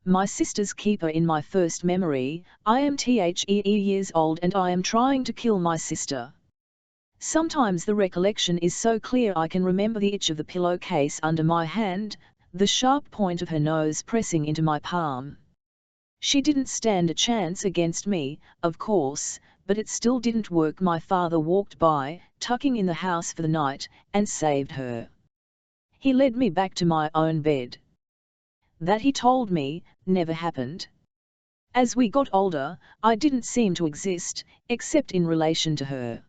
my sister's keeper in my first memory. I am 30 years old and I am trying to kill my sister. Sometimes the recollection is so clear I can remember the itch of the pillowcase under my hand, the sharp point of her nose pressing into my palm. She didn't stand a chance against me, of course, but it still didn't work. My father walked by, tucking in the house for the night, and saved her. He led me back to my own bed. That, he told me, never happened. As we got older, I didn't seem to exist, except in relation to her.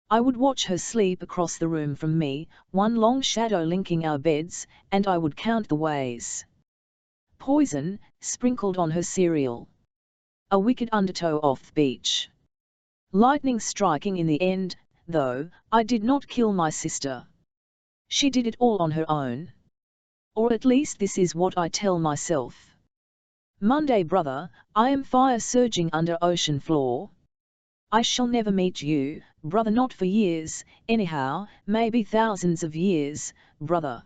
I would watch her sleep across the room from me, one long shadow linking our beds, and I would count the ways. Poison, sprinkled on her cereal. A wicked undertow off the beach. Lightning striking in the end, though, I did not kill my sister. She did it all on her own. Or at least this is what I tell myself. Monday, brother, I am fire surging under ocean floor. I shall never meet you, brother, not for years, anyhow, maybe thousands of years, brother.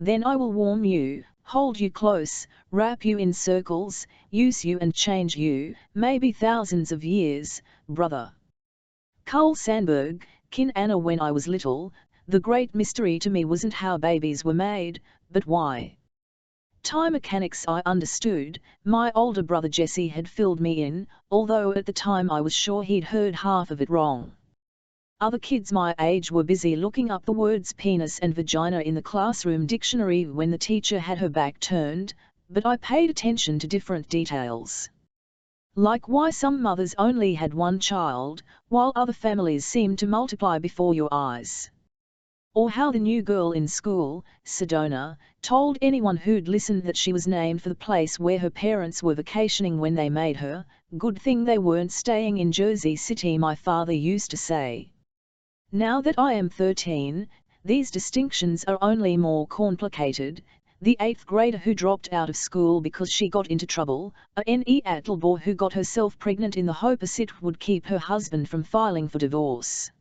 Then I will warm you, hold you close, wrap you in circles, use you and change you, maybe thousands of years, brother. Carl Sandburg, Kin Anna. When I was little, the great mystery to me wasn't how babies were made, but why. Time mechanics I understood. My older brother Jesse had filled me in, although at the time I was sure he'd heard half of it wrong. Other kids my age were busy looking up the words penis and vagina in the classroom dictionary when the teacher had her back turned, but I paid attention to different details. Like why some mothers only had one child, while other families seemed to multiply before your eyes. Or how the new girl in school, Sedona, told anyone who'd listened that she was named for the place where her parents were vacationing when they made her. Good thing they weren't staying in Jersey City, my father used to say. Now that I am 13, these distinctions are only more complicated. The 8th grader who dropped out of school because she got into trouble, a N.E. Attlebore who got herself pregnant in the hope it would keep her husband from filing for divorce.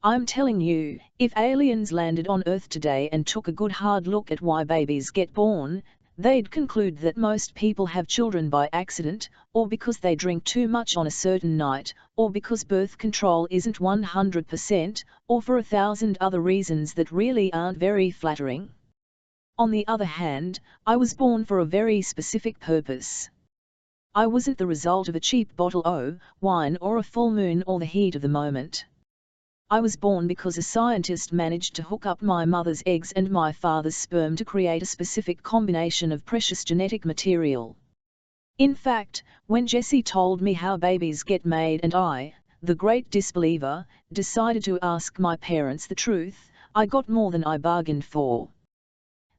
I'm telling you, if aliens landed on Earth today and took a good hard look at why babies get born, they'd conclude that most people have children by accident, or because they drink too much on a certain night, or because birth control isn't 100%, or for 1,000 other reasons that really aren't very flattering. On the other hand, I was born for a very specific purpose. I wasn't the result of a cheap bottle of wine or a full moon or the heat of the moment. I was born because a scientist managed to hook up my mother's eggs and my father's sperm to create a specific combination of precious genetic material. In fact, when Jessie told me how babies get made and I, the great disbeliever, decided to ask my parents the truth, I got more than I bargained for.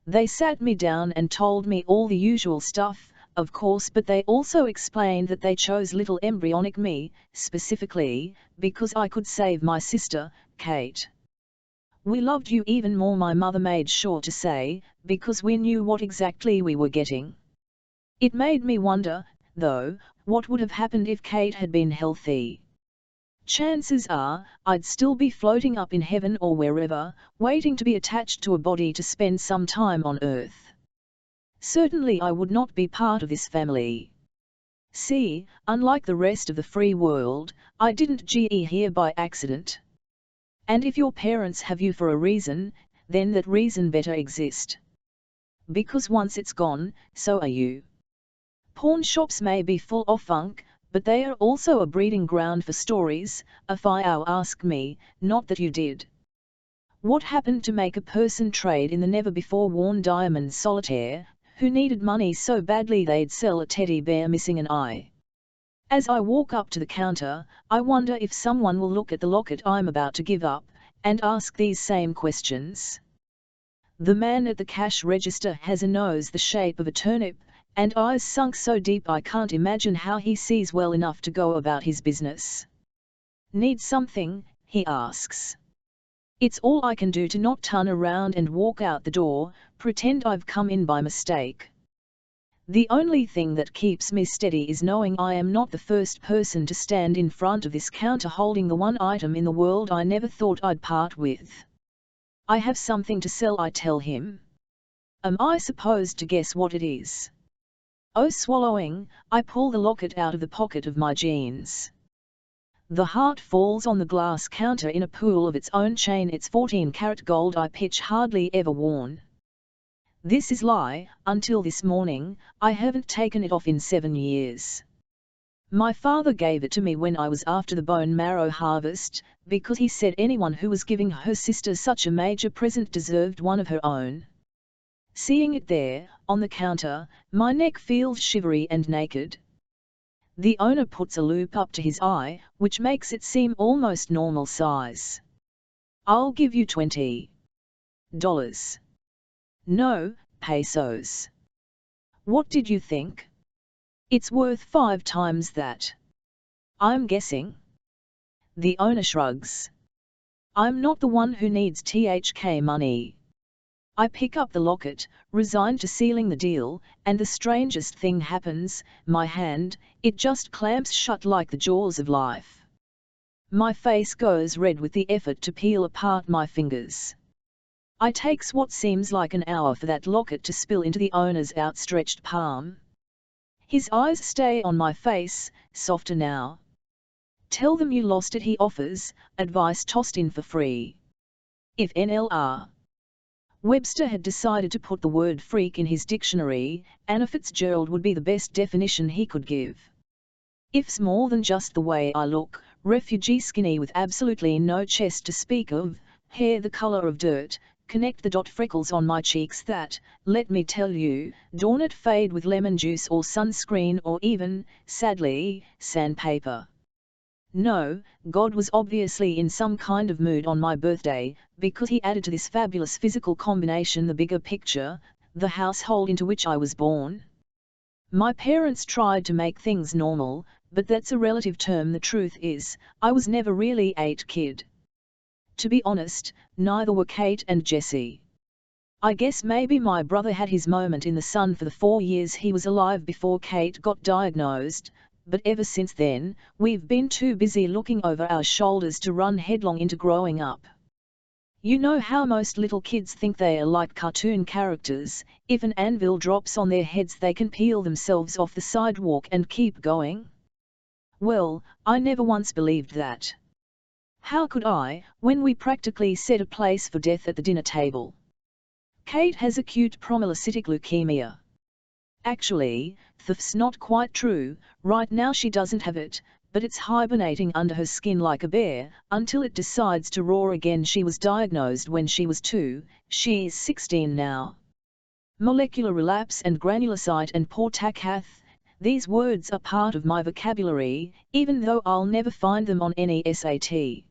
They sat me down and told me all the usual stuff, of course, but they also explained that they chose little embryonic me, specifically, because I could save my sister, Kate. We loved you even more, my mother made sure to say, because we knew what exactly we were getting. It made me wonder, though, what would have happened if Kate had been healthy. Chances are, I'd still be floating up in heaven or wherever, waiting to be attached to a body to spend some time on Earth. Certainly I would not be part of this family. See, unlike the rest of the free world, I didn't get here by accident. And if your parents have you for a reason, then that reason better exist. Because once it's gone, so are you. Pawn shops may be full of funk, but they are also a breeding ground for stories, if you ask me, not that you did. What happened to make a person trade in the never-before-worn diamond solitaire, who needed money so badly they'd sell a teddy bear missing an eye? As I walk up to the counter, I wonder if someone will look at the locket I'm about to give up, and ask these same questions. The man at the cash register has a nose the shape of a turnip, and eyes sunk so deep I can't imagine how he sees well enough to go about his business. Need something? He asks. It's all I can do to not turn around and walk out the door, pretend I've come in by mistake. The only thing that keeps me steady is knowing I am not the first person to stand in front of this counter holding the one item in the world I never thought I'd part with. I have something to sell, I tell him. Am I supposed to guess what it is? Oh, swallowing, I pull the locket out of the pocket of my jeans. The heart falls on the glass counter in a pool of its own chain. It's 14-karat gold I pitch hardly ever worn. This is lie, until this morning, I haven't taken it off in 7 years. My father gave it to me when I was after the bone marrow harvest, because he said anyone who was giving her sister such a major present deserved one of her own. Seeing it there, on the counter, my neck feels shivery and naked. The owner puts a loop up to his eye, which makes it seem almost normal size. I'll give you $20. No, pesos. What did you think? It's worth 5 times that. I'm guessing. The owner shrugs. I'm not the one who needs THK money. I pick up the locket, resigned to sealing the deal, and the strangest thing happens, my hand, it just clamps shut like the jaws of life. My face goes red with the effort to peel apart my fingers. It takes what seems like an hour for that locket to spill into the owner's outstretched palm. His eyes stay on my face, softer now. Tell them you lost it, he offers, advice tossed in for free. If NLR. Webster had decided to put the word freak in his dictionary, Anna Fitzgerald would be the best definition he could give. If's more than just the way I look, refugee skinny with absolutely no chest to speak of, hair the color of dirt, connect the dot freckles on my cheeks that, let me tell you, don't fade with lemon juice or sunscreen or even, sadly, sandpaper. No, God was obviously in some kind of mood on my birthday, because he added to this fabulous physical combination the bigger picture, the household into which I was born. My parents tried to make things normal, but that's a relative term. The truth is, I was never really a kid. To be honest, neither were Kate and Jessie. I guess maybe my brother had his moment in the sun for the 4 years he was alive before Kate got diagnosed, but ever since then, we've been too busy looking over our shoulders to run headlong into growing up. You know how most little kids think they are like cartoon characters, if an anvil drops on their heads they can peel themselves off the sidewalk and keep going? Well, I never once believed that. How could I, when we practically set a place for death at the dinner table? Kate has acute promyelocytic leukemia. Actually, that's not quite true, right now she doesn't have it, but it's hibernating under her skin like a bear, until it decides to roar again. She was diagnosed when she was 2, she's 16 now. Molecular relapse and granulocyte and poor takath, these words are part of my vocabulary, even though I'll never find them on any SAT.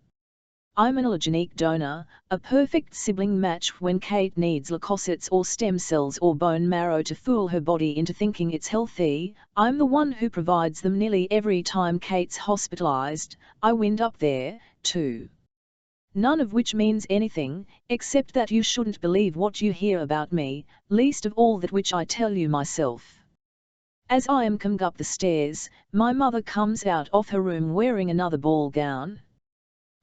I'm an allogenic donor, a perfect sibling match when Kate needs leukocytes or stem cells or bone marrow to fool her body into thinking it's healthy. I'm the one who provides them nearly every time Kate's hospitalized. I wind up there, too. None of which means anything, except that you shouldn't believe what you hear about me, least of all that which I tell you myself. As I am coming up the stairs, my mother comes out of her room wearing another ball gown.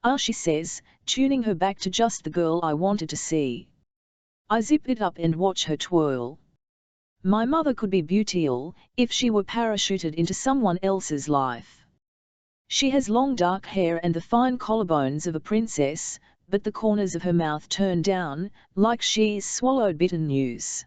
Ah, she says, tuning her back to just the girl I wanted to see. I zip it up and watch her twirl. My mother could be beautiful, if she were parachuted into someone else's life. She has long dark hair and the fine collarbones of a princess, but the corners of her mouth turn down, like she's swallowed bitter news.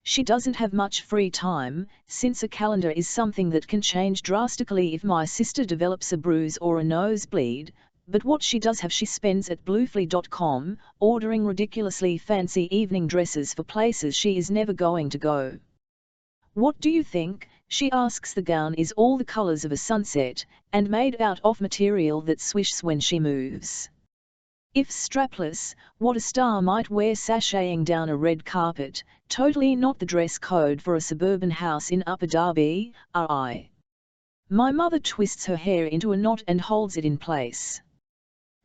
She doesn't have much free time, since a calendar is something that can change drastically if my sister develops a bruise or a nosebleed. But what she does have she spends at bluefly.com, ordering ridiculously fancy evening dresses for places she is never going to go. What do you think? She asks. The gown is all the colors of a sunset, and made out of material that swishes when she moves. If strapless, what a star might wear sashaying down a red carpet, totally not the dress code for a suburban house in Upper Darby, RI. My mother twists her hair into a knot and holds it in place.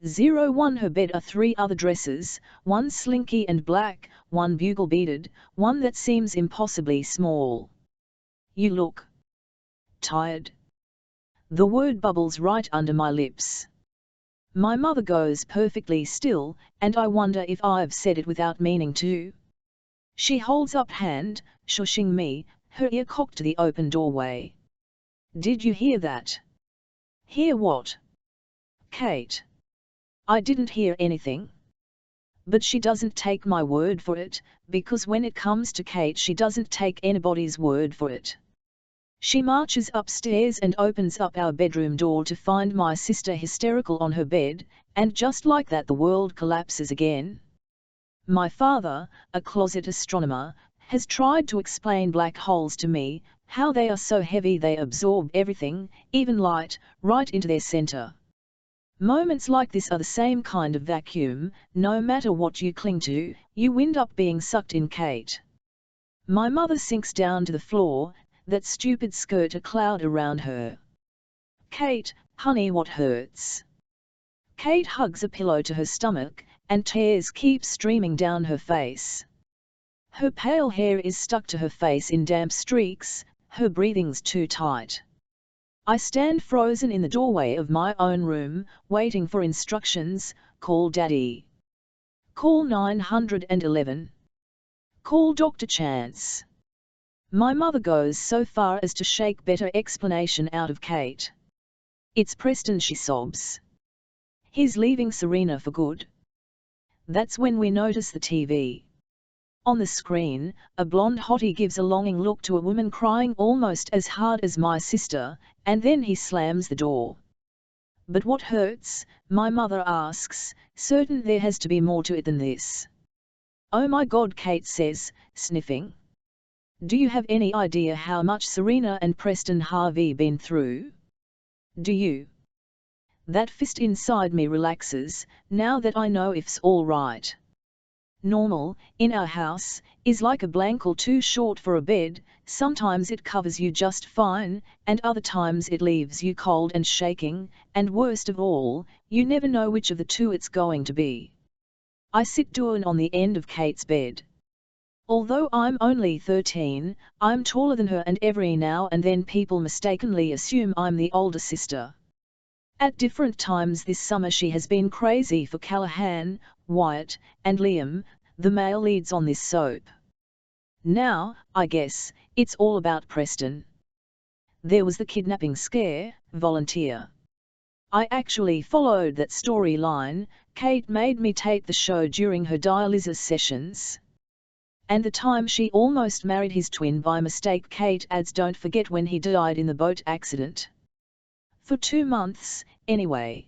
01 Her bed are 3 other dresses, one slinky and black, one bugle beaded, one that seems impossibly small. You look tired. The word bubbles right under my lips. My mother goes perfectly still, and I wonder if I've said it without meaning to. She holds up hand, shushing me, her ear cocked to the open doorway. "Did you hear that?" "Hear what?" "Kate." "I didn't hear anything." But she doesn't take my word for it, because when it comes to Kate she doesn't take anybody's word for it. She marches upstairs and opens up our bedroom door to find my sister hysterical on her bed, and just like that the world collapses again. My father, a closet astronomer, has tried to explain black holes to me, how they are so heavy they absorb everything, even light, right into their center. Moments like this are the same kind of vacuum, no matter what you cling to, you wind up being sucked in, Kate. My mother sinks down to the floor, that stupid skirt a cloud around her. "Kate, honey, what hurts?" Kate hugs a pillow to her stomach, and tears keep streaming down her face. Her pale hair is stuck to her face in damp streaks, her breathing's too tight. I stand frozen in the doorway of my own room, waiting for instructions. "Call Daddy." "Call 911. Call Dr. Chance." My mother goes so far as to shake better explanation out of Kate. "It's Preston," she sobs. "He's leaving Serena for good." That's when we notice the TV. On the screen, a blonde hottie gives a longing look to a woman crying almost as hard as my sister, and then he slams the door. "But what hurts?" my mother asks, certain there has to be more to it than this. "Oh my God," Kate says, sniffing. "Do you have any idea how much Serena and Preston Harvey been through? Do you?" That fist inside me relaxes, now that I know if's all right. Normal, in our house, is like a blanket too short for a bed. Sometimes it covers you just fine, and other times it leaves you cold and shaking, and worst of all, you never know which of the two it's going to be. I sit down on the end of Kate's bed. Although I'm only 13, I'm taller than her, and every now and then people mistakenly assume I'm the older sister. At different times this summer she has been crazy for Callahan, Wyatt, and Liam, the male leads on this soap. Now, I guess, it's all about Preston. There was the kidnapping scare, volunteer. I actually followed that storyline. Kate made me tape the show during her dialysis sessions. And the time she almost married his twin by mistake. Kate adds, "Don't forget when he died in the boat accident." For 2 months, anyway.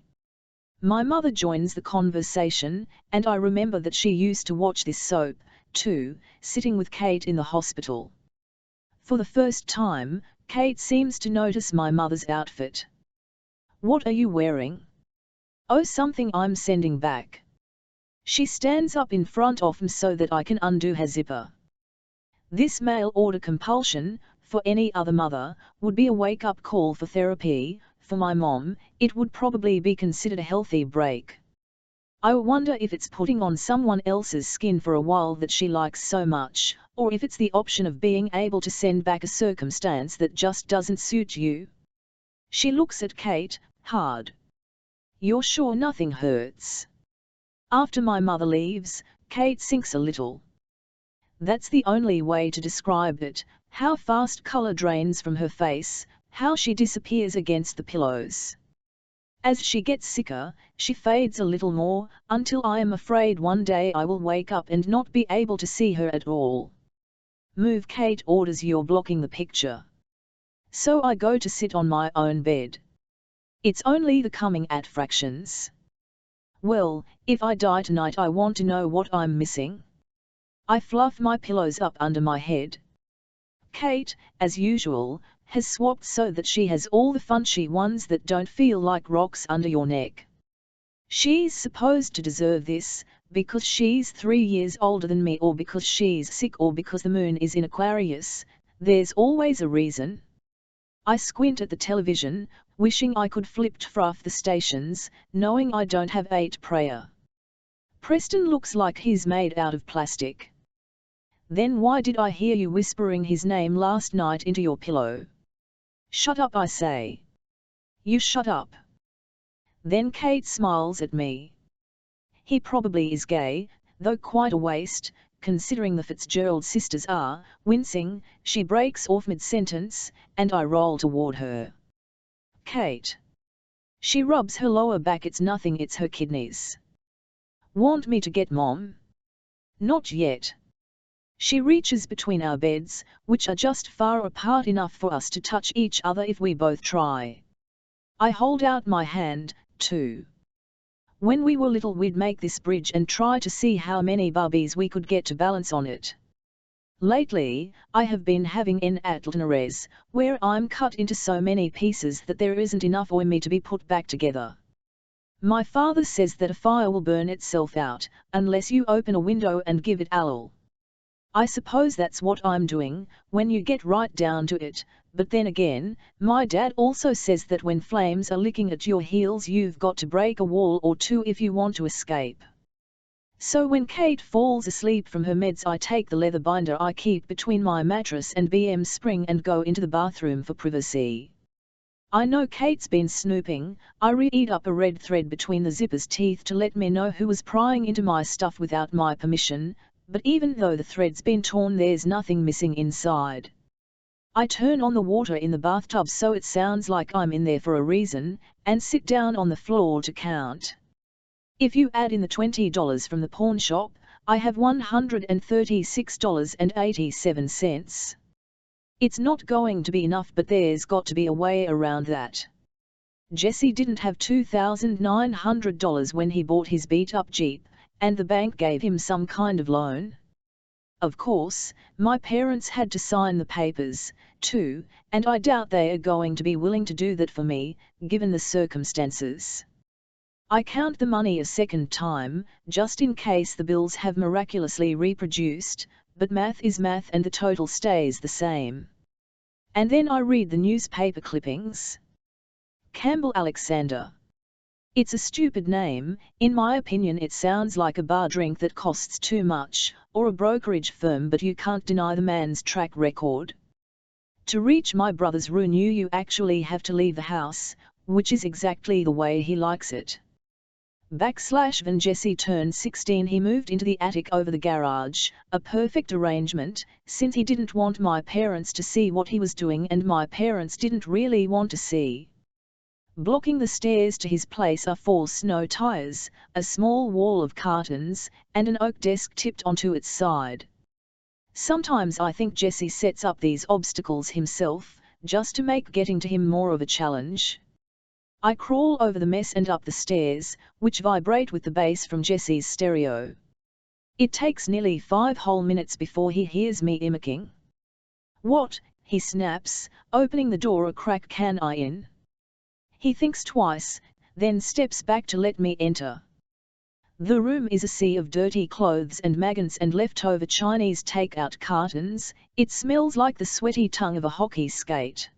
My mother joins the conversation, and I remember that she used to watch this soap, too, sitting with Kate in the hospital. For the first time, Kate seems to notice my mother's outfit. "What are you wearing?" "Oh, something I'm sending back." She stands up in front of me so that I can undo her zipper. This mail order compulsion, for any other mother, would be a wake-up call for therapy. For my mom, it would probably be considered a healthy break. I wonder if it's putting on someone else's skin for a while that she likes so much, or if it's the option of being able to send back a circumstance that just doesn't suit you. She looks at Kate, hard. "You're sure nothing hurts?" After my mother leaves, Kate sinks a little. That's the only way to describe it, how fast color drains from her face, how she disappears against the pillows. As she gets sicker, she fades a little more, until I am afraid one day I will wake up and not be able to see her at all. "Move," Kate orders, "you're blocking the picture." So I go to sit on my own bed. It's only the coming at fractions. Well, if I die tonight I want to know what I'm missing. I fluff my pillows up under my head. Kate, as usual, has swapped so that she has all the funchy ones that don't feel like rocks under your neck. She's supposed to deserve this, because she's 3 years older than me, or because she's sick, or because the moon is in Aquarius. There's always a reason. I squint at the television, wishing I could flip-fruff the stations, knowing I don't have 8 prayer. Preston looks like he's made out of plastic. Then why did I hear you whispering his name last night into your pillow? Shut up, I say. You shut up. Then Kate smiles at me. He probably is gay, though quite a waste, considering the Fitzgerald sisters are. Wincing, she breaks off mid-sentence, and I roll toward her. Kate. She rubs her lower back. It's nothing, it's her kidneys. Want me to get Mom? Not yet. She reaches between our beds, which are just far apart enough for us to touch each other if we both try. I hold out my hand, too. When we were little we'd make this bridge and try to see how many bubbies we could get to balance on it. Lately, I have been having inattentions, where I'm cut into so many pieces that there isn't enough for me to be put back together. My father says that a fire will burn itself out, unless you open a window and give it oil. I suppose that's what I'm doing, when you get right down to it, but then again, my dad also says that when flames are licking at your heels you've got to break a wall or two if you want to escape. So when Kate falls asleep from her meds I take the leather binder I keep between my mattress and BM spring and go into the bathroom for privacy. I know Kate's been snooping. I read up a red thread between the zipper's teeth to let me know who was prying into my stuff without my permission, but even though the thread's been torn there's nothing missing inside. I turn on the water in the bathtub so it sounds like I'm in there for a reason, and sit down on the floor to count. If you add in the $20 from the pawn shop, I have $136.87. It's not going to be enough, but there's got to be a way around that. Jesse didn't have $2,900 when he bought his beat-up Jeep, and the bank gave him some kind of loan. Of course, my parents had to sign the papers, too, and I doubt they are going to be willing to do that for me, given the circumstances. I count the money a second time, just in case the bills have miraculously reproduced, but math is math and the total stays the same. And then I read the newspaper clippings. Campbell Alexander. It's a stupid name. In my opinion it sounds like a bar drink that costs too much, or a brokerage firm, but you can't deny the man's track record. To reach my brother's room you actually have to leave the house, which is exactly the way he likes it. When Jesse turned 16 he moved into the attic over the garage, a perfect arrangement, since he didn't want my parents to see what he was doing and my parents didn't really want to see. Blocking the stairs to his place are 4 snow tires, a small wall of cartons, and an oak desk tipped onto its side. Sometimes I think Jesse sets up these obstacles himself, just to make getting to him more of a challenge. I crawl over the mess and up the stairs, which vibrate with the bass from Jesse's stereo. It takes nearly 5 whole minutes before he hears me mimicking. "What?" he snaps, opening the door a crack. "Can I in?" He thinks twice, then steps back to let me enter. The room is a sea of dirty clothes and maggots and leftover Chinese takeout cartons. It smells like the sweaty tongue of a hockey skate.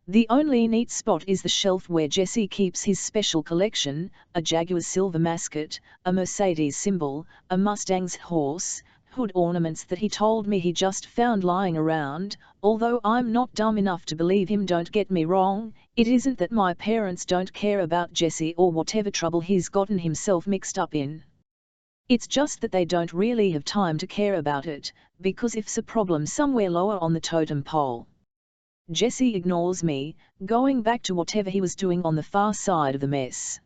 The only neat spot is the shelf where Jesse keeps his special collection, a Jaguar silver mascot, a Mercedes symbol, a Mustang's horse, hood ornaments that he told me he just found lying around. Although I'm not dumb enough to believe him, don't get me wrong, it isn't that my parents don't care about Jesse or whatever trouble he's gotten himself mixed up in. It's just that they don't really have time to care about it, because it's a problem somewhere lower on the totem pole. Jesse ignores me, going back to whatever he was doing on the far side of the mess.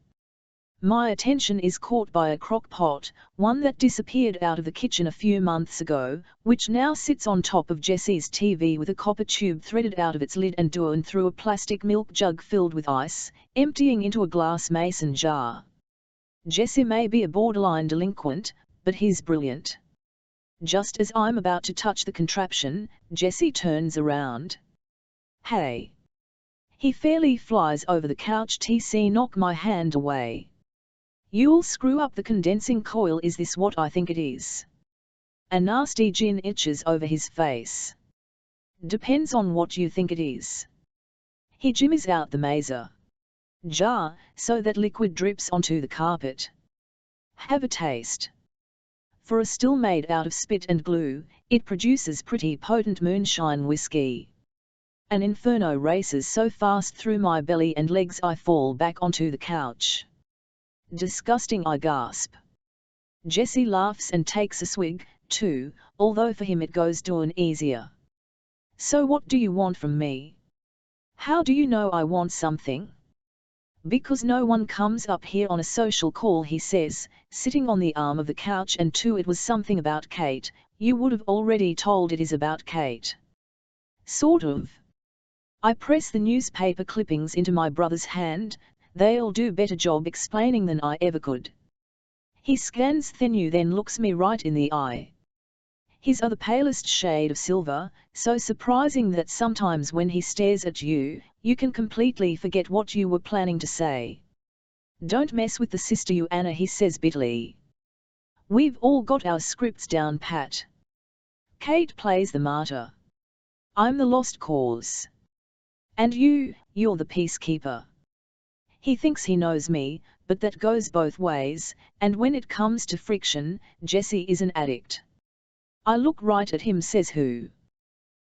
My attention is caught by a crock pot, one that disappeared out of the kitchen a few months ago, which now sits on top of Jesse's TV with a copper tube threaded out of its lid and drawn through a plastic milk jug filled with ice, emptying into a glass mason jar. Jesse may be a borderline delinquent, but he's brilliant. Just as I'm about to touch the contraption, Jesse turns around. "Hey!" He fairly flies over the couch. "TC, knock my hand away. You'll screw up the condensing coil." "Is this what I think it is?" A nasty grin itches over his face. "Depends on what you think it is." He jimmies out the mazer jar, so that liquid drips onto the carpet. "Have a taste." For a still made out of spit and glue, it produces pretty potent moonshine whiskey. An inferno races so fast through my belly and legs I fall back onto the couch. "Disgusting," I gasp. Jesse laughs and takes a swig, 2, although for him it goes down easier. So what do you want from me? How do you know I want something? Because no one comes up here on a social call, he says, sitting on the arm of the couch, and 2, it was something about Kate. You would have already told it is about Kate. Sort of. I press the newspaper clippings into my brother's hand. They'll do better job explaining than I ever could. He scans Thenu, then looks me right in the eye. His are the palest shade of silver, so surprising that sometimes when he stares at you, you can completely forget what you were planning to say. Don't mess with the sister, you Anna, he says bitterly. We've all got our scripts down pat. Kate plays the martyr. I'm the lost cause. And you're the peacekeeper. He thinks he knows me, but that goes both ways, and when it comes to friction, Jessie is an addict. I look right at him, says who?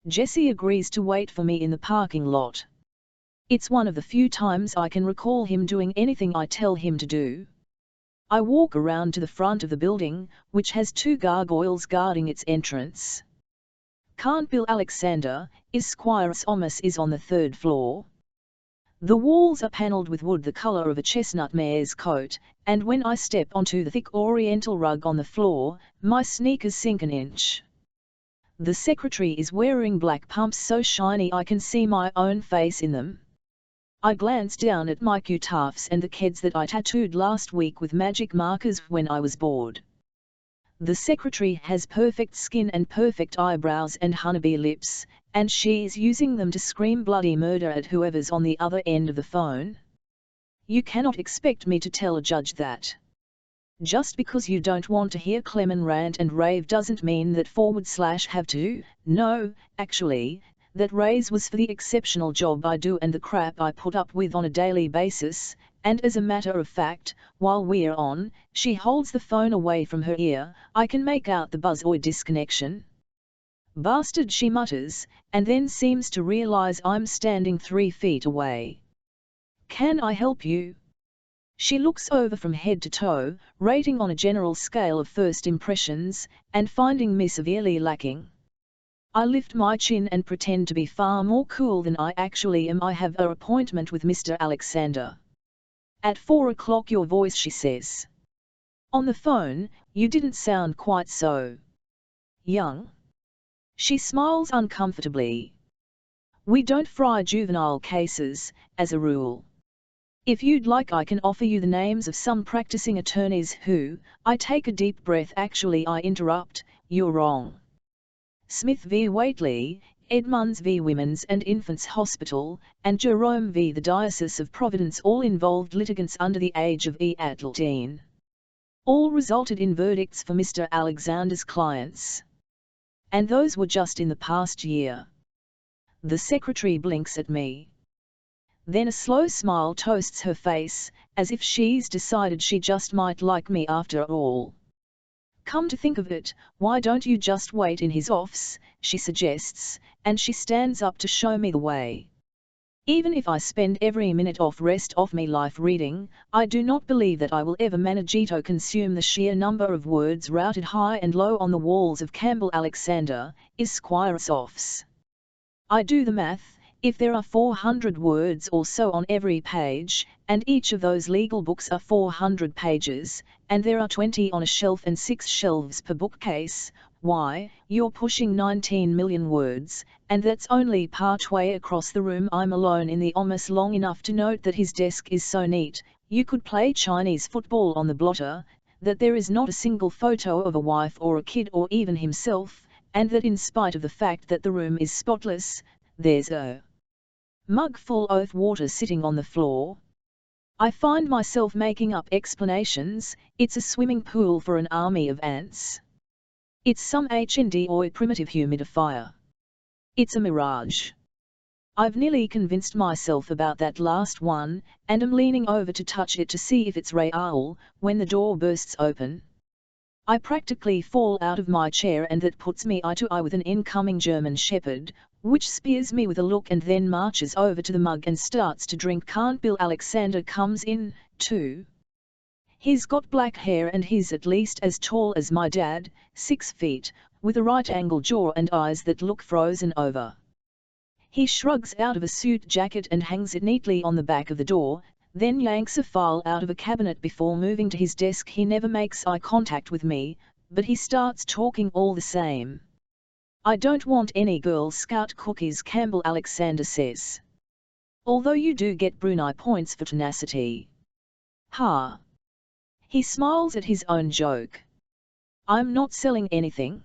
Jessie agrees to wait for me in the parking lot. It's one of the few times I can recall him doing anything I tell him to do. I walk around to the front of the building, which has 2 gargoyles guarding its entrance. Can't Bill Alexander, Esquire's office is on the 3rd floor. The walls are panelled with wood the colour of a chestnut mare's coat, and when I step onto the thick oriental rug on the floor, my sneakers sink an inch. The secretary is wearing black pumps so shiny I can see my own face in them. I glance down at my Q-tafs and the kids that I tattooed last week with magic markers when I was bored. The secretary has perfect skin and perfect eyebrows and honeybee lips, and she's using them to scream bloody murder at whoever's on the other end of the phone. You cannot expect me to tell a judge that. Just because you don't want to hear Clement rant and rave doesn't mean that / have to. No, actually, that raise was for the exceptional job I do and the crap I put up with on a daily basis, and as a matter of fact, while we're on, she holds the phone away from her ear. I can make out the buzz or disconnection. Bastard, she mutters, and then seems to realize I'm standing 3 feet away. Can I help you? She looks over from head to toe, rating on a general scale of first impressions, and finding me severely lacking. I lift my chin and pretend to be far more cool than I actually am. I have an appointment with Mr. Alexander. At 4 o'clock, your voice, she says. On the phone, you didn't sound quite so young. She smiles uncomfortably. We don't fry juvenile cases, as a rule. If you'd like, I can offer you the names of some practicing attorneys who, I take a deep breath. Actually, I interrupt, you're wrong. Smith v. Whately, Edmunds v. Women's and Infants Hospital, and Jerome v. the Diocese of Providence all involved litigants under the age of 18. All resulted in verdicts for Mr. Alexander's clients. And those were just in the past year. The secretary blinks at me. Then a slow smile toasts her face, as if she's decided she just might like me after all. Come to think of it, why don't you just wait in his office, she suggests, and she stands up to show me the way. Even if I spend every minute off rest off me life reading, I do not believe that I will ever manage to consume the sheer number of words routed high and low on the walls of Campbell Alexander, Esquire's office. I do the math. If there are 400 words or so on every page, and each of those legal books are 400 pages, and there are 20 on a shelf and 6 shelves per bookcase, why, you're pushing 19 million words, and that's only partway across the room. I'm alone in the office long enough to note that his desk is so neat, you could play Chinese football on the blotter, that there is not a single photo of a wife or a kid or even himself, and that in spite of the fact that the room is spotless, there's a mug full of water sitting on the floor. I find myself making up explanations. It's a swimming pool for an army of ants. It's some HND or primitive humidifier. It's a mirage. I've nearly convinced myself about that last one, and am leaning over to touch it to see if it's real, when the door bursts open. I practically fall out of my chair, and that puts me eye to eye with an incoming German shepherd, which spears me with a look and then marches over to the mug and starts to drink. Can't Bill Alexander comes in, too. He's got black hair and he's at least as tall as my dad, 6 feet, with a right-angle jaw and eyes that look frozen over. He shrugs out of a suit jacket and hangs it neatly on the back of the door, then yanks a file out of a cabinet before moving to his desk. He never makes eye contact with me, but he starts talking all the same. "I don't want any Girl Scout cookies," Campbell Alexander says. "Although you do get Brunei points for tenacity." Ha! He smiles at his own joke. "I'm not selling anything."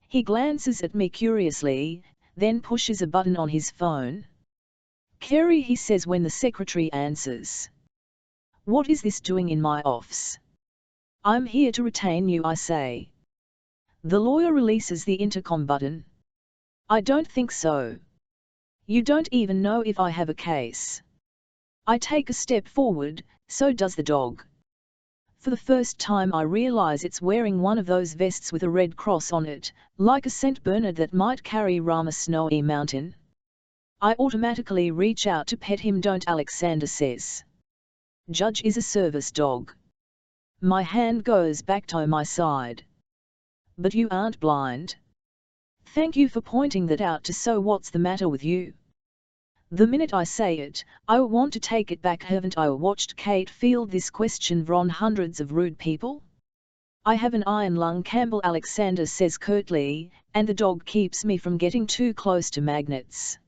He glances at me curiously, then pushes a button on his phone. "Kerry," he says when the secretary answers. "What is this doing in my office?" "I'm here to retain you," I say. The lawyer releases the intercom button. "I don't think so. You don't even know if I have a case." I take a step forward, so does the dog. For the first time I realize it's wearing one of those vests with a red cross on it, like a St. Bernard that might carry Rama Snowy Mountain. I automatically reach out to pet him. "Don't," Alexander says. "Judge is a service dog." My hand goes back to my side. "But you aren't blind." "Thank you for pointing that out. So what's the matter with you?" The minute I say it, I want to take it back. Haven't I watched Kate field this question from hundreds of rude people? "I have an iron lung," Campbell Alexander says curtly, "and the dog keeps me from getting too close to magnets.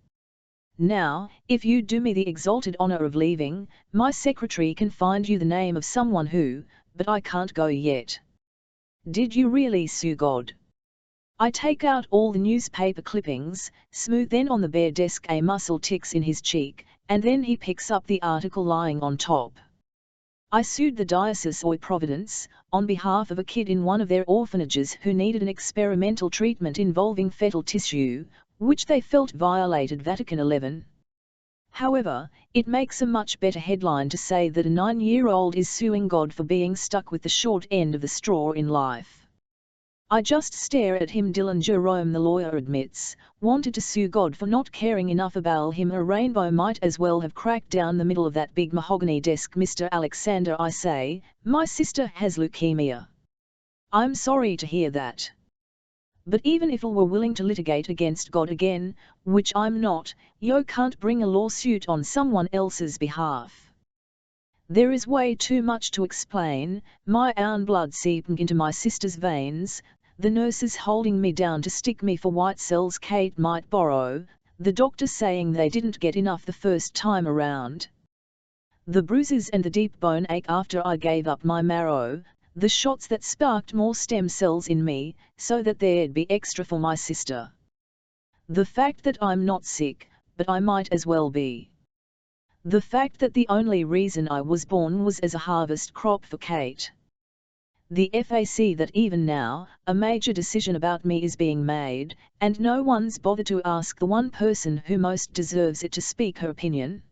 Now, if you do me the exalted honor of leaving, my secretary can find you the name of someone who, but I can't go yet." "Did you really sue God?" I take out all the newspaper clippings, smooth then on the bare desk. A muscle ticks in his cheek, and then he picks up the article lying on top. "I sued the Diocese of Providence, on behalf of a kid in one of their orphanages who needed an experimental treatment involving fetal tissue, which they felt violated Vatican XI. However, it makes a much better headline to say that a 9-year-old is suing God for being stuck with the short end of the straw in life." I just stare at him. "Dylan Jerome," the lawyer admits, "wanted to sue God for not caring enough about him. A rainbow might as well have cracked down the middle of that big mahogany desk." "Mr. Alexander," I say, "my sister has leukemia." "I'm sorry to hear that. But even if I were willing to litigate against God again, which I'm not, you can't bring a lawsuit on someone else's behalf." There is way too much to explain. My own blood seeping into my sister's veins, the nurses holding me down to stick me for white cells Kate might borrow, the doctor saying they didn't get enough the first time around. The bruises and the deep bone ache after I gave up my marrow, the shots that sparked more stem cells in me, so that there'd be extra for my sister. The fact that I'm not sick, but I might as well be. The fact that the only reason I was born was as a harvest crop for Kate. The FAC that even now, a major decision about me is being made, and no one's bothered to ask the one person who most deserves it to speak her opinion.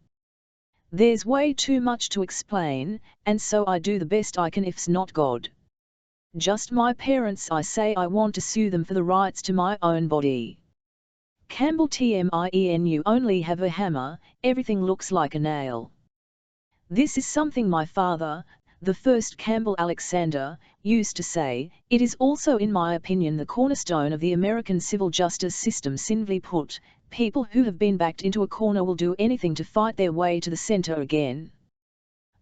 There's way too much to explain, and so I do the best I can. If's not God, just my parents. I say I want to sue them for the rights to my own body. Campbell TMIEN, you only have a hammer, everything looks like a nail. This is something my father, the first Campbell Alexander, used to say. It is also, in my opinion, the cornerstone of the American civil justice system. Simply put, people who have been backed into a corner will do anything to fight their way to the center again.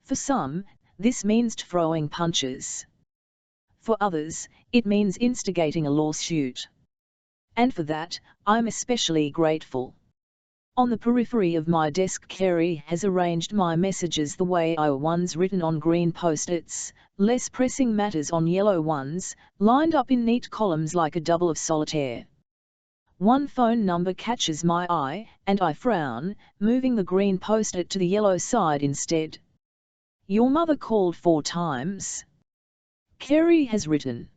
For some, this means throwing punches. For others, it means instigating a lawsuit. And for that, I'm especially grateful. On the periphery of my desk, Kerry has arranged my messages the way I once written on green post-its, less pressing matters on yellow ones, lined up in neat columns like a double of solitaire. One phone number catches my eye, and I frown, moving the green post-it to the yellow side instead. "Your mother called 4 times. Kerry has written.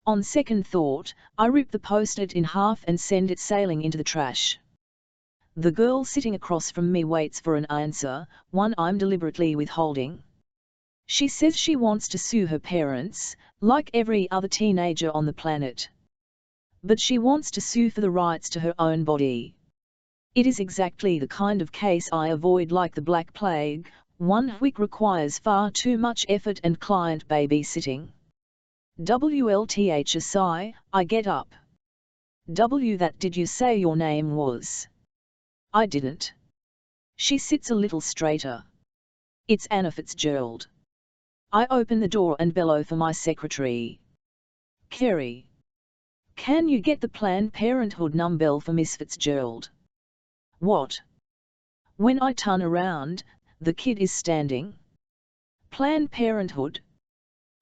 On second thought, I rip the post-it in half and send it sailing into the trash. The girl sitting across from me waits for an answer, one I'm deliberately withholding. She says she wants to sue her parents, like every other teenager on the planet. But she wants to sue for the rights to her own body. It is exactly the kind of case I avoid like the Black Plague, 1 week requires far too much effort and client babysitting. WLTH a sigh, I get up. That did you say your name was? I didn't. She sits a little straighter. It's Anna Fitzgerald. I open the door and bellow for my secretary. Kerry. Can you get the Planned Parenthood number for Miss Fitzgerald? What? When I turn around, the kid is standing. Planned Parenthood.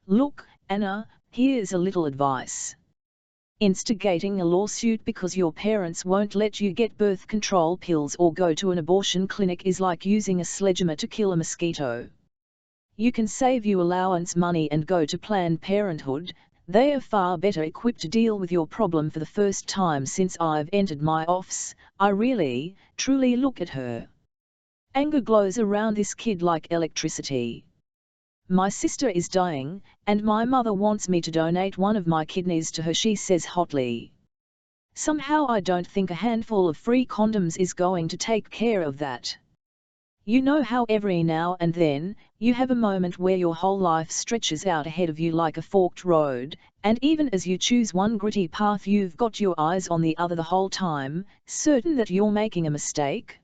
Look, Anna, here's a little advice. Instigating a lawsuit because your parents won't let you get birth control pills or go to an abortion clinic is like using a sledgehammer to kill a mosquito. You can save you allowance money and go to Planned Parenthood. They are far better equipped to deal with your problem. For the first time since I've entered my office, I really, truly look at her. Anger glows around this kid like electricity. My sister is dying, and my mother wants me to donate one of my kidneys to her, she says hotly. Somehow I don't think a handful of free condoms is going to take care of that. You know how every now and then, you have a moment where your whole life stretches out ahead of you like a forked road, and even as you choose one gritty path you've got your eyes on the other the whole time, certain that you're making a mistake?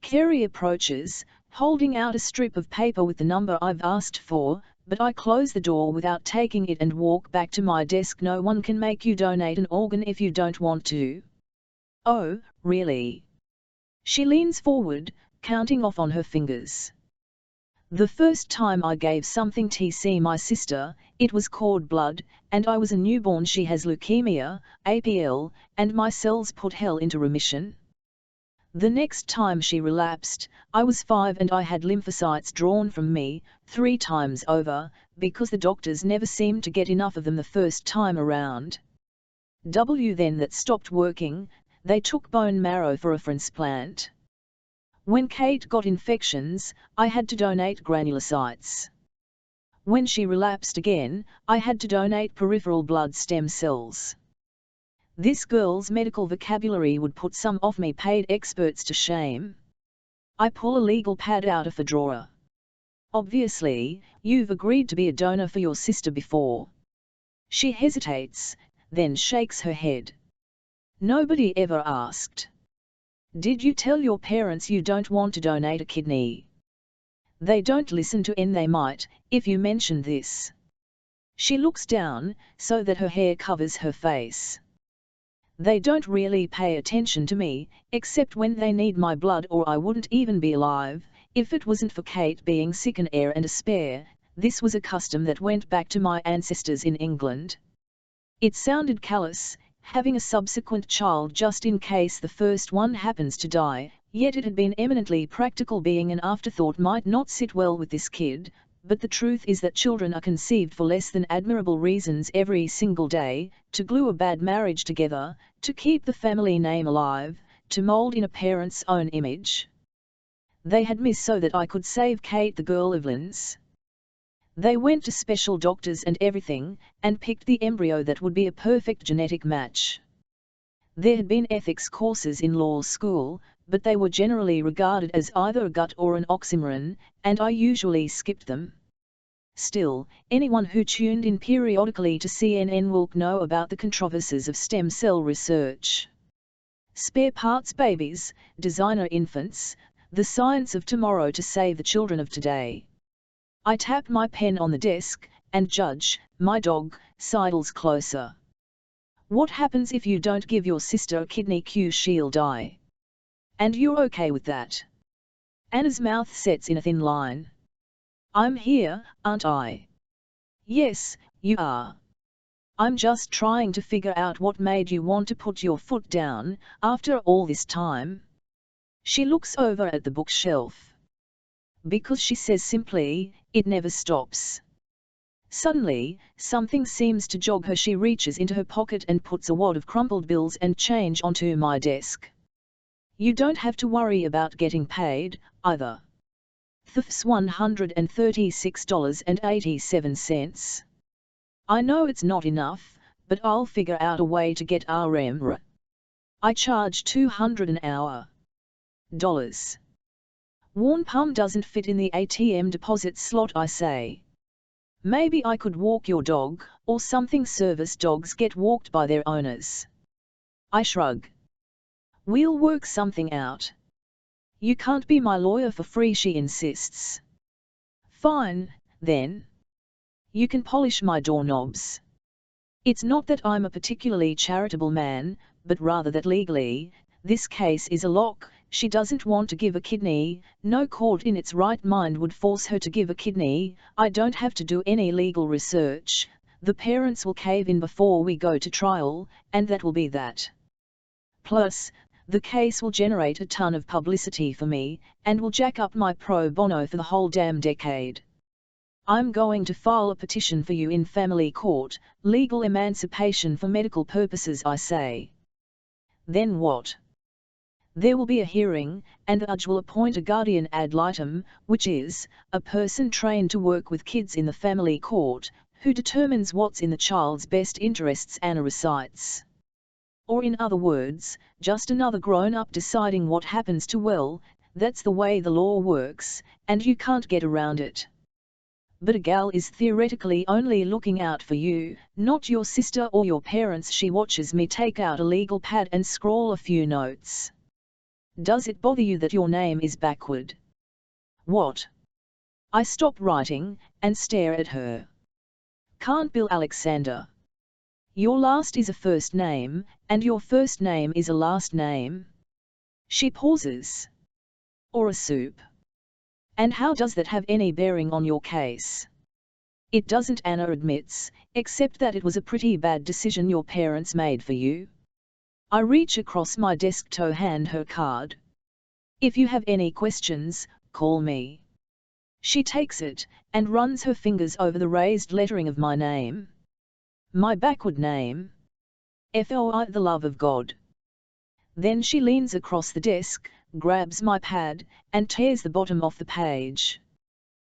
Kerry approaches, holding out a strip of paper with the number I've asked for, but I close the door without taking it and walk back to my desk. No one can make you donate an organ if you don't want to. Oh, really? She leans forward, counting off on her fingers. The first time I gave something to my sister, it was cord blood, and I was a newborn. She has leukemia, APL, and my cells put hell into remission. The next time she relapsed, I was 5 and I had lymphocytes drawn from me, 3 times over, because the doctors never seemed to get enough of them the first time around. Then that stopped working, they took bone marrow for a transplant. When Kate got infections, I had to donate granulocytes. When she relapsed again, I had to donate peripheral blood stem cells. This girl's medical vocabulary would put some off-me paid experts to shame. I pull a legal pad out of a drawer. Obviously, you've agreed to be a donor for your sister before. She hesitates, then shakes her head. Nobody ever asked. Did you tell your parents you don't want to donate a kidney? They don't listen to and they might, if you mention this. She looks down, so that her hair covers her face. They don't really pay attention to me, except when they need my blood, or I wouldn't even be alive, if it wasn't for Kate being sick and heir and a spare. This was a custom that went back to my ancestors in England. It sounded callous, having a subsequent child just in case the first one happens to die, yet it had been eminently practical. Being an afterthought might not sit well with this kid, but the truth is that children are conceived for less than admirable reasons every single day: to glue a bad marriage together, to keep the family name alive, to mold in a parent's own image. They had me so that I could save Kate, the girl of Lynn's. They went to special doctors and everything, and picked the embryo that would be a perfect genetic match. There had been ethics courses in law school, but they were generally regarded as either a gut or an oxymoron, and I usually skipped them. Still, anyone who tuned in periodically to CNN will know about the controversies of stem cell research. Spare parts babies, designer infants, the science of tomorrow to save the children of today. I tap my pen on the desk, and Judge, my dog, sidles closer. What happens if you don't give your sister a kidney? She'll die. And you're okay with that? Anna's mouth sets in a thin line. I'm here, aren't I? Yes, you are. I'm just trying to figure out what made you want to put your foot down, after all this time. She looks over at the bookshelf. Because, she says simply, it never stops. Suddenly, something seems to jog her. She reaches into her pocket and puts a wad of crumpled bills and change onto my desk. You don't have to worry about getting paid, either. That's $136.87. I know it's not enough, but I'll figure out a way to get RM. I charge $200 an hour. Worn palm doesn't fit in the ATM deposit slot, I say. Maybe I could walk your dog, or something. Service dogs get walked by their owners. I shrug. We'll work something out. You can't be my lawyer for free, she insists. Fine, then. You can polish my doorknobs. It's not that I'm a particularly charitable man, but rather that legally, this case is a lock. She doesn't want to give a kidney. No court in its right mind would force her to give a kidney. I don't have to do any legal research. The parents will cave in before we go to trial, and that will be that. Plus, the case will generate a ton of publicity for me, and will jack up my pro bono for the whole damn decade. I'm going to file a petition for you in family court, legal emancipation for medical purposes, I say. Then what? There will be a hearing, and the judge will appoint a guardian ad litem, which is, a person trained to work with kids in the family court, who determines what's in the child's best interests, Anna recites. Or in other words, just another grown-up deciding what happens to Will. That's the way the law works, and you can't get around it. But a gal is theoretically only looking out for you, not your sister or your parents. She watches me take out a legal pad and scrawl a few notes. Does it bother you that your name is backward? What? I stop writing, and stare at her. Can't Bill Alexander? Your last is a first name, and your first name is a last name. She pauses. Or a soup. And how does that have any bearing on your case? It doesn't, Anna admits, except that it was a pretty bad decision your parents made for you. I reach across my desk to hand her card. If you have any questions, call me. She takes it, and runs her fingers over the raised lettering of my name. My backward name. FOI, the love of God. Then she leans across the desk, grabs my pad, and tears the bottom off the page.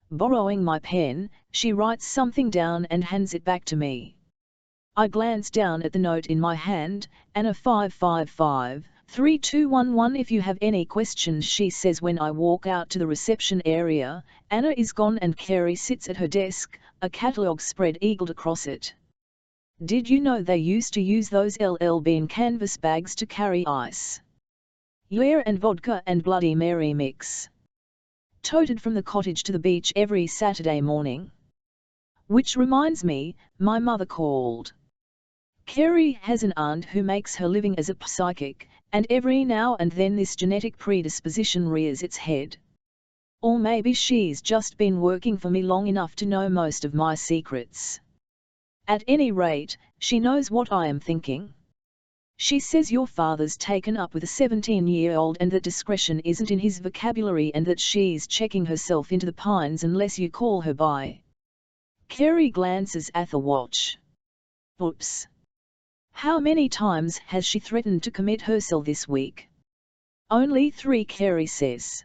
Borrowing my pen, she writes something down and hands it back to me. I glance down at the note in my hand, Anna 555-3211. If you have any questions, she says when I walk out to the reception area. Anna is gone and Carrie sits at her desk, a catalogue spread eagled across it. Did you know they used to use those LL Bean canvas bags to carry ice? Yeah, and vodka and Bloody Mary mix. Toted from the cottage to the beach every Saturday morning. Which reminds me, my mother called. Carrie has an aunt who makes her living as a psychic, and every now and then this genetic predisposition rears its head. Or maybe she's just been working for me long enough to know most of my secrets. At any rate, she knows what I am thinking. She says your father's taken up with a 17-year-old and that discretion isn't in his vocabulary and that she's checking herself into the pines unless you call her by. Carrie glances at the watch. Oops. How many times has she threatened to commit herself this week? Only 3, Carrie says.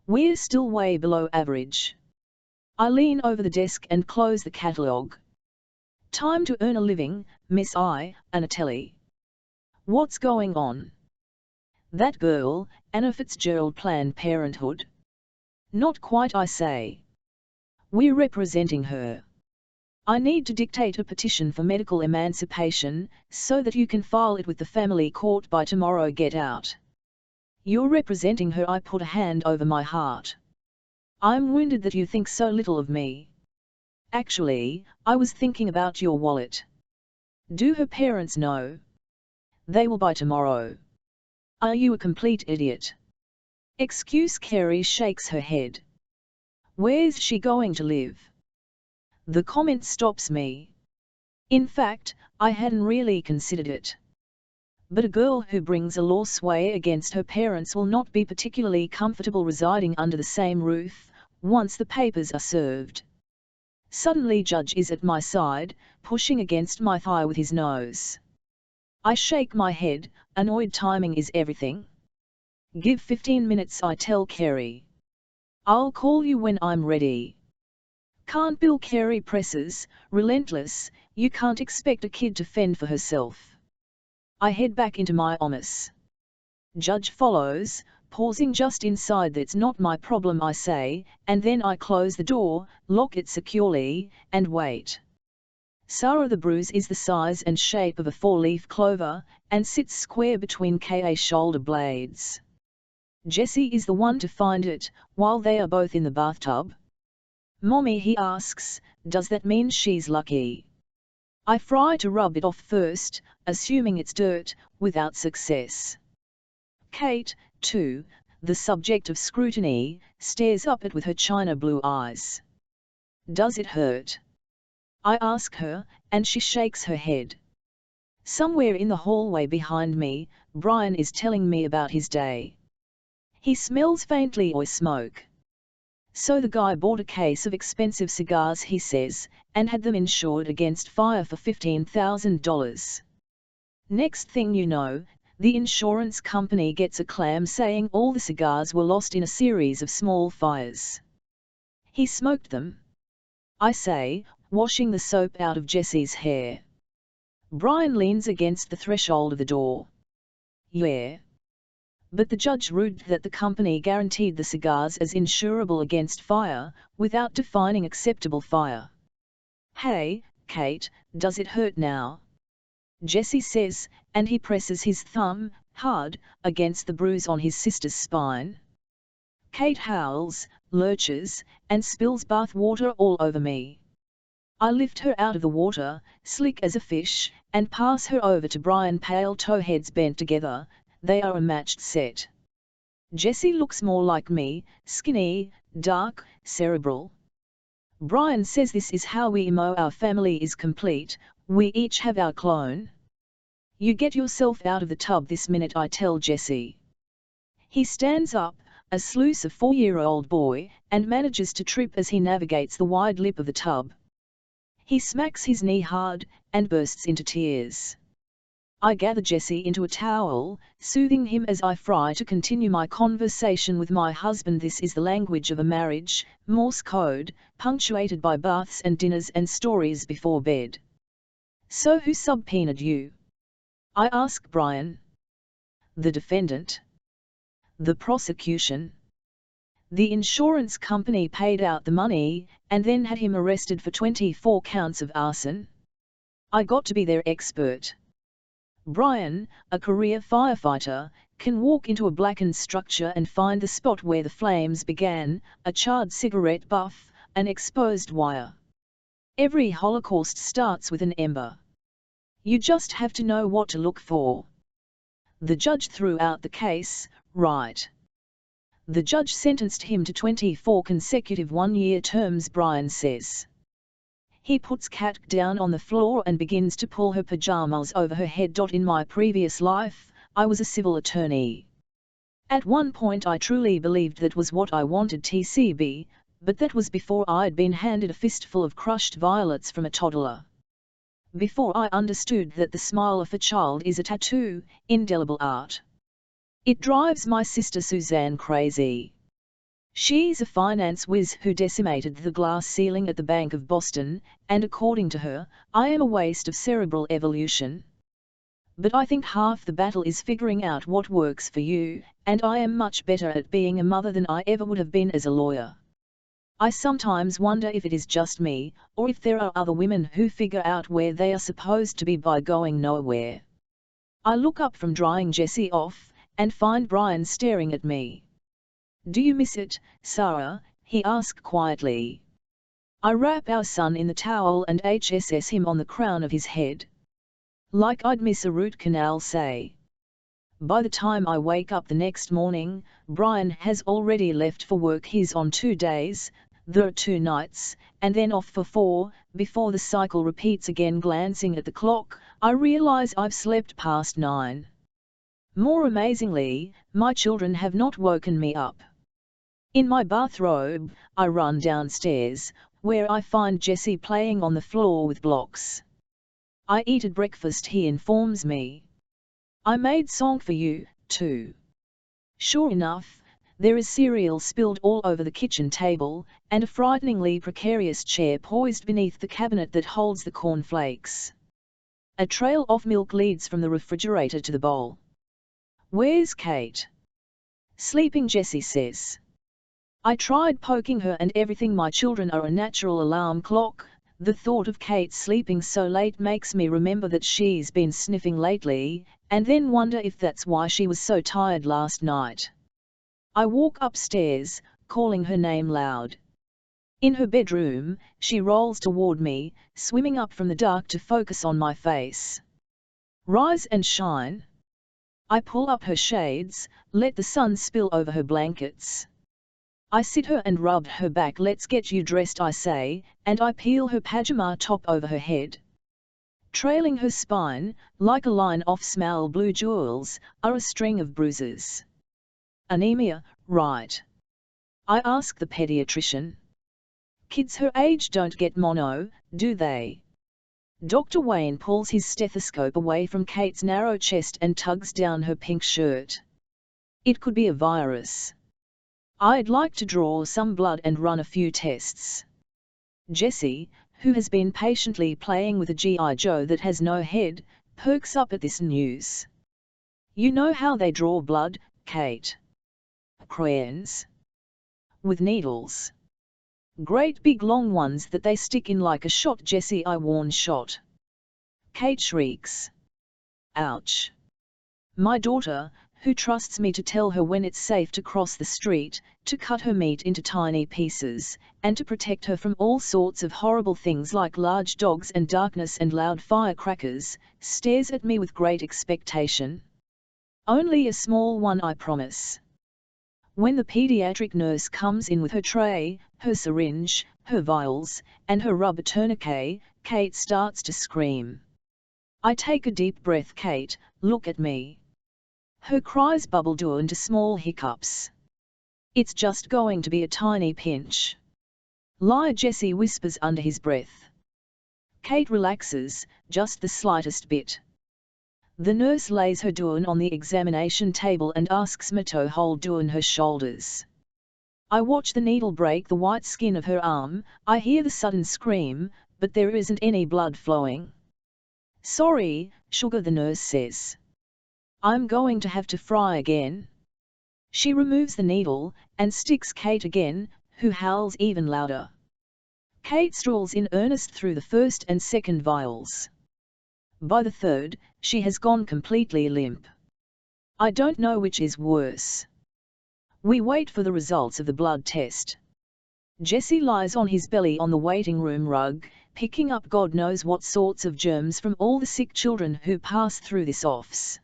We're still way below average. I lean over the desk and close the catalogue. Time to earn a living, Miss Anatelli. What's going on? That girl, Anna Fitzgerald, Planned Parenthood? Not quite, I say. We're representing her. I need to dictate a petition for medical emancipation, so that you can file it with the family court by tomorrow. Get out. You're representing her. I put a hand over my heart. I'm wounded that you think so little of me. Actually, I was thinking about your wallet. Do her parents know? They will by tomorrow. Are you a complete idiot? Excuse. Carrie shakes her head. Where's she going to live? The comment stops me. In fact, I hadn't really considered it. But a girl who brings a law sway against her parents will not be particularly comfortable residing under the same roof, once the papers are served. Suddenly Judge is at my side, pushing against my thigh with his nose. I shake my head, annoyed. Timing is everything. Give 15 minutes, I tell Carrie. I'll call you when I'm ready. Can't Bill? Carrie presses, relentless. You can't expect a kid to fend for herself. I head back into my office. Judge follows, pausing just inside. "That's not my problem," I say, and then I close the door, lock it securely, and wait. Sarah the bruise is the size and shape of a four-leaf clover, and sits square between Ka's shoulder blades. Jesse is the one to find it, while they are both in the bathtub. "Mommy," he asks, "does that mean she's lucky?" I try to rub it off first, assuming it's dirt, without success. Kate, too, the subject of scrutiny, stares up at with her china blue eyes. "Does it hurt?" I ask her, and she shakes her head. Somewhere in the hallway behind me, Brian is telling me about his day. He smells faintly of smoke. "So the guy bought a case of expensive cigars," he says, "and had them insured against fire for $15,000. Next thing you know, the insurance company gets a clam saying all the cigars were lost in a series of small fires. He smoked them," I say, washing the soap out of Jesse's hair. Brian leans against the threshold of the door. "Yeah. But the judge ruled that the company guaranteed the cigars as insurable against fire, without defining acceptable fire." "Hey, Kate, does it hurt now?" Jesse says, and he presses his thumb, hard, against the bruise on his sister's spine. Kate howls, lurches, and spills bath water all over me. I lift her out of the water, slick as a fish, and pass her over to Brian. Pale towheads bent together, they are a matched set. Jesse looks more like me, skinny, dark, cerebral. Brian says this is how we emo. Our family is complete, we each have our clone. "You get yourself out of the tub this minute," I tell Jesse. He stands up, a sluice of 4-year-old boy, and manages to trip as he navigates the wide lip of the tub. He smacks his knee hard, and bursts into tears. I gather Jesse into a towel, soothing him as I try to continue my conversation with my husband. This is the language of a marriage, Morse code, punctuated by baths and dinners and stories before bed. "So who subpoenaed you?" I ask Brian. "The defendant." "The prosecution?" "The insurance company paid out the money, and then had him arrested for 24 counts of arson. I got to be their expert." Brian, a career firefighter, can walk into a blackened structure and find the spot where the flames began, a charred cigarette butt, an exposed wire. Every Holocaust starts with an ember. You just have to know what to look for. The judge threw out the case, right? The judge sentenced him to 24 consecutive one-year terms, Brian says. He puts Kat down on the floor and begins to pull her pajamas over her head. "In my previous life, I was a civil attorney. At one point I truly believed that was what I wanted TCB, but that was before I'd been handed a fistful of crushed violets from a toddler. Before I understood that the smile of a child is a tattoo, indelible art. It drives my sister Suzanne crazy. She's a finance whiz who decimated the glass ceiling at the Bank of Boston, and according to her, I am a waste of cerebral evolution. But I think half the battle is figuring out what works for you, and I am much better at being a mother than I ever would have been as a lawyer. I sometimes wonder if it is just me, or if there are other women who figure out where they are supposed to be by going nowhere." I look up from drying Jesse off, and find Brian staring at me. "Do you miss it, Sarah?" he asked quietly. I wrap our son in the towel and HSS him on the crown of his head. Like I'd miss a root canal, say. By the time I wake up the next morning, Brian has already left for work. He's on 2 days, there are 2 nights, and then off for 4, before the cycle repeats again. Glancing at the clock, I realize I've slept past 9. More amazingly, my children have not woken me up. In my bathrobe, I run downstairs, where I find Jesse playing on the floor with blocks. "I eat at breakfast," he informs me. "I made song for you, too." Sure enough, there is cereal spilled all over the kitchen table, and a frighteningly precarious chair poised beneath the cabinet that holds the cornflakes. A trail of milk leads from the refrigerator to the bowl. "Where's Kate?" Sleeping, Jessie says. I tried poking her and everything. My children are a natural alarm clock. The thought of Kate sleeping so late makes me remember that she's been sniffing lately, and then wonder if that's why she was so tired last night. I walk upstairs, calling her name loud. In her bedroom, she rolls toward me, swimming up from the dark to focus on my face. Rise and shine. I pull up her shades, let the sun spill over her blankets. I sit her and rub her back. Let's get you dressed, I say, and I peel her pajama top over her head. Trailing her spine, like a line of small blue jewels, are a string of bruises. Anemia, right? I ask the pediatrician. Kids her age don't get mono, do they? Dr. Wayne pulls his stethoscope away from Kate's narrow chest and tugs down her pink shirt. It could be a virus. I'd like to draw some blood and run a few tests. Jessie, who has been patiently playing with a G.I. Joe that has no head, perks up at this news. You know how they draw blood, Kate? Crayons. With needles. Great big long ones that they stick in like a shot. Jessie, I warn, shot. Kate shrieks. Ouch. My daughter, who trusts me to tell her when it's safe to cross the street, to cut her meat into tiny pieces, and to protect her from all sorts of horrible things like large dogs and darkness and loud firecrackers, stares at me with great expectation. Only a small one, I promise. When the pediatric nurse comes in with her tray, her syringe, her vials, and her rubber tourniquet, Kate starts to scream. I take a deep breath. Kate, look at me. Her cries bubble down into small hiccups. It's just going to be a tiny pinch. Lie, Jessie whispers under his breath. Kate relaxes, just the slightest bit. The nurse lays her down on the examination table and asks me to hold down her shoulders. I watch the needle break the white skin of her arm. I hear the sudden scream, but there isn't any blood flowing. Sorry, sugar, the nurse says. I'm going to have to fry again. She removes the needle, and sticks Kate again, who howls even louder. Kate strolls in earnest through the first and second vials. By the third, she has gone completely limp. I don't know which is worse. We wait for the results of the blood test. Jessie lies on his belly on the waiting room rug, picking up God knows what sorts of germs from all the sick children who pass through this office.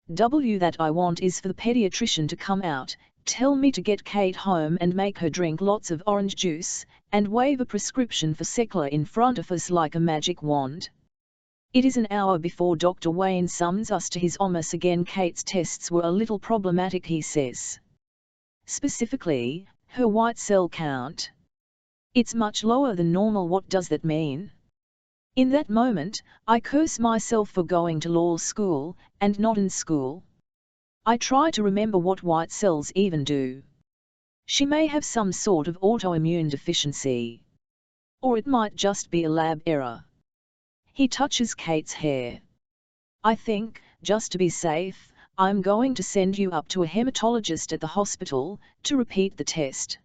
That I want is for the pediatrician to come out, tell me to get Kate home and make her drink lots of orange juice, and wave a prescription for Secla in front of us like a magic wand. It is an hour before Dr. Wayne summons us to his office again. Kate's tests were a little problematic, he says. Specifically, her white cell count. It's much lower than normal. What does that mean? In that moment, I curse myself for going to law school, and not in school. I try to remember what white cells even do. She may have some sort of autoimmune deficiency. Or it might just be a lab error. He touches Kate's hair. I think, just to be safe, I'm going to send you up to a hematologist at the hospital, to repeat the test.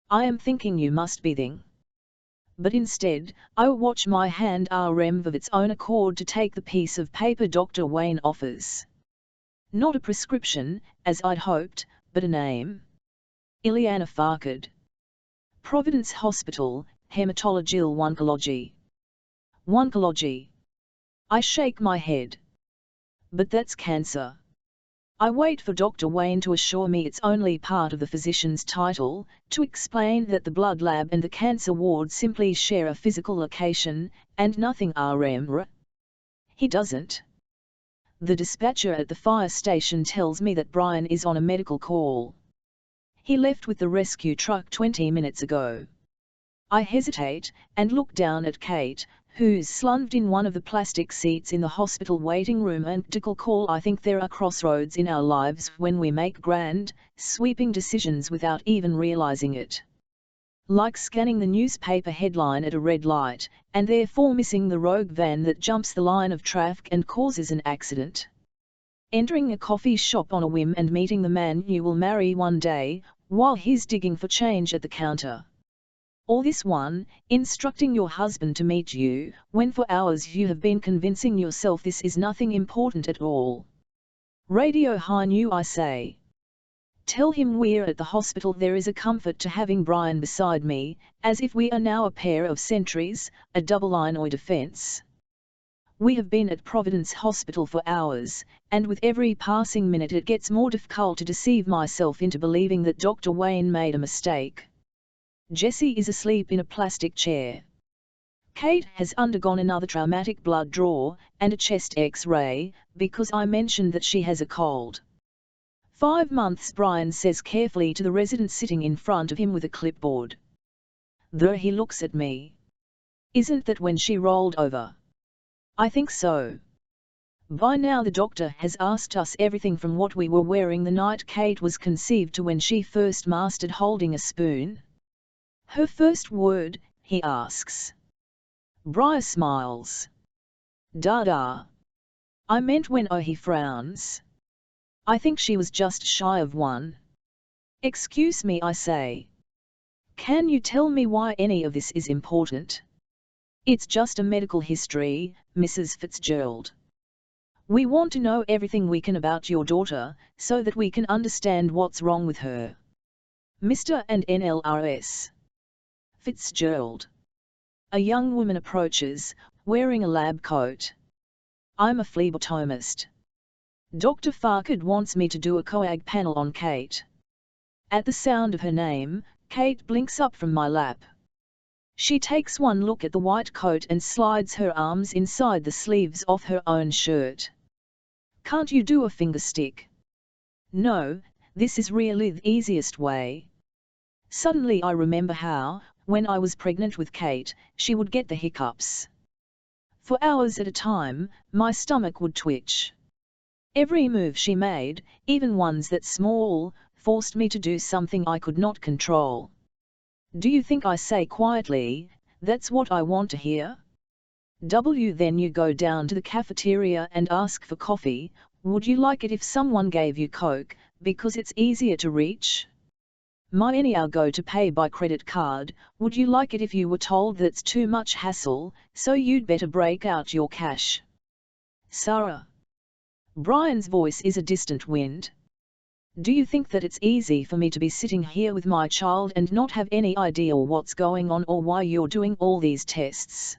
I am thinking you must be thing. But instead, I watch my hand remove of its own accord to take the piece of paper Dr. Wayne offers. Not a prescription, as I'd hoped, but a name. Ileana Farkad. Providence Hospital, Hematology Oncology. Oncology. I shake my head. But that's cancer. I wait for Dr. Wayne to assure me it's only part of the physician's title, to explain that the blood lab and the cancer ward simply share a physical location, and nothing RMR. He doesn't. The dispatcher at the fire station tells me that Brian is on a medical call. He left with the rescue truck 20 minutes ago. I hesitate, and look down at Kate, who's slumped in one of the plastic seats in the hospital waiting room. And call. I think there are crossroads in our lives when we make grand, sweeping decisions without even realizing it. Like scanning the newspaper headline at a red light, and therefore missing the rogue van that jumps the line of traffic and causes an accident. Entering a coffee shop on a whim and meeting the man you will marry one day, while he's digging for change at the counter. All this one, instructing your husband to meet you, when for hours you have been convincing yourself this is nothing important at all. Radio high new I say. Tell him we're at the hospital. There is a comfort to having Brian beside me, as if we are now a pair of sentries, a double line or defence. We have been at Providence Hospital for hours, and with every passing minute it gets more difficult to deceive myself into believing that Dr. Wayne made a mistake. Jessie is asleep in a plastic chair. Kate has undergone another traumatic blood draw, and a chest X-ray, because I mentioned that she has a cold. 5 months, Brian says carefully to the resident sitting in front of him with a clipboard. Though he looks at me. Isn't that when she rolled over? I think so. By now the doctor has asked us everything from what we were wearing the night Kate was conceived to when she first mastered holding a spoon. Her first word, he asks. Brian smiles. Da-da. I meant when he frowns. I think she was just shy of 1. Excuse me, I say. Can you tell me why any of this is important? It's just a medical history, Mrs. Fitzgerald. We want to know everything we can about your daughter, so that we can understand what's wrong with her. Mr. and NLRS. Fitzgerald. A young woman approaches, wearing a lab coat. I'm a phlebotomist. Dr. Farquhar wants me to do a coag panel on Kate. At the sound of her name, Kate blinks up from my lap. She takes one look at the white coat and slides her arms inside the sleeves of her own shirt. Can't you do a finger stick? No, this is really the easiest way. Suddenly I remember how, when I was pregnant with Kate, she would get the hiccups. For hours at a time, my stomach would twitch. Every move she made, even ones that small, forced me to do something I could not control. Do you think I say quietly, that's what I want to hear? Then you go down to the cafeteria and ask for coffee. Would you like it if someone gave you Coke, because it's easier to reach? I'll go to pay by credit card. Would you like it if you were told that's too much hassle, so you'd better break out your cash? Sarah. Brian's voice is a distant wind. Do you think that it's easy for me to be sitting here with my child and not have any idea what's going on or why you're doing all these tests?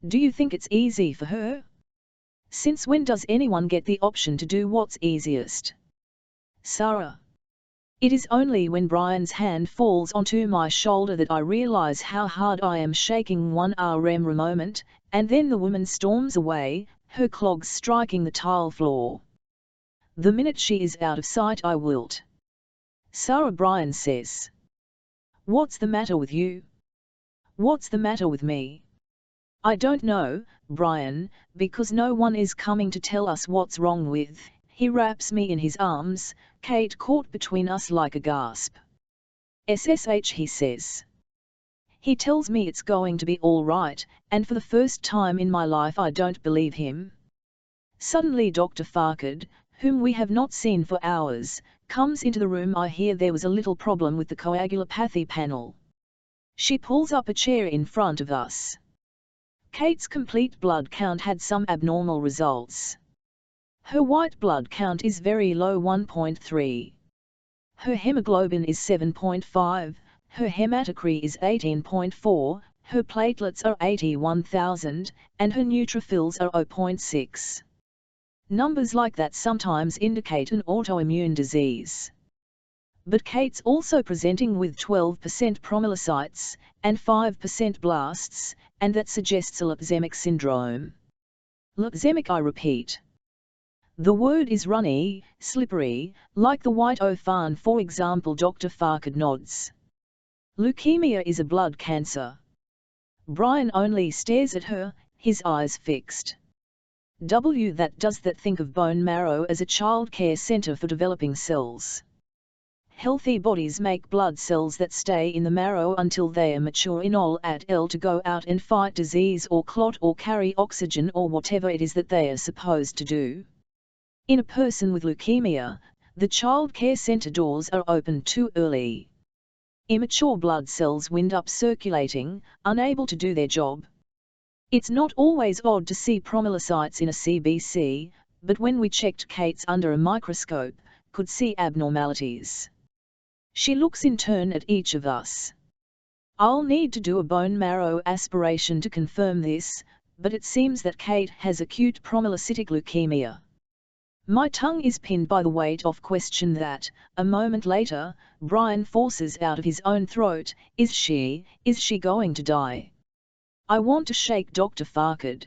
Do you think it's easy for her? Since when does anyone get the option to do what's easiest? Sarah. It is only when Brian's hand falls onto my shoulder that I realize how hard I am shaking. 1 rem moment, and then the woman storms away, her clogs striking the tile floor. The minute she is out of sight I wilt. Sarah. Brian says. What's the matter with you? What's the matter with me? I don't know, Brian, because no one is coming to tell us what's wrong with. He wraps me in his arms, Kate caught between us like a gasp. SSH, he says. He tells me it's going to be all right, and for the first time in my life I don't believe him. Suddenly Dr. Farquhar, whom we have not seen for hours, comes into the room. I hear there was a little problem with the coagulopathy panel. She pulls up a chair in front of us. Kate's complete blood count had some abnormal results. Her white blood count is very low, 1.3. Her hemoglobin is 7.5, her hematocrit is 18.4, her platelets are 81,000, and her neutrophils are 0.6. Numbers like that sometimes indicate an autoimmune disease. But Kate's also presenting with 12% promyelocytes, and 5% blasts, and that suggests a lipzemic syndrome. Lipzemic, I repeat. The word is runny, slippery, like the white fan, for example. Dr. Farquhar nods. Leukemia is a blood cancer. Brian only stares at her, his eyes fixed. That does that think of bone marrow as a child care center for developing cells. Healthy bodies make blood cells that stay in the marrow until they are mature enough to go out and fight disease or clot or carry oxygen or whatever it is that they are supposed to do. In a person with leukemia, the child care center doors are opened too early. Immature blood cells wind up circulating, unable to do their job. It's not always odd to see promyelocytes in a CBC, but when we checked Kate's under a microscope, could see abnormalities. She looks in turn at each of us. I'll need to do a bone marrow aspiration to confirm this, but it seems that Kate has acute promyelocytic leukemia. My tongue is pinned by the weight of question that, a moment later, Brian forces out of his own throat, is she going to die? I want to shake Dr. Farkad.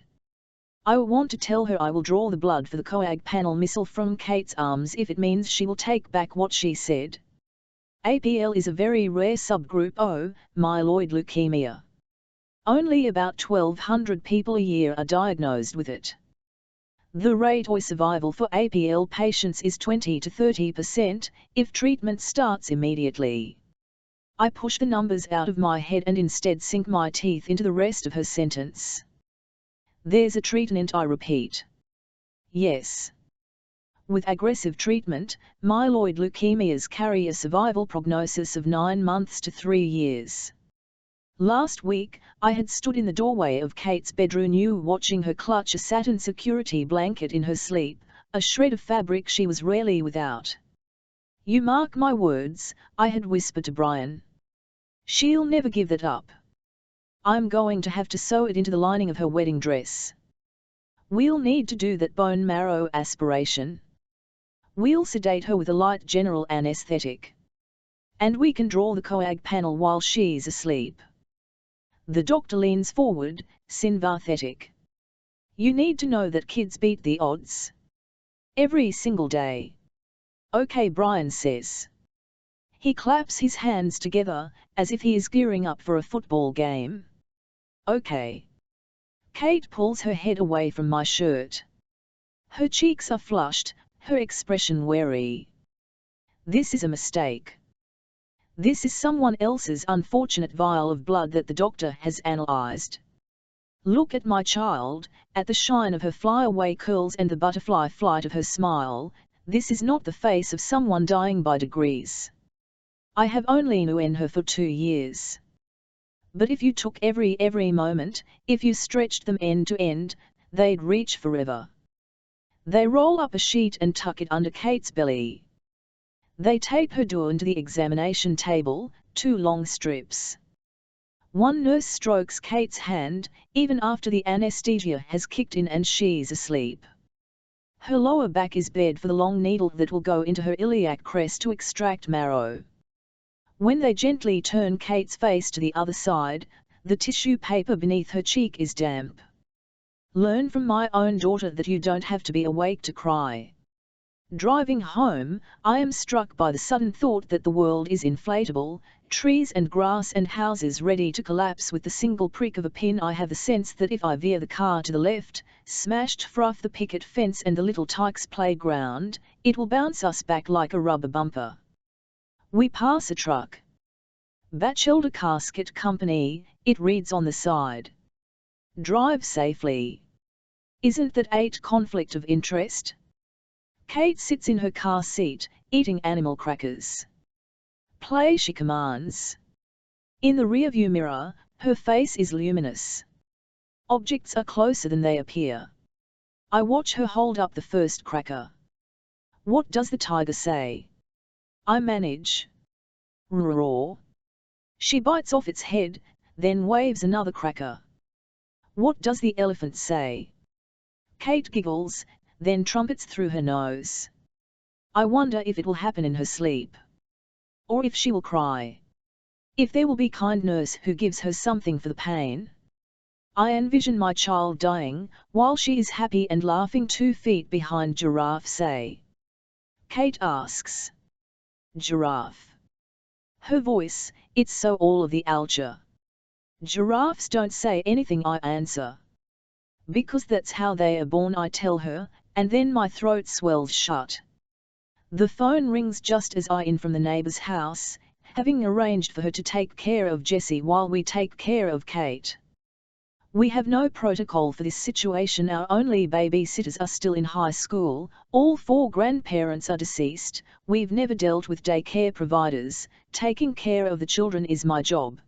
I want to tell her I will draw the blood for the coag panel missile from Kate's arms if it means she will take back what she said. APL is a very rare subgroup of myeloid leukemia. Only about 1,200 people a year are diagnosed with it. The rate of survival for APL patients is 20 to 30% if treatment starts immediately. I push the numbers out of my head and instead sink my teeth into the rest of her sentence. There's a treatment, I repeat. Yes. With aggressive treatment, myeloid leukemias carry a survival prognosis of 9 months to 3 years. Last week, I had stood in the doorway of Kate's bedroom watching her clutch a satin security blanket in her sleep, a shred of fabric she was rarely without. You mark my words, I had whispered to Brian. She'll never give that up. I'm going to have to sew it into the lining of her wedding dress. We'll need to do that bone marrow aspiration. We'll sedate her with a light general anesthetic. And we can draw the coag panel while she's asleep. The doctor leans forward, sympathetic. You need to know that kids beat the odds. Every single day. Okay, Brian says. He claps his hands together, as if he is gearing up for a football game. Okay. Kate pulls her head away from my shirt. Her cheeks are flushed, her expression wary. This is a mistake. This is someone else's unfortunate vial of blood that the doctor has analyzed. Look at my child, at the shine of her flyaway curls and the butterfly flight of her smile. This is not the face of someone dying by degrees. I have only known her for 2 years. But if you took every moment, if you stretched them end to end, they'd reach forever. They roll up a sheet and tuck it under Kate's belly. They tape her down to the examination table, 2 long strips. One nurse strokes Kate's hand, even after the anesthesia has kicked in and she's asleep. Her lower back is bared for the long needle that will go into her iliac crest to extract marrow. When they gently turn Kate's face to the other side, the tissue paper beneath her cheek is damp. Learn from my own daughter that you don't have to be awake to cry. Driving home, I am struck by the sudden thought that the world is inflatable, trees and grass and houses ready to collapse with the single prick of a pin. I have the sense that if I veer the car to the left, smashed froth the picket fence and the little Tykes playground, it will bounce us back like a rubber bumper. We pass a truck. Batchelder Casket Company, it reads on the side. Drive safely. Isn't that 8 conflict of interest? Kate sits in her car seat, eating animal crackers. Play, she commands. In the rearview mirror, her face is luminous. Objects are closer than they appear. I watch her hold up the first cracker. What does the tiger say? I manage. Roar. She bites off its head, then waves another cracker. What does the elephant say? Kate giggles, then trumpets through her nose. I wonder if it will happen in her sleep. Or if she will cry. If there will be kind nurse who gives her something for the pain. I envision my child dying, while she is happy and laughing 2 feet behind Giraffe, say. Kate asks. Giraffe. Her voice, it's so all of the alger. Giraffes don't say anything, I answer. Because that's how they are born, I tell her, and then my throat swells shut. The phone rings just as I in from the neighbor's house, having arranged for her to take care of Jessie while we take care of Kate. We have no protocol for this situation. Our only babysitters are still in high school, all 4 grandparents are deceased, we've never dealt with daycare providers, taking care of the children is my job.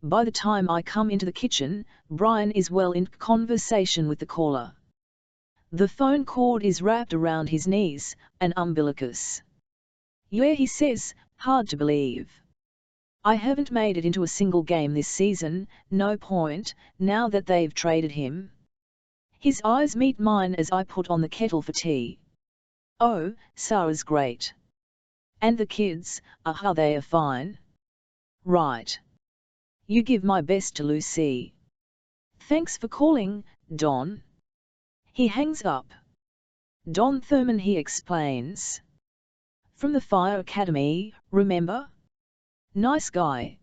By the time I come into the kitchen, Brian is well in conversation with the caller. The phone cord is wrapped around his knees, an umbilicus. Yeah, he says, hard to believe. I haven't made it into a single game this season, no point, now that they've traded him. His eyes meet mine as I put on the kettle for tea. Oh, Sarah's great. And the kids, how they are fine. Right. You give my best to Lucy. Thanks for calling, Don. He hangs up. Don Thurman, he explains. From the Fire Academy, remember? Nice guy.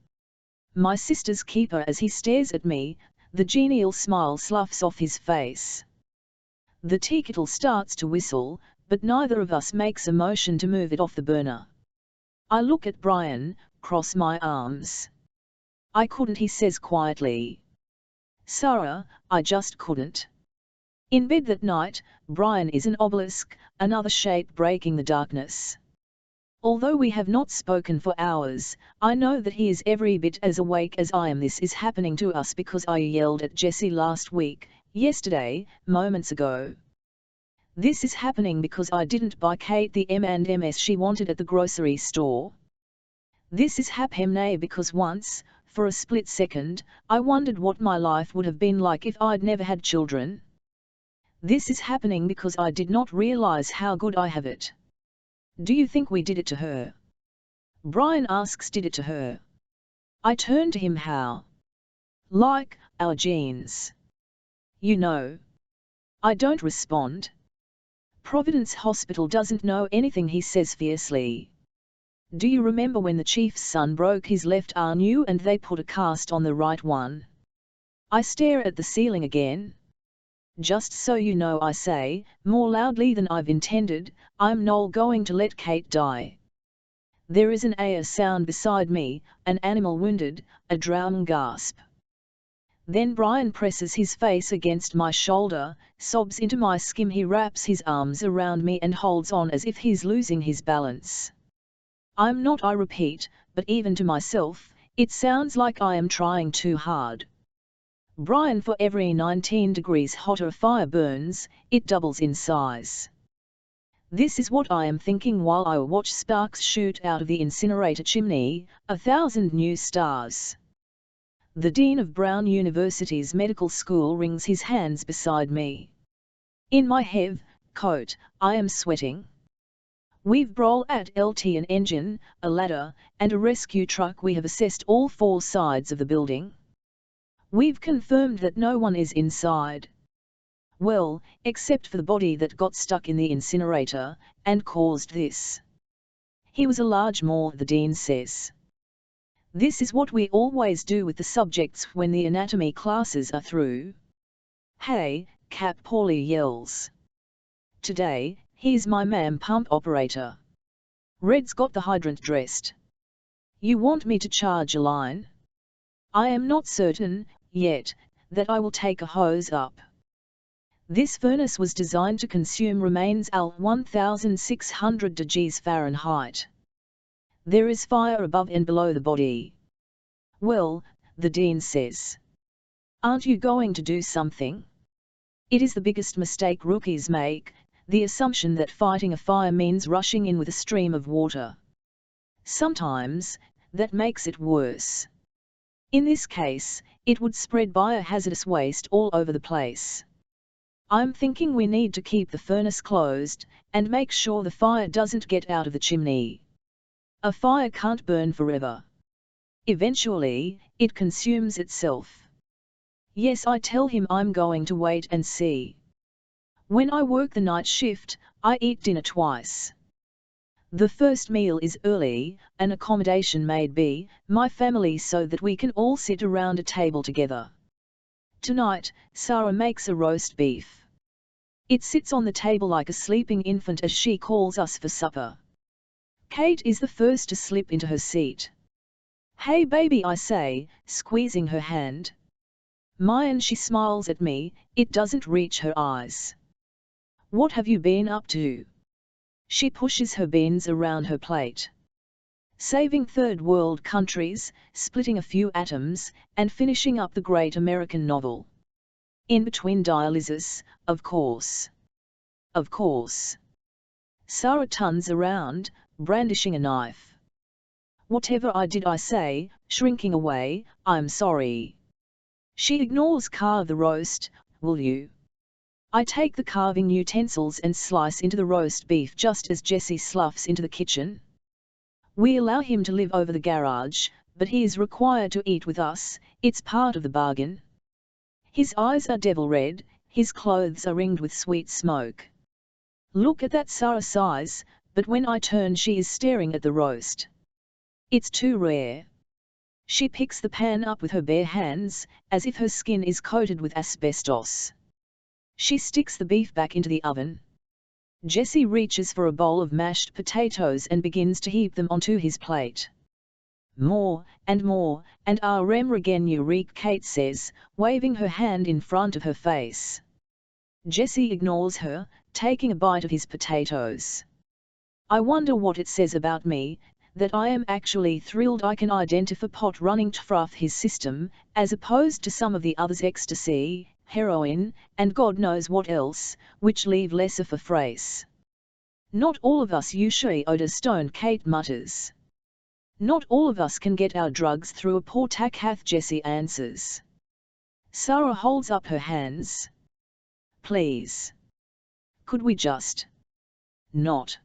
My sister's keeper. As he stares at me, the genial smile sloughs off his face. The tea kettle starts to whistle, but neither of us makes a motion to move it off the burner. I look at Brian, cross my arms. I couldn't, he says quietly. Sarah, I just couldn't. In bed that night, Brian is an obelisk, another shape breaking the darkness. Although we have not spoken for hours, I know that he is every bit as awake as I am. This is happening to us because I yelled at Jessie last week, yesterday, moments ago. This is happening because I didn't buy Kate the M&Ms she wanted at the grocery store. This is happening because once, for a split second, I wondered what my life would have been like if I'd never had children. This is happening because I did not realize how good I have it. Do you think we did it to her? Brian asks. Did it to her? I turn to him. How? Like, our genes. You know. I don't respond. Providence Hospital doesn't know anything, he says fiercely. Do you remember when the chief's son broke his left arm and they put a cast on the right one? I stare at the ceiling again. Just so you know, I say, more loudly than I've intended, I'm not going to let Kate die. There is an air sound beside me, an animal wounded, a drowning gasp. Then Brian presses his face against my shoulder, sobs into my skin. He wraps his arms around me and holds on as if he's losing his balance. I'm not, I repeat, but even to myself, it sounds like I am trying too hard. Brian, for every 19 degrees hotter a fire burns, it doubles in size. This is what I am thinking while I watch sparks shoot out of the incinerator chimney, 1,000 new stars. The Dean of Brown University's medical school wrings his hands beside me. In my heavy coat, I am sweating. We've brought at LT an engine, a ladder, and a rescue truck. We have assessed all 4 sides of the building. We've confirmed that no one is inside. Well, except for the body that got stuck in the incinerator, and caused this. He was a large Moor, the Dean says. This is what we always do with the subjects when the anatomy classes are through. Hey, Cap, Paulie yells. Today, he's my man pump operator. Red's got the hydrant dressed. You want me to charge a line? I am not certain, yet, that I will take a hose up. This furnace was designed to consume remains at 1,600 degrees Fahrenheit. There is fire above and below the body. Well, the Dean says. Aren't you going to do something? It is the biggest mistake rookies make, the assumption that fighting a fire means rushing in with a stream of water. Sometimes, that makes it worse. In this case, it would spread biohazardous waste all over the place. I'm thinking we need to keep the furnace closed, and make sure the fire doesn't get out of the chimney. A fire can't burn forever. Eventually, it consumes itself. Yes, I tell him I'm going to wait and see. When I work the night shift, I eat dinner twice. The first meal is early, an accommodation made by my family so that we can all sit around a table together. Tonight, Sarah makes a roast beef. It sits on the table like a sleeping infant as she calls us for supper. Kate is the first to slip into her seat. Hey baby, I say, squeezing her hand. Mine, she smiles at me, it doesn't reach her eyes. What have you been up to? She pushes her beans around her plate. Saving third world countries, splitting a few atoms, and finishing up the great American novel. In between dialysis, of course. Of course. Sarah turns around, brandishing a knife. Whatever I did, I say, shrinking away, I'm sorry. She ignores. Carve the roast, will you? I take the carving utensils and slice into the roast beef just as Jesse sloughs into the kitchen. We allow him to live over the garage, but he is required to eat with us, it's part of the bargain. His eyes are devil red, his clothes are ringed with sweet smoke. Look at that, Sarah sighs, but when I turn she is staring at the roast. It's too rare. She picks the pan up with her bare hands, as if her skin is coated with asbestos. She sticks the beef back into the oven. Jesse reaches for a bowl of mashed potatoes and begins to heap them onto his plate. More, and rem again, you reek, Kate says, waving her hand in front of her face. Jesse ignores her, taking a bite of his potatoes. I wonder what it says about me, that I am actually thrilled I can identify pot running through his system, as opposed to some of the others, ecstasy, heroin, and God knows what else, which leave less of a phrase. Not all of us usually odor stone, Kate mutters. Not all of us can get our drugs through a poor takath, Jesse answers. Sarah holds up her hands. Please. Could we just not?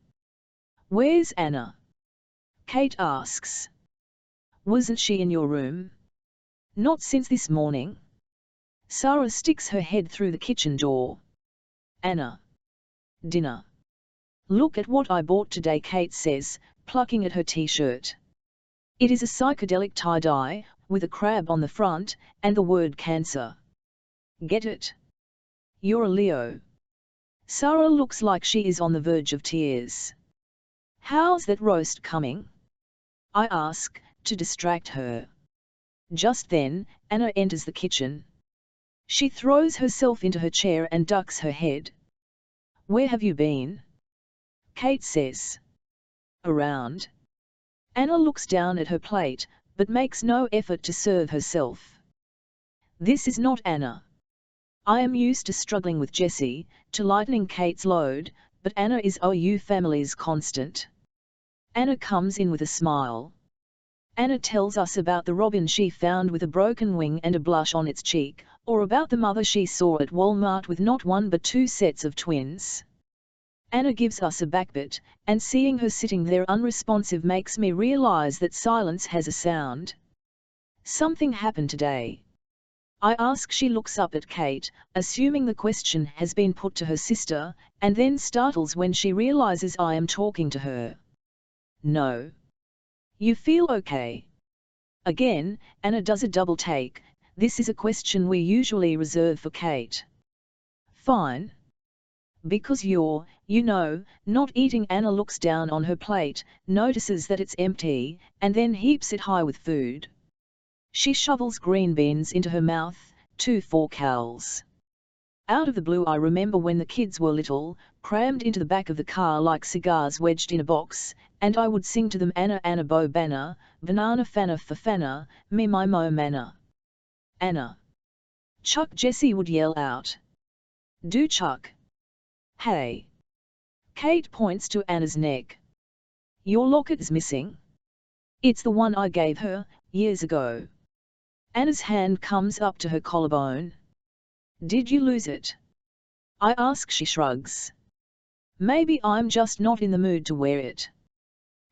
Where's Anna? Kate asks. Wasn't she in your room? Not since this morning. Sarah sticks her head through the kitchen door. Anna. Dinner. Look at what I bought today, Kate says, plucking at her t-shirt. It is a psychedelic tie-dye, with a crab on the front, and the word cancer. Get it? You're a Leo. Sarah looks like she is on the verge of tears. How's that roast coming? I ask, to distract her. Just then, Anna enters the kitchen. She throws herself into her chair and ducks her head. Where have you been? Kate says. Around. Anna looks down at her plate, but makes no effort to serve herself. This is not Anna. I am used to struggling with Jesse, to lightening Kate's load, but Anna is OU family's constant. Anna comes in with a smile. Anna tells us about the robin she found with a broken wing and a blush on its cheek, or about the mother she saw at Walmart with not one but two sets of twins. Anna gives us a backbit, and seeing her sitting there unresponsive makes me realize that silence has a sound. Something happened today. I ask. She looks up at Kate, assuming the question has been put to her sister, and then startles when she realizes I am talking to her. No. You feel okay? Again, Anna does a double take. This is a question we usually reserve for Kate. Fine. Because you're, not eating. Anna looks down on her plate, notices that it's empty, and then heaps it high with food. She shovels green beans into her mouth, 2 forkfuls. Out of the blue, I remember when the kids were little, crammed into the back of the car like cigars wedged in a box, and I would sing to them Anna Anna Bo Banna, Banana Fanna Fafana, Me My Mo Manna. Anna. Chuck, Jesse would yell out. Do Chuck. Hey. Kate points to Anna's neck. Your locket is missing. It's the one I gave her, years ago. Anna's hand comes up to her collarbone. Did you lose it? I ask. She shrugs. Maybe I'm just not in the mood to wear it.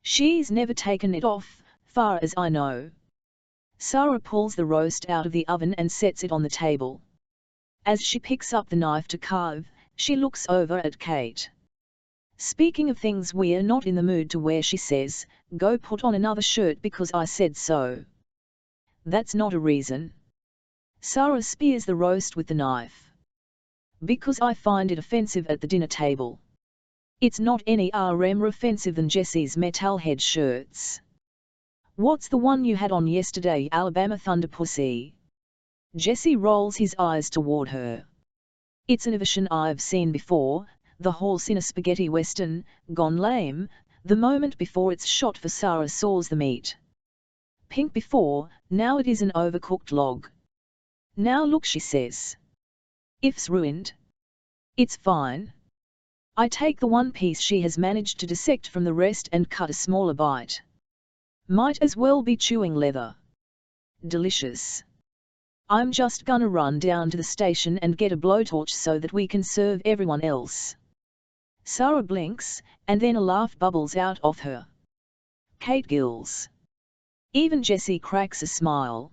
She's never taken it off, far as I know. Sarah pulls the roast out of the oven and sets it on the table. As she picks up the knife to carve, she looks over at Kate. Speaking of things we're not in the mood to wear, she says, go put on another shirt because I said so. That's not a reason. Sarah spears the roast with the knife. Because I find it offensive at the dinner table. It's not any more offensive than Jesse's metalhead shirts. What's the one you had on yesterday, Alabama Thunder Pussy? Jesse rolls his eyes toward her. It's an version I've seen before, the horse in a spaghetti western, gone lame, the moment before it's shot for Sarah saws the meat. Pink before, now it is an overcooked log. Now look, she says. If's ruined. It's fine. I take the one piece she has managed to dissect from the rest and cut a smaller bite. Might as well be chewing leather. Delicious. I'm just gonna run down to the station and get a blowtorch so that we can serve everyone else. Sarah blinks, and then a laugh bubbles out of her. Kate gills. Even Jessie cracks a smile.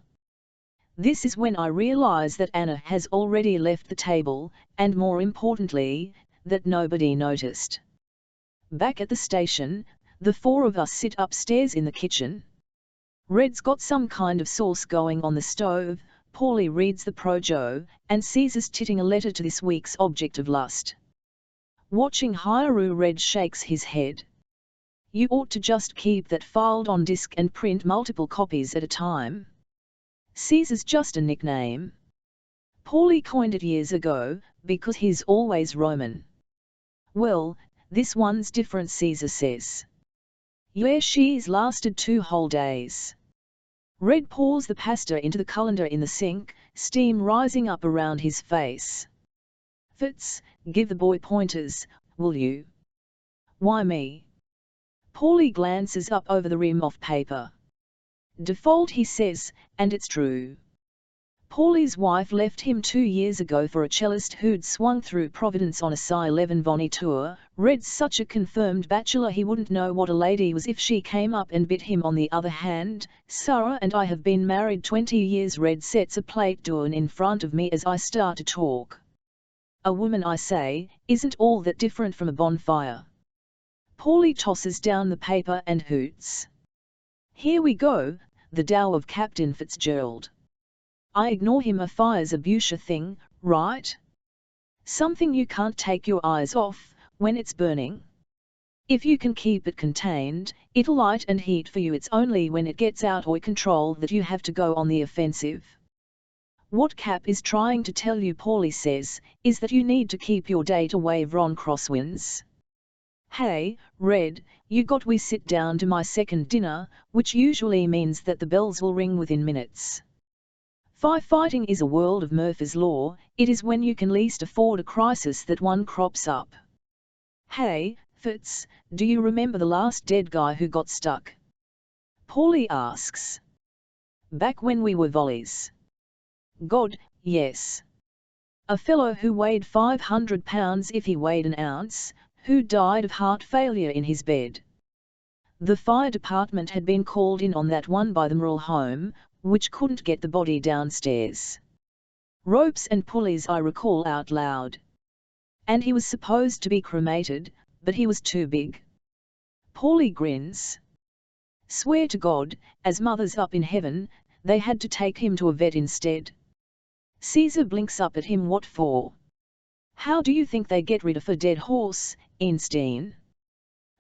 This is when I realize that Anna has already left the table, and more importantly, that nobody noticed. Back at the station, the four of us sit upstairs in the kitchen. Red's got some kind of sauce going on the stove, Paulie reads the projo, and Caesar's titting a letter to this week's object of lust. Watching Hairu, Red shakes his head. You ought to just keep that filed on disk and print multiple copies at a time. Caesar's just a nickname. Paulie coined it years ago, because he's always Roman. Well, this one's different, Caesar says. Yeah, she's lasted 2 whole days. Red pours the pasta into the colander in the sink, steam rising up around his face. Fitz, give the boy pointers, will you? Why me? Paulie glances up over the rim of paper. Default, he says, and it's true. Paulie's wife left him 2 years ago for a cellist who'd swung through Providence on a Psi 11 Bonnie tour. Red's such a confirmed bachelor he wouldn't know what a lady was if she came up and bit him. On the other hand, Sarah and I have been married 20 years. Red sets a plate down in front of me as I start to talk. A woman, I say, isn't all that different from a bonfire. Paulie tosses down the paper and hoots. Here we go, the Tao of Captain Fitzgerald. I ignore him. A fire's a Busha thing, right? Something you can't take your eyes off, when it's burning. If you can keep it contained, it'll light and heat for you. It's only when it gets out of control that you have to go on the offensive. What Cap is trying to tell you, Paulie says, is that you need to keep your data wave on crosswinds. Hey, Red, you got we sit down to my second dinner, which usually means that the bells will ring within minutes. Firefighting is a world of Murphy's Law. It is when you can least afford a crisis that one crops up. Hey, Fitz, do you remember the last dead guy who got stuck? Paulie asks. Back when we were volleys. God, yes. A fellow who weighed 500 pounds if he weighed an ounce, who died of heart failure in his bed. The fire department had been called in on that one by the Merle home, which couldn't get the body downstairs. Ropes and pulleys, I recall out loud. And he was supposed to be cremated, but he was too big. Paulie grins. Swear to God, as mother's up in heaven, they had to take him to a vet instead. Caesar blinks up at him. What for? How do you think they get rid of a dead horse, Einstein?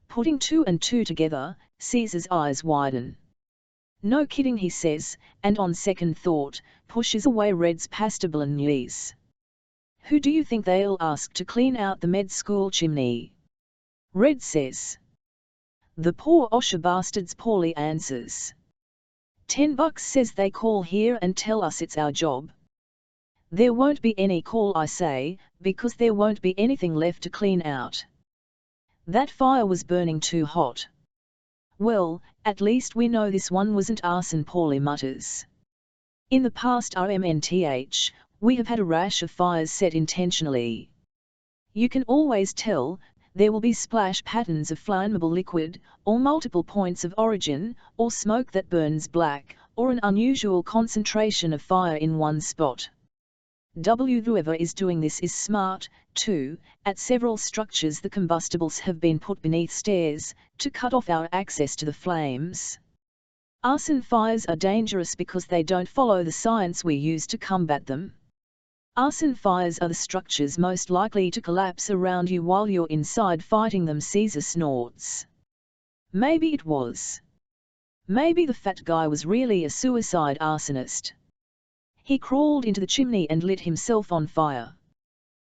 Putting 2 and 2 together, Caesar's eyes widen. No kidding, he says, and on second thought, pushes away Red's pasta bolognese. Who do you think they'll ask to clean out the med school chimney? Red says. The poor Osher bastards, Paulie answers. $10 says they call here and tell us it's our job. There won't be any call, I say, because there won't be anything left to clean out. That fire was burning too hot. Well, at least we know this one wasn't arson, Paulie mutters. In the past RMNTH, we have had a rash of fires set intentionally. You can always tell, there will be splash patterns of flammable liquid, or multiple points of origin, or smoke that burns black, or an unusual concentration of fire in one spot. Whoever is doing this is smart, too. At several structures the combustibles have been put beneath stairs, to cut off our access to the flames. Arson fires are dangerous because they don't follow the science we use to combat them. Arson fires are the structures most likely to collapse around you while you're inside fighting them, Caesar snorts. Maybe it was. Maybe the fat guy was really a suicide arsonist. He crawled into the chimney and lit himself on fire.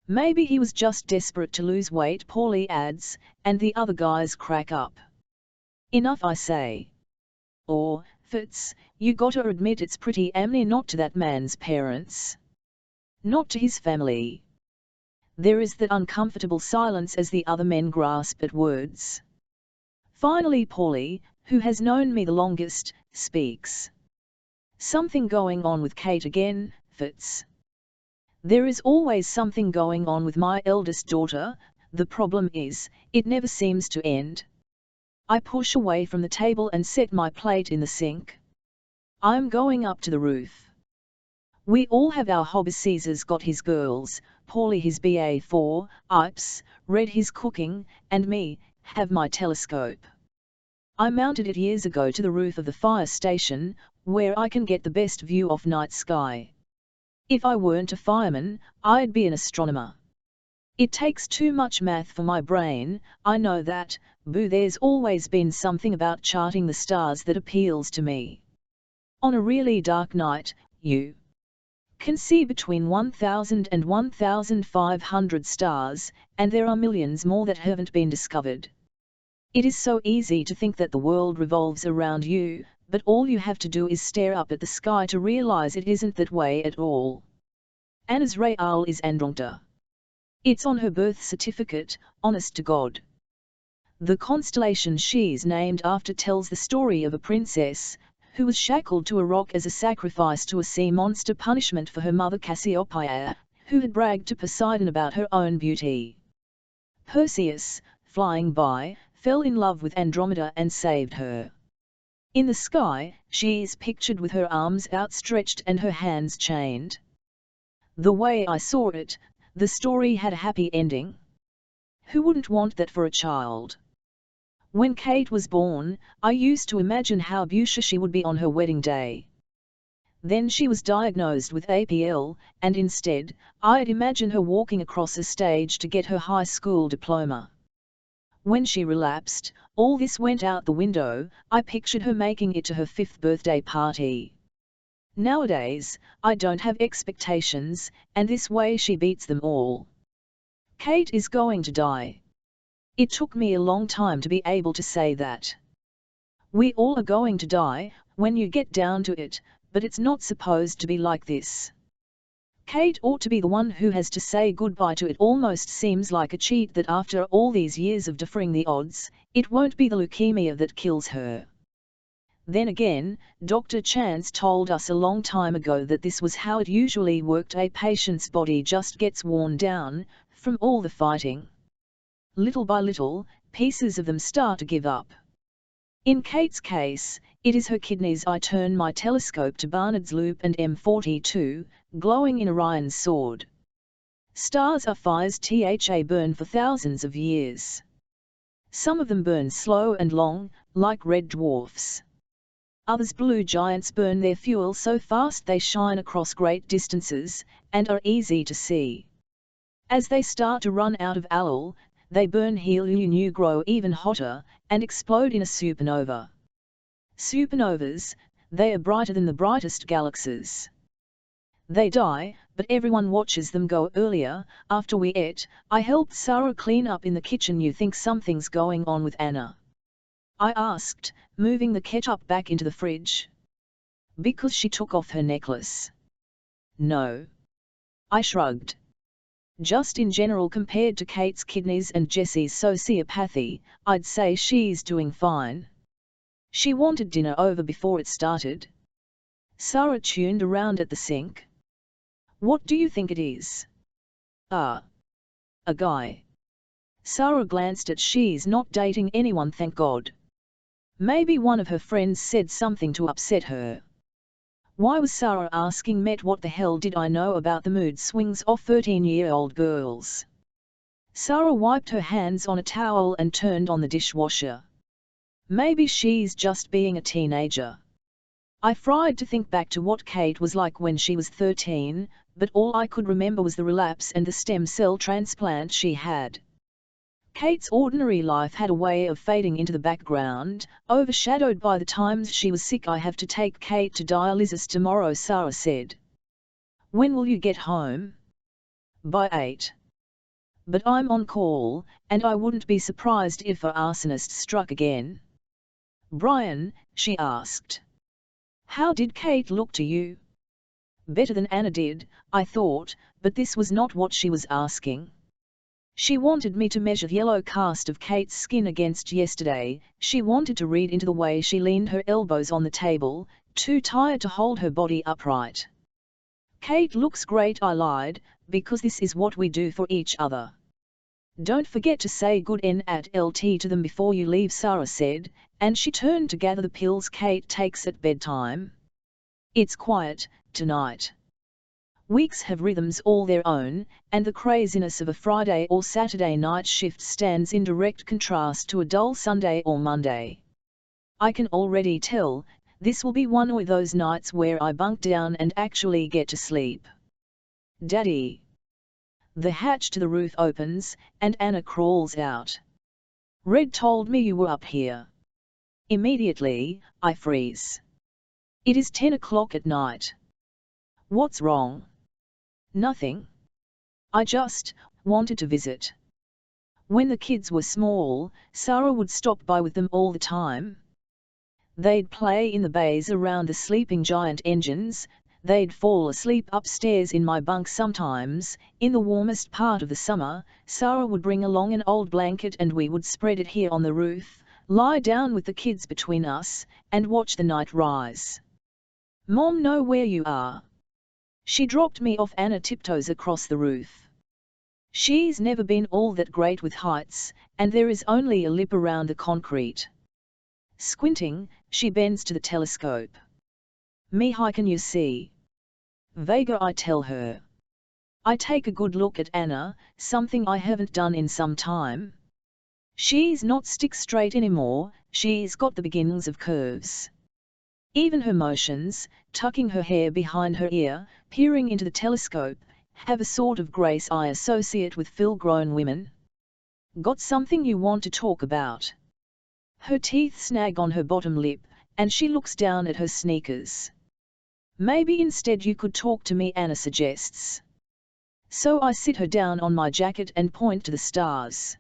Maybe he was just desperate to lose weight, Paulie adds, and the other guys crack up. Enough, I say. Or, Fitz, you gotta admit it's pretty amny not to that man's parents. Not to his family. There is that uncomfortable silence as the other men grasp at words. Finally Paulie, who has known me the longest, speaks. Something going on with Kate again, Fitz. There is always something going on with my eldest daughter. The problem is, it never seems to end. I push away from the table and set my plate in the sink. I'm going up to the roof. We all have our hobbies. Caesar's got his girls, Paulie his BA4, Ipes, Red his cooking, and me, have my telescope. I mounted it years ago to the roof of the fire station, where I can get the best view of night sky. If I weren't a fireman, I'd be an astronomer. It takes too much math for my brain, I know that, boo. There's always been something about charting the stars that appeals to me. On a really dark night, you can see between 1,000 and 1,500 stars, and there are millions more that haven't been discovered. It is so easy to think that the world revolves around you, but all you have to do is stare up at the sky to realize it isn't that way at all. Anna's real is Andromeda. It's on her birth certificate, honest to God. The constellation she's named after tells the story of a princess, who was shackled to a rock as a sacrifice to a sea monster, punishment for her mother Cassiopeia, who had bragged to Poseidon about her own beauty. Perseus, flying by, fell in love with Andromeda and saved her. In the sky, she is pictured with her arms outstretched and her hands chained. The way I saw it, the story had a happy ending. Who wouldn't want that for a child? When Kate was born, I used to imagine how beautiful she would be on her wedding day. Then she was diagnosed with APL, and instead, I'd imagine her walking across a stage to get her high school diploma. When she relapsed, all this went out the window. I pictured her making it to her 5th birthday party. Nowadays, I don't have expectations, and this way she beats them all. Kate is going to die. It took me a long time to be able to say that. We all are going to die, when you get down to it, but it's not supposed to be like this. Kate ought to be the one who has to say goodbye to it. Almost seems like a cheat that after all these years of defying the odds, it won't be the leukemia that kills her. Then again, Dr. Chance told us a long time ago that this was how it usually worked. A patient's body just gets worn down, from all the fighting. Little by little, pieces of them start to give up. In Kate's case, it is her kidneys. I turn my telescope to Barnard's Loop and M42, glowing in Orion's sword. Stars are fires that burn for thousands of years. Some of them burn slow and long, like red dwarfs. Others, blue giants, burn their fuel so fast they shine across great distances, and are easy to see. As they start to run out of alloy, they burn helium, grow even hotter, and explode in a supernova. Supernovas, they are brighter than the brightest galaxies. They die, but everyone watches them go. Earlier, after we ate, I helped Sarah clean up in the kitchen. You think something's going on with Anna? I asked, moving the ketchup back into the fridge. Because she took off her necklace. No. I shrugged. Just in general, compared to Kate's kidneys and Jessie's sociopathy, I'd say she's doing fine. She wanted dinner over before it started. Sarah tuned around at the sink. What do you think it is? A guy. Sarah glanced at. She's not dating anyone, thank God. Maybe one of her friends said something to upset her. Why was Sarah asking? Met, what the hell did I know about the mood swings of 13-year-old girls? Sarah wiped her hands on a towel and turned on the dishwasher. Maybe she's just being a teenager. I tried to think back to what Kate was like when she was 13, but all I could remember was the relapse and the stem cell transplant she had. Kate's ordinary life had a way of fading into the background, overshadowed by the times she was sick. I have to take Kate to dialysis tomorrow, Sarah said. When will you get home? By 8. But I'm on call, and I wouldn't be surprised if a arsonist struck again. Brian, she asked. How did Kate look to you? Better than Anna did, I thought, but this was not what she was asking. She wanted me to measure the yellow cast of Kate's skin against yesterday. She wanted to read into the way she leaned her elbows on the table, too tired to hold her body upright. Kate looks great, I lied, because this is what we do for each other. Don't forget to say good n@lt to them before you leave, Sarah said, and she turned to gather the pills Kate takes at bedtime. It's quiet tonight. Weeks have rhythms all their own, and the craziness of a Friday or Saturday night shift stands in direct contrast to a dull Sunday or Monday. I can already tell, this will be one of those nights where I bunk down and actually get to sleep. Daddy. The hatch to the roof opens, and Anna crawls out. Red told me you were up here. Immediately, I freeze. It is 10 o'clock at night. What's wrong? Nothing. I just wanted to visit. When the kids were small, Sarah would stop by with them all the time. They'd play in the bays around the sleeping giant engines. They'd fall asleep upstairs in my bunk sometimes. In the warmest part of the summer, Sarah would bring along an old blanket and we would spread it here on the roof, lie down with the kids between us, and watch the night rise. Mom, know where you are. She dropped me off. Anna tiptoes across the roof. She's never been all that great with heights, and there is only a lip around the concrete. Squinting, she bends to the telescope. Me, how can you see? Vega, I tell her. I take a good look at Anna, something I haven't done in some time. She's not stick straight anymore, she's got the beginnings of curves. Even her motions, tucking her hair behind her ear, peering into the telescope, have a sort of grace I associate with full-grown women. Got something you want to talk about? Her teeth snag on her bottom lip, and she looks down at her sneakers. Maybe instead you could talk to me, Anna suggests. So I sit her down on my jacket and point to the stars.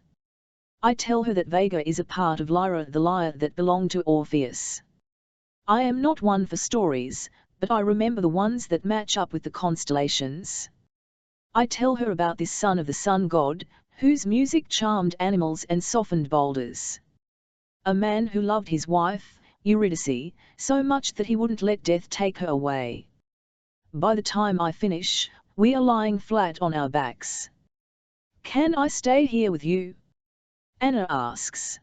I tell her that Vega is a part of Lyra, the lyre that belonged to Orpheus. I am not one for stories, but I remember the ones that match up with the constellations. I tell her about this son of the sun god, whose music charmed animals and softened boulders. A man who loved his wife, Eurydice, so much that he wouldn't let death take her away. By the time I finish, we are lying flat on our backs. Can I stay here with you? Anna asks.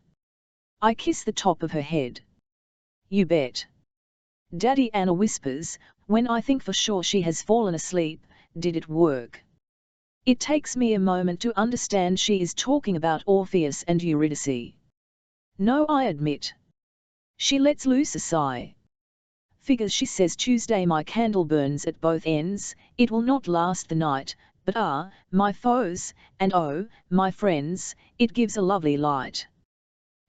I kiss the top of her head. You bet. Daddy, Anna whispers, when I think for sure she has fallen asleep. Did it work? It takes me a moment to understand she is talking about Orpheus and Eurydice. No, I admit. She lets loose a sigh. Figures, she says. Tuesday my candle burns at both ends. It will not last the night, but my foes, and oh, my friends, it gives a lovely light.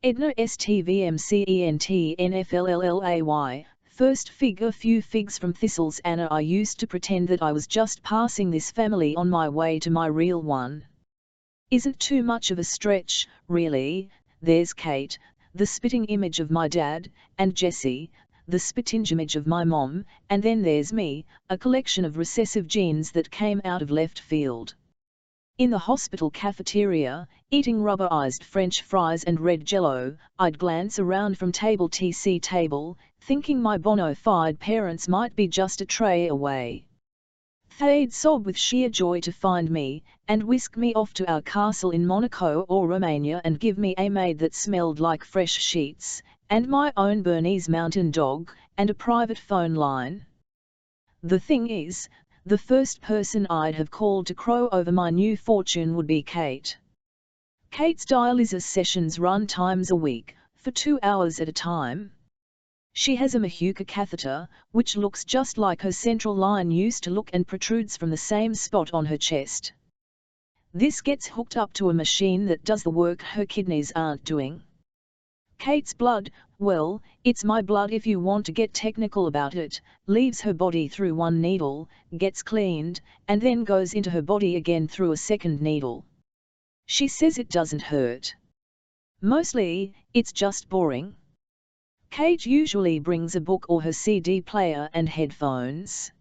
Edna STVMCENTNFLLLAY. First fig, a few figs from thistles. Anna, I used to pretend that I was just passing this family on my way to my real one. Isn't too much of a stretch, really. There's Kate, the spitting image of my dad, and Jessie, the spitting image of my mom, and then there's me, a collection of recessive genes that came out of left field. In the hospital cafeteria, eating rubberized French fries and red jello, I'd glance around from table to table, thinking my bona fide parents might be just a tray away. They'd sob with sheer joy to find me, and whisk me off to our castle in Monaco or Romania and give me a maid that smelled like fresh sheets, and my own Bernese mountain dog, and a private phone line. The thing is, the first person I'd have called to crow over my new fortune would be Kate. Kate's dialysis sessions run times a week, for 2 hours at a time. She has a Mahuka catheter, which looks just like her central line used to look and protrudes from the same spot on her chest. This gets hooked up to a machine that does the work her kidneys aren't doing. Kate's blood, well, it's my blood if you want to get technical about it, leaves her body through one needle, gets cleaned, and then goes into her body again through a second needle. She says it doesn't hurt. Mostly, it's just boring. Kate usually brings a book or her CD player and headphones.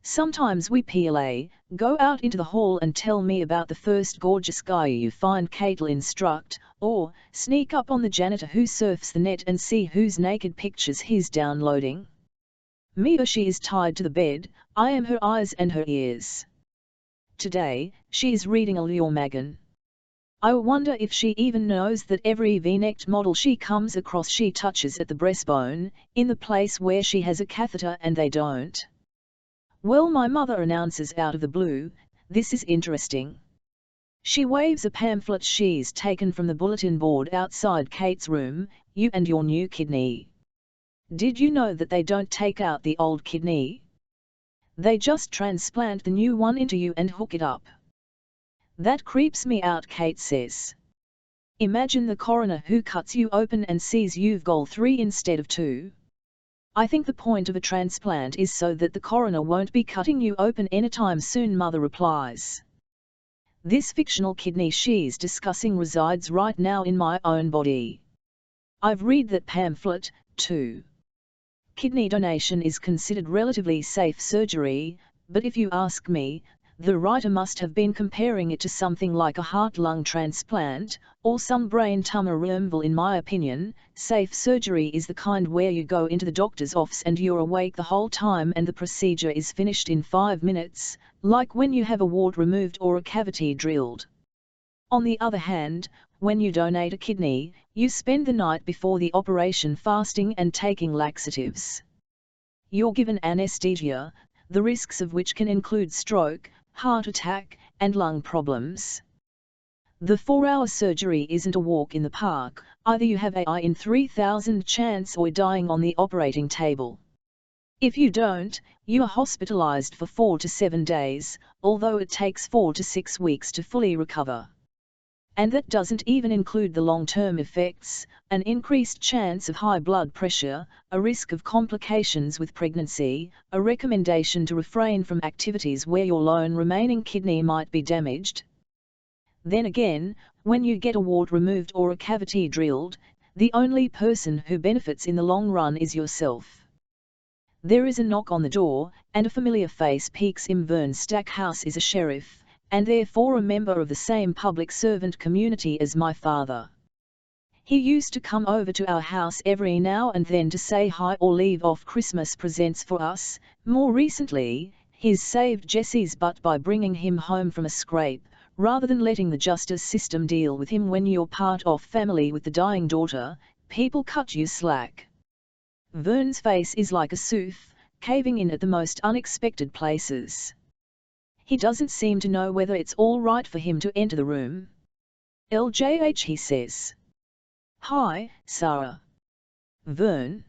Sometimes we PLA, go out into the hall and tell me about the first gorgeous guy you find Kate'll instruct, or sneak up on the janitor who surfs the net and see whose naked pictures he's downloading. Me or she is tied to the bed, I am her eyes and her ears. Today, she is reading a Leo magazine. I wonder if she even knows that every V-necked model she comes across she touches at the breastbone, in the place where she has a catheter and they don't. Well, my mother announces out of the blue, this is interesting. She waves a pamphlet she's taken from the bulletin board outside Kate's room, you and your new kidney. Did you know that they don't take out the old kidney? They just transplant the new one into you and hook it up. That creeps me out, Kate says. Imagine the coroner who cuts you open and sees you've got 3 instead of 2. I think the point of a transplant is so that the coroner won't be cutting you open anytime soon, mother replies. This fictional kidney she's discussing resides right now in my own body. I've read that pamphlet, too. Kidney donation is considered relatively safe surgery, but if you ask me, the writer must have been comparing it to something like a heart-lung transplant, or some brain tumor removal. In my opinion, safe surgery is the kind where you go into the doctor's office and you're awake the whole time and the procedure is finished in 5 minutes, like when you have a wart removed or a cavity drilled. On the other hand, when you donate a kidney, you spend the night before the operation fasting and taking laxatives. You're given anesthesia, the risks of which can include stroke, heart attack, and lung problems. The 4-hour surgery isn't a walk in the park, either you have a in 3,000 chance or dying on the operating table. If you don't, you are hospitalized for 4 to 7 days, although it takes 4 to 6 weeks to fully recover. And that doesn't even include the long-term effects, an increased chance of high blood pressure, a risk of complications with pregnancy, a recommendation to refrain from activities where your lone remaining kidney might be damaged. Then again, when you get a wart removed or a cavity drilled, the only person who benefits in the long run is yourself. There is a knock on the door, and a familiar face peeks in. Vern Stackhouse is a sheriff, and therefore a member of the same public servant community as my father. He used to come over to our house every now and then to say hi or leave off Christmas presents for us. More recently, he's saved Jesse's butt by bringing him home from a scrape, rather than letting the justice system deal with him. When you're part of family with the dying daughter, people cut you slack. Vern's face is like a sooth, caving in at the most unexpected places. He doesn't seem to know whether it's all right for him to enter the room. LJH, he says. Hi, Sarah. Vern.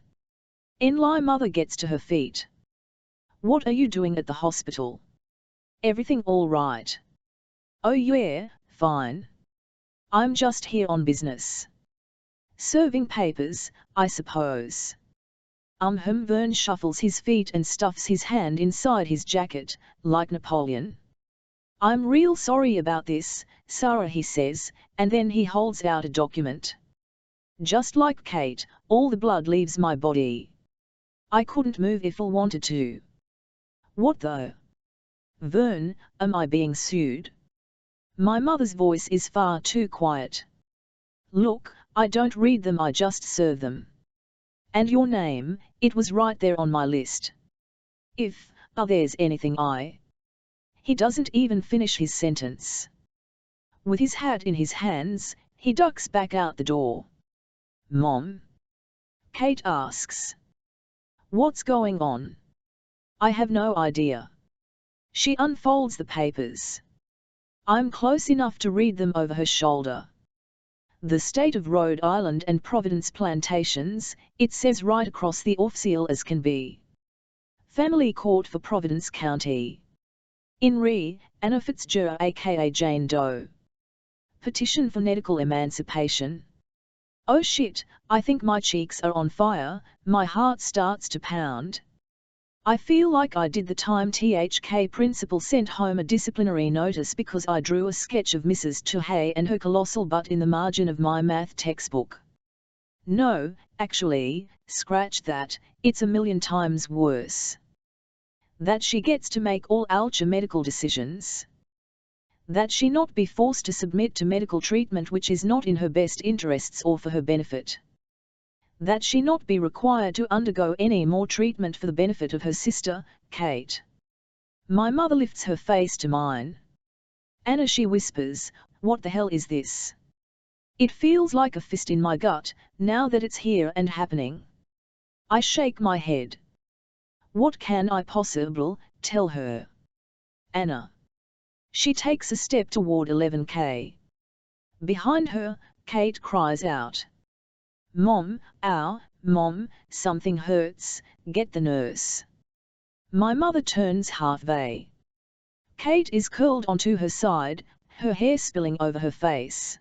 Enli. Mother gets to her feet. What are you doing at the hospital? Everything all right? Oh yeah, fine. I'm just here on business. Serving papers, I suppose. Vern shuffles his feet and stuffs his hand inside his jacket, like Napoleon. I'm real sorry about this, Sarah, he says, and then he holds out a document. Just like Kate, all the blood leaves my body. I couldn't move if I wanted to. What though? Vern, am I being sued? My mother's voice is far too quiet. Look, I don't read them, I just serve them. And your name, it was right there on my list. If there's anything He doesn't even finish his sentence. With his hat in his hands, he ducks back out the door. Mom? Kate asks. What's going on? I have no idea. She unfolds the papers. I'm close enough to read them over her shoulder. The state of Rhode Island and Providence Plantations, it says right across the off-seal as can be. Family Court for Providence County. In re, Anna Fitzgerald aka Jane Doe. Petition for medical emancipation. Oh shit, I think my cheeks are on fire, my heart starts to pound. I feel like I did the time THK principal sent home a disciplinary notice because I drew a sketch of Mrs. Tuhey and her colossal butt in the margin of my math textbook. No, actually, scratch that, it's a million times worse. That she gets to make all ultra medical decisions. That she not be forced to submit to medical treatment which is not in her best interests or for her benefit. That she not be required to undergo any more treatment for the benefit of her sister, Kate. My mother lifts her face to mine. Anna, she whispers, what the hell is this? It feels like a fist in my gut, now that it's here and happening. I shake my head. What can I possibly tell her? Anna. She takes a step toward 11K. Behind her, Kate cries out. Mom, ow, Mom, something hurts, get the nurse. My mother turns halfway. Kate is curled onto her side, her hair spilling over her face.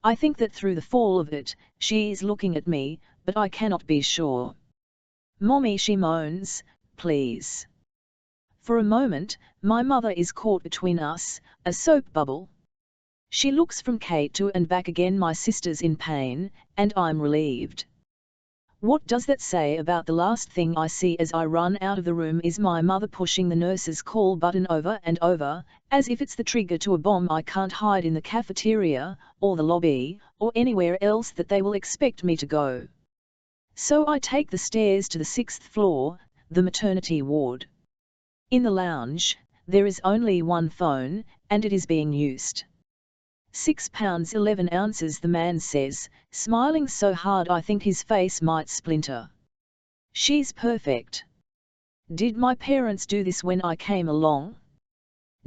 I think that through the fall of it, she is looking at me, but I cannot be sure. Mommy, she moans, please. For a moment, my mother is caught between us, a soap bubble. She looks from Kate to and back again. My sister's in pain, and I'm relieved. What does that say about the last thing I see as I run out of the room is my mother pushing the nurse's call button over and over, as if it's the trigger to a bomb. I can't hide in the cafeteria, or the lobby, or anywhere else that they will expect me to go. So I take the stairs to the 6th floor, the maternity ward. In the lounge, there is only one phone, and it is being used. £6 11 ounces, the man says, smiling so hard I think his face might splinter. She's perfect. Did my parents do this when I came along?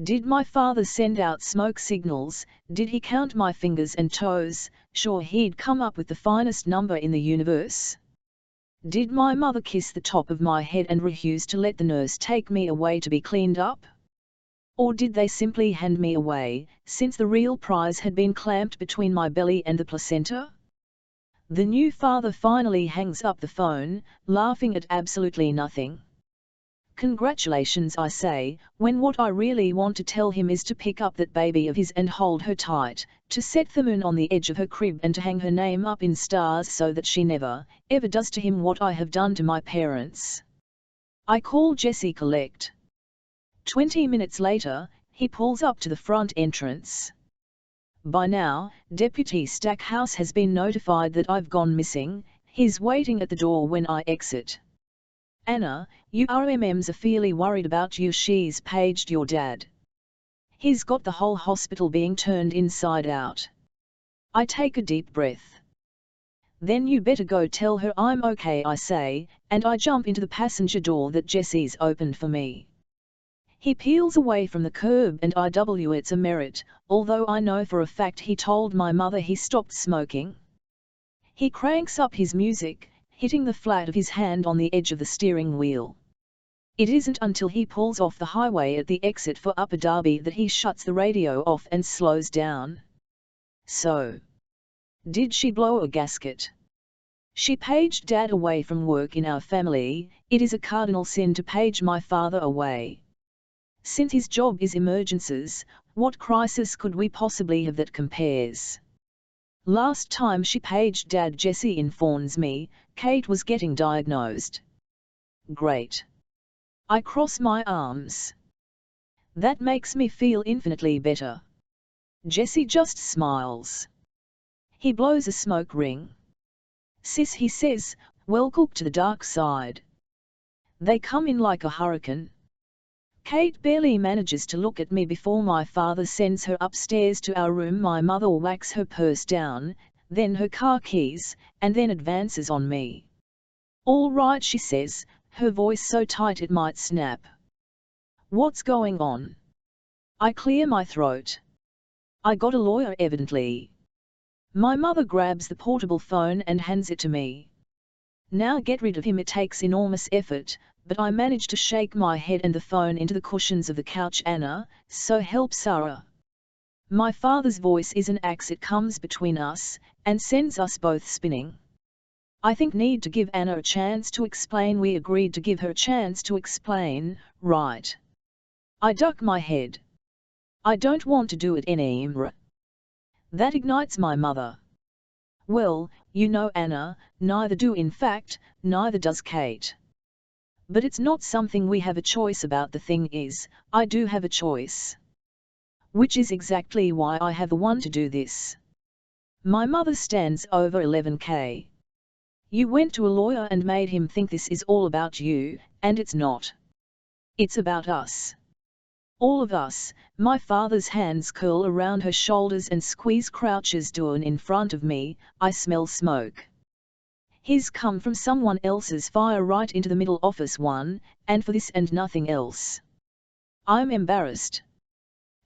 Did my father send out smoke signals? Did he count my fingers and toes, sure he'd come up with the finest number in the universe? Did my mother kiss the top of my head and refuse to let the nurse take me away to be cleaned up? Or did they simply hand me away, since the real prize had been clamped between my belly and the placenta? The new father finally hangs up the phone, laughing at absolutely nothing. Congratulations, I say, when what I really want to tell him is to pick up that baby of his and hold her tight, to set the moon on the edge of her crib and to hang her name up in stars so that she never, ever does to him what I have done to my parents. I call Jesse collect. 20 minutes later, he pulls up to the front entrance. By now, Deputy Stackhouse has been notified that I've gone missing. He's waiting at the door when I exit. Anna, you RMMs are fairly worried about you. She's paged your dad. He's got the whole hospital being turned inside out. I take a deep breath. Then you better go tell her I'm okay, I say, and I jump into the passenger door that Jesse's opened for me. He peels away from the curb and it's a merit, although I know for a fact he told my mother he stopped smoking. He cranks up his music, hitting the flat of his hand on the edge of the steering wheel. It isn't until he pulls off the highway at the exit for Upper Darby that he shuts the radio off and slows down. So, did she blow a gasket? She paged Dad away from work. In our family, it is a cardinal sin to page my father away. Since his job is emergencies, what crisis could we possibly have that compares? Last time she paged Dad, Jesse informs me, Kate was getting diagnosed. Great. I cross my arms. That makes me feel infinitely better. Jesse just smiles. He blows a smoke ring. Sis, he says, welcome to the dark side. They come in like a hurricane. Kate barely manages to look at me before my father sends her upstairs to our room. My mother whacks her purse down, then her car keys, and then advances on me. All right, she says, her voice so tight it might snap. What's going on? I clear my throat. I got a lawyer, evidently. My mother grabs the portable phone and hands it to me. Now get rid of him. It takes enormous effort, but I manage to shake my head and the phone into the cushions of the couch. Anna, so help Sarah. My father's voice is an axe, it comes between us, and sends us both spinning. I think need to give Anna a chance to explain. We agreed to give her a chance to explain, right? I duck my head. I don't want to do it anymore. That ignites my mother. Well, you know Anna, neither do in fact, neither does Kate. But it's not something we have a choice about. The thing is, I do have a choice. Which is exactly why I have the one to do this. My mother stands over 11K. You went to a lawyer and made him think this is all about you, and it's not. It's about us. All of us. My father's hands curl around her shoulders and crouches down in front of me. I smell smoke. He's come from someone else's fire right into the middle office one, and for this and nothing else. I'm embarrassed.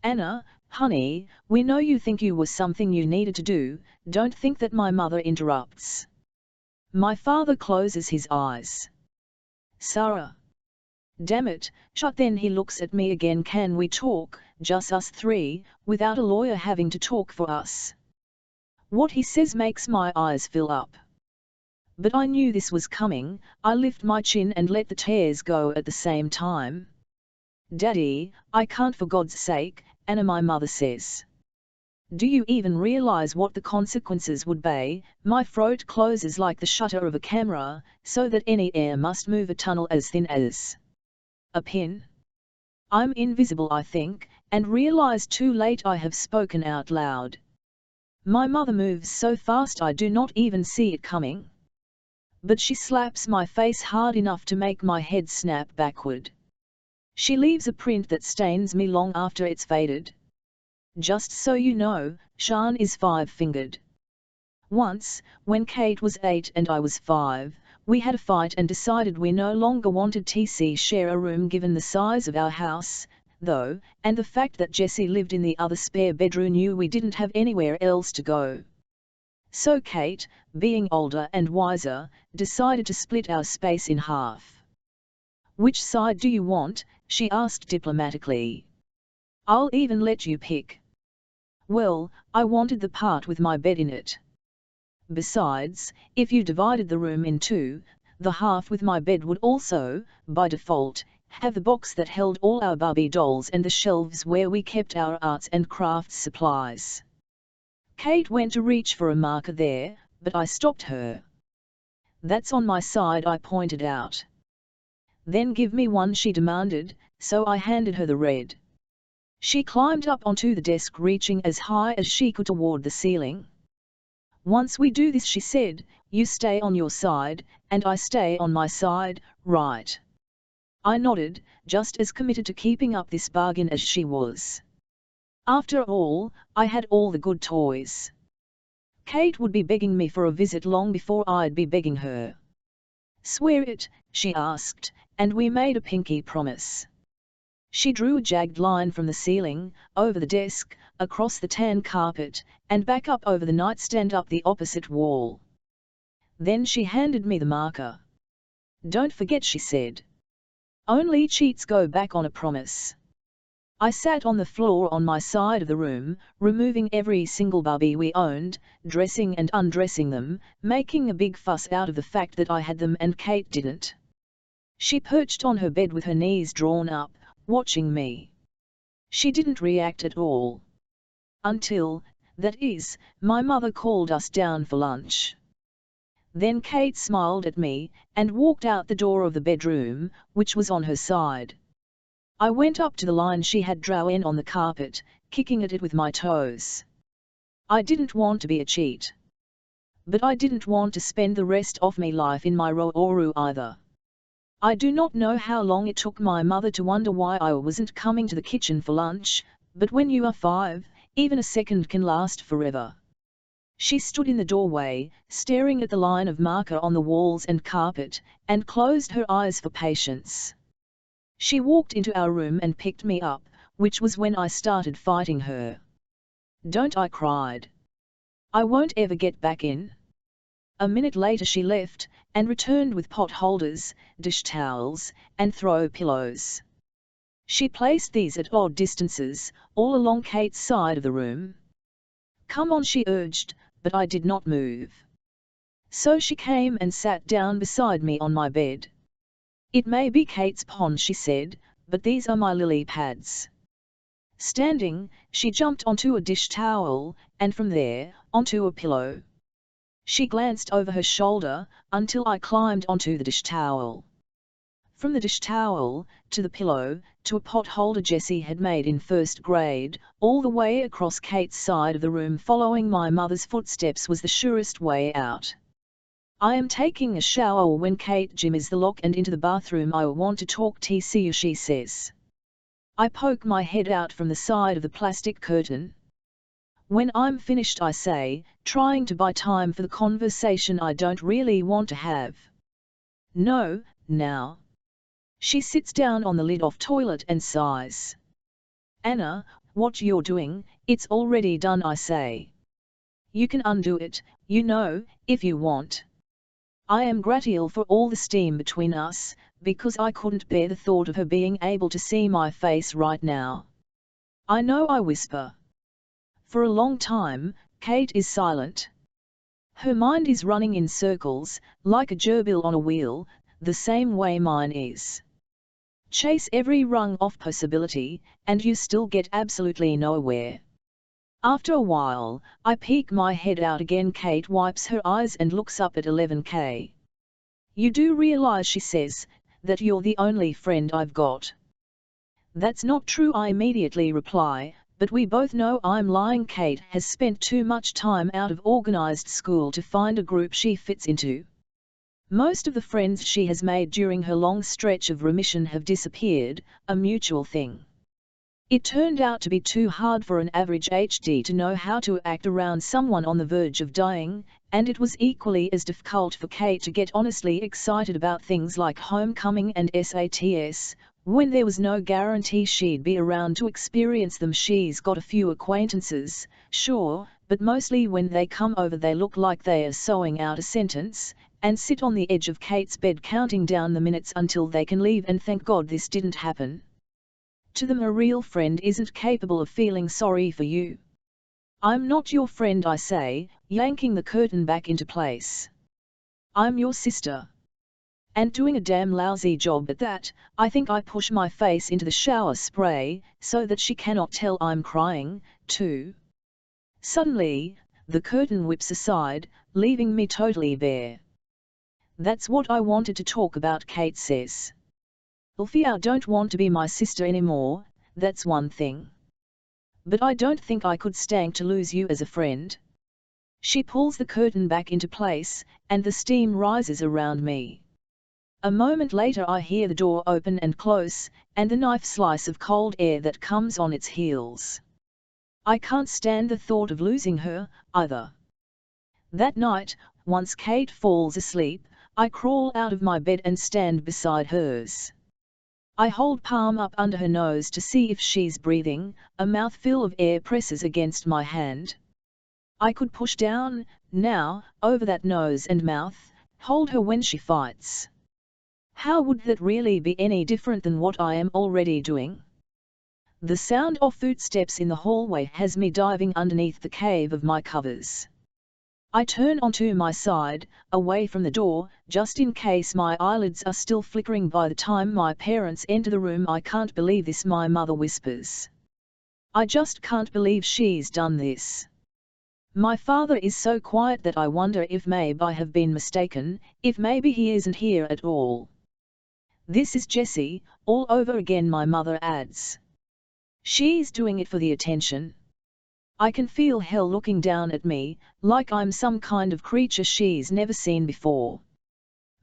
Anna, honey, we know you think you were something you needed to do, don't think that. My mother interrupts. My father closes his eyes. Sarah. Damn it, shut. Then he looks at me again. Can we talk, just us three, without a lawyer having to talk for us? What he says makes my eyes fill up. But I knew this was coming. I lift my chin and let the tears go at the same time. Daddy, I can't, for God's sake, Anna, my mother says. Do you even realize what the consequences would be? My throat closes like the shutter of a camera, so that any air must move a tunnel as thin as a pin. I'm invisible, I think, and realize too late I have spoken out loud. My mother moves so fast I do not even see it coming. But she slaps my face hard enough to make my head snap backward. She leaves a print that stains me long after it's faded. Just so you know, Sean is 5-fingered. Once, when Kate was 8 and I was 5, we had a fight and decided we no longer wanted to share a room given the size of our house, though, and the fact that Jessie lived in the other spare bedroom, knew we didn't have anywhere else to go. So Kate, being older and wiser, decided to split our space in half. Which side do you want? She asked diplomatically. I'll even let you pick. Well, I wanted the part with my bed in it. Besides, if you divided the room in two, the half with my bed would also, by default, have the box that held all our Barbie dolls and the shelves where we kept our arts and crafts supplies. Kate went to reach for a marker there, but I stopped her. That's on my side, I pointed out. Then give me one, she demanded, so I handed her the red. She climbed up onto the desk, reaching as high as she could toward the ceiling. Once we do this, she said, you stay on your side, and I stay on my side, right? I nodded, just as committed to keeping up this bargain as she was. After all, I had all the good toys. Kate would be begging me for a visit long before I'd be begging her. Swear it, she asked, and we made a pinky promise. She drew a jagged line from the ceiling, over the desk, across the tan carpet, and back up over the nightstand up the opposite wall. Then she handed me the marker. Don't forget, she said. Only cheats go back on a promise. I sat on the floor on my side of the room, removing every single Barbie we owned, dressing and undressing them, making a big fuss out of the fact that I had them and Kate didn't. She perched on her bed with her knees drawn up, watching me. She didn't react at all. Until, that is, my mother called us down for lunch. Then Kate smiled at me, and walked out the door of the bedroom, which was on her side. I went up to the line she had drawn on the carpet, kicking at it with my toes. I didn't want to be a cheat. But I didn't want to spend the rest of my life in my Ro'oru either. I do not know how long it took my mother to wonder why I wasn't coming to the kitchen for lunch, but when you are 5, even a second can last forever. She stood in the doorway, staring at the line of marker on the walls and carpet, and closed her eyes for patience. She walked into our room and picked me up, which was when I started fighting her. Don't, I cried. I won't ever get back in. A minute later she left, and returned with pot holders, dish towels, and throw pillows. She placed these at odd distances, all along Kate's side of the room. "Come on," she urged, but I did not move. So she came and sat down beside me on my bed. "It may be Kate's pond," she said, "but these are my lily pads." Standing, she jumped onto a dish towel, and from there, onto a pillow. She glanced over her shoulder, until I climbed onto the dish towel. From the dish towel, to the pillow, to a pot holder Jessie had made in first grade, all the way across Kate's side of the room following my mother's footsteps was the surest way out. "I am taking a shower when Kate Jim is the lock and into the bathroom I want to talk to you," she says. I poke my head out from the side of the plastic curtain. "When I'm finished," I say, trying to buy time for the conversation I don't really want to have. "No, now." She sits down on the lid-off toilet and sighs. "Anna, what you're doing, it's already done," I say. "You can undo it, you know, if you want." I am grateful for all the steam between us, because I couldn't bear the thought of her being able to see my face right now. "I know," I whisper. For a long time, Kate is silent. Her mind is running in circles, like a gerbil on a wheel, the same way mine is. Chase every rung off possibility, and you still get absolutely nowhere. After a while, I peek my head out again. Kate wipes her eyes and looks up at 11K. "You do realize," she says, "that you're the only friend I've got?" "That's not true," I immediately reply, "but we both know I'm lying." Kate has spent too much time out of organized school to find a group she fits into. Most of the friends she has made during her long stretch of remission have disappeared, a mutual thing. It turned out to be too hard for an average HD to know how to act around someone on the verge of dying, and it was equally as difficult for Kate to get honestly excited about things like homecoming and SATs, when there was no guarantee she'd be around to experience them. She's got a few acquaintances, sure, but mostly when they come over they look like they are sewing out a sentence, and sit on the edge of Kate's bed counting down the minutes until they can leave and thank God this didn't happen. To them a real friend isn't capable of feeling sorry for you. "I'm not your friend," I say, yanking the curtain back into place. "I'm your sister. And doing a damn lousy job at that." I think I push my face into the shower spray, so that she cannot tell I'm crying, too. Suddenly, the curtain whips aside, leaving me totally bare. "That's what I wanted to talk about," Kate says. "If you don't want to be my sister anymore, that's one thing. But I don't think I could stand to lose you as a friend." She pulls the curtain back into place, and the steam rises around me. A moment later I hear the door open and close, and the knife slice of cold air that comes on its heels. I can't stand the thought of losing her, either. That night, once Kate falls asleep, I crawl out of my bed and stand beside hers. I hold palm up under her nose to see if she's breathing, a mouthful of air presses against my hand. I could push down, now, over that nose and mouth, hold her when she fights. How would that really be any different than what I am already doing? The sound of footsteps in the hallway has me diving underneath the cave of my covers. I turn onto my side, away from the door, just in case my eyelids are still flickering by the time my parents enter the room. "I can't believe this," my mother whispers. "I just can't believe she's done this." My father is so quiet that I wonder if maybe I have been mistaken, if maybe he isn't here at all. "This is Jessie, all over again," my mother adds. "She's doing it for the attention." I can feel hell looking down at me, like I'm some kind of creature she's never seen before.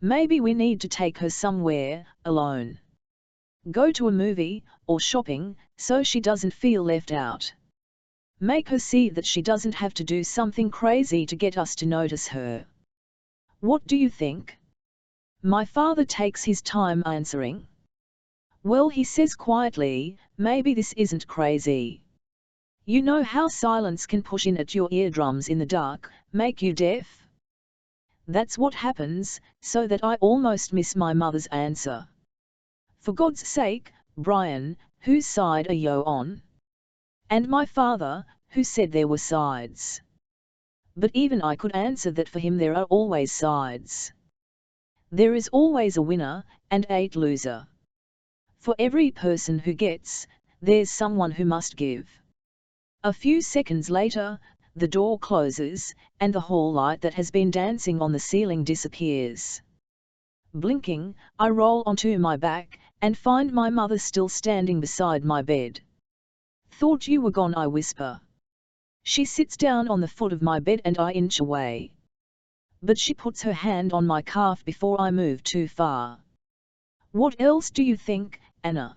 Maybe we need to take her somewhere, alone. Go to a movie, or shopping, so she doesn't feel left out. Make her see that she doesn't have to do something crazy to get us to notice her. What do you think? My father takes his time answering. "Well," he says quietly, "maybe this isn't crazy. You know how silence can push in at your eardrums in the dark, make you deaf?" That's what happens, so that I almost miss my mother's answer. "For God's sake, Brian, whose side are you on? And my father, who said there were sides. But even I could answer that for him there are always sides. There is always a winner, and 8 loser. For every person who gets, there's someone who must give. A few seconds later, the door closes, and the hall light that has been dancing on the ceiling disappears. Blinking, I roll onto my back, and find my mother still standing beside my bed. "Thought you were gone," I whisper. She sits down on the foot of my bed and I inch away. But she puts her hand on my calf before I move too far. "What else do you think, Anna?"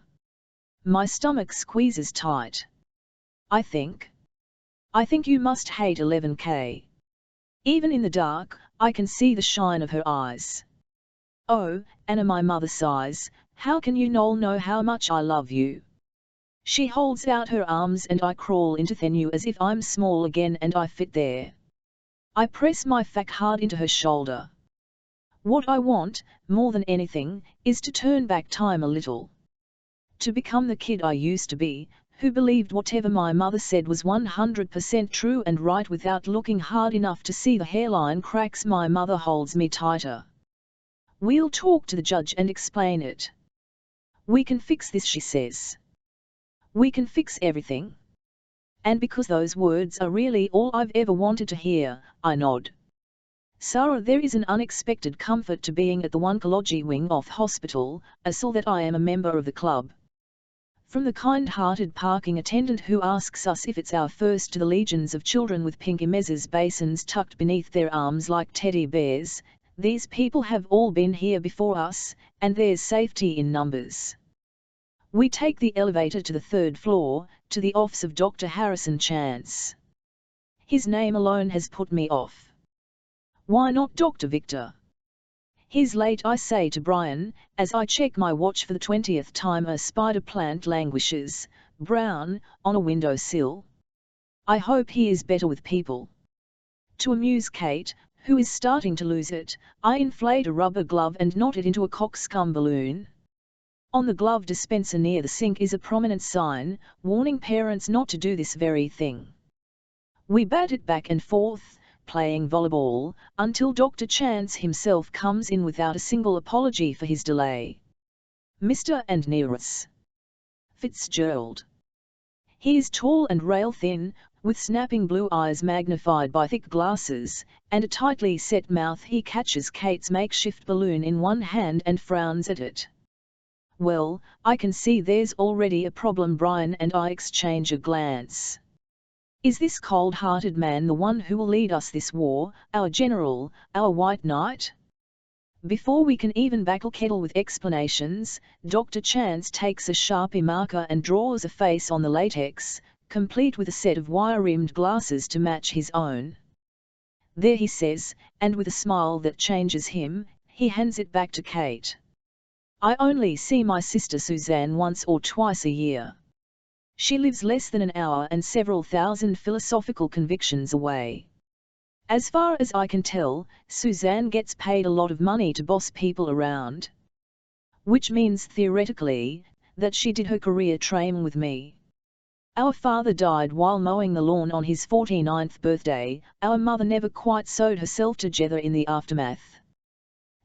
My stomach squeezes tight. I think you must hate 11K. Even in the dark, I can see the shine of her eyes. "Oh, Anna," my mother sighs, "how can you not know how much I love you?" She holds out her arms and I crawl into their new as if I'm small again and I fit there. I press my back hard into her shoulder. What I want, more than anything, is to turn back time a little. To become the kid I used to be, who believed whatever my mother said was 100% true and right without looking hard enough to see the hairline cracks. My mother holds me tighter. "We'll talk to the judge and explain it. We can fix this," she says. "We can fix everything." And because those words are really all I've ever wanted to hear, I nod. "Sarah, there is an unexpected comfort to being at the oncology wing of hospital, so that I am a member of the club." From the kind-hearted parking attendant who asks us if it's our first to the legions of children with pink Imez's basins tucked beneath their arms like teddy bears, these people have all been here before us, and there's safety in numbers. We take the elevator to the 3rd floor, to the office of Dr. Harrison Chance. His name alone has put me off. Why not Dr. Victor? "He's late," I say to Brian, as I check my watch for the 20th time. A spider plant languishes, brown, on a windowsill. I hope he is better with people. To amuse Kate, who is starting to lose it, I inflate a rubber glove and knot it into a cockscomb balloon. On the glove dispenser near the sink is a prominent sign, warning parents not to do this very thing. We bat it back and forth, playing volleyball, until Dr. Chance himself comes in without a single apology for his delay. "Mr. and Mrs. Fitzgerald." He is tall and rail-thin, with snapping blue eyes magnified by thick glasses, and a tightly set mouth. He catches Kate's makeshift balloon in one hand and frowns at it. "Well, I can see there's already a problem." Brian and I exchange a glance. Is this cold-hearted man the one who will lead us this war, our general, our white knight? Before we can even backle-kettle with explanations, Dr. Chance takes a Sharpie marker and draws a face on the latex, complete with a set of wire-rimmed glasses to match his own. "There," he says, and with a smile that changes him, he hands it back to Kate. "I only see my sister Suzanne once or twice a year. She lives less than an hour and several thousand philosophical convictions away. As far as I can tell, Suzanne gets paid a lot of money to boss people around. Which means, theoretically, that she did her career training with me. Our father died while mowing the lawn on his 49th birthday, our mother never quite sewed herself together in the aftermath.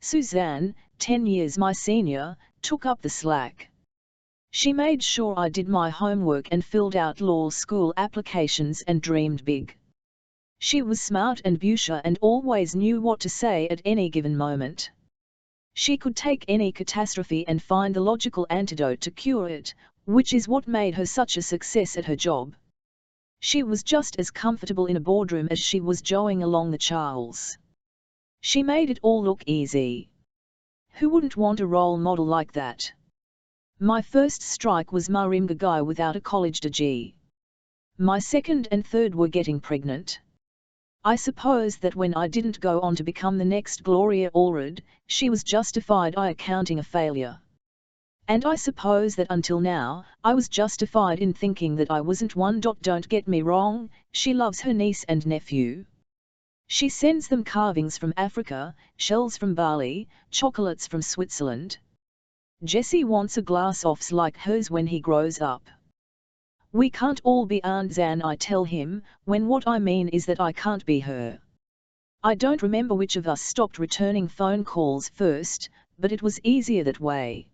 Suzanne, 10 years my senior, took up the slack. She made sure I did my homework and filled out law school applications and dreamed big. She was smart and bourgeois and always knew what to say at any given moment. She could take any catastrophe and find the logical antidote to cure it, which is what made her such a success at her job. She was just as comfortable in a boardroom as she was joeing along the Charles. She made it all look easy. Who wouldn't want a role model like that? My first strike was marrying a guy without a college degree. My second and third were getting pregnant. I suppose that when I didn't go on to become the next Gloria Allred, she was justified in accounting a failure. And I suppose that until now, I was justified in thinking that I wasn't one. Don't get me wrong, she loves her niece and nephew. She sends them carvings from Africa, shells from Bali, chocolates from Switzerland. Jesse wants a glass office like hers when he grows up. We can't all be Aunt Zan, I tell him, when what I mean is that I can't be her. I don't remember which of us stopped returning phone calls first, but it was easier that way.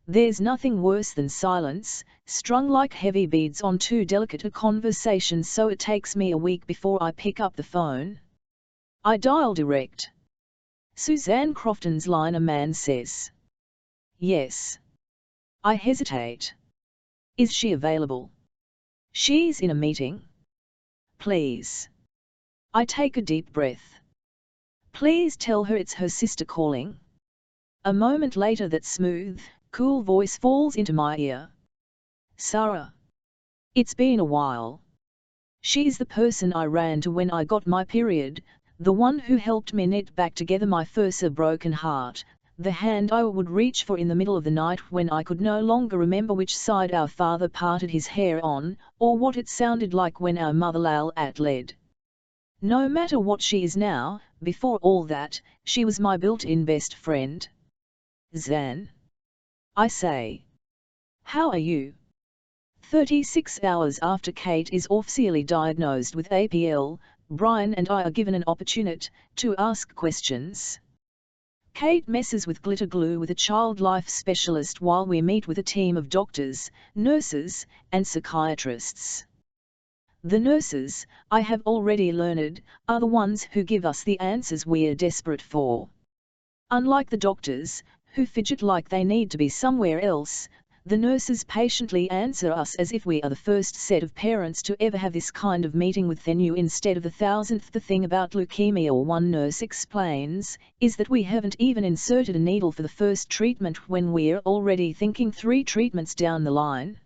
There's nothing worse than silence, strung like heavy beads on too delicate a conversation, so it takes me a week before I pick up the phone. I dial direct. Suzanne Crofton's line, a man says. Yes. I hesitate. Is she available? She's in a meeting. Please. I take a deep breath. Please tell her it's her sister calling. A moment later that smooth, cool voice falls into my ear. Sarah. It's been a while. She's the person I ran to when I got my period, the one who helped me knit back together my first broken heart, the hand I would reach for in the middle of the night when I could no longer remember which side our father parted his hair on, or what it sounded like when our mother lay at lead. No matter what she is now, before all that, she was my built-in best friend. Zan. I say. How are you? 36 hours after Kate is officially diagnosed with APL, Brian and I are given an opportunity to ask questions. Kate messes with glitter glue with a child life specialist while we meet with a team of doctors, nurses, and psychiatrists. The nurses, I have already learned, are the ones who give us the answers we're desperate for. Unlike the doctors, who fidget like they need to be somewhere else, the nurses patiently answer us as if we are the first set of parents to ever have this kind of meeting with their new instead of the thousandth. The thing about leukemia, or one nurse explains, is that we haven't even inserted a needle for the first treatment when we're already thinking 3 treatments down the line.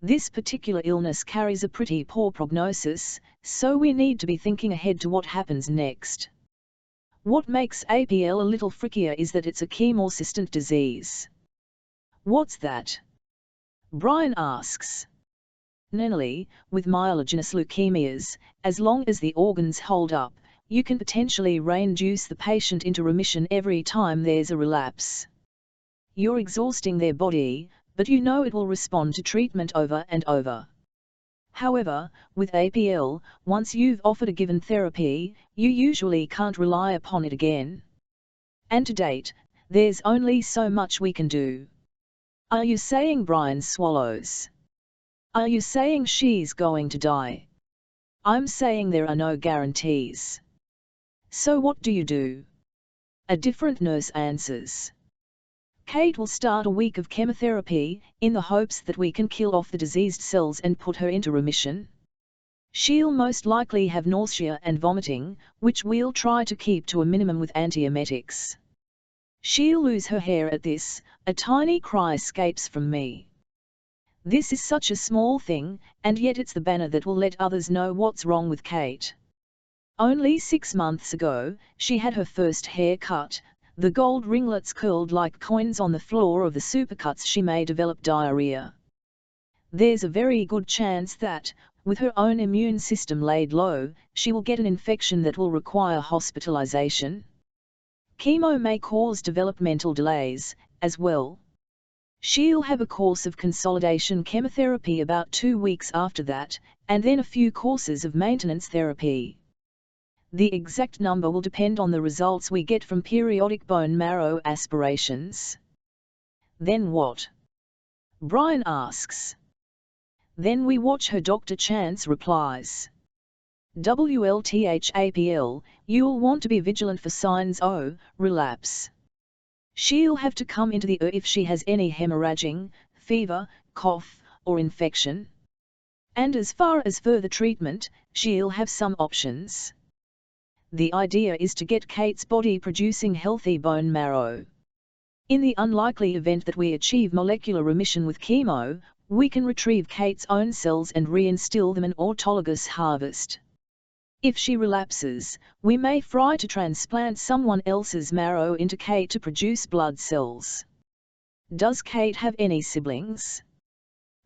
This particular illness carries a pretty poor prognosis, so we need to be thinking ahead to what happens next. What makes APL a little frickier is that it's a chemo-resistant disease. What's that? Brian asks. Normally, with myelogenous leukemias, as long as the organs hold up, you can potentially re-induce the patient into remission every time there's a relapse. You're exhausting their body, but you know it will respond to treatment over and over. However, with APL, once you've offered a given therapy, you usually can't rely upon it again. And to date, there's only so much we can do. Are you saying Brian swallows? Are you saying she's going to die? I'm saying there are no guarantees. So what do you do? A different nurse answers. Kate will start a week of chemotherapy, in the hopes that we can kill off the diseased cells and put her into remission. She'll most likely have nausea and vomiting, which we'll try to keep to a minimum with antiemetics. She'll lose her hair at this, a tiny cry escapes from me. This is such a small thing, and yet it's the banner that will let others know what's wrong with Kate. Only 6 months ago, she had her first haircut. The gold ringlets curled like coins on the floor of the supercuts. She may develop diarrhea. There's a very good chance that, with her own immune system laid low, she will get an infection that will require hospitalization. Chemo may cause developmental delays, as well. She'll have a course of consolidation chemotherapy about 2 weeks after that, and then a few courses of maintenance therapy. The exact number will depend on the results we get from periodic bone marrow aspirations. Then what? Brian asks. Then we watch her. Dr. Chance replies. WLTHAPL, you'll want to be vigilant for signs of relapse. She'll have to come into the ER if she has any hemorrhaging, fever, cough, or infection. And as far as further treatment, she'll have some options. The idea is to get Kate's body producing healthy bone marrow. In the unlikely event that we achieve molecular remission with chemo, we can retrieve Kate's own cells and reinstill them in autologous harvest. If she relapses, we may try to transplant someone else's marrow into Kate to produce blood cells. Does Kate have any siblings?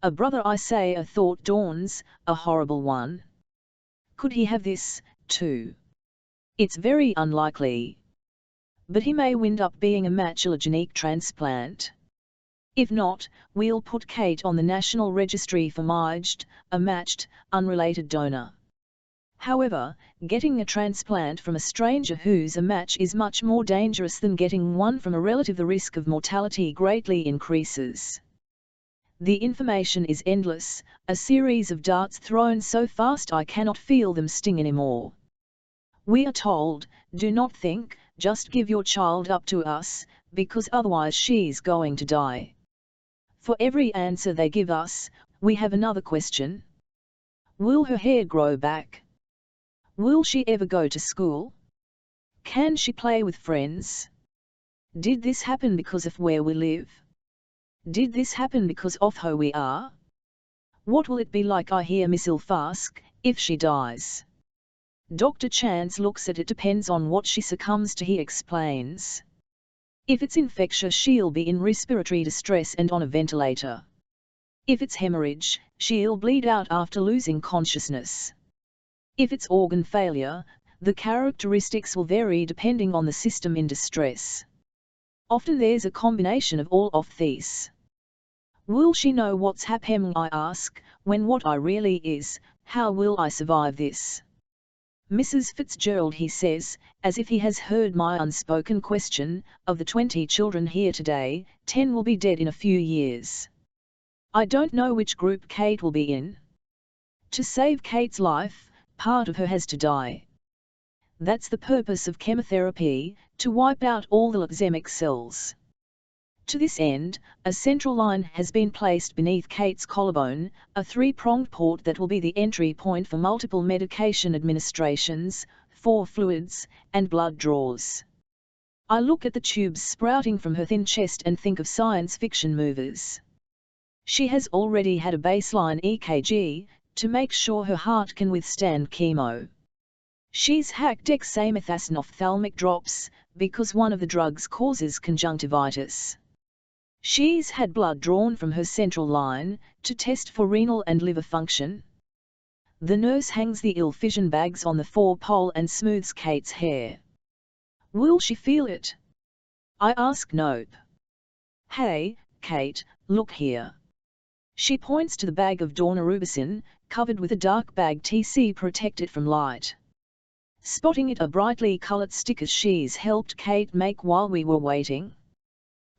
A brother, I say. A thought dawns, a horrible one. Could he have this, too? It's very unlikely. but he may wind up being a match-allogenic transplant. If not, we'll put Kate on the National Registry for MIGD, a matched, unrelated donor. However, getting a transplant from a stranger who's a match is much more dangerous than getting one from a relative. The risk of mortality greatly increases. The information is endless, a series of darts thrown so fast I cannot feel them sting anymore. We are told, do not think, just give your child up to us, because otherwise she's going to die. For every answer they give us, we have another question. Will her hair grow back? Will she ever go to school? Can she play with friends? Did this happen because of where we live? Did this happen because of who we are? What will it be like, I hear Miss Ilfask, if she dies? Dr. Chance looks at it depends on what she succumbs to, he explains. If it's infectious, she'll be in respiratory distress and on a ventilator. If it's hemorrhage, she'll bleed out after losing consciousness. If it's organ failure, the characteristics will vary depending on the system in distress. Often there's a combination of all of these. Will she know what's happening, I ask, when what I really is, how will I survive this? Mrs. Fitzgerald, he says, as if he has heard my unspoken question, of the 20 children here today, 10 will be dead in a few years. I don't know which group Kate will be in. To save Kate's life, part of her has to die. That's the purpose of chemotherapy, to wipe out all the leukemic cells. To this end, a central line has been placed beneath Kate's collarbone, a 3-pronged port that will be the entry point for multiple medication administrations, 4 fluids, and blood draws. I look at the tubes sprouting from her thin chest and think of science fiction movies. She has already had a baseline EKG, to make sure her heart can withstand chemo. She's had dexamethasone ophthalmic drops, because one of the drugs causes conjunctivitis. She's had blood drawn from her central line, to test for renal and liver function. The nurse hangs the ill fission bags on the 4-pole and smooths Kate's hair. Will she feel it? I ask Nope. Hey, Kate, look here. She points to the bag of daunorubicin, covered with a dark bag TC protected from light. Spotting it are brightly colored stickers she's helped Kate make while we were waiting.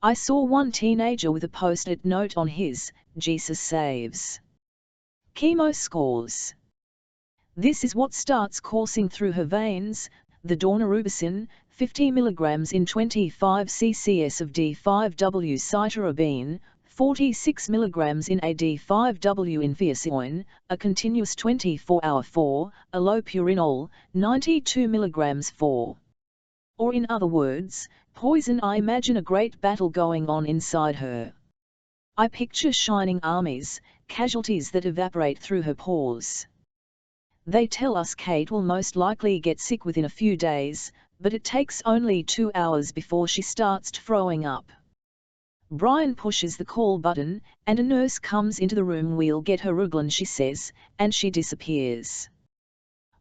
I saw one teenager with a post-it note on his, Jesus saves. Chemo scores. This is what starts coursing through her veins, the daunorubicin, 50 mg in 25 ccs of D5W cytarabine, 46 mg in a D5W infeosin, a continuous 24-hour 4, allopurinol, 92 mg 4. Or in other words, poison. I imagine a great battle going on inside her. I picture shining armies, casualties that evaporate through her pores. They tell us Kate will most likely get sick within a few days, but it takes only 2 hours before she starts throwing up. Brian pushes the call button, and a nurse comes into the room. We'll get her Ruglan, she says, and she disappears.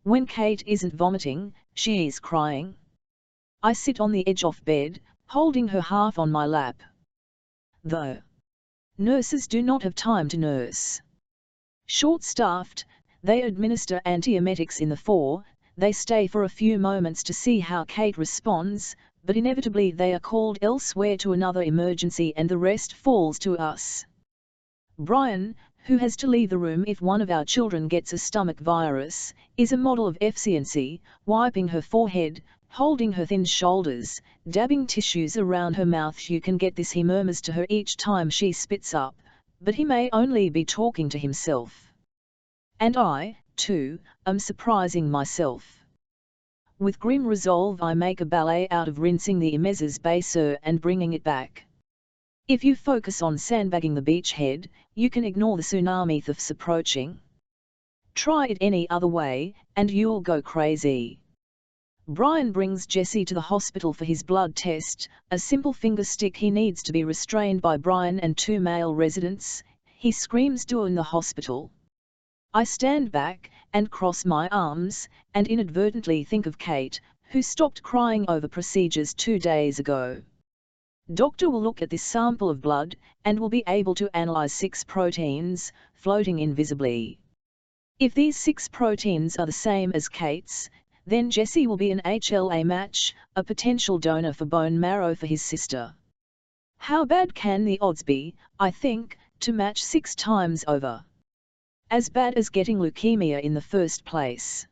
When Kate isn't vomiting, she's crying. I sit on the edge of bed, holding her half on my lap. The nurses do not have time to nurse. Short-staffed, they administer antiemetics in the 4, they stay for a few moments to see how Kate responds, but inevitably they are called elsewhere to another emergency and the rest falls to us. Brian, who has to leave the room if one of our children gets a stomach virus, is a model of efficiency, wiping her forehead, holding her thin shoulders, dabbing tissues around her mouth. You can get this, he murmurs to her each time she spits up, but he may only be talking to himself. And I, too, am surprising myself. With grim resolve I make a ballet out of rinsing the Imez's baser and bringing it back. If you focus on sandbagging the beachhead, you can ignore the tsunami that's approaching. Try it any other way, and you'll go crazy. Brian brings Jesse to the hospital for his blood test, a simple finger stick. He needs to be restrained by Brian and 2 male residents. He screams "Do" in the hospital. I stand back, and cross my arms, and inadvertently think of Kate, who stopped crying over procedures 2 days ago. Doctor will look at this sample of blood, and will be able to analyze 6 proteins, floating invisibly. If these 6 proteins are the same as Kate's, then Jesse will be an HLA match, a potential donor for bone marrow for his sister. How bad can the odds be, I think, to match 6 times over? As bad as getting leukemia in the first place.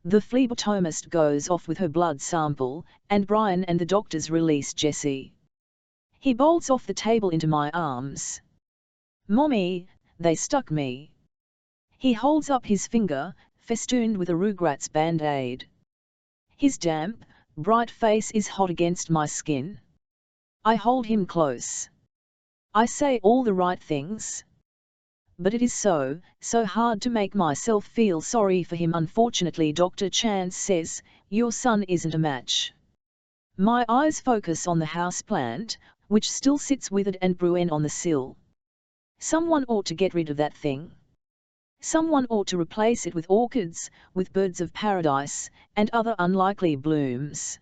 The phlebotomist goes off with her blood sample, and Brian and the doctors release Jesse. He bolts off the table into my arms. "Mommy, they stuck me." He holds up his finger, festooned with a Rugrats band-aid. His damp, bright face is hot against my skin. I hold him close. I say all the right things. But it is so hard to make myself feel sorry for him. Unfortunately, Dr. Chance says, "Your son isn't a match." My eyes focus on the houseplant, which still sits withered and brewing on the sill. Someone ought to get rid of that thing. Someone ought to replace it with orchids, with birds of paradise, and other unlikely blooms.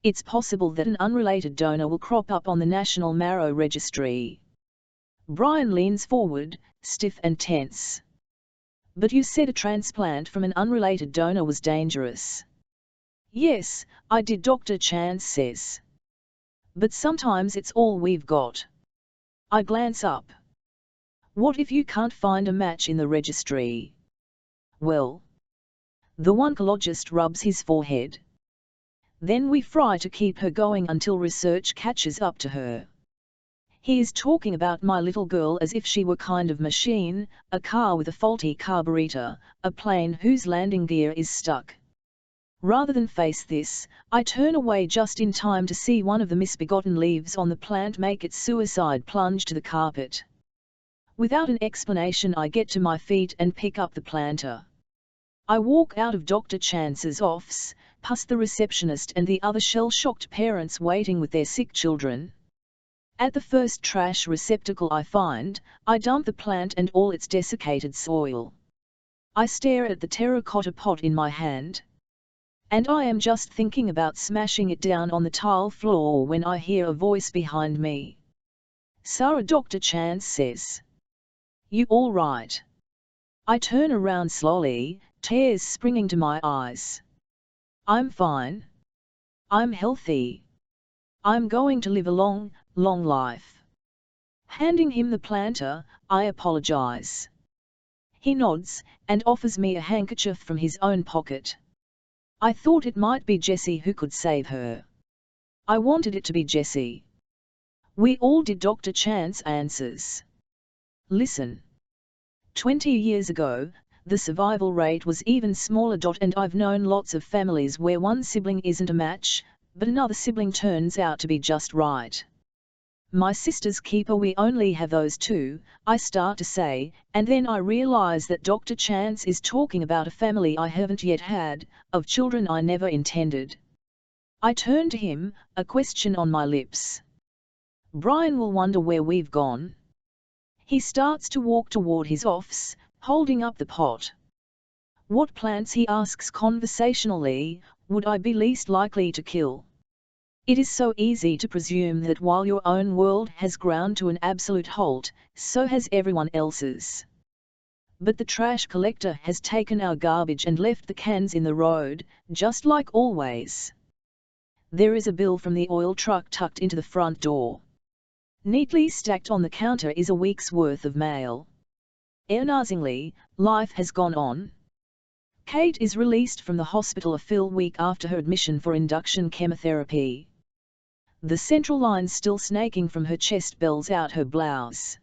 It's possible that an unrelated donor will crop up on the National Marrow Registry. Brian leans forward, stiff and tense. "But you said a transplant from an unrelated donor was dangerous." "Yes, I did," Dr. Chance says. "But sometimes it's all we've got." I glance up. "What if you can't find a match in the registry?" "Well." The oncologist rubs his forehead. "Then we fry to keep her going until research catches up to her." He is talking about my little girl as if she were kind of machine, a car with a faulty carburetor, a plane whose landing gear is stuck. Rather than face this, I turn away just in time to see one of the misbegotten leaves on the plant make its suicide plunge to the carpet. Without an explanation, I get to my feet and pick up the planter. I walk out of Dr. Chance's office, past the receptionist and the other shell-shocked parents waiting with their sick children. At the first trash receptacle I find, I dump the plant and all its desiccated soil. I stare at the terracotta pot in my hand. And I am just thinking about smashing it down on the tile floor when I hear a voice behind me. "Sarah," Dr. Chance says. "You all right?" I turn around slowly, tears springing to my eyes. "I'm fine. I'm healthy. I'm going to live a long, long life." Handing him the planter, I apologize. He nods, and offers me a handkerchief from his own pocket. I thought it might be Jessie who could save her. I wanted it to be Jessie. We all did, Dr. Chance answers. "Listen. 20 years ago, the survival rate was even smaller. And I've known lots of families where one sibling isn't a match, but another sibling turns out to be just right. My sister's keeper, we only have those 2, I start to say, and then I realize that Dr. Chance is talking about a family I haven't yet had, of children I never intended. I turn to him, a question on my lips. Brian will wonder where we've gone. He starts to walk toward his office, holding up the pot. "What plants," he asks conversationally, "would I be least likely to kill?" It is so easy to presume that while your own world has ground to an absolute halt, so has everyone else's. But the trash collector has taken our garbage and left the cans in the road, just like always. There is a bill from the oil truck tucked into the front door. Neatly stacked on the counter is a week's worth of mail. Agonizingly, life has gone on. Kate is released from the hospital a full week after her admission for induction chemotherapy. The central line still snaking from her chest bells out her blouse.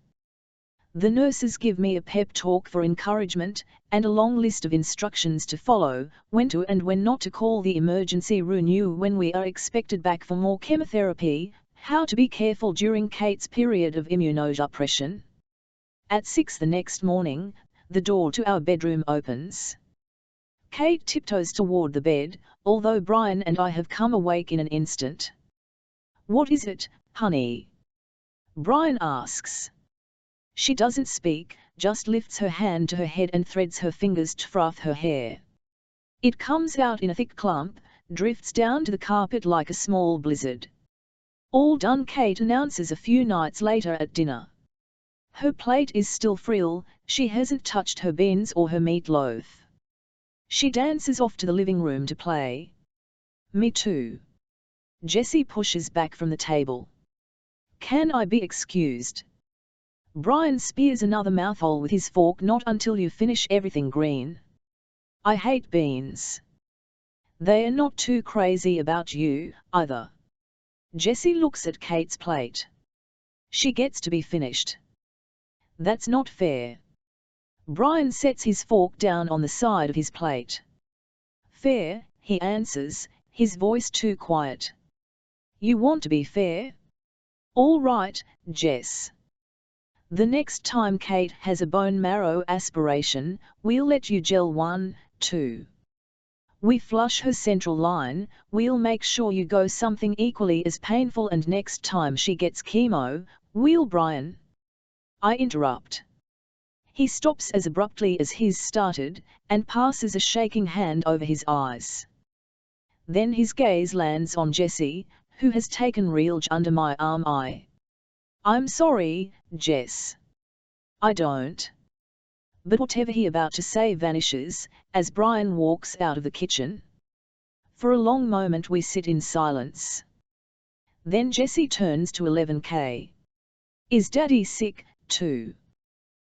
The nurses give me a pep talk for encouragement, and a long list of instructions to follow, when to and when not to call the emergency room when we are expected back for more chemotherapy, how to be careful during Kate's period of immunosuppression. At 6 the next morning, the door to our bedroom opens. Kate tiptoes toward the bed, although Brian and I have come awake in an instant. "What is it, honey?" Brian asks. She doesn't speak, just lifts her hand to her head and threads her fingers to froth her hair. It comes out in a thick clump, drifts down to the carpet like a small blizzard. "All done," Kate announces a few nights later at dinner. Her plate is still full, she hasn't touched her beans or her meatloaf. She dances off to the living room to play. "Me too." Jessie pushes back from the table. "Can I be excused?" Brian spears another mouthful with his fork. "Not until you finish everything green." "I hate beans." "They are not too crazy about you, either." Jessie looks at Kate's plate. She gets to be finished. "That's not fair." Brian sets his fork down on the side of his plate. "Fair," he answers, his voice too quiet. "You want to be fair? All right, Jess. The next time Kate has a bone marrow aspiration, we'll let you gel 1, 2. We flush her central line, we'll make sure you go something equally as painful, and next time she gets chemo, we'll—" "Brian." I interrupt. He stops as abruptly as he's started, and passes a shaking hand over his eyes. Then his gaze lands on Jessie, who has taken refuge under my arm. "I'm sorry, Jess." "I don't." But whatever he about to say vanishes, as Brian walks out of the kitchen. For a long moment we sit in silence. Then Jessie turns to 11K. "Is Daddy sick, too?"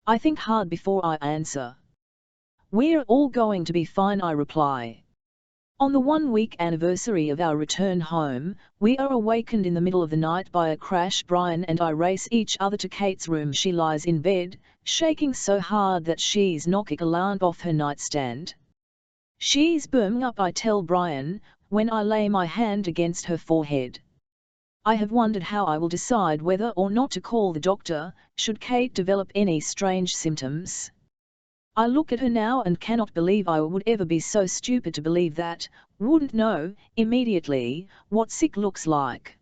I think hard before I answer. "We're all going to be fine," I reply. On the 1-week anniversary of our return home, we are awakened in the middle of the night by a crash. Brian and I race each other to Kate's room. She lies in bed, shaking so hard that she's knocking a lamp off her nightstand. "She's burning up," I tell Brian, when I lay my hand against her forehead. I have wondered how I will decide whether or not to call the doctor, should Kate develop any strange symptoms. I look at her now and cannot believe I would ever be so stupid to believe that, wouldn't know, immediately, what sick looks like.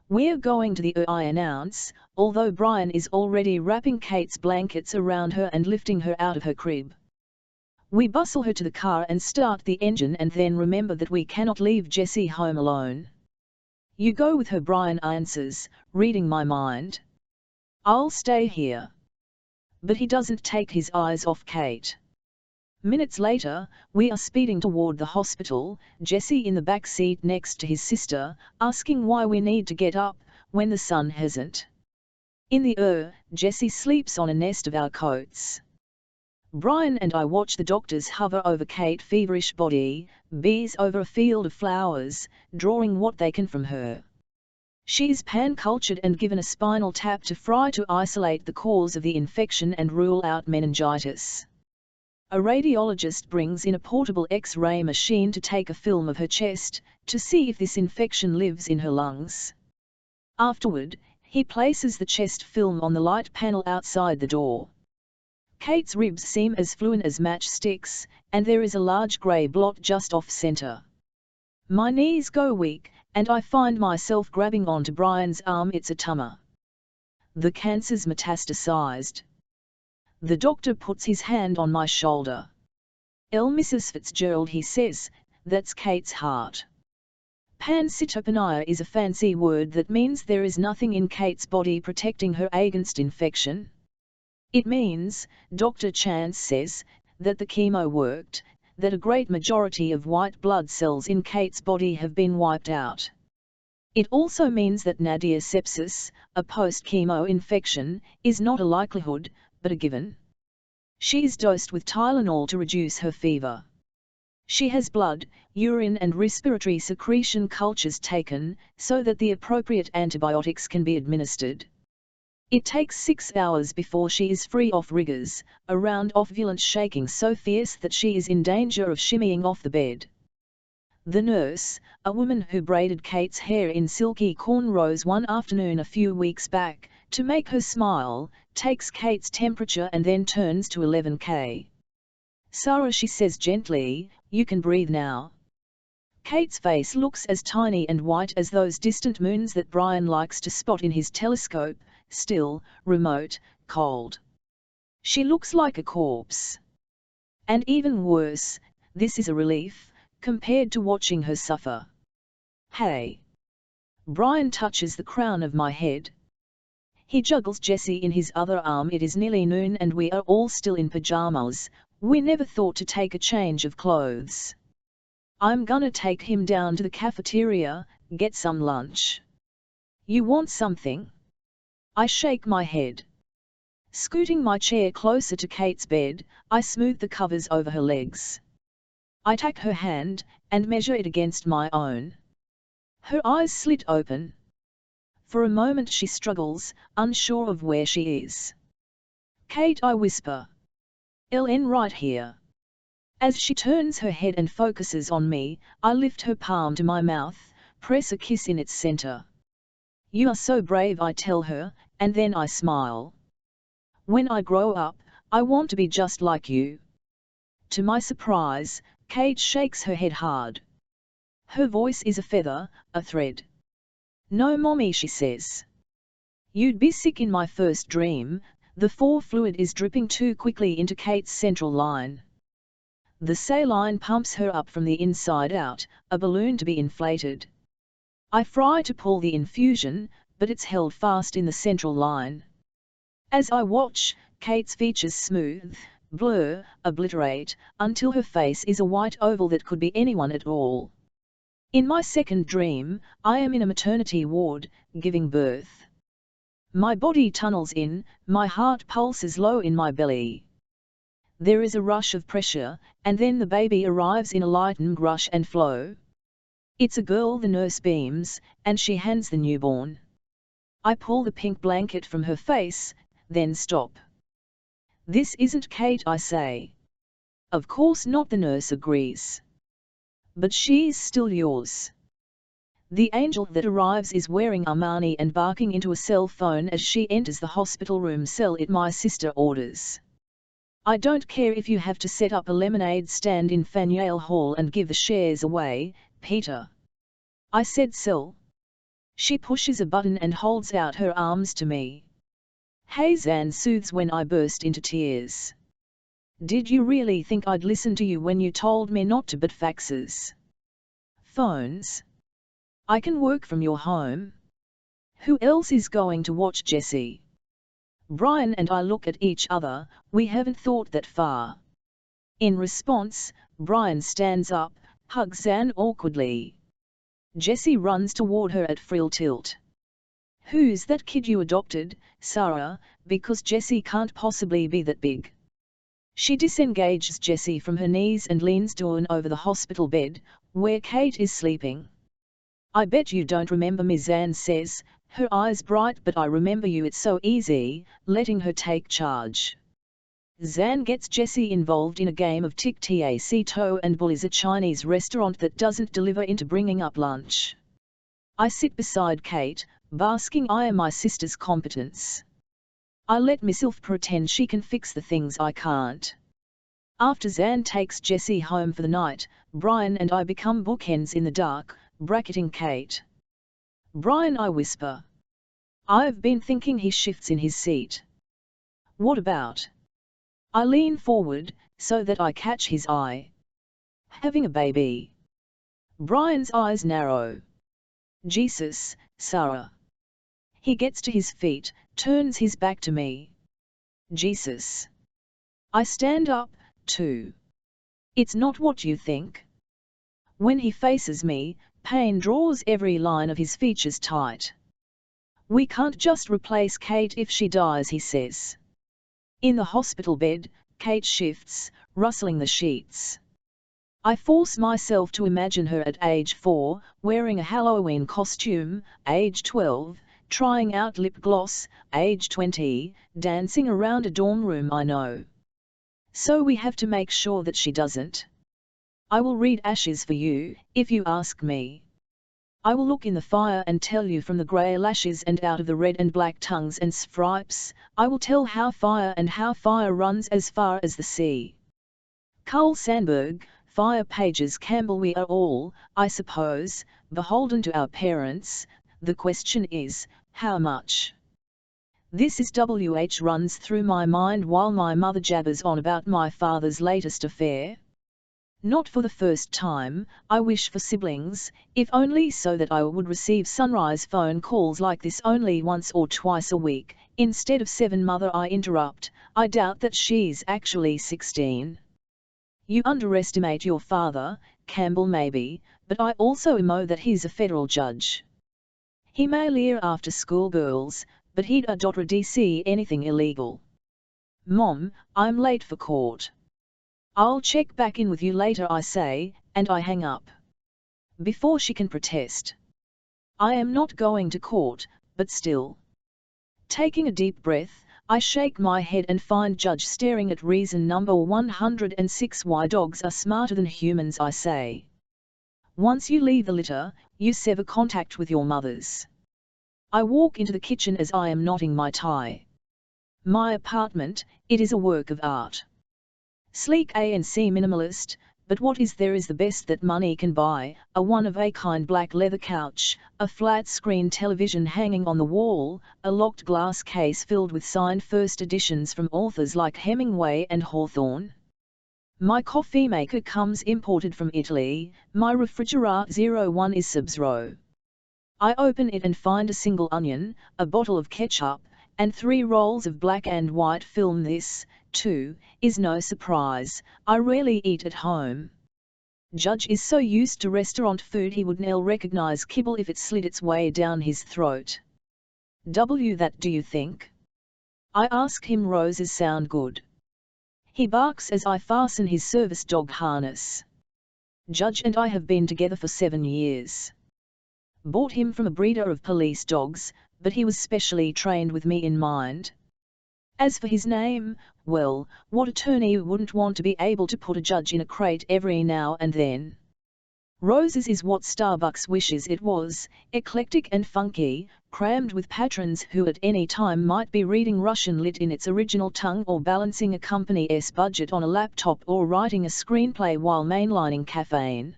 "We're going to the I announce, although Brian is already wrapping Kate's blankets around her and lifting her out of her crib. We bustle her to the car and start the engine, and then remember that we cannot leave Jessie home alone. "You go with her," Brian answers, reading my mind. "I'll stay here." But he doesn't take his eyes off Kate. Minutes later, we are speeding toward the hospital, Jessie in the back seat next to his sister, asking why we need to get up, when the sun hasn't. In the Jessie sleeps on a nest of our coats. Brian and I watch the doctors hover over Kate's feverish body, bees over a field of flowers, drawing what they can from her. She's pan-cultured and given a spinal tap to fry to isolate the cause of the infection and rule out meningitis. A radiologist brings in a portable X-ray machine to take a film of her chest, to see if this infection lives in her lungs. Afterward, he places the chest film on the light panel outside the door. Kate's ribs seem as fluent as matchsticks, and there is a large grey blot just off-center. My knees go weak, and I find myself grabbing onto Brian's arm. "It's a tumor. The cancer's metastasized." The doctor puts his hand on my shoulder. "Mrs. Fitzgerald," he says, "that's Kate's heart." Pancytopenia is a fancy word that means there is nothing in Kate's body protecting her against infection. It means, Dr. Chance says, that the chemo worked, that a great majority of white blood cells in Kate's body have been wiped out. It also means that nadir sepsis, a post-chemo infection, is not a likelihood, but a given. She is dosed with Tylenol to reduce her fever. She has blood, urine and respiratory secretion cultures taken, so that the appropriate antibiotics can be administered. It takes 6 hours before she is free of rigors, a round of violent shaking so fierce that she is in danger of shimmying off the bed. The nurse, a woman who braided Kate's hair in silky cornrows one afternoon a few weeks back, to make her smile, takes Kate's temperature and then turns to 11K. "Sarah," she says gently, "you can breathe now." Kate's face looks as tiny and white as those distant moons that Brian likes to spot in his telescope, still, remote, cold. She looks like a corpse. And even worse, this is a relief, compared to watching her suffer. Hey! Brian touches the crown of my head. He juggles Jessie in his other arm. It is nearly noon and we are all still in pajamas. We never thought to take a change of clothes. I'm gonna take him down to the cafeteria, get some lunch. You want something? I shake my head. Scooting my chair closer to Kate's bed, I smooth the covers over her legs. I take her hand, and measure it against my own. Her eyes slit open. For a moment she struggles, unsure of where she is. Kate, I whisper. LN right here. As she turns her head and focuses on me, I lift her palm to my mouth, press a kiss in its center. You are so brave, I tell her, and then I smile. When I grow up, I want to be just like you. To my surprise, Kate shakes her head hard. Her voice is a feather, a thread. No, Mommy, she says. You'd be sick in my first dream. The fluid is dripping too quickly into Kate's central line. The saline pumps her up from the inside out, a balloon to be inflated. I try to pull the infusion, but it's held fast in the central line. As I watch, Kate's features smooth, blur, obliterate, until her face is a white oval that could be anyone at all. In my second dream, I am in a maternity ward, giving birth. My body tunnels in, my heart pulses low in my belly. There is a rush of pressure, and then the baby arrives in a lightened rush and flow. It's a girl, the nurse beams, and she hands the newborn. I pull the pink blanket from her face, then stop. This isn't Kate, I say. Of course not, the nurse agrees. But she's still yours. The angel that arrives is wearing Armani and barking into a cell phone as she enters the hospital room. Sell it, my sister orders. I don't care if you have to set up a lemonade stand in Faneuil Hall and give the shares away, Peter. I said sell. She pushes a button and holds out her arms to me. Hey, Zan soothes when I burst into tears. Did you really think I'd listen to you when you told me not to? But faxes. Phones. I can work from your home. Who else is going to watch Jessie? Brian and I look at each other. We haven't thought that far. In response, Brian stands up, hugs Zan awkwardly. Jessie runs toward her at full tilt. Who's that kid you adopted, Sarah? Because Jessie can't possibly be that big. She disengages Jessie from her knees and leans down over the hospital bed, where Kate is sleeping. I bet you don't remember me, Zan says, her eyes bright. But I remember you, it's so easy, letting her take charge. Zan gets Jessie involved in a game of tic-tac-toe and bullies a Chinese restaurant that doesn't deliver into bringing up lunch. I sit beside Kate, basking in my sister's competence. I let myself pretend she can fix the things I can't. After Zan takes Jessie home for the night, Brian and I become bookends in the dark, bracketing Kate. Brian, I whisper. I've been thinking. He shifts in his seat. What about? I lean forward, so that I catch his eye. Having a baby. Brian's eyes narrow. Jesus, Sarah. He gets to his feet, turns his back to me. Jesus. I stand up, too. It's not what you think. When he faces me, pain draws every line of his features tight. We can't just replace Kate if she dies, he says. In the hospital bed, Kate shifts, rustling the sheets. I force myself to imagine her at age 4, wearing a Halloween costume, age 12, trying out lip gloss, age 20, dancing around a dorm room I know. So we have to make sure that she doesn't. I will read ashes for you, if you ask me. I will look in the fire and tell you from the grey lashes and out of the red and black tongues and stripes. I will tell how fire runs as far as the sea. Carl Sandburg, Fire Pages Campbell. We are all, I suppose, beholden to our parents. The question is, how much? This is WH runs through my mind while my mother jabbers on about my father's latest affair. Not for the first time, I wish for siblings, if only so that I would receive sunrise phone calls like this only once or twice a week, instead of 7. Mother, I interrupt, I doubt that she's actually 16. You underestimate your father, Campbell maybe, but I also know that he's a federal judge. He may leer after schoolgirls, but he'd DC anything illegal. Mom, I'm late for court. I'll check back in with you later, I say, and I hang up. Before she can protest. I am not going to court, but still. Taking a deep breath, I shake my head and find Judge staring at reason number 106. Why dogs are smarter than humans, I say. Once you leave the litter, you sever contact with your mothers. I walk into the kitchen as I am knotting my tie. My apartment, it is a work of art. Sleek ANC minimalist, but what is there is the best that money can buy, a one-of-a-kind black leather couch, a flat-screen television hanging on the wall, a locked glass case filled with signed first editions from authors like Hemingway and Hawthorne. My coffee maker comes imported from Italy, my refrigerator 01 is Sub-Zero. I open it and find a single onion, a bottle of ketchup, and 3 rolls of black and white film. This, too, is no surprise, I rarely eat at home. Judge is so used to restaurant food he wouldn't recognize kibble if it slid its way down his throat. That do you think? I ask him. Roses sound good. He barks as I fasten his service dog harness. Judge and I have been together for 7 years. Bought him from a breeder of police dogs, but he was specially trained with me in mind. As for his name, well, what attorney wouldn't want to be able to put a judge in a crate every now and then? Roses is what Starbucks wishes it was, eclectic and funky, crammed with patrons who at any time might be reading Russian lit in its original tongue or balancing a company's budget on a laptop or writing a screenplay while mainlining caffeine.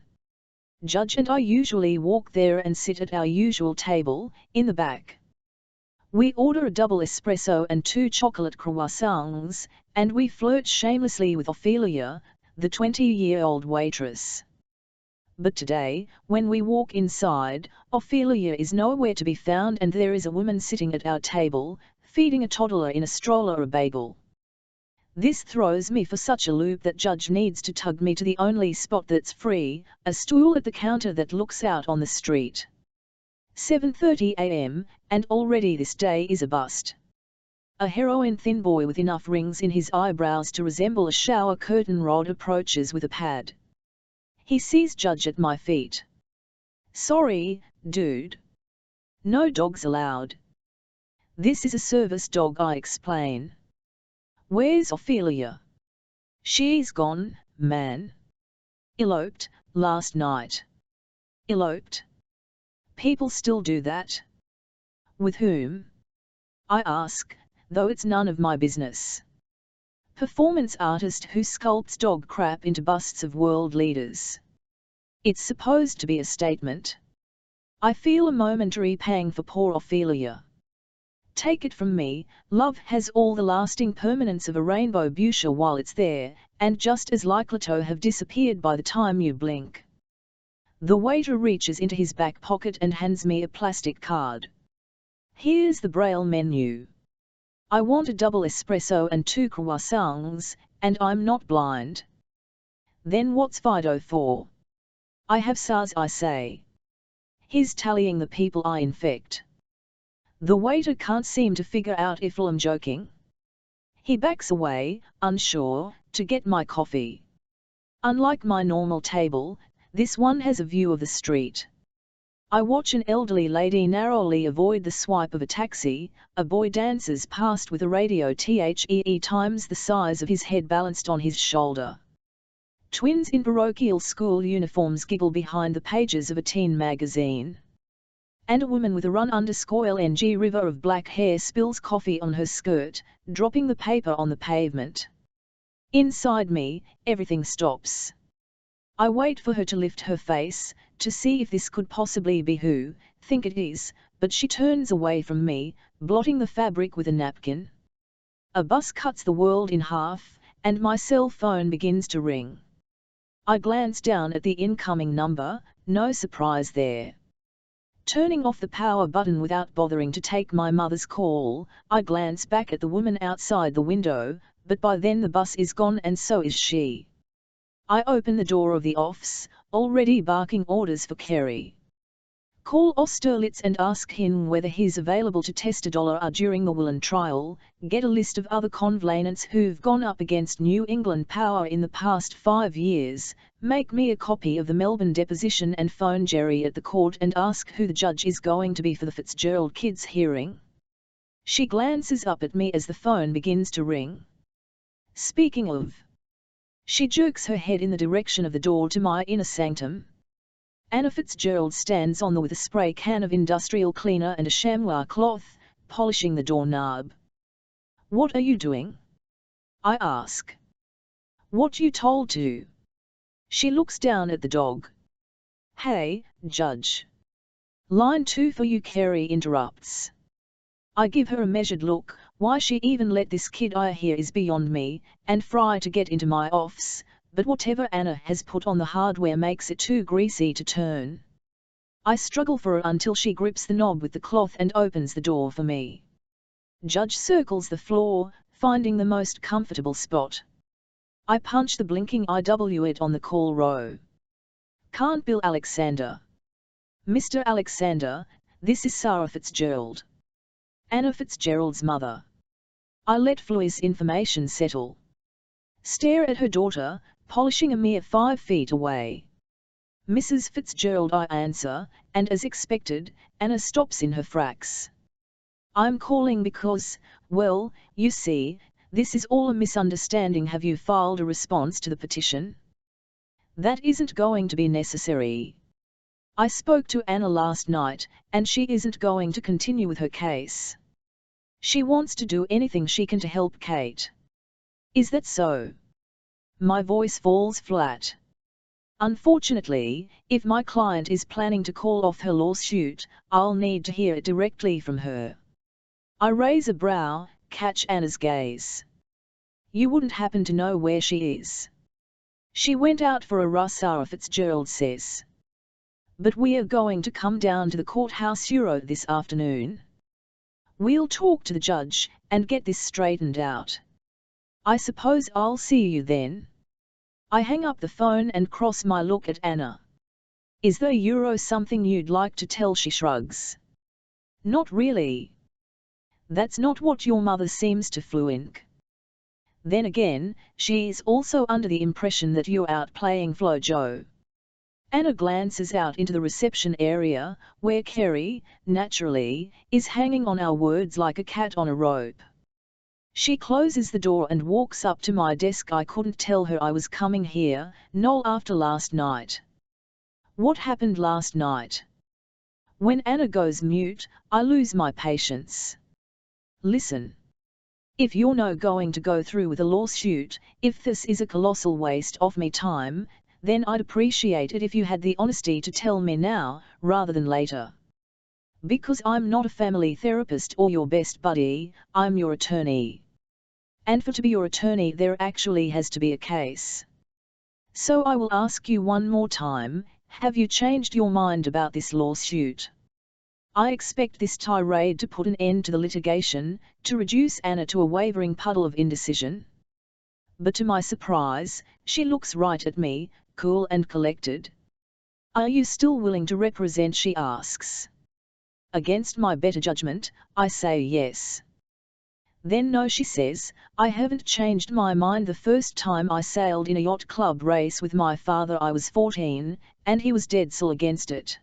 Judge and I usually walk there and sit at our usual table, in the back. We order a double espresso and 2 chocolate croissants, and we flirt shamelessly with Ophelia, the 20-year-old waitress. But today, when we walk inside, Ophelia is nowhere to be found and there is a woman sitting at our table, feeding a toddler in a stroller a bagel. This throws me for such a loop that Judge needs to tug me to the only spot that's free, a stool at the counter that looks out on the street. 7:30 a.m., and already this day is a bust. A heroin-thin boy with enough rings in his eyebrows to resemble a shower curtain rod approaches with a pad. He sees Judge at my feet. Sorry, dude. No dogs allowed. This is a service dog, I explain. Where's Ophelia? She's gone, man. Eloped, last night. Eloped? People still do that? With whom? I ask, though it's none of my business. Performance artist who sculpts dog crap into busts of world leaders. It's supposed to be a statement. I feel a momentary pang for poor Ophelia. Take it from me, love has all the lasting permanence of a rainbow fuchsia while it's there, and just as likely to have disappeared by the time you blink. The waiter reaches into his back pocket and hands me a plastic card. Here's the Braille menu. I want a double espresso and 2 croissants, and I'm not blind. Then what's Fido for? I have SARS, I say. He's tallying the people I infect. The waiter can't seem to figure out if I'm joking. He backs away, unsure, to get my coffee. Unlike my normal table, this one has a view of the street. I watch an elderly lady narrowly avoid the swipe of a taxi, a boy dances past with a radio times the size of his head balanced on his shoulder. Twins in parochial school uniforms giggle behind the pages of a teen magazine. And a woman with a run_ng river of black hair spills coffee on her skirt, dropping the paper on the pavement. Inside me, everything stops. I wait for her to lift her face, to see if this could possibly be who, think it is, but she turns away from me, blotting the fabric with a napkin. A bus cuts the world in half, and my cell phone begins to ring. I glance down at the incoming number, no surprise there. Turning off the power button without bothering to take my mother's call, I glance back at the woman outside the window, but by then the bus is gone and so is she. I open the door of the office, already barking orders for Kerry. Call Austerlitz and ask him whether he's available to test $1 during the Willen trial, get a list of other convlanants who've gone up against New England Power in the past 5 years, make me a copy of the Melbourne deposition and phone Jerry at the court and ask who the judge is going to be for the Fitzgerald kids' hearing. She glances up at me as the phone begins to ring. Speaking of. She jerks her head in the direction of the door to my inner sanctum. Anna Fitzgerald stands on with a spray can of industrial cleaner and a chamois cloth, polishing the doorknob. What are you doing? I ask. What you told to? She looks down at the dog. Hey, Judge. Line 2 for you, Kerry interrupts. I give her a measured look. Why she even let this kid here is beyond me, and Fry to get into my office, but whatever Anna has put on the hardware makes it too greasy to turn. I struggle for her until she grips the knob with the cloth and opens the door for me. Judge circles the floor, finding the most comfortable spot. I punch the blinking IW on the call row. Can't Bill Alexander. Mr. Alexander, this is Sarah Fitzgerald. Anna Fitzgerald's mother. I let Floyd's information settle. Stare at her daughter, polishing a mere 5 feet away. Mrs. Fitzgerald, I answer, and as expected, Anna stops in her fracas. I'm calling because, well, you see, this is all a misunderstanding. Have you filed a response to the petition? That isn't going to be necessary. I spoke to Anna last night, and she isn't going to continue with her case. She wants to do anything she can to help Kate. Is that so? My voice falls flat. Unfortunately, if my client is planning to call off her lawsuit, I'll need to hear it directly from her. I raise a brow, catch Anna's gaze. You wouldn't happen to know where she is? She went out for a run, Sarah Fitzgerald says. But we are going to come down to the courthouse this afternoon. We'll talk to the judge, and get this straightened out. I suppose I'll see you then? I hang up the phone and cross my look at Anna. Is there something you'd like to tell? She shrugs. Not really. That's not what your mother seems to think. Then again, she's also under the impression that you're out playing Flo-Jo. Anna glances out into the reception area, where Kerry, naturally, is hanging on our words like a cat on a rope. She closes the door and walks up to my desk. I couldn't tell her I was coming here, Noel, after last night. What happened last night? When Anna goes mute, I lose my patience. Listen. If you're not going to go through with a lawsuit, if this is a colossal waste of me time, then I'd appreciate it if you had the honesty to tell me now, rather than later. Because I'm not a family therapist or your best buddy, I'm your attorney. And to be your attorney there actually has to be a case. So I will ask you one more time, have you changed your mind about this lawsuit? I expect this tirade to put an end to the litigation, to reduce Anna to a wavering puddle of indecision. But to my surprise, she looks right at me, cool and collected. Are you still willing to represent? She asks. Against my better judgment, I say yes. Then no, she says, I haven't changed my mind. The first time I sailed in a yacht club race with my father I was 14, and he was dead set against it.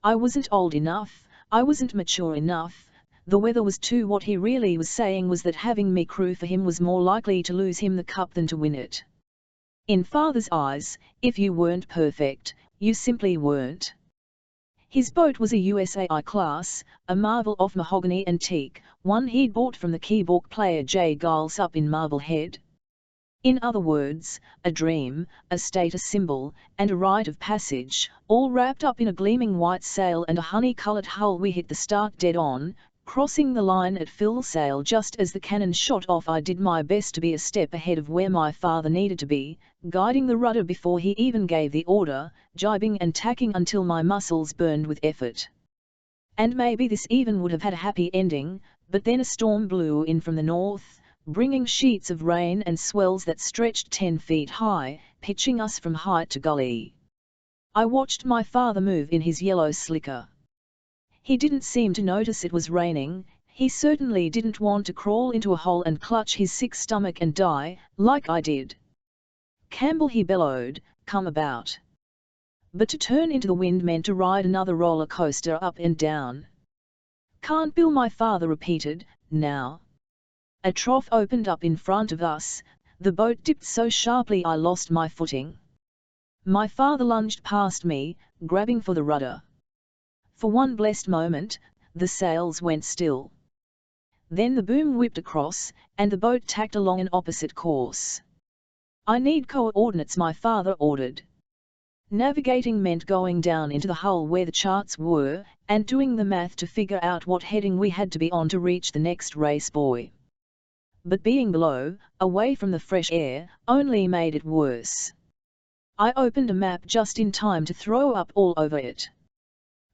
I wasn't old enough, I wasn't mature enough, the weather was too. What he really was saying was that having me crew for him was more likely to lose him the cup than to win it. In father's eyes, if you weren't perfect, you simply weren't. His boat was a USAI class, a marvel of mahogany antique, one he'd bought from the keyboard player J. Giles up in Marblehead. In other words, a dream, a status symbol, and a rite of passage, all wrapped up in a gleaming white sail and a honey-coloured hull. We hit the stark dead-on, Crossing the line at full sail just as the cannon shot off, I did my best to be a step ahead of where my father needed to be, guiding the rudder before he even gave the order, jibing and tacking until my muscles burned with effort. And maybe this even would have had a happy ending, but then a storm blew in from the north, bringing sheets of rain and swells that stretched 10 feet high, pitching us from height to gully. I watched my father move in his yellow slicker. He didn't seem to notice it was raining. He certainly didn't want to crawl into a hole and clutch his sick stomach and die, like I did. "Campbell," he bellowed, "come about." But to turn into the wind meant to ride another roller coaster up and down. "Can't Bill," my father repeated, "now." A trough opened up in front of us. The boat dipped so sharply I lost my footing. My father lunged past me, grabbing for the rudder. For one blessed moment, the sails went still. Then the boom whipped across, and the boat tacked along an opposite course. "I need coordinates," my father ordered. Navigating meant going down into the hull where the charts were, and doing the math to figure out what heading we had to be on to reach the next race buoy. But being below, away from the fresh air, only made it worse. I opened a map just in time to throw up all over it.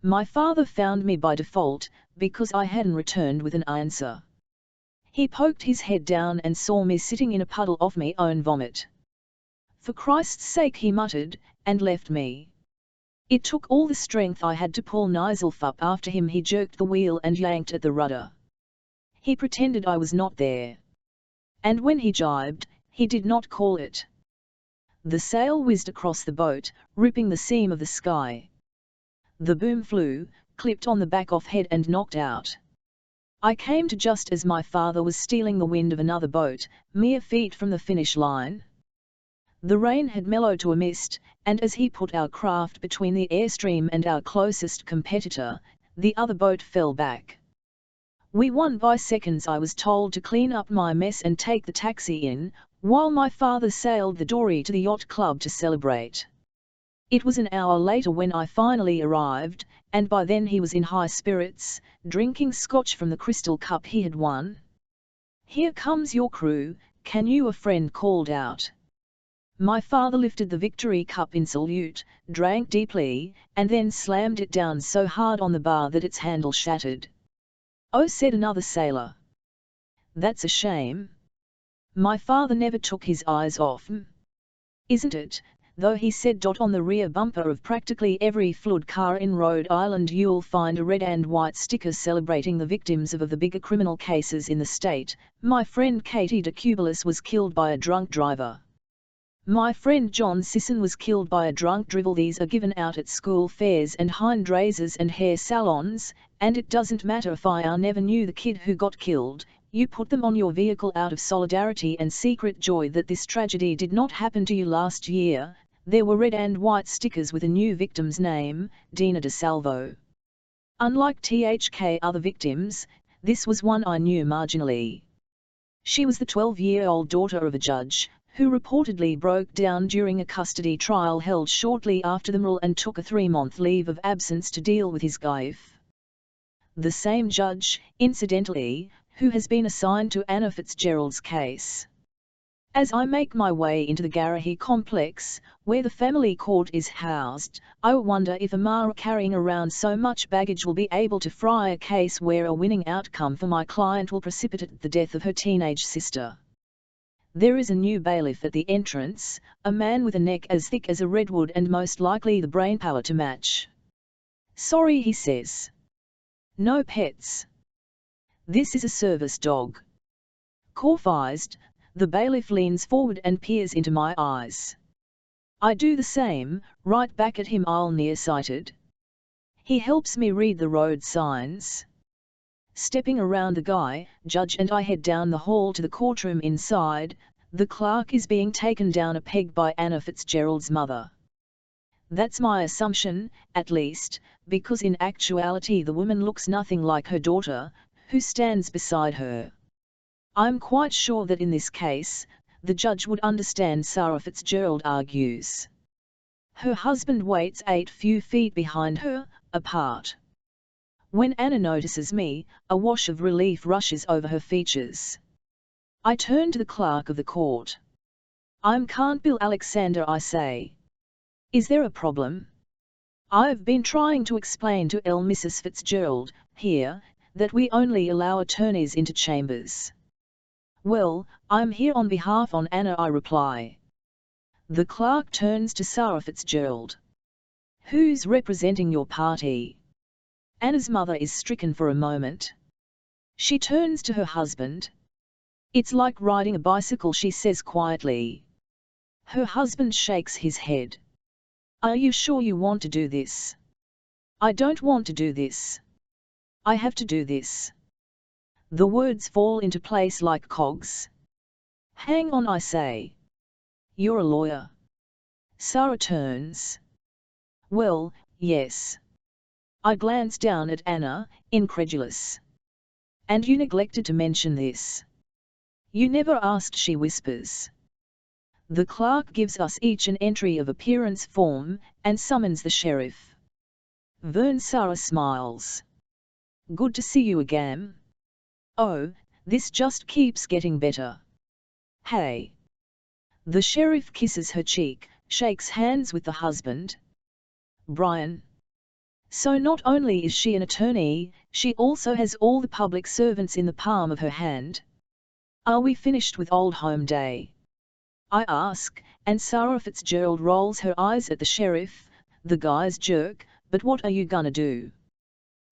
My father found me by default, because I hadn't returned with an answer. He poked his head down and saw me sitting in a puddle of my own vomit. "For Christ's sake," he muttered, and left me. It took all the strength I had to pull myself up after him. He jerked the wheel and yanked at the rudder. He pretended I was not there. And when he jibed, he did not call it. The sail whizzed across the boat, ripping the seam of the sky. The boom flew, clipped on the back of head and knocked out. I came to just as my father was stealing the wind of another boat, mere feet from the finish line. The rain had mellowed to a mist, and as he put our craft between the airstream and our closest competitor, the other boat fell back. We won by seconds. I was told to clean up my mess and take the taxi in, while my father sailed the dory to the yacht club to celebrate. It was an hour later when I finally arrived, and by then he was in high spirits, drinking scotch from the crystal cup he had won. "Here comes your crew, can you?" a friend called out. My father lifted the victory cup in salute, drank deeply, and then slammed it down so hard on the bar that its handle shattered. "Oh," said another sailor. "That's a shame." My father never took his eyes off me. "Isn't it, though?" he said. "On the rear bumper of practically every flood car in Rhode Island you'll find a red and white sticker celebrating the victims of the bigger criminal cases in the state. My friend Katie DeCubelis was killed by a drunk driver. My friend John Sisson was killed by a drunk driver. These are given out at school fairs and hairdressers and hair salons, and it doesn't matter if I never knew the kid who got killed. You put them on your vehicle out of solidarity and secret joy that this tragedy did not happen to you. Last year, there were red and white stickers with a new victim's name, Dina DeSalvo. Unlike THK other victims, this was one I knew marginally. She was the 12-year-old daughter of a judge, who reportedly broke down during a custody trial held shortly after the murder and took a 3-month leave of absence to deal with his grief. The same judge, incidentally, who has been assigned to Anna Fitzgerald's case. As I make my way into the Garrahy complex, where the family court is housed, I wonder if Amara carrying around so much baggage will be able to fry a case where a winning outcome for my client will precipitate the death of her teenage sister. There is a new bailiff at the entrance, a man with a neck as thick as a redwood and most likely the brainpower to match. "Sorry," he says. "No pets. This is a service dog." Corfized, the bailiff leans forward and peers into my eyes. I do the same, right back at him, all nearsighted. He helps me read the road signs. Stepping around the guy, judge and I head down the hall to the courtroom. Inside, the clerk is being taken down a peg by Anna Fitzgerald's mother. That's my assumption, at least, because in actuality the woman looks nothing like her daughter, who stands beside her. I'm quite sure that in this case, the judge would understand, Sarah Fitzgerald argues. Her husband waits 8 few feet behind her, apart. When Anna notices me, a wash of relief rushes over her features. I turn to the clerk of the court. "I'm Can't Bill Alexander," I say. "Is there a problem?" "I've been trying to explain to Mrs. Fitzgerald, here, that we only allow attorneys into chambers." "Well, I'm here on behalf of Anna," I reply. The clerk turns to Sarah Fitzgerald. "Who's representing your party?" Anna's mother is stricken for a moment. She turns to her husband. "It's like riding a bicycle," she says quietly. Her husband shakes his head. "Are you sure you want to do this?" "I don't want to do this. I have to do this." The words fall into place like cogs. "Hang on," I say. "You're a lawyer." Sarah turns. "Well, yes." I glance down at Anna, incredulous. "And you neglected to mention this." "You never asked," she whispers. The clerk gives us each an entry of appearance form, and summons the sheriff. Sarah smiles. "Good to see you again." "Oh, this just keeps getting better." "Hey." The sheriff kisses her cheek, shakes hands with the husband. "Brian." So not only is she an attorney, she also has all the public servants in the palm of her hand. "Are we finished with Old Home Day?" I ask, and Sarah Fitzgerald rolls her eyes at the sheriff. The guy's jerk, "But what are you gonna do?"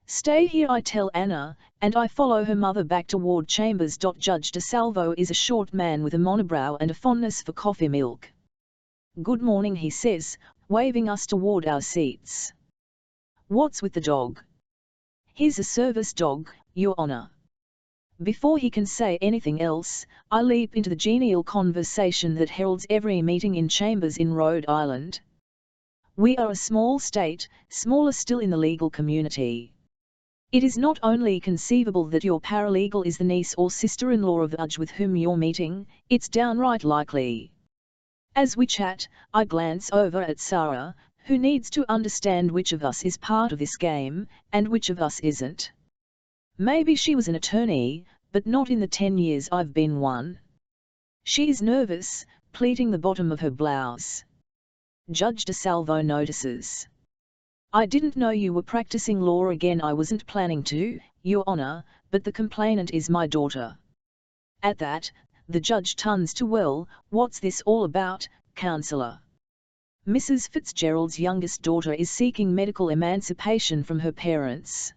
"Stay here," I tell Anna, and I follow her mother back toward chambers. Judge DeSalvo is a short man with a monobrow and a fondness for coffee milk. "Good morning," he says, waving us toward our seats. "What's with the dog?" "He's a service dog, Your Honor." Before he can say anything else, I leap into the genial conversation that heralds every meeting in chambers in Rhode Island. We are a small state, smaller still in the legal community. It is not only conceivable that your paralegal is the niece or sister-in-law of the judge with whom you're meeting, it's downright likely. As we chat, I glance over at Sarah, who needs to understand which of us is part of this game, and which of us isn't. Maybe she was an attorney, but not in the 10 years I've been one. She is nervous, pleating the bottom of her blouse. Judge DeSalvo notices. "I didn't know you were practicing law again." "I wasn't planning to, Your Honor, but the complainant is my daughter." At that, the judge turns to, "Well, what's this all about, counselor?" "Mrs. Fitzgerald's youngest daughter is seeking medical emancipation from her parents."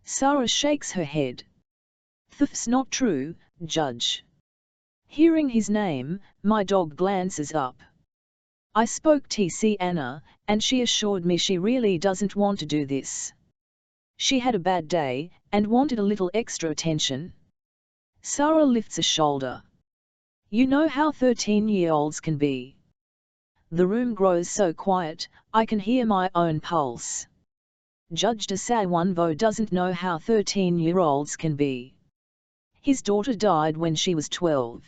Sarah shakes her head. "That's not true, Judge." Hearing his name, my dog glances up. I spoke to Anna, and she assured me she really doesn't want to do this. She had a bad day, and wanted a little extra attention. Sarah lifts a shoulder. "You know how 13-year-olds can be." The room grows so quiet, I can hear my own pulse. Judge DeSalvo doesn't know how 13-year-olds can be. His daughter died when she was 12.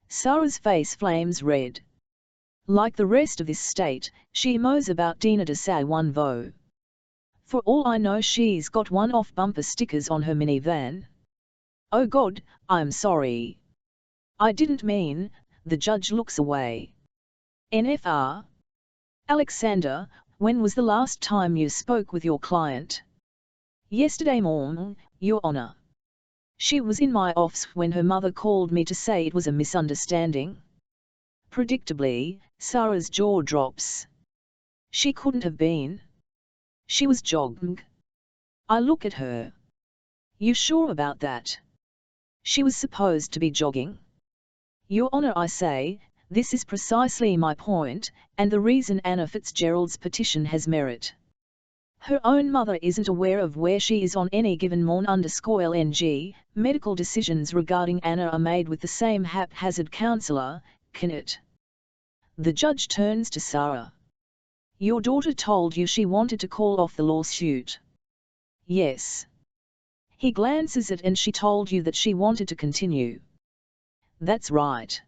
Sarah's face flames red. Like the rest of this state, she mows about Dina DeSalvo. For all I know, she's got one-off bumper stickers on her minivan. "Oh God, I'm sorry. I didn't mean." The judge looks away. NFR. "Alexander, when was the last time you spoke with your client?" "Yesterday morning, Your Honor. She was in my office when her mother called me to say it was a misunderstanding." Predictably, Sarah's jaw drops. She couldn't have been. She was jogging. I look at her. "You sure about that?" "She was supposed to be jogging." "Your Honor," I say, this is precisely my point, and the reason Anna Fitzgerald's petition has merit. Her own mother isn't aware of where she is on any given morning_LNG, medical decisions regarding Anna are made with the same haphazard counselor, can it? The judge turns to Sarah. "Your daughter told you she wanted to call off the lawsuit?" "Yes." He glances at and she told you that she wanted to continue? "That's right."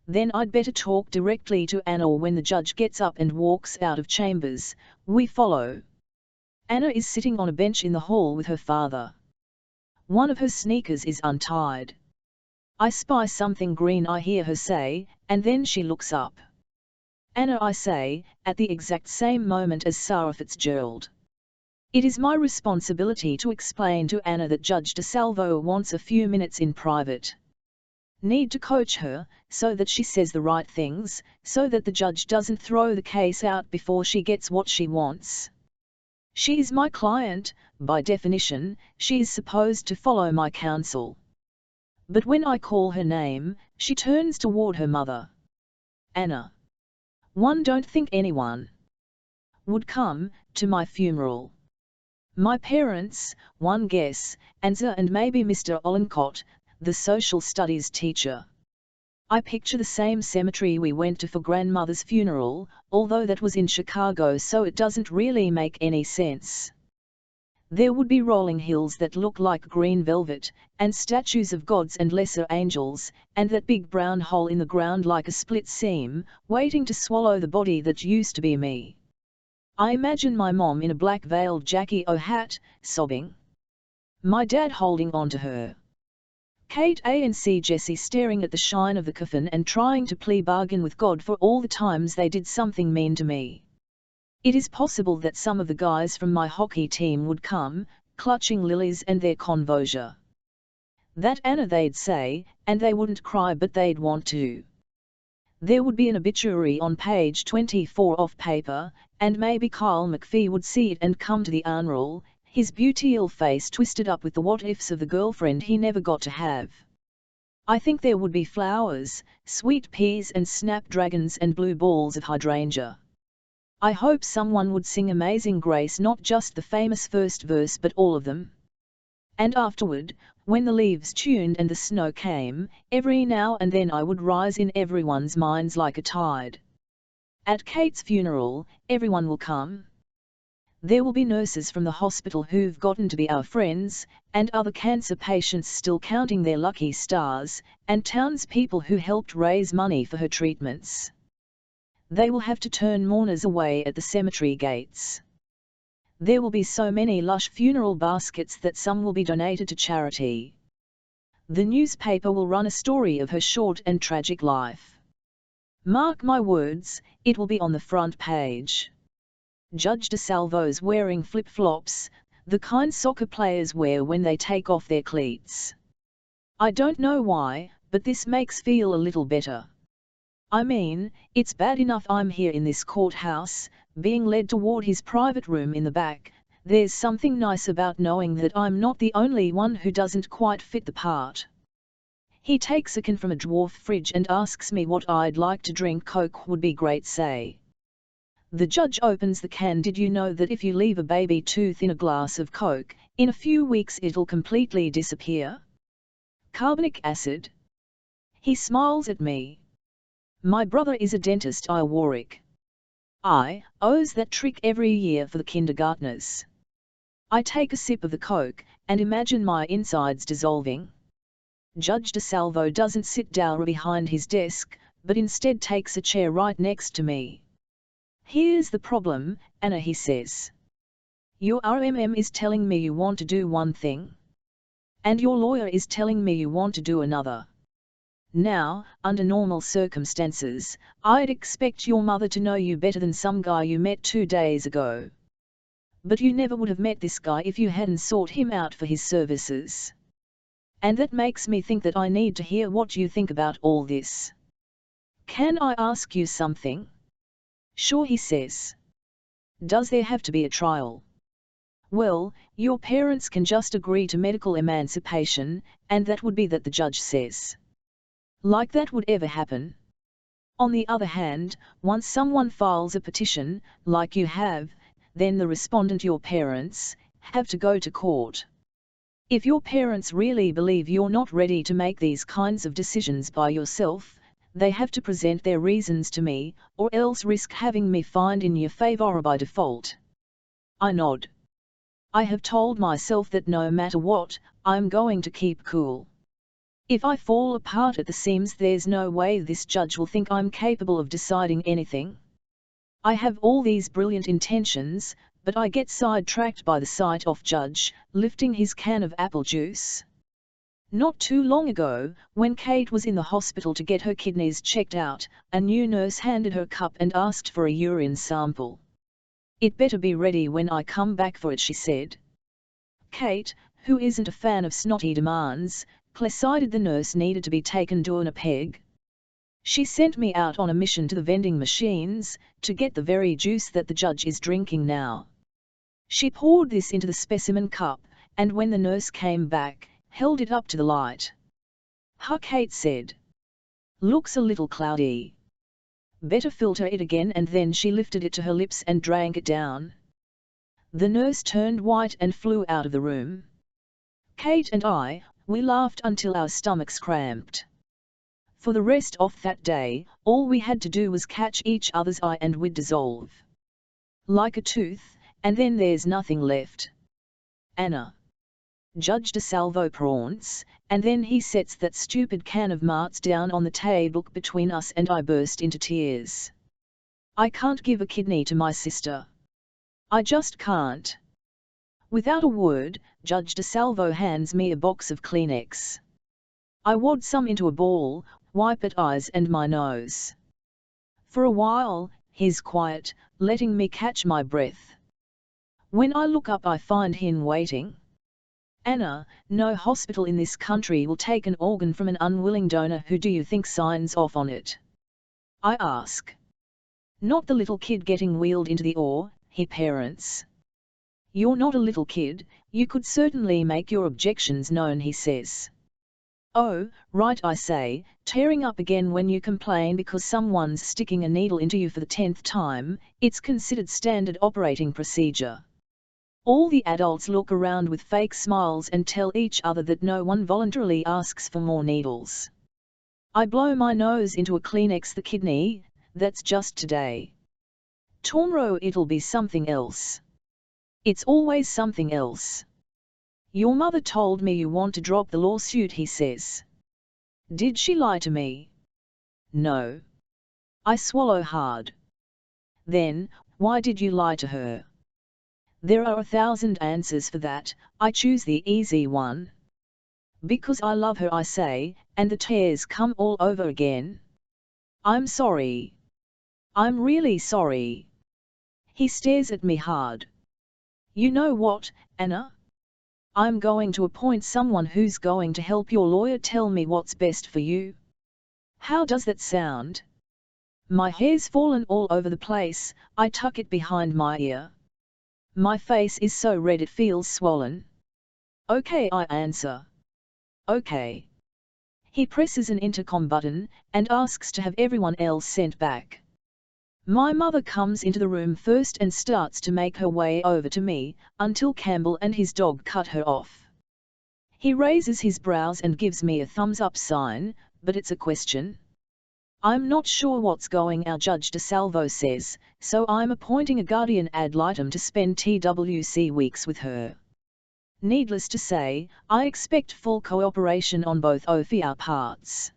"Then I'd better talk directly to Anna." When the judge gets up and walks out of chambers, we follow. Anna is sitting on a bench in the hall with her father. One of her sneakers is untied. I spy something green, I hear her say, and then she looks up. Anna, I say, at the exact same moment as Sarah Fitzgerald. It is my responsibility to explain to Anna that Judge DeSalvo wants a few minutes in private. Need to coach her, so that she says the right things, so that the judge doesn't throw the case out before she gets what she wants. She is my client, by definition, she is supposed to follow my counsel. But when I call her name, she turns toward her mother. Anna. One don't think anyone would come to my funeral. My parents, one guess, Anza and maybe Mr. Ollencott, the social studies teacher. I picture the same cemetery we went to for grandmother's funeral, although that was in Chicago, so it doesn't really make any sense. There would be rolling hills that look like green velvet, and statues of gods and lesser angels, and that big brown hole in the ground like a split seam, waiting to swallow the body that used to be me. I imagine my mom in a black-veiled Jackie O hat, sobbing. My dad holding on to her. Kate A and C Jessie staring at the shine of the coffin and trying to plea bargain with God for all the times they did something mean to me. It is possible that some of the guys from my hockey team would come, clutching lilies and their convosia. That Anna they'd say, and they wouldn't cry but they'd want to. There would be an obituary on page 24 off paper, and maybe Kyle McPhee would see it and come to the funeral, his beautiful face twisted up with the what-ifs of the girlfriend he never got to have. I think there would be flowers, sweet peas and snapdragons and blue balls of hydrangea. I hope someone would sing Amazing Grace, not just the famous first verse but all of them. And afterward, when the leaves tuned and the snow came, every now and then I would rise in everyone's minds like a tide. At Kate's funeral, everyone will come. There will be nurses from the hospital who've gotten to be our friends, and other cancer patients still counting their lucky stars, and townspeople who helped raise money for her treatments. They will have to turn mourners away at the cemetery gates. There will be so many lush funeral baskets that some will be donated to charity. The newspaper will run a story of her short and tragic life. Mark my words, it will be on the front page. Judge DeSalvo's wearing flip-flops, the kind soccer players wear when they take off their cleats. I don't know why, but this makes feel a little better. I mean, it's bad enough I'm here in this courthouse, being led toward his private room in the back. There's something nice about knowing that I'm not the only one who doesn't quite fit the part. He takes a can from a dwarf fridge and asks me what I'd like to drink. Coke would be great, say. The judge opens the can. Did you know that if you leave a baby tooth in a glass of Coke, in a few weeks it'll completely disappear? Carbonic acid. He smiles at me. My brother is a dentist, I Warwick. I owes that trick every year for the kindergartners. I take a sip of the Coke, and imagine my insides dissolving. Judge DeSalvo doesn't sit down behind his desk, but instead takes a chair right next to me. Here's the problem, Anna, he says. Your RMM is telling me you want to do one thing. And your lawyer is telling me you want to do another. Now, under normal circumstances, I'd expect your mother to know you better than some guy you met 2 days ago. But you never would have met this guy if you hadn't sought him out for his services. And that makes me think that I need to hear what you think about all this. Can I ask you something? Sure, he says. Does there have to be a trial? Well, your parents can just agree to medical emancipation, and that would be that, the judge says. Like that would ever happen. On the other hand, once someone files a petition, like you have, then the respondent, your parents, have to go to court. If your parents really believe you're not ready to make these kinds of decisions by yourself, they have to present their reasons to me, or else risk having me find in your favor by default. I nod. I have told myself that no matter what, I'm going to keep cool. If I fall apart at the seams, there's no way this judge will think I'm capable of deciding anything. I have all these brilliant intentions, but I get sidetracked by the sight of Judge lifting his can of apple juice. Not too long ago, when Kate was in the hospital to get her kidneys checked out, a new nurse handed her a cup and asked for a urine sample. "It better be ready when I come back for it," she said. Kate, who isn't a fan of snotty demands, decided the nurse needed to be taken down a peg. She sent me out on a mission to the vending machines, to get the very juice that the Judge is drinking now. She poured this into the specimen cup, and when the nurse came back, held it up to the light. "Huh," Kate said. "Looks a little cloudy. Better filter it again," and then she lifted it to her lips and drank it down. The nurse turned white and flew out of the room. Kate and we laughed until our stomachs cramped. For the rest of that day, all we had to do was catch each other's eye and we'd dissolve like a tooth, and then there's nothing left. Anna. Judge DeSalvo prawns, and then he sets that stupid can of Mart's down on the table between us, and I burst into tears. I can't give a kidney to my sister. I just can't. Without a word, Judge DeSalvo hands me a box of Kleenex. I wad some into a ball, wipe at eyes and my nose. For a while, he's quiet, letting me catch my breath. When I look up, I find him waiting. "Anna, no hospital in this country will take an organ from an unwilling donor. Who do you think signs off on it?" I ask. "Not the little kid getting wheeled into the OR, he parents." "You're not a little kid, you could certainly make your objections known," he says. "Oh, right," I say, tearing up again. "When you complain because someone's sticking a needle into you for the 10th time, it's considered standard operating procedure." All the adults look around with fake smiles and tell each other that no one voluntarily asks for more needles. I blow my nose into a Kleenex. "The kidney, that's just today. Tomorrow it'll be something else. It's always something else. Your mother told me you want to drop the lawsuit," he says. "Did she lie to me?" "No." I swallow hard. "Then, why did you lie to her?" "There are 1,000 answers for that, I choose the easy one." "Because I love her," I say, and the tears come all over again. "I'm sorry. I'm really sorry." He stares at me hard. "You know what, Anna? I'm going to appoint someone who's going to help your lawyer tell me what's best for you. How does that sound?" My hair's fallen all over the place, I tuck it behind my ear. My face is so red it feels swollen. "Okay," I answer. "Okay." He presses an intercom button, and asks to have everyone else sent back. My mother comes into the room first and starts to make her way over to me, until Campbell and his dog cut her off. He raises his brows and gives me a thumbs up sign, but it's a question. "I'm not sure what's going on," Judge DeSalvo says, "so I'm appointing a guardian ad litem to spend TWC weeks with her." Needless to say, I expect full cooperation on both of our parts.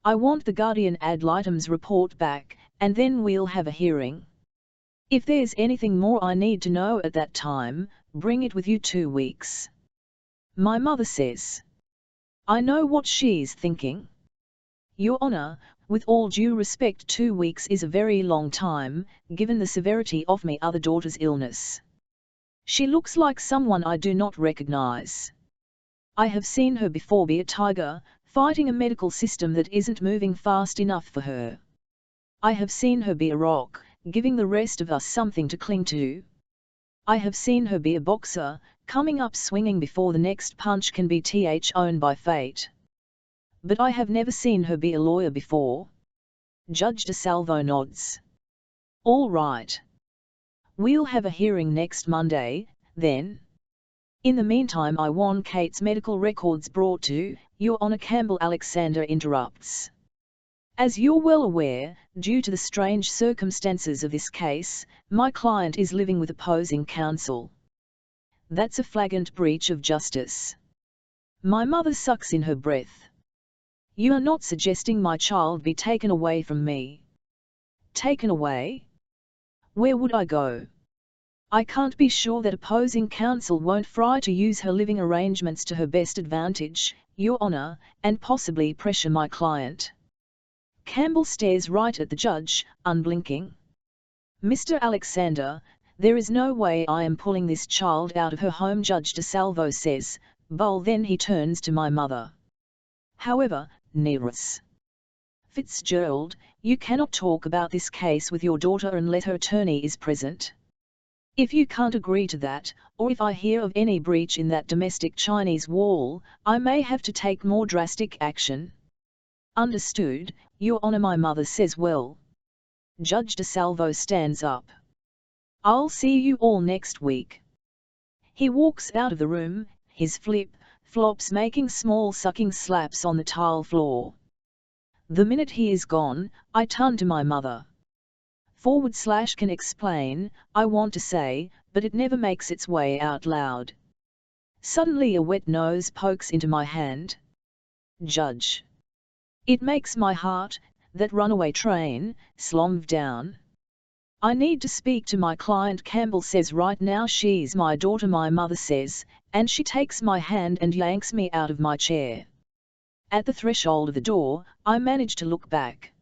I want the guardian ad litem's report back, and then we'll have a hearing. If there's anything more I need to know at that time, bring it with you 2 weeks. My mother says. I know what she's thinking. "Your Honor, with all due respect, 2 weeks is a very long time, given the severity of my other daughter's illness. She looks like someone I do not recognize. I have seen her before be a tiger, fighting a medical system that isn't moving fast enough for her. I have seen her be a rock, giving the rest of us something to cling to. I have seen her be a boxer, coming up swinging before the next punch can be owned by fate. But I have never seen her be a lawyer before." Judge DeSalvo nods. "All right. We'll have a hearing next Monday, then. In the meantime, I want Kate's medical records brought to Your Honor." Campbell Alexander interrupts. "As you're well aware, due to the strange circumstances of this case, my client is living with opposing counsel. That's a flagrant breach of justice." My mother sucks in her breath. "You are not suggesting my child be taken away from me?" "Taken away? Where would I go?" I can't be sure that opposing counsel won't try to use her living arrangements to her best advantage, Your Honour, and possibly pressure my client. Campbell stares right at the judge, unblinking. Mr. Alexander, there is no way I am pulling this child out of her home, Judge DeSalvo says, but then he turns to my mother. However, Neris Fitzgerald, you cannot talk about this case with your daughter unless her attorney is present. If you can't agree to that, or if I hear of any breach in that domestic Chinese wall, I may have to take more drastic action. Understood, Your Honour, my mother says. Well. Judge DeSalvo stands up. I'll see you all next week. He walks out of the room, his flip-flops making small sucking slaps on the tile floor. The minute he is gone, I turn to my mother. / can explain, I want to say, but it never makes its way out loud. Suddenly a wet nose pokes into my hand. Judge. It makes my heart, that runaway train, slow down. I need to speak to my client, Campbell says. Right now she's my daughter, my mother says, and she takes my hand and yanks me out of my chair. At the threshold of the door, I manage to look back.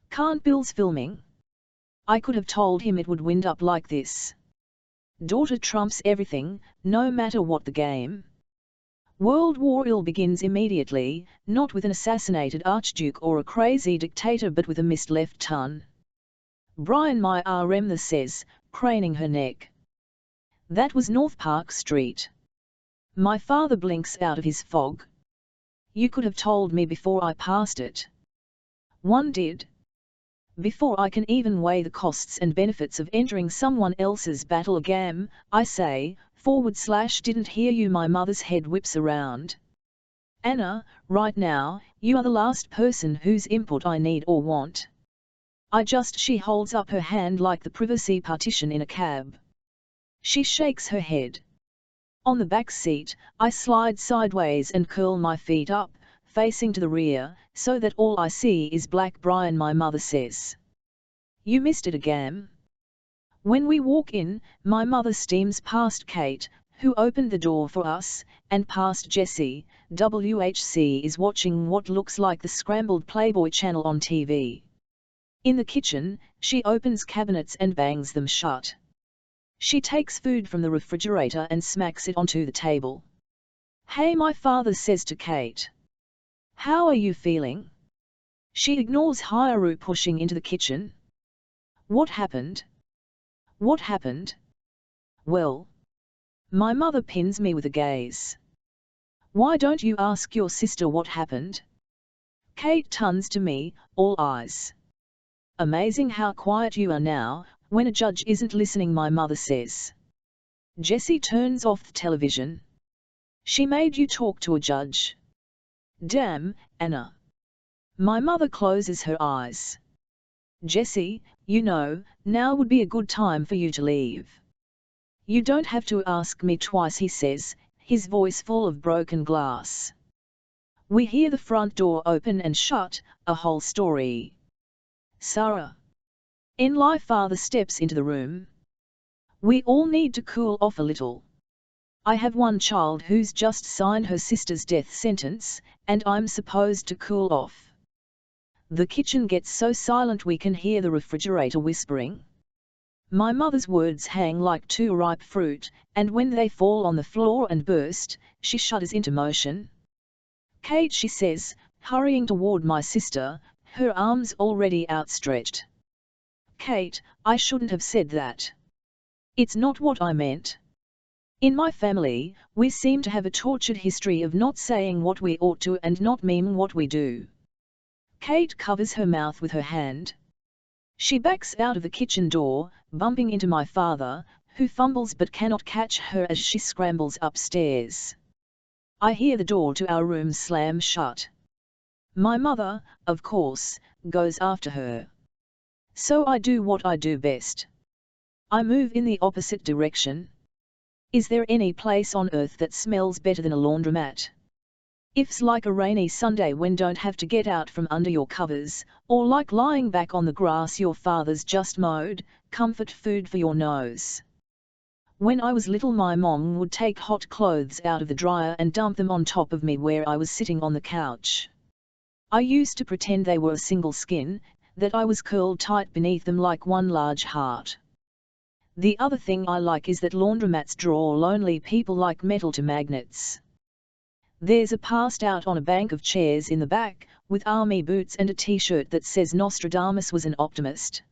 Can't Bill's filming? I could have told him it would wind up like this. Daughter trumps everything, no matter what the game. World War II begins immediately, not with an assassinated archduke or a crazy dictator, but with a missed left turn. Brian, my RM says, craning her neck. That was North Park Street. My father blinks out of his fog. You could have told me before I passed it. One did. Before I can even weigh the costs and benefits of entering someone else's battle game, I say, / didn't hear you. My mother's head whips around. Anna, right now, you are the last person whose input I need or want. She holds up her hand like the privacy partition in a cab. She shakes her head. On the back seat, I slide sideways and curl my feet up, facing to the rear, so that all I see is black. Brian, my mother says. You missed it again. When we walk in, my mother steams past Kate, who opened the door for us, and past Jessie. WHC is watching what looks like the scrambled Playboy channel on TV. In the kitchen, she opens cabinets and bangs them shut. She takes food from the refrigerator and smacks it onto the table. Hey, my father says to Kate. How are you feeling? She ignores Hyaru pushing into the kitchen. What happened? What happened? Well. My mother pins me with a gaze. Why don't you ask your sister what happened? Kate turns to me, all eyes. Amazing how quiet you are now, when a judge isn't listening, my mother says. Jessie turns off the television. She made you talk to a judge. Damn, Anna. My mother closes her eyes. Jessie, you know, now would be a good time for you to leave. You don't have to ask me twice, he says, his voice full of broken glass. We hear the front door open and shut, a whole story. Sarah. My father steps into the room. We all need to cool off a little. I have one child who's just signed her sister's death sentence, and I'm supposed to cool off. The kitchen gets so silent we can hear the refrigerator whispering. My mother's words hang like too ripe fruit, and when they fall on the floor and burst, she shudders into motion. Kate, she says, hurrying toward my sister, her arms already outstretched. Kate, I shouldn't have said that. It's not what I meant. In my family, we seem to have a tortured history of not saying what we ought to and not mean what we do. Kate covers her mouth with her hand. She backs out of the kitchen door, bumping into my father, who fumbles but cannot catch her as she scrambles upstairs. I hear the door to our room slam shut. My mother, of course, goes after her. So I do what I do best. I move in the opposite direction. Is there any place on earth that smells better than a laundromat? If's like a rainy Sunday when don't have to get out from under your covers, or like lying back on the grass your father's just mowed, comfort food for your nose. When I was little, my mom would take hot clothes out of the dryer and dump them on top of me where I was sitting on the couch. I used to pretend they were a single skin, that I was curled tight beneath them like one large heart. The other thing I like is that laundromats draw lonely people like metal to magnets. There's a passed out on a bank of chairs in the back, with army boots and a t-shirt that says Nostradamus was an optimist.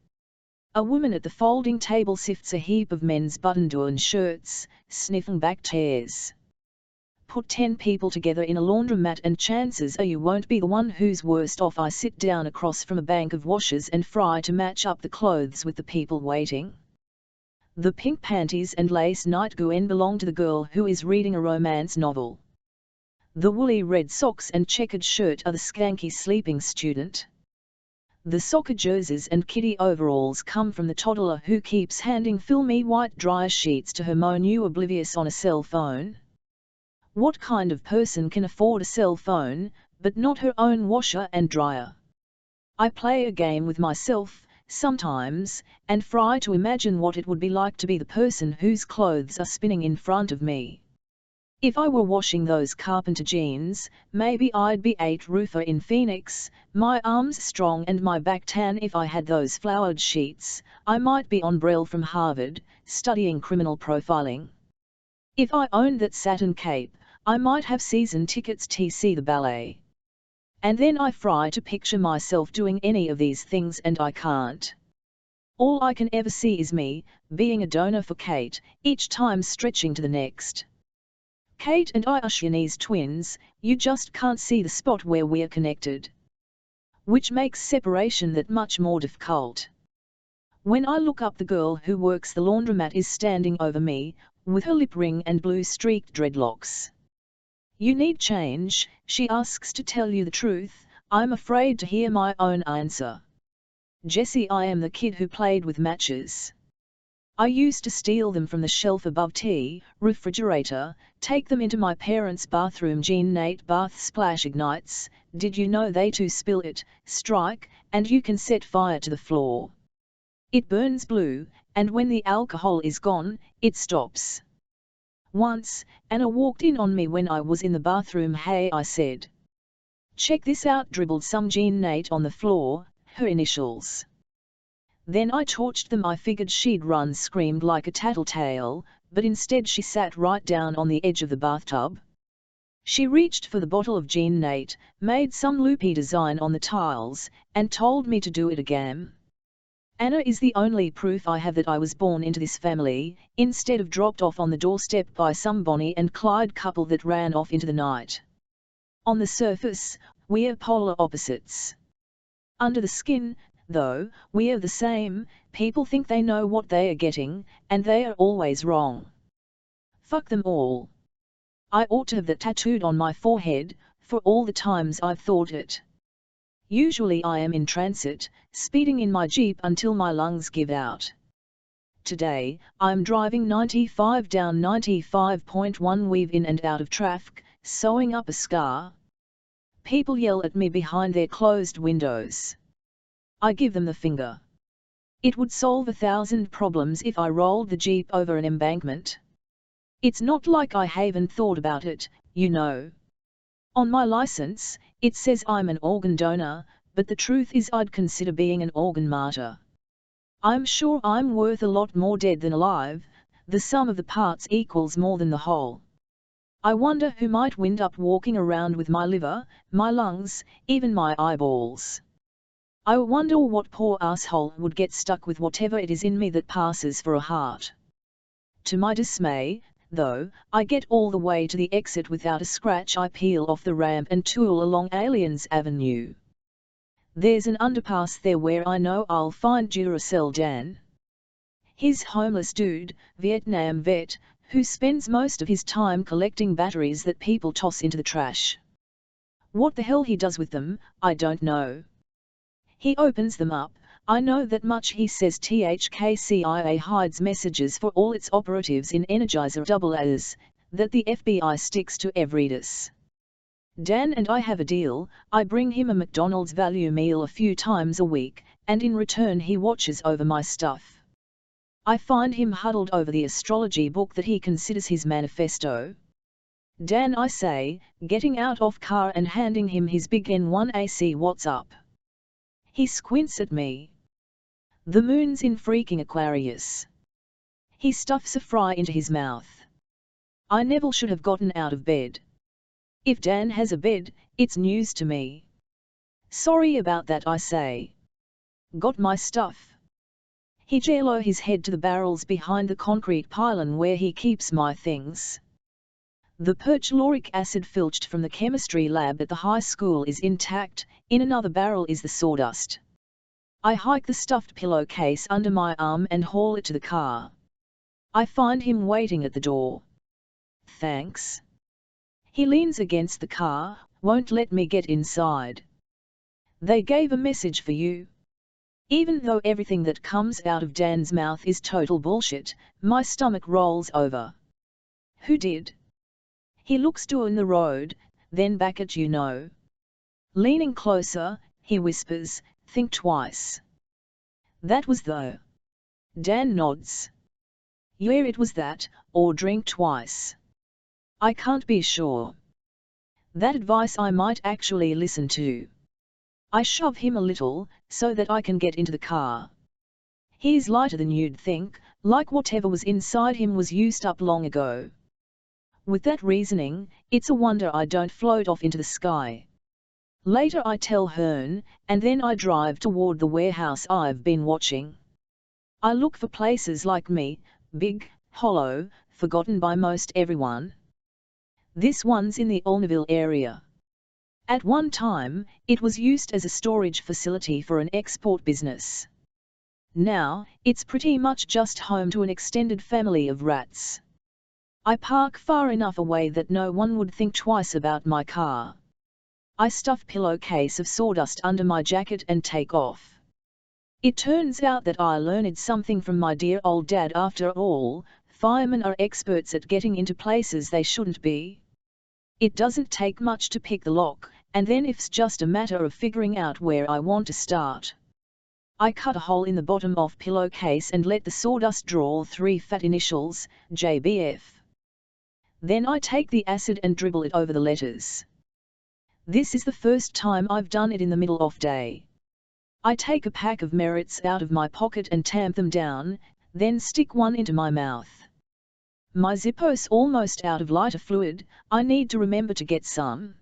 A woman at the folding table sifts a heap of men's button-down shirts, sniffing back tears. Put 10 people together in a laundromat and chances are you won't be the one who's worst off. I sit down across from a bank of washers and fry to match up the clothes with the people waiting. The pink panties and lace nightgown belong to the girl who is reading a romance novel. The woolly red socks and checkered shirt are the skanky sleeping student. The soccer jerseys and kitty overalls come from the toddler who keeps handing filmy white dryer sheets to her Monu, oblivious on a cell phone. What kind of person can afford a cell phone, but not her own washer and dryer? I play a game with myself, sometimes, and try to imagine what it would be like to be the person whose clothes are spinning in front of me. If I were washing those carpenter jeans, maybe I'd be 8 roofer in Phoenix, my arms strong and my back tan. If I had those flowered sheets, I might be on Brell from Harvard, studying criminal profiling. If I owned that satin cape, I might have season tickets to see the ballet. And then I try to picture myself doing any of these things and I can't. All I can ever see is me, being a donor for Kate, each time stretching to the next. Kate and I are Siamese twins, you just can't see the spot where we're connected. Which makes separation that much more difficult. When I look up, the girl who works the laundromat is standing over me, with her lip ring and blue-streaked dreadlocks. You need change, she asks. To tell you the truth, I'm afraid to hear my own answer. Jessie, I am the kid who played with matches. I used to steal them from the shelf above the refrigerator, take them into my parents' bathroom. Jean Nate bath splash ignites, did you know they too spill it, strike, and you can set fire to the floor. It burns blue, and when the alcohol is gone, it stops. Once, Anna walked in on me when I was in the bathroom. Hey, I said. Check this out. Dribbled some Jean Nate on the floor, her initials. Then I torched them. I figured she'd run, screamed like a tattletale, but instead she sat right down on the edge of the bathtub. She reached for the bottle of Jean Nate, made some loopy design on the tiles, and told me to do it again. Anna is the only proof I have that I was born into this family, instead of dropped off on the doorstep by some Bonnie and Clyde couple that ran off into the night. On the surface, we're polar opposites. Under the skin, though, we're the same. People think they know what they are getting, and they are always wrong. Fuck them all. I ought to have that tattooed on my forehead, for all the times I've thought it. Usually I am in transit, speeding in my Jeep until my lungs give out. Today, I'm driving 95 down 95.1, weave in and out of traffic, sewing up a scar. People yell at me behind their closed windows. I give them the finger. It would solve 1,000 problems if I rolled the Jeep over an embankment. It's not like I haven't thought about it, you know. On my license, it says I'm an organ donor, but the truth is I'd consider being an organ martyr. I'm sure I'm worth a lot more dead than alive. The sum of the parts equals more than the whole. I wonder who might wind up walking around with my liver, my lungs, even my eyeballs. I wonder what poor asshole would get stuck with whatever it is in me that passes for a heart. To my dismay, though, I get all the way to the exit without a scratch. I peel off the ramp and tool along Aliens Avenue. There's an underpass there where I know I'll find Duracell Dan. He's homeless dude, Vietnam vet, who spends most of his time collecting batteries that people toss into the trash. What the hell he does with them, I don't know. He opens them up, I know that much. He says THKCIA hides messages for all its operatives in Energizer AA's, that the FBI sticks to every DIS. Dan and I have a deal. I bring him a McDonald's value meal a few times a week, and in return he watches over my stuff. I find him huddled over the astrology book that he considers his manifesto. Dan, I say, getting out of car and handing him his big N1 AC. What's up? He squints at me. The moon's in freaking Aquarius. He stuffs a fry into his mouth. I never should have gotten out of bed. If Dan has a bed, it's news to me. Sorry about that, I say. Got my stuff? He jello his head to the barrels behind the concrete pylon where he keeps my things. The perchloric acid filched from the chemistry lab at the high school is intact, in another barrel is the sawdust. I hike the stuffed pillowcase under my arm and haul it to the car. I find him waiting at the door. Thanks. He leans against the car, won't let me get inside. They gave a message for you. Even though everything that comes out of Dan's mouth is total bullshit, my stomach rolls over. Who did? He looks down the road, then back at you. No. Leaning closer, he whispers, think twice. That was the. Dan nods. Yeah, it was that, or drink twice. I can't be sure. That advice I might actually listen to. I shove him a little, so that I can get into the car. He's lighter than you'd think, like whatever was inside him was used up long ago. With that reasoning, it's a wonder I don't float off into the sky. Later I tell Hearn, and then I drive toward the warehouse I've been watching. I look for places like me, big, hollow, forgotten by most everyone. This one's in the Olneyville area. At one time, it was used as a storage facility for an export business. Now, it's pretty much just home to an extended family of rats. I park far enough away that no one would think twice about my car. I stuff pillowcase of sawdust under my jacket and take off. It turns out that I learned something from my dear old dad. After all, firemen are experts at getting into places they shouldn't be. It doesn't take much to pick the lock, and then it's just a matter of figuring out where I want to start. I cut a hole in the bottom of pillowcase and let the sawdust draw 3 fat initials, JBF. Then I take the acid and dribble it over the letters. This is the first time I've done it in the middle of day. I take a pack of merits out of my pocket and tamp them down, then stick one into my mouth. My Zippo's almost out of lighter fluid, I need to remember to get some.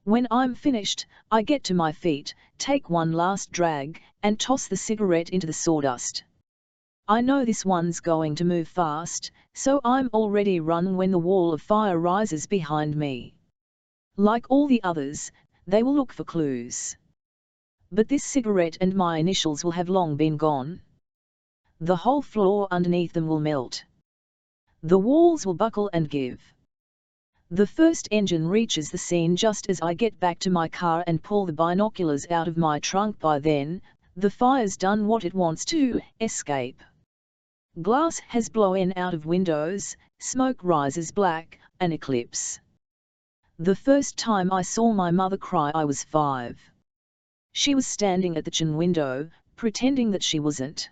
When I'm finished, I get to my feet, take one last drag, and toss the cigarette into the sawdust. I know this one's going to move fast, so I'm already run when the wall of fire rises behind me. Like all the others, they will look for clues. But this cigarette and my initials will have long been gone. The whole floor underneath them will melt. The walls will buckle and give. The first engine reaches the scene just as I get back to my car and pull the binoculars out of my trunk. By then, the fire's done what it wants to, escape. Glass has blown out of windows, smoke rises black, an eclipse. The first time I saw my mother cry I was 5. She was standing at the kitchen window, pretending that she wasn't.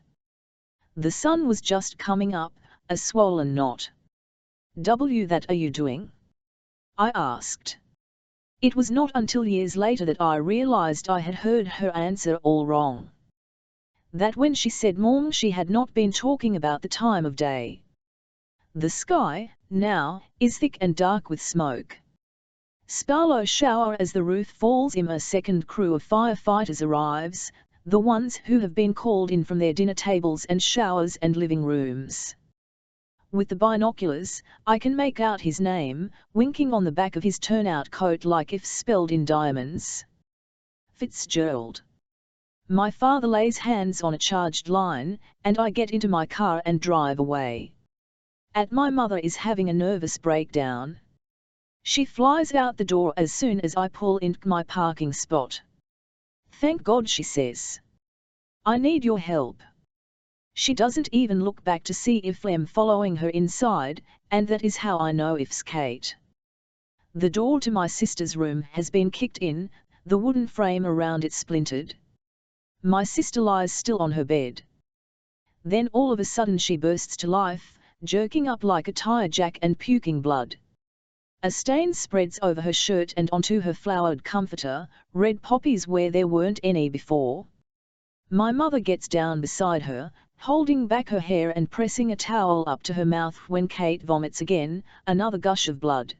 The sun was just coming up, a swollen knot. That are you doing? I asked. It was not until years later that I realized I had heard her answer all wrong. That when she said Mom, she had not been talking about the time of day. The sky, now, is thick and dark with smoke. Sparlow shower as the roof falls in. A second crew of firefighters arrives, the ones who have been called in from their dinner tables and showers and living rooms. With the binoculars, I can make out his name, winking on the back of his turnout coat like if spelled in diamonds. Fitzgerald. My father lays hands on a charged line, and I get into my car and drive away. My mother is having a nervous breakdown. She flies out the door as soon as I pull into my parking spot. Thank God, she says. I need your help. She doesn't even look back to see if I'm following her inside, and that is how I know it's Kate. The door to my sister's room has been kicked in, the wooden frame around it splintered. My sister lies still on her bed. Then all of a sudden she bursts to life, jerking up like a tire jack and puking blood. A stain spreads over her shirt and onto her flowered comforter, red poppies where there weren't any before. My mother gets down beside her, holding back her hair and pressing a towel up to her mouth when Kate vomits again, another gush of blood.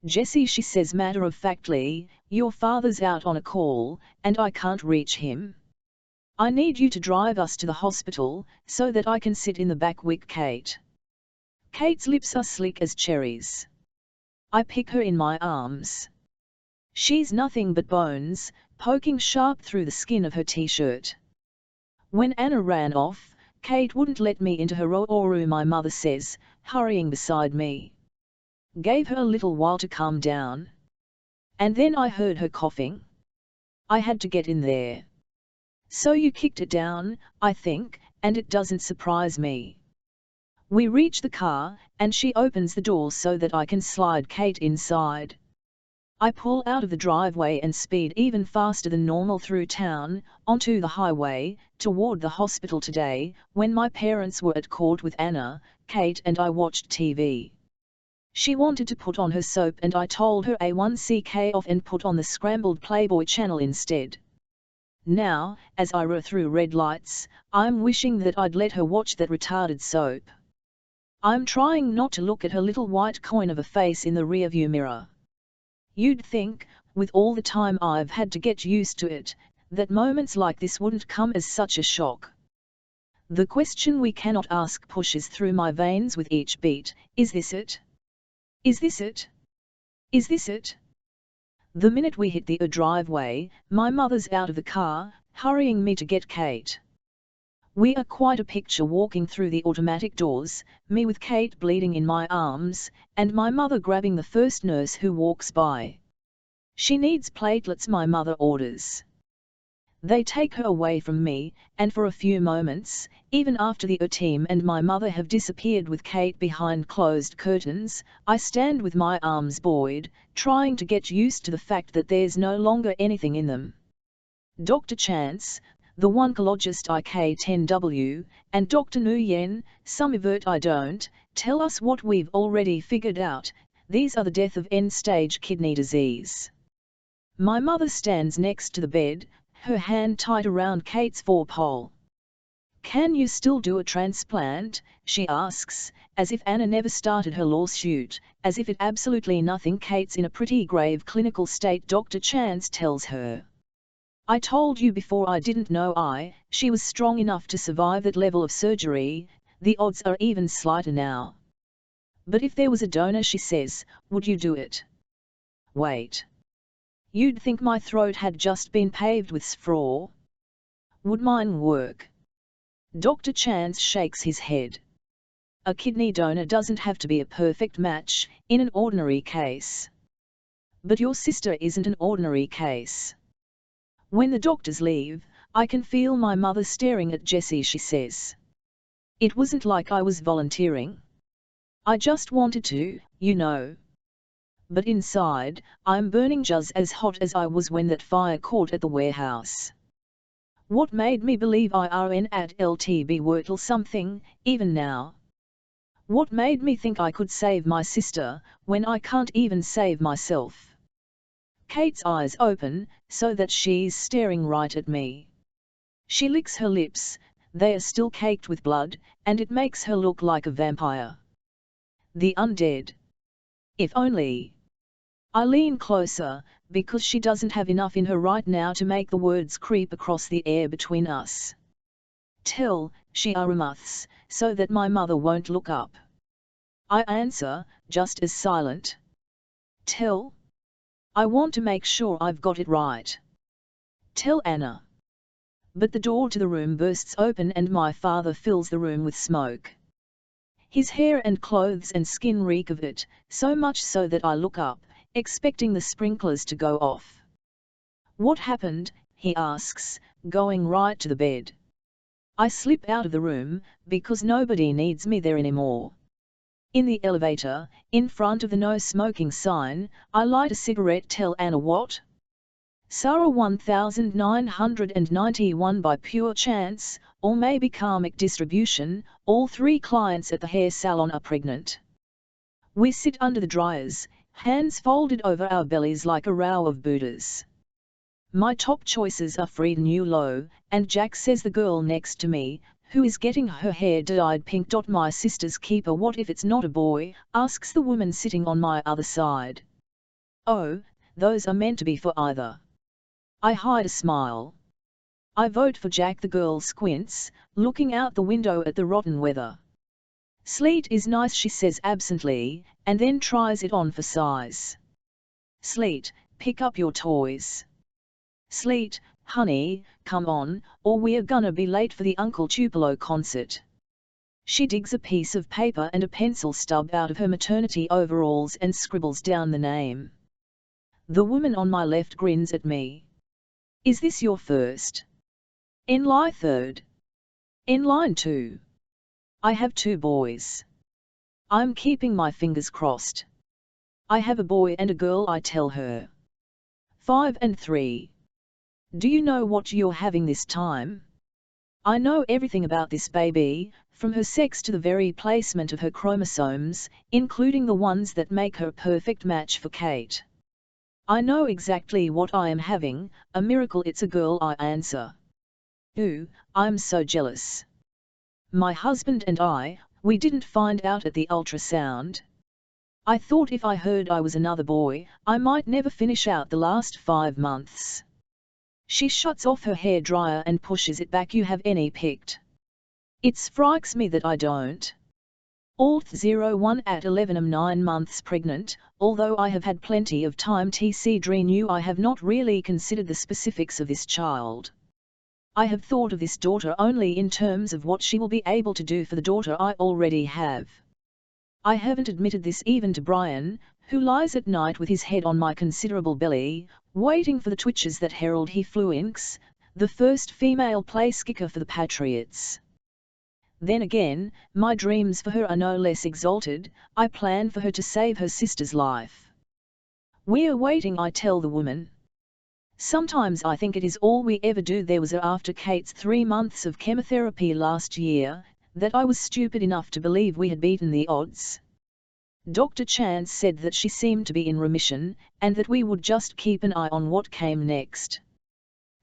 "Jessie," she says matter-of-factly, "your father's out on a call, and I can't reach him. I need you to drive us to the hospital, so that I can sit in the back with Kate." Kate's lips are slick as cherries. I pick her in my arms. She's nothing but bones, poking sharp through the skin of her t-shirt. When Anna ran off, Kate wouldn't let me into her room, my mother says, hurrying beside me. Gave her a little while to calm down. And then I heard her coughing. I had to get in there. "So you kicked it down, I think, and it doesn't surprise me." We reach the car, and she opens the door so that I can slide Kate inside. I pull out of the driveway and speed even faster than normal through town, onto the highway, toward the hospital. Today, when my parents were at court with Anna, Kate and I watched TV. She wanted to put on her soap and I told her A1CK off and put on the scrambled Playboy channel instead. Now, as I roar through red lights, I'm wishing that I'd let her watch that retarded soap. I'm trying not to look at her little white coin of a face in the rearview mirror. You'd think, with all the time I've had to get used to it, that moments like this wouldn't come as such a shock. The question we cannot ask pushes through my veins with each beat: is this it? Is this it? Is this it? The minute we hit the driveway, my mother's out of the car, hurrying me to get Kate. We are quite a picture walking through the automatic doors, me with Kate bleeding in my arms, and my mother grabbing the first nurse who walks by. "She needs platelets," my mother orders. They take her away from me, and for a few moments, even after the team and my mother have disappeared with Kate behind closed curtains, I stand with my arms buoyed, trying to get used to the fact that there's no longer anything in them. Dr. Chance, the oncologist IK10W, and Dr. Nguyen, some avert I don't, tell us what we've already figured out: these are the death of end-stage kidney disease. My mother stands next to the bed, her hand tight around Kate's forepaw. "Can you still do a transplant?" she asks, as if Anna never started her lawsuit, as if it absolutely nothing. "Kate's in a pretty grave clinical state," Dr. Chance tells her. "I told you before I didn't know she was strong enough to survive that level of surgery. The odds are even slighter now." "But if there was a donor," she says, "would you do it?" Wait. You'd think my throat had just been paved with straw. Would mine work? Dr. Chance shakes his head. A kidney donor doesn't have to be a perfect match, in an ordinary case. But your sister isn't an ordinary case. When the doctors leave, I can feel my mother staring at Jessie. She says, "It wasn't like I was volunteering. I just wanted to, you know." But inside, I'm burning just as hot as I was when that fire caught at the warehouse. What made me believe IRN at LTB Wurtle something, even now? What made me think I could save my sister, when I can't even save myself? Kate's eyes open, so that she's staring right at me. She licks her lips, they are still caked with blood, and it makes her look like a vampire. The undead. If only. I lean closer, because she doesn't have enough in her right now to make the words creep across the air between us. "Tell," she remuffs, so that my mother won't look up. I answer, just as silent. "Tell? I want to make sure I've got it right. Tell Anna." But the door to the room bursts open and my father fills the room with smoke. His hair and clothes and skin reek of it, so much so that I look up, expecting the sprinklers to go off. "What happened?" he asks, going right to the bed. I slip out of the room, because nobody needs me there anymore. In the elevator, in front of the no smoking sign, I light a cigarette. "Tell Anna what?" Sarah 1991 by pure chance, or maybe karmic distribution, all 3 clients at the hair salon are pregnant. We sit under the dryers, hands folded over our bellies like a row of Buddhas. My top choices are Fried New Low, and Jack says the girl next to me, who is getting her hair dyed pink. My sister's keeper. What if it's not a boy? Asks the woman sitting on my other side. Oh, those are meant to be for either. I hide a smile. I vote for Jack. The girl squints, looking out the window at the rotten weather. Sleet is nice, she says absently, and then tries it on for size. Sleet, pick up your toys. Sleet, honey, come on, or we're gonna be late for the Uncle Tupelo concert. She digs a piece of paper and a pencil stub out of her maternity overalls and scribbles down the name. The woman on my left grins at me. Is this your first? In line 3rd. In line 2. I have 2 boys. I'm keeping my fingers crossed. I have a boy and a girl, I tell her. 5 and 3. Do you know what you're having this time? I know everything about this baby, from her sex to the very placement of her chromosomes, including the ones that make her a perfect match for Kate. I know exactly what I am having, a miracle. It's a girl, I answer. Ooh, I'm so jealous. My husband and we didn't find out at the ultrasound. I thought if I heard I was another boy, I might never finish out the last 5 months. She shuts off her hairdryer and pushes it back. You have any picked? It strikes me that I don't. Alt 01 at 11. I'm 9 months pregnant, although I have had plenty of time. TC Dre knew I have not really considered the specifics of this child. I have thought of this daughter only in terms of what she will be able to do for the daughter I already have. I haven't admitted this even to Brian, who lies at night with his head on my considerable belly, waiting for the twitches that herald he Fluinks, the first female place kicker for the Patriots. Then again, my dreams for her are no less exalted. I plan for her to save her sister's life. We're waiting, I tell the woman. Sometimes I think it is all we ever do. There was after Kate's 3 months of chemotherapy last year, that I was stupid enough to believe we had beaten the odds. Dr. Chance said that she seemed to be in remission, and that we would just keep an eye on what came next.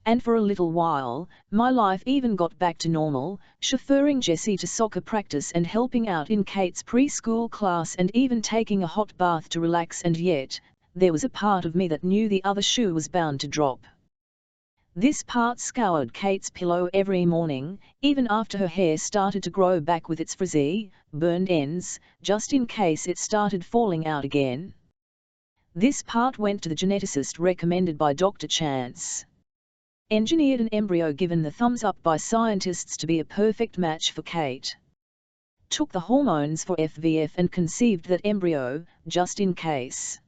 And for a little while, my life even got back to normal, chauffeuring Jessie to soccer practice and helping out in Kate's preschool class and even taking a hot bath to relax. And yet, there was a part of me that knew the other shoe was bound to drop. This part scoured Kate's pillow every morning, even after her hair started to grow back with its frizzy, burned ends, just in case it started falling out again. This part went to the geneticist recommended by Dr. Chance. Engineered an embryo given the thumbs up by scientists to be a perfect match for Kate. Took the hormones for FVF and conceived that embryo, just in case.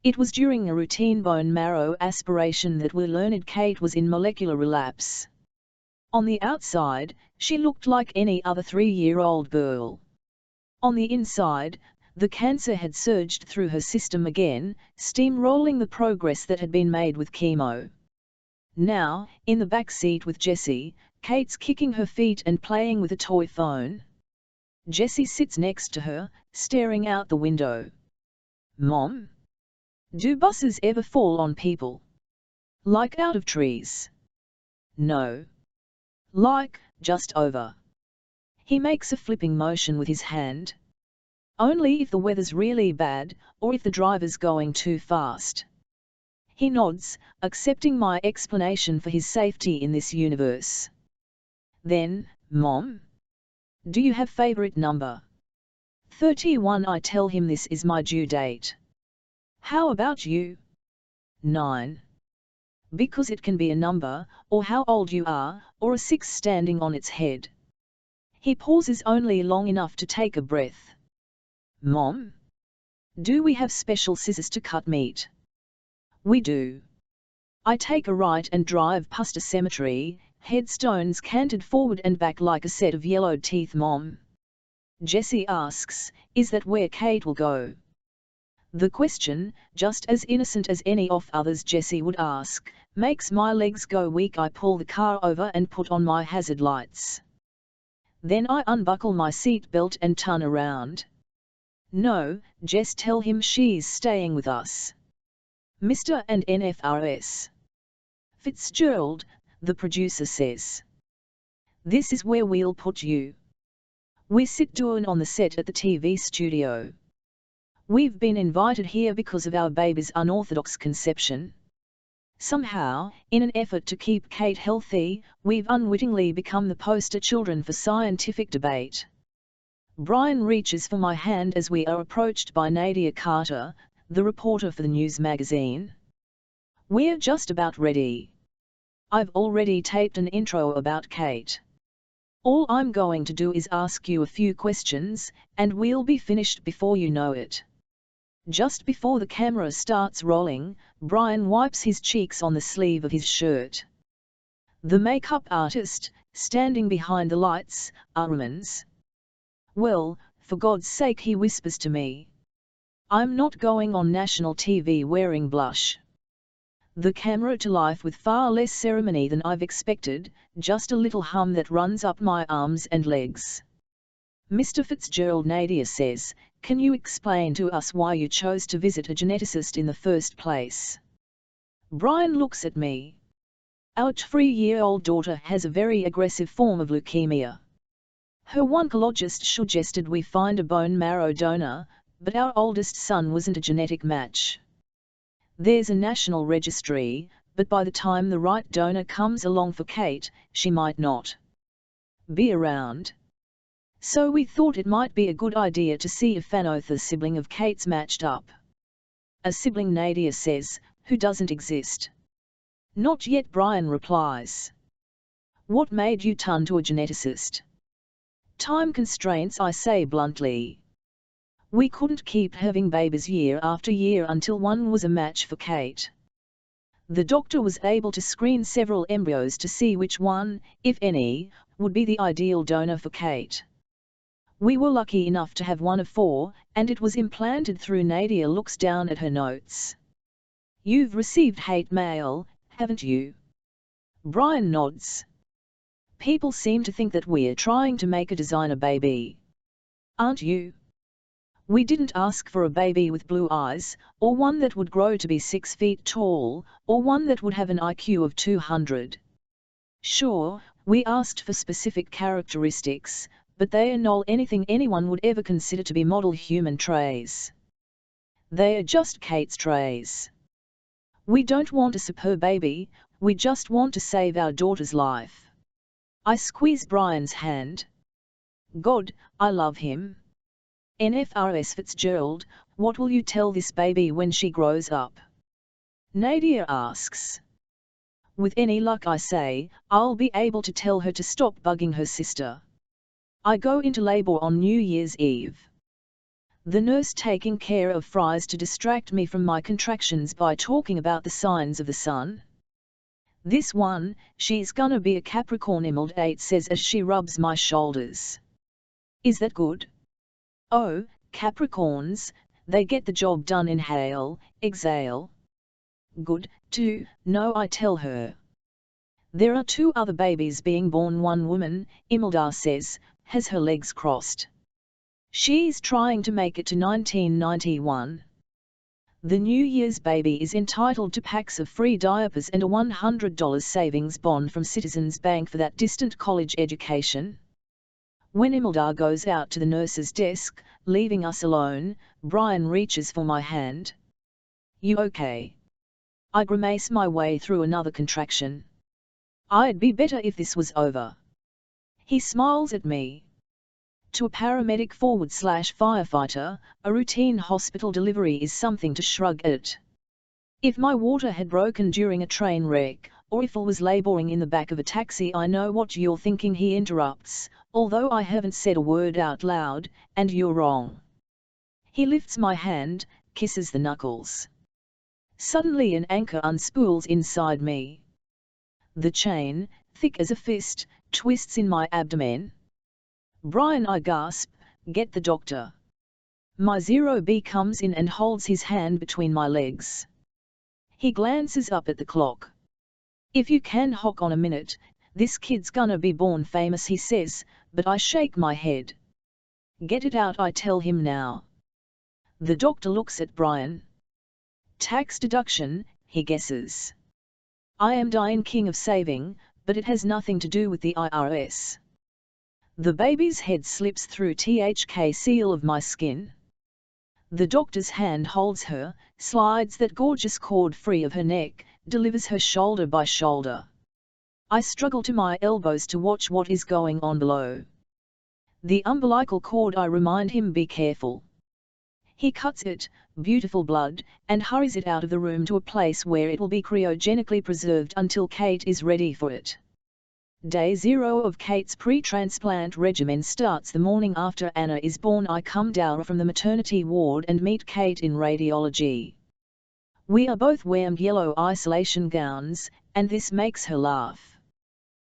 It was during a routine bone marrow aspiration that we learned Kate was in molecular relapse. On the outside, she looked like any other 3-year-old girl. On the inside, the cancer had surged through her system again, steamrolling the progress that had been made with chemo. Now, in the back seat with Jessie, Kate's kicking her feet and playing with a toy phone. Jessie sits next to her, staring out the window. Mom? Do buses ever fall on people? Like out of trees? No. Like, just over. He makes a flipping motion with his hand. Only if the weather's really bad, or if the driver's going too fast. He nods, accepting my explanation for his safety in this universe. Then, Mom? Do you have favorite number? 31. I tell him this is my due date. How about you? 9. Because it can be a number, or how old you are, or a 6 standing on its head. He pauses only long enough to take a breath. Mom? Do we have special scissors to cut meat? We do. I take a right and drive past a cemetery, headstones canted forward and back like a set of yellowed teeth. Mom? Jessie asks, is that where Kate will go? The question, just as innocent as any of others Jessie would ask, Makes my legs go weak. I pull the car over and put on my hazard lights. Then I unbuckle my seat belt and turn around. No, just tell him she's staying with us. Mr. and NFRS. Fitzgerald, the producer says. This is where we'll put you. We sit down on the set at the TV studio. We've been invited here because of our baby's unorthodox conception. Somehow, in an effort to keep Kate healthy, we've unwittingly become the poster children for scientific debate. Brian reaches for my hand as we are approached by Nadia Carter, the reporter for the news magazine. We're just about ready. I've already taped an intro about Kate. All I'm going to do is ask you a few questions, and we'll be finished before you know it. Just before the camera starts rolling, Brian wipes his cheeks on the sleeve of his shirt. The makeup artist, standing behind the lights, Armans. Well, for God's sake, he whispers to me. I'm not going on national TV wearing blush. The camera to life with far less ceremony than I've expected, just a little hum that runs up my arms and legs. Mr. Fitzgerald, Nadia says, can you explain to us why you chose to visit a geneticist in the first place? Brian looks at me. Our 3-year-old daughter has a very aggressive form of leukemia. Her oncologist suggested we find a bone marrow donor, but our oldest son wasn't a genetic match. There's a national registry, but by the time the right donor comes along for Kate, she might not be around. So we thought it might be a good idea to see if another sibling of Kate's matched up. A sibling, Nadia says, who doesn't exist. Not yet, Brian replies. What made you turn to a geneticist? Time constraints, I say bluntly. We couldn't keep having babies year after year until one was a match for Kate. The doctor was able to screen several embryos to see which one, if any, would be the ideal donor for Kate. We were lucky enough to have one of 4, and it was implanted through. Nadia looks down at her notes. You've received hate mail, haven't you? Brian nods. People seem to think that we're trying to make a designer baby. Aren't you? We didn't ask for a baby with blue eyes, or one that would grow to be 6 feet tall, or one that would have an IQ of 200. Sure, we asked for specific characteristics, but they annul anything anyone would ever consider to be model human traits. They are just Kate's traits. We don't want a super baby, we just want to save our daughter's life. I squeeze Brian's hand. God, I love him. NFRS Fitzgerald, what will you tell this baby when she grows up? Nadia asks. With any luck, I say, I'll be able to tell her to stop bugging her sister. I go into labor on New Year's Eve. The nurse taking care of fries to distract me from my contractions by talking about the signs of the sun. This one, she's gonna be a Capricorn Emerald 8 says as she rubs my shoulders. Is that good? Oh, Capricorns, they get the job done. Inhale, exhale. Good, too, no, I tell her. There are 2 other babies being born. One woman, Imelda says, has her legs crossed. She's trying to make it to 1991. The New Year's baby is entitled to packs of free diapers and a $100 savings bond from Citizens Bank for that distant college education. When Imelda goes out to the nurse's desk, leaving us alone, Brian reaches for my hand. You okay? I grimace my way through another contraction. I'd be better if this was over. He smiles at me. To a paramedic/firefighter, a routine hospital delivery is something to shrug at. If my water had broken during a train wreck, or if I was laboring in the back of a taxi, I know what you're thinking, he interrupts, although I haven't said a word out loud, and you're wrong. He lifts my hand, kisses the knuckles. Suddenly an anchor unspools inside me. The chain, thick as a fist, twists in my abdomen. Brian, I gasp, get the doctor. My 0B comes in and holds his hand between my legs. He glances up at the clock. If you can hock on a minute, this kid's gonna be born famous, he says, but I shake my head. Get it out, I tell him now. The doctor looks at Brian. Tax deduction, he guesses. I am dying king of saving, but it has nothing to do with the IRS. The baby's head slips through THK seal of my skin. The doctor's hand holds her, slides that gorgeous cord free of her neck, delivers her shoulder by shoulder. I struggle to my elbows to watch what is going on below. The umbilical cord, I remind him, be careful. He cuts it, beautiful blood, and hurries it out of the room to a place where it will be cryogenically preserved until Kate is ready for it. Day 0 of Kate's pre-transplant regimen starts the morning after Anna is born. I come down from the maternity ward and meet Kate in radiology. We are both wearing yellow isolation gowns, and this makes her laugh.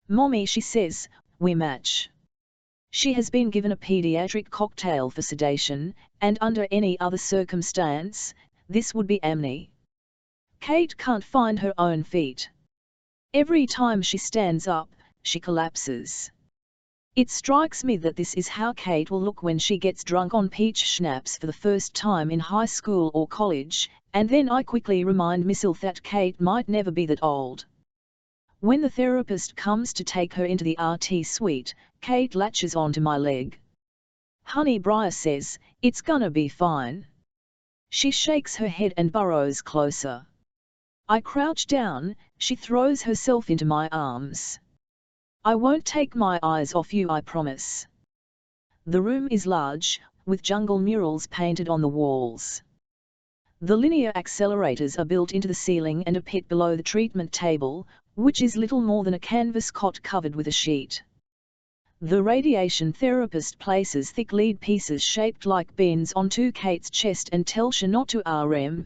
Mommy, she says, we match. She has been given a pediatric cocktail for sedation, and under any other circumstance, this would be amne. Kate can't find her own feet. Every time she stands up, she collapses. It strikes me that this is how Kate will look when she gets drunk on peach schnapps for the first time in high school or college, and then I quickly remind myself that Kate might never be that old. When the therapist comes to take her into the RT suite, Kate latches onto my leg. Honey, Briar says, it's gonna be fine. She shakes her head and burrows closer. I crouch down, she throws herself into my arms. I won't take my eyes off you, I promise. The room is large, with jungle murals painted on the walls. The linear accelerators are built into the ceiling and a pit below the treatment table, which is little more than a canvas cot covered with a sheet. The radiation therapist places thick lead pieces shaped like beans onto Kate's chest and tells her not to REM.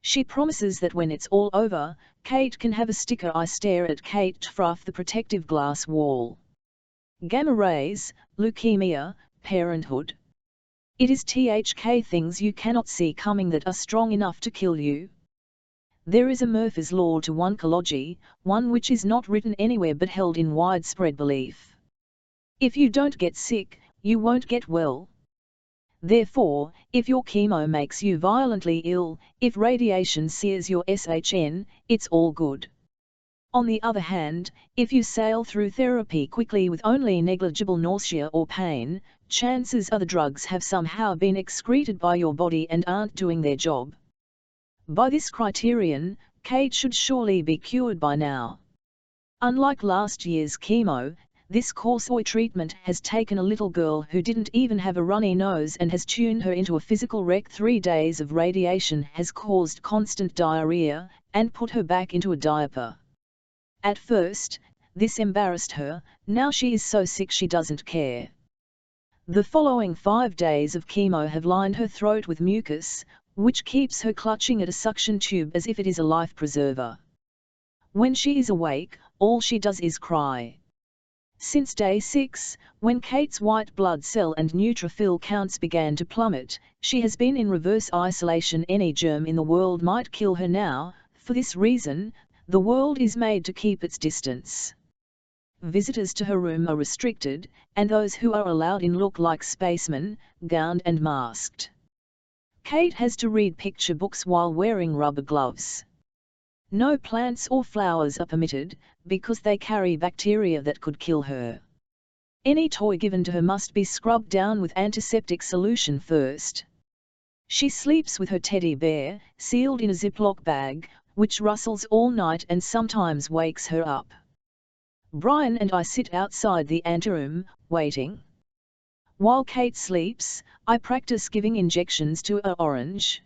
She promises that when it's all over, Kate can have a sticker. I stare at Kate through the protective glass wall. Gamma rays, leukemia, parenthood. It is THK things you cannot see coming that are strong enough to kill you. There is a Murphy's law to oncology, one which is not written anywhere but held in widespread belief. If you don't get sick, you won't get well. Therefore, if your chemo makes you violently ill, if radiation sears your SHN, it's all good. On the other hand, if you sail through therapy quickly with only negligible nausea or pain, chances are the drugs have somehow been excreted by your body and aren't doing their job. By this criterion, Kate should surely be cured by now. Unlike last year's chemo, this course-oi treatment has taken a little girl who didn't even have a runny nose and has tuned her into a physical wreck. 3 days of radiation has caused constant diarrhea, and put her back into a diaper. At first, this embarrassed her, now she is so sick she doesn't care. The following 5 days of chemo have lined her throat with mucus, which keeps her clutching at a suction tube as if it is a life preserver. When she is awake, all she does is cry. Since day 6, when Kate's white blood cell and neutrophil counts began to plummet, she has been in reverse isolation. Any germ in the world might kill her now. For this reason, the world is made to keep its distance. Visitors to her room are restricted, and those who are allowed in look like spacemen, gowned and masked. Kate has to read picture books while wearing rubber gloves. No plants or flowers are permitted, because they carry bacteria that could kill her. Any toy given to her must be scrubbed down with antiseptic solution first. She sleeps with her teddy bear, sealed in a Ziploc bag, which rustles all night and sometimes wakes her up. Brian and I sit outside the anteroom, waiting. While Kate sleeps, I practice giving injections to her orange.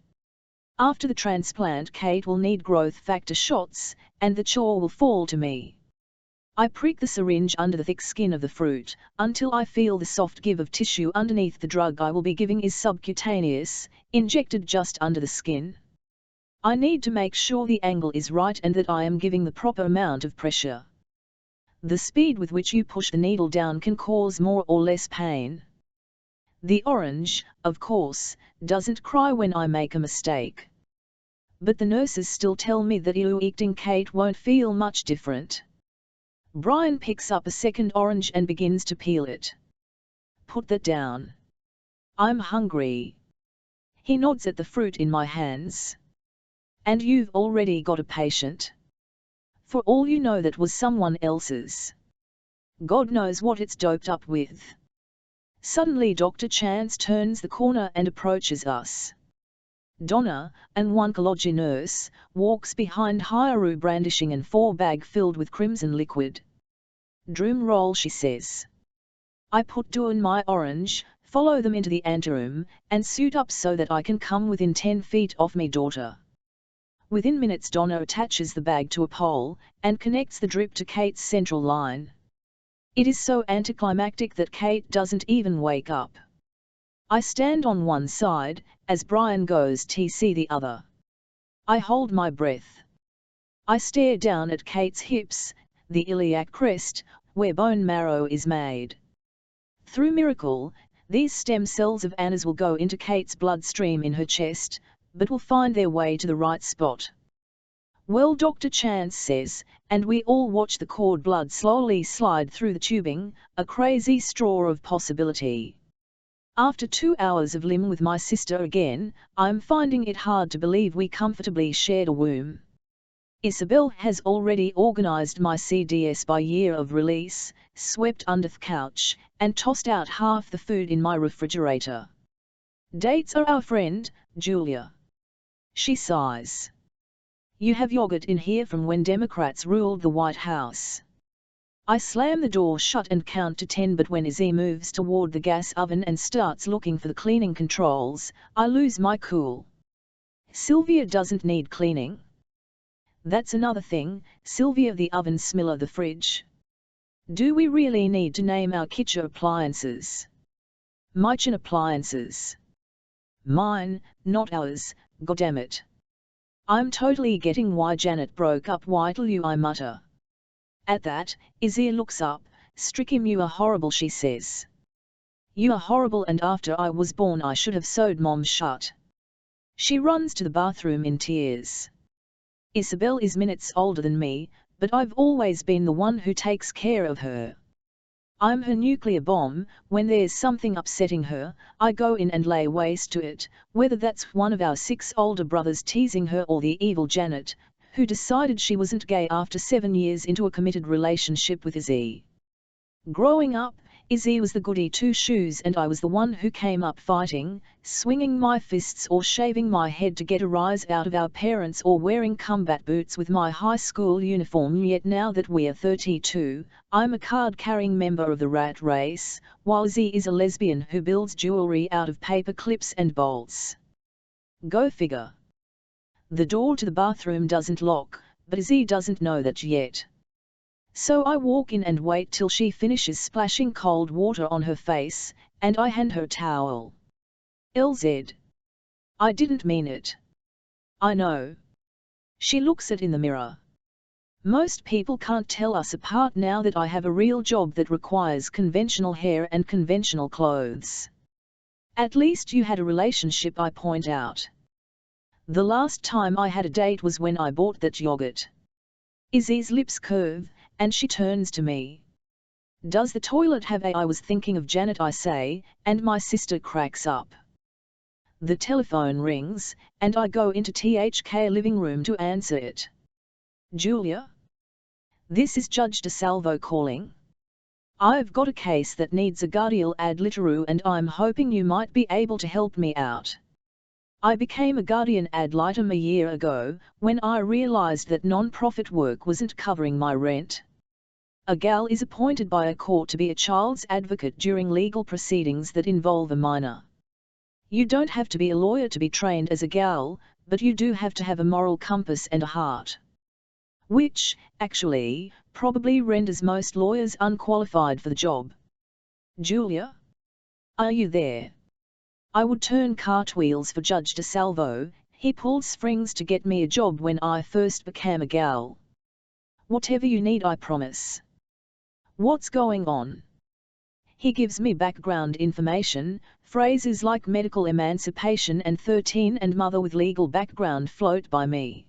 After the transplant, Kate will need growth factor shots, and the chore will fall to me. I prick the syringe under the thick skin of the fruit, until I feel the soft give of tissue underneath. The drug I will be giving is subcutaneous, injected just under the skin. I need to make sure the angle is right and that I am giving the proper amount of pressure. The speed with which you push the needle down can cause more or less pain. The orange, of course, doesn't cry when I make a mistake. But the nurses still tell me that you eating Kate won't feel much different. Brian picks up a second orange and begins to peel it. Put that down. I'm hungry. He nods at the fruit in my hands. And you've already got a patient. For all you know, that was someone else's. God knows what it's doped up with. Suddenly Dr. Chance turns the corner and approaches us. Donna, an oncology nurse, walks behind Hyaru brandishing an 4-bag filled with crimson liquid. Drum roll, she says. I put down my orange, follow them into the anteroom, and suit up so that I can come within 10 feet of me daughter. Within minutes Donna attaches the bag to a pole, and connects the drip to Kate's central line. It is so anticlimactic that Kate doesn't even wake up. I stand on one side, as Brian goes TC the other. I hold my breath. I stare down at Kate's hips, the iliac crest, where bone marrow is made. Through miracle, these stem cells of Anna's will go into Kate's bloodstream in her chest, but will find their way to the right spot. Well, Dr. Chance says, and we all watch the cord blood slowly slide through the tubing, a crazy straw of possibility. After 2 hours of limb with my sister again, I'm finding it hard to believe we comfortably shared a womb. Isabel has already organized my CDS by year of release, swept under the couch, and tossed out half the food in my refrigerator. Dates are our friend, Julia. She sighs. You have yogurt in here from when Democrats ruled the White House. I slam the door shut and count to 10, but when Izzy moves toward the gas oven and starts looking for the cleaning controls, I lose my cool. Sylvia doesn't need cleaning. That's another thing, Sylvia the oven, Smilla the fridge. Do we really need to name our kitchen appliances? Michin appliances. Mine, not ours, goddammit. I'm totally getting why Janet broke up with you, I mutter. At that, Izzy looks up. Strickim, you are horrible, she says. You are horrible, and after I was born I should have sewed Mom shut. She runs to the bathroom in tears. Isabel is minutes older than me, but I've always been the one who takes care of her. I'm her nuclear bomb. When there's something upsetting her, I go in and lay waste to it, whether that's one of our 6 older brothers teasing her or the evil Janet, who decided she wasn't gay after 7 years into a committed relationship with Izzy. Growing up, Izzy was the goody two-shoes and I was the one who came up fighting, swinging my fists or shaving my head to get a rise out of our parents, or wearing combat boots with my high school uniform. Yet now that we're 32, I'm a card-carrying member of the rat race, while Izzy is a lesbian who builds jewelry out of paper clips and bolts. Go figure. The door to the bathroom doesn't lock, but Izzy doesn't know that yet. So I walk in and wait till she finishes splashing cold water on her face, and I hand her a towel. LZ. I didn't mean it. I know. She looks at in the mirror. Most people can't tell us apart now that I have a real job that requires conventional hair and conventional clothes. At least you had a relationship, I point out. The last time I had a date was when I bought that yogurt. Izzy's lips curve, and she turns to me. Does the toilet have a? I was thinking of Janet, I say, and my sister cracks up. The telephone rings, and I go into THK living room to answer it. Julia? This is Judge DeSalvo calling. I've got a case that needs a guardian ad litem and I'm hoping you might be able to help me out. I became a guardian ad litem a year ago, when I realized that non-profit work wasn't covering my rent. A gal is appointed by a court to be a child's advocate during legal proceedings that involve a minor. You don't have to be a lawyer to be trained as a gal, but you do have to have a moral compass and a heart. Which, actually, probably renders most lawyers unqualified for the job. Julia? Are you there? I would turn cartwheels for Judge DeSalvo. He pulled strings to get me a job when I first became a gal. Whatever you need, I promise. What's going on? He gives me background information, phrases like medical emancipation and 13 and mother with legal background float by me.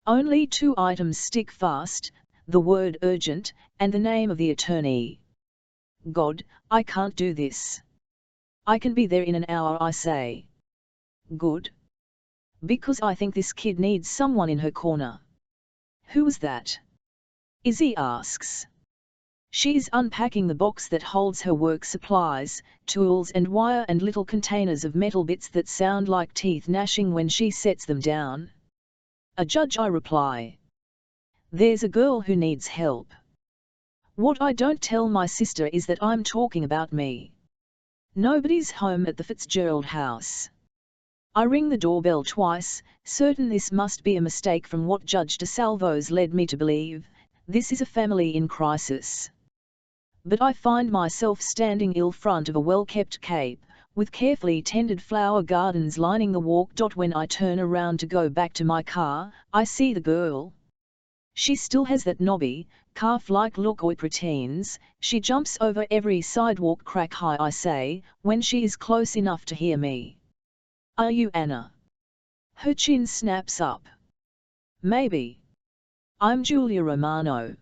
Only 2 items stick fast, the word urgent, and the name of the attorney. God, I can't do this. I can be there in an hour, I say. Good. Because I think this kid needs someone in her corner. Who's that? Izzy asks. She's unpacking the box that holds her work supplies, tools and wire and little containers of metal bits that sound like teeth gnashing when she sets them down. A judge, I reply. There's a girl who needs help. What I don't tell my sister is that I'm talking about me. Nobody's home at the Fitzgerald house. I ring the doorbell twice, certain this must be a mistake from what Judge DeSalvo's led me to believe. This is a family in crisis. But I find myself standing in front of a well-kept cape, with carefully tended flower gardens lining the walk. When I turn around to go back to my car, I see the girl. She still has that knobby, calf-like look or preteens. She jumps over every sidewalk crack. Hi, I say, when she is close enough to hear me. Are you Anna? Her chin snaps up. Maybe. I'm Julia Romano.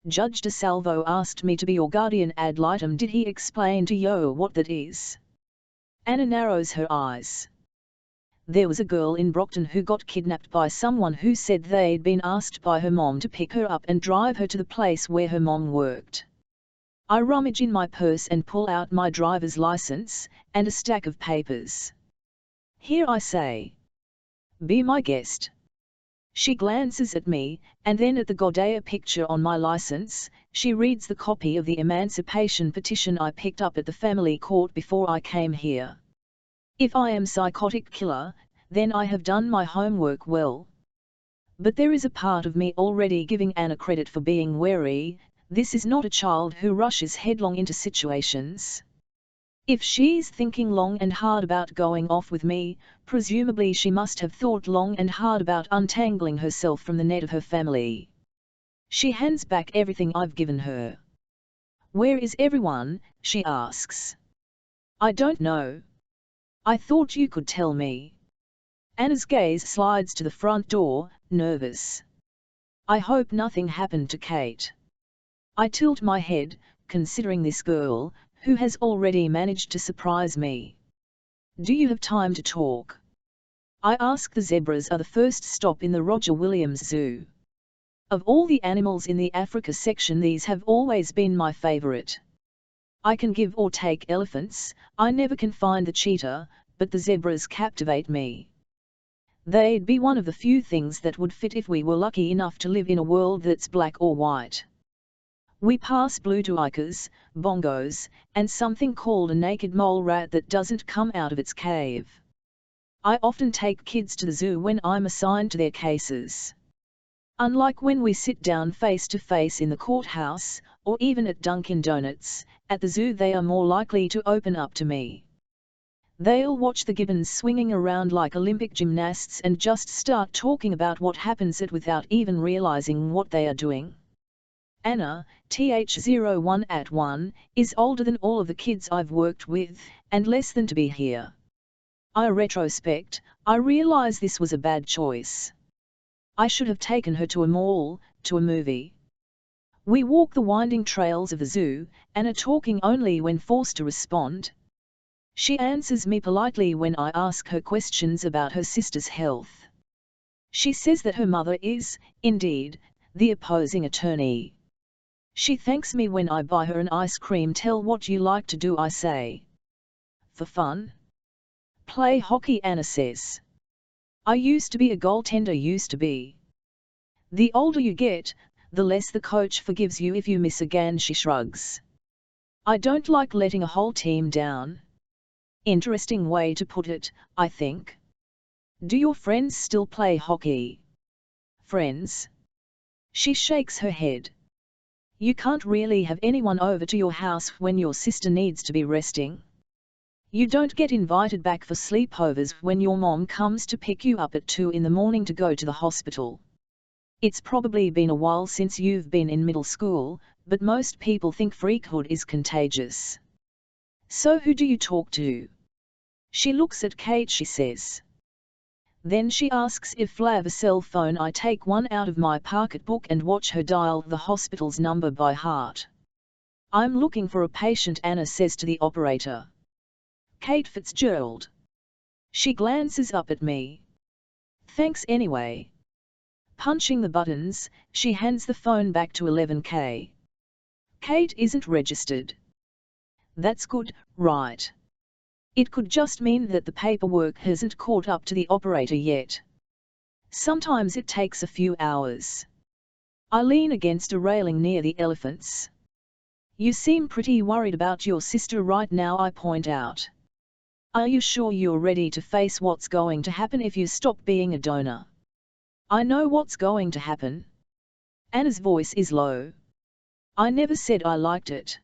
Judge DeSalvo asked me to be your guardian ad litem. Did he explain to you what that is? Anna narrows her eyes. There was a girl in Brockton who got kidnapped by someone who said they'd been asked by her mom to pick her up and drive her to the place where her mom worked. I rummage in my purse and pull out my driver's license, and a stack of papers. Here, I say. Be my guest. She glances at me, and then at the Godea picture on my license. She reads the copy of the emancipation petition I picked up at the family court before I came here. If I am psychotic killer, then I have done my homework well. But there is a part of me already giving Anna credit for being wary. This is not a child who rushes headlong into situations. If she's thinking long and hard about going off with me, presumably she must have thought long and hard about untangling herself from the net of her family. She hands back everything I've given her. Where is everyone? She asks. I don't know. I thought you could tell me. Anna's gaze slides to the front door, nervous. I hope nothing happened to Kate. I tilt my head, considering this girl, who has already managed to surprise me. Do you have time to talk? I ask. The zebras are the first stop in the Roger Williams Zoo. Of all the animals in the Africa section, these have always been my favorite. I can give or take elephants, I never can find the cheetah, but the zebras captivate me. They'd be one of the few things that would fit if we were lucky enough to live in a world that's black or white. We pass blue duikers, bongos, and something called a naked mole rat that doesn't come out of its cave. I often take kids to the zoo when I'm assigned to their cases. Unlike when we sit down face to face in the courthouse, or even at Dunkin' Donuts, at the zoo they are more likely to open up to me. They'll watch the gibbons swinging around like Olympic gymnasts and just start talking about what happens without even realizing what they are doing. Anna, th01 at 1, is older than all of the kids I've worked with, and less than to be here. I retrospect, I realize this was a bad choice. I should have taken her to a mall, to a movie. We walk the winding trails of the zoo, Anna talking only when forced to respond. She answers me politely when I ask her questions about her sister's health. She says that her mother is, indeed, the opposing attorney. She thanks me when I buy her an ice cream. Tell what you like to do, I say. For fun? Play hockey, Anna says. I used to be a goaltender. Used to be. The older you get, the less the coach forgives you if you miss again, she shrugs. I don't like letting a whole team down. Interesting way to put it, I think. Do your friends still play hockey? Friends? She shakes her head. You can't really have anyone over to your house when your sister needs to be resting. You don't get invited back for sleepovers when your mom comes to pick you up at 2 in the morning to go to the hospital. It's probably been a while since you've been in middle school, but most people think freakhood is contagious. So who do you talk to? She looks at Kate, she says. Then she asks if I have a cell phone. I take one out of my pocketbook and watch her dial the hospital's number by heart. I'm looking for a patient, Anna says to the operator. Kate Fitzgerald. She glances up at me. Thanks anyway. Punching the buttons, she hands the phone back to 11K. Kate isn't registered. That's good, right? It could just mean that the paperwork hasn't caught up to the operator yet. Sometimes it takes a few hours. I lean against a railing near the elephants. You seem pretty worried about your sister right now, I point out. Are you sure you're ready to face what's going to happen if you stop being a donor? I know what's going to happen. Anna's voice is low. I never said I liked it.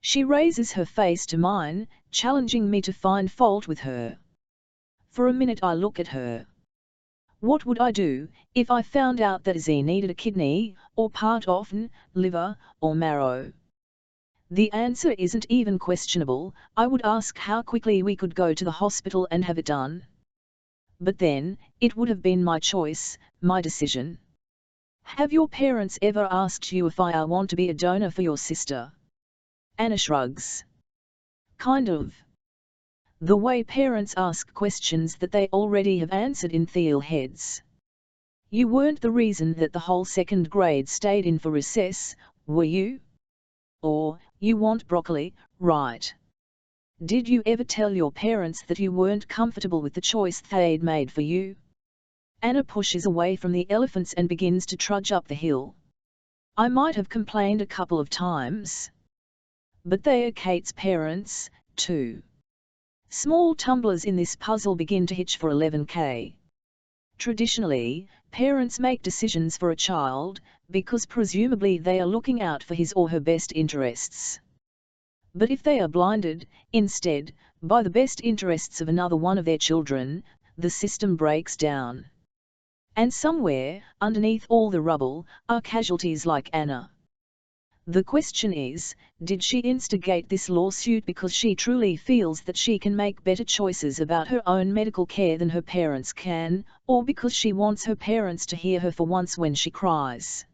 She raises her face to mine, challenging me to find fault with her. For a minute I look at her. What would I do if I found out that Z needed a kidney, or part of an, liver, or marrow? The answer isn't even questionable. I would ask how quickly we could go to the hospital and have it done. But then, it would have been my choice, my decision. Have your parents ever asked you if I want to be a donor for your sister? Anna shrugs. Kind of. The way parents ask questions that they already have answered in their heads. You weren't the reason that the whole second grade stayed in for recess, were you? Or, you want broccoli, right? Did you ever tell your parents that you weren't comfortable with the choice they'd made for you? Anna pushes away from the elephants and begins to trudge up the hill. I might have complained a couple of times. But they are Kate's parents, too. Small tumblers in this puzzle begin to hitch for 11K. Traditionally, parents make decisions for a child, because presumably they are looking out for his or her best interests. But if they are blinded, instead, by the best interests of another one of their children, the system breaks down. And somewhere, underneath all the rubble, are casualties like Anna. The question is, did she instigate this lawsuit because she truly feels that she can make better choices about her own medical care than her parents can, or because she wants her parents to hear her for once when she cries?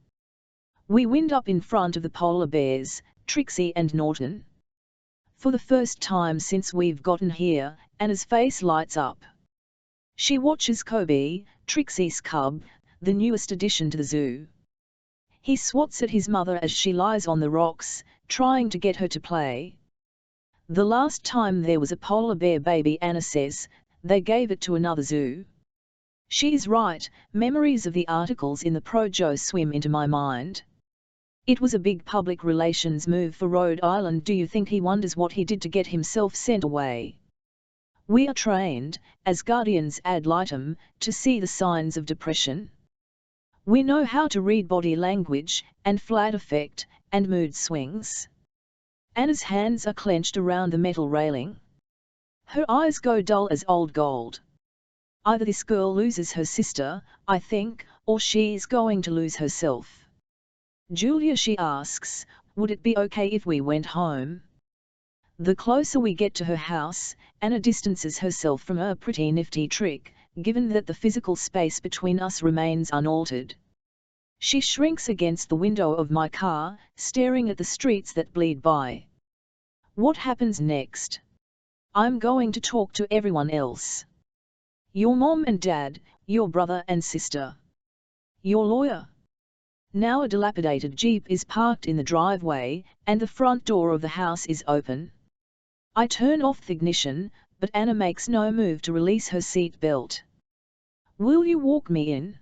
We wind up in front of the polar bears, Trixie and Norton. For the first time since we've gotten here, Anna's face lights up. She watches Kobe, Trixie's cub, the newest addition to the zoo. He swats at his mother as she lies on the rocks, trying to get her to play. The last time there was a polar bear baby, Anna says, they gave it to another zoo. She is right, memories of the articles in the Pro-Joe swim into my mind. It was a big public relations move for Rhode Island. Do you think he wonders what he did to get himself sent away? We are trained, as guardians ad litem, to see the signs of depression. We know how to read body language, and flat affect, and mood swings. Anna's hands are clenched around the metal railing. Her eyes go dull as old gold. Either this girl loses her sister, I think, or she's going to lose herself. Julia, she asks, would it be okay if we went home? The closer we get to her house, Anna distances herself from a pretty nifty trick, given that the physical space between us remains unaltered. She shrinks against the window of my car, staring at the streets that bleed by. What happens next? I'm going to talk to everyone else. Your mom and dad, your brother and sister. Your lawyer. Now a dilapidated Jeep is parked in the driveway, and the front door of the house is open. I turn off the ignition, but Anna makes no move to release her seat belt. Will you walk me in?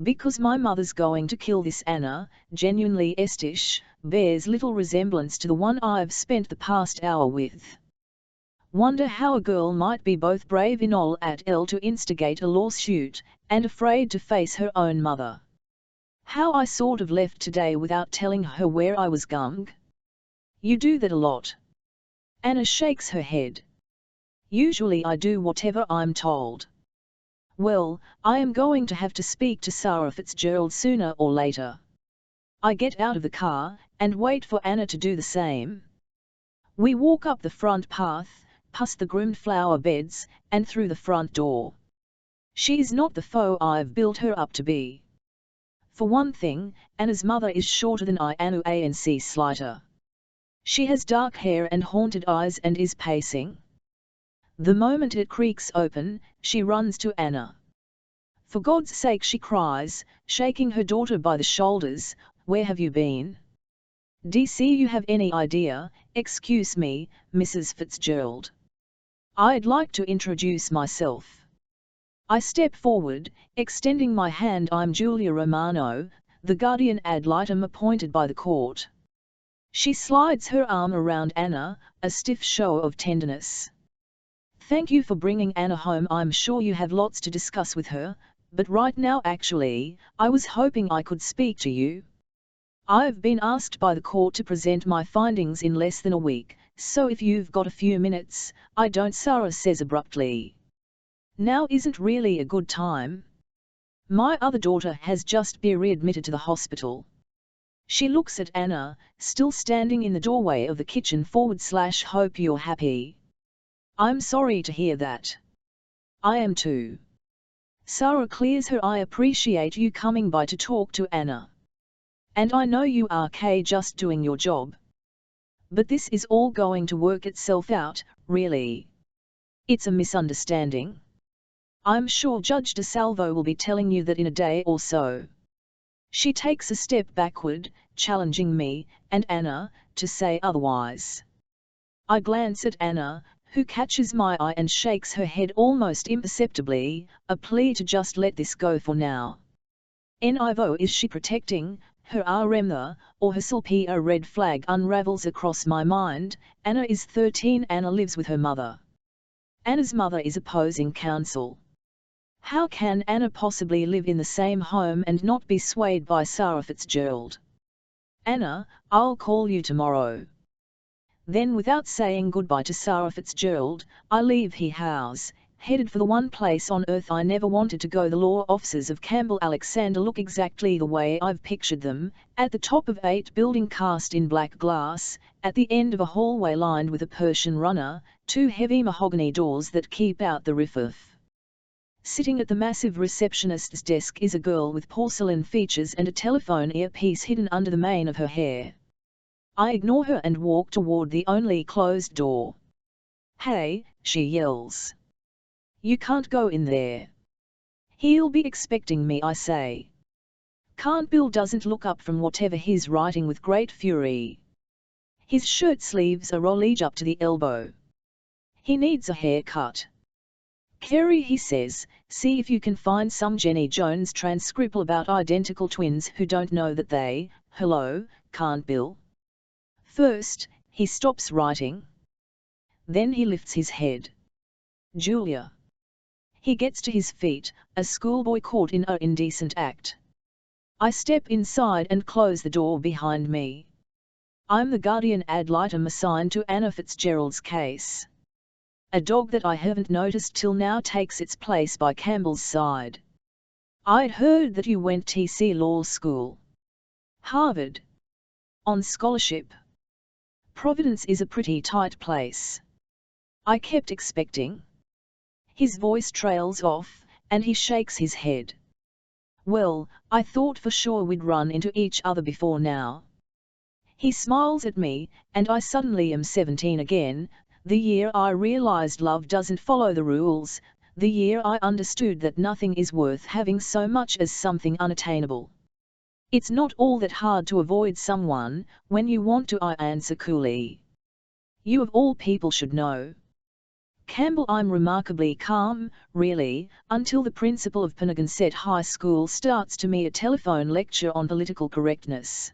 Because my mother's going to kill this Anna, genuinely estish, bears little resemblance to the one I've spent the past hour with. Wonder how a girl might be both brave enough at L to instigate a lawsuit, and afraid to face her own mother. How I sort of left today without telling her where I was going. You do that a lot. Anna shakes her head. Usually I do whatever I'm told. Well, I am going to have to speak to Sarah Fitzgerald sooner or later. I get out of the car, and wait for Anna to do the same. We walk up the front path, past the groomed flower beds, and through the front door. She's not the foe I've built her up to be. For one thing, Anna's mother is shorter than I and slighter. She has dark hair and haunted eyes and is pacing. The moment it creaks open, she runs to Anna. For God's sake, she cries, shaking her daughter by the shoulders, where have you been? DC, you have any idea? Excuse me, Mrs. Fitzgerald. I'd like to introduce myself. I step forward, extending my hand. I'm Julia Romano, the guardian ad litem appointed by the court. She slides her arm around Anna, a stiff show of tenderness. Thank you for bringing Anna home. I'm sure you have lots to discuss with her, but right now actually, I was hoping I could speak to you. I've been asked by the court to present my findings in less than a week, so if you've got a few minutes, I don't. Sarah says abruptly. Now isn't really a good time. My other daughter has just been readmitted to the hospital. She looks at Anna, still standing in the doorway of the kitchen. /Hope you're happy. I'm sorry to hear that. I am too. Sarah clears her eye. Appreciate you coming by to talk to Anna. And I know you are just doing your job. But this is all going to work itself out, really. It's a misunderstanding. I'm sure Judge DeSalvo will be telling you that in a day or so. She takes a step backward, challenging me, and Anna, to say otherwise. I glance at Anna, who catches my eye and shakes her head almost imperceptibly, a plea to just let this go for now. Nivo, is she protecting her RMther, or herself? A red flag unravels across my mind. Anna is 13. Anna lives with her mother. Anna's mother is opposing counsel. How can Anna possibly live in the same home and not be swayed by Sarah Fitzgerald? Anna, I'll call you tomorrow. Then, without saying goodbye to Sarah Fitzgerald, I leave her house, headed for the one place on earth I never wanted to go. The law offices of Campbell Alexander look exactly the way I've pictured them, at the top of 8 building cast in black glass, at the end of a hallway lined with a Persian runner, 2 heavy mahogany doors that keep out the riffraff. Sitting at the massive receptionist's desk is a girl with porcelain features and a telephone earpiece hidden under the mane of her hair. I ignore her and walk toward the only closed door. Hey, she yells. You can't go in there. He'll be expecting me, I say. Can't? Bill doesn't look up from whatever he's writing with great fury. His shirt sleeves are rolled up to the elbow. He needs a haircut. Kerry, he says, see if you can find some Jenny Jones transcript about identical twins who don't know that they, hello, can't Bill? First, he stops writing. Then he lifts his head. Julia. He gets to his feet, a schoolboy caught in an indecent act. I step inside and close the door behind me. I'm the guardian ad litem assigned to Anna Fitzgerald's case. A dog that I haven't noticed till now takes its place by Campbell's side. I'd heard that you went to law school. Harvard. On scholarship. Providence is a pretty tight place. I kept expecting. His voice trails off, and he shakes his head. Well, I thought for sure we'd run into each other before now. He smiles at me, and I suddenly am 17 again, the year I realized love doesn't follow the rules, the year I understood that nothing is worth having so much as something unattainable. It's not all that hard to avoid someone, when you want to. I answer coolly. You of all people should know. Campbell, I'm remarkably calm, really, until the principal of Pennagonset High School starts to me a telephone lecture on political correctness.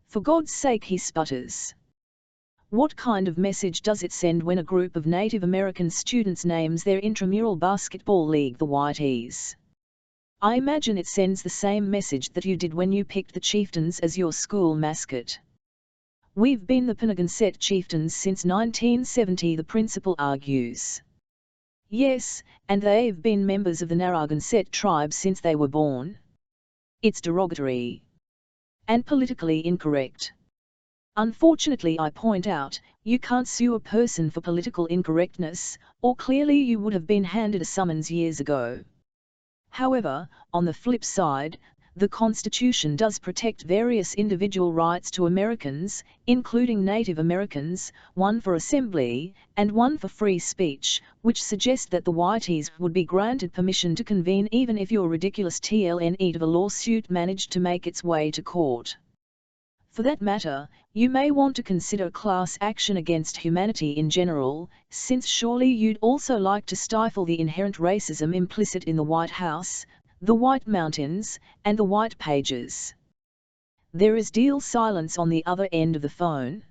For God's sake, he sputters. What kind of message does it send when a group of Native American students names their intramural basketball league the Whiteys? I imagine it sends the same message that you did when you picked the Chieftains as your school mascot. We've been the Pennagonset Chieftains since 1970, the principal argues. Yes, and they've been members of the Narragansett tribe since they were born. It's derogatory. and politically incorrect. Unfortunately, I point out, you can't sue a person for political incorrectness, or clearly you would have been handed a summons years ago. However, on the flip side, the Constitution does protect various individual rights to Americans, including Native Americans, one for assembly, and one for free speech, which suggest that the whiteys would be granted permission to convene even if your ridiculous TLNE of a lawsuit managed to make its way to court. For that matter, you may want to consider class action against humanity in general, since surely you'd also like to stifle the inherent racism implicit in the White House, the White Mountains, and the White Pages. There is deal silence on the other end of the phone.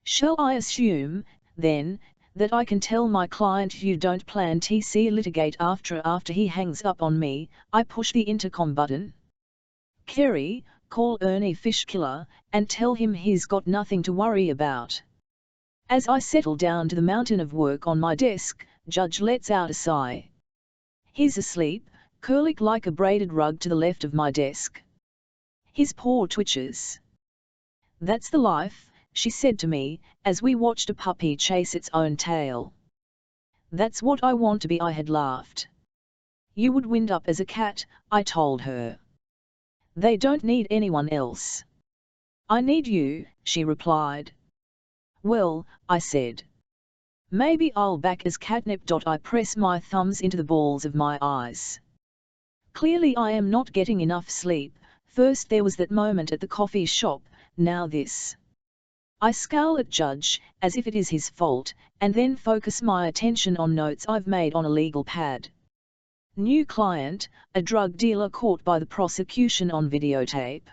Shall I assume, then, that I can tell my client you don't plan to litigate after he hangs up on me? I push the intercom button. Kerry, call Ernie Fishkiller, and tell him he's got nothing to worry about. As I settle down to the mountain of work on my desk, Judge lets out a sigh. He's asleep, curling like a braided rug to the left of my desk. His paw twitches. That's the life, she said to me, as we watched a puppy chase its own tail. That's what I want to be, I had laughed. You would wind up as a cat, I told her. They don't need anyone else. I need you, she replied. Well, I said. Maybe I'll back as catnip. I press my thumbs into the balls of my eyes. Clearly I am not getting enough sleep. First there was that moment at the coffee shop, now this. I scowl at Judge, as if it is his fault, and then focus my attention on notes I've made on a legal pad. New client, a drug dealer caught by the prosecution on videotape.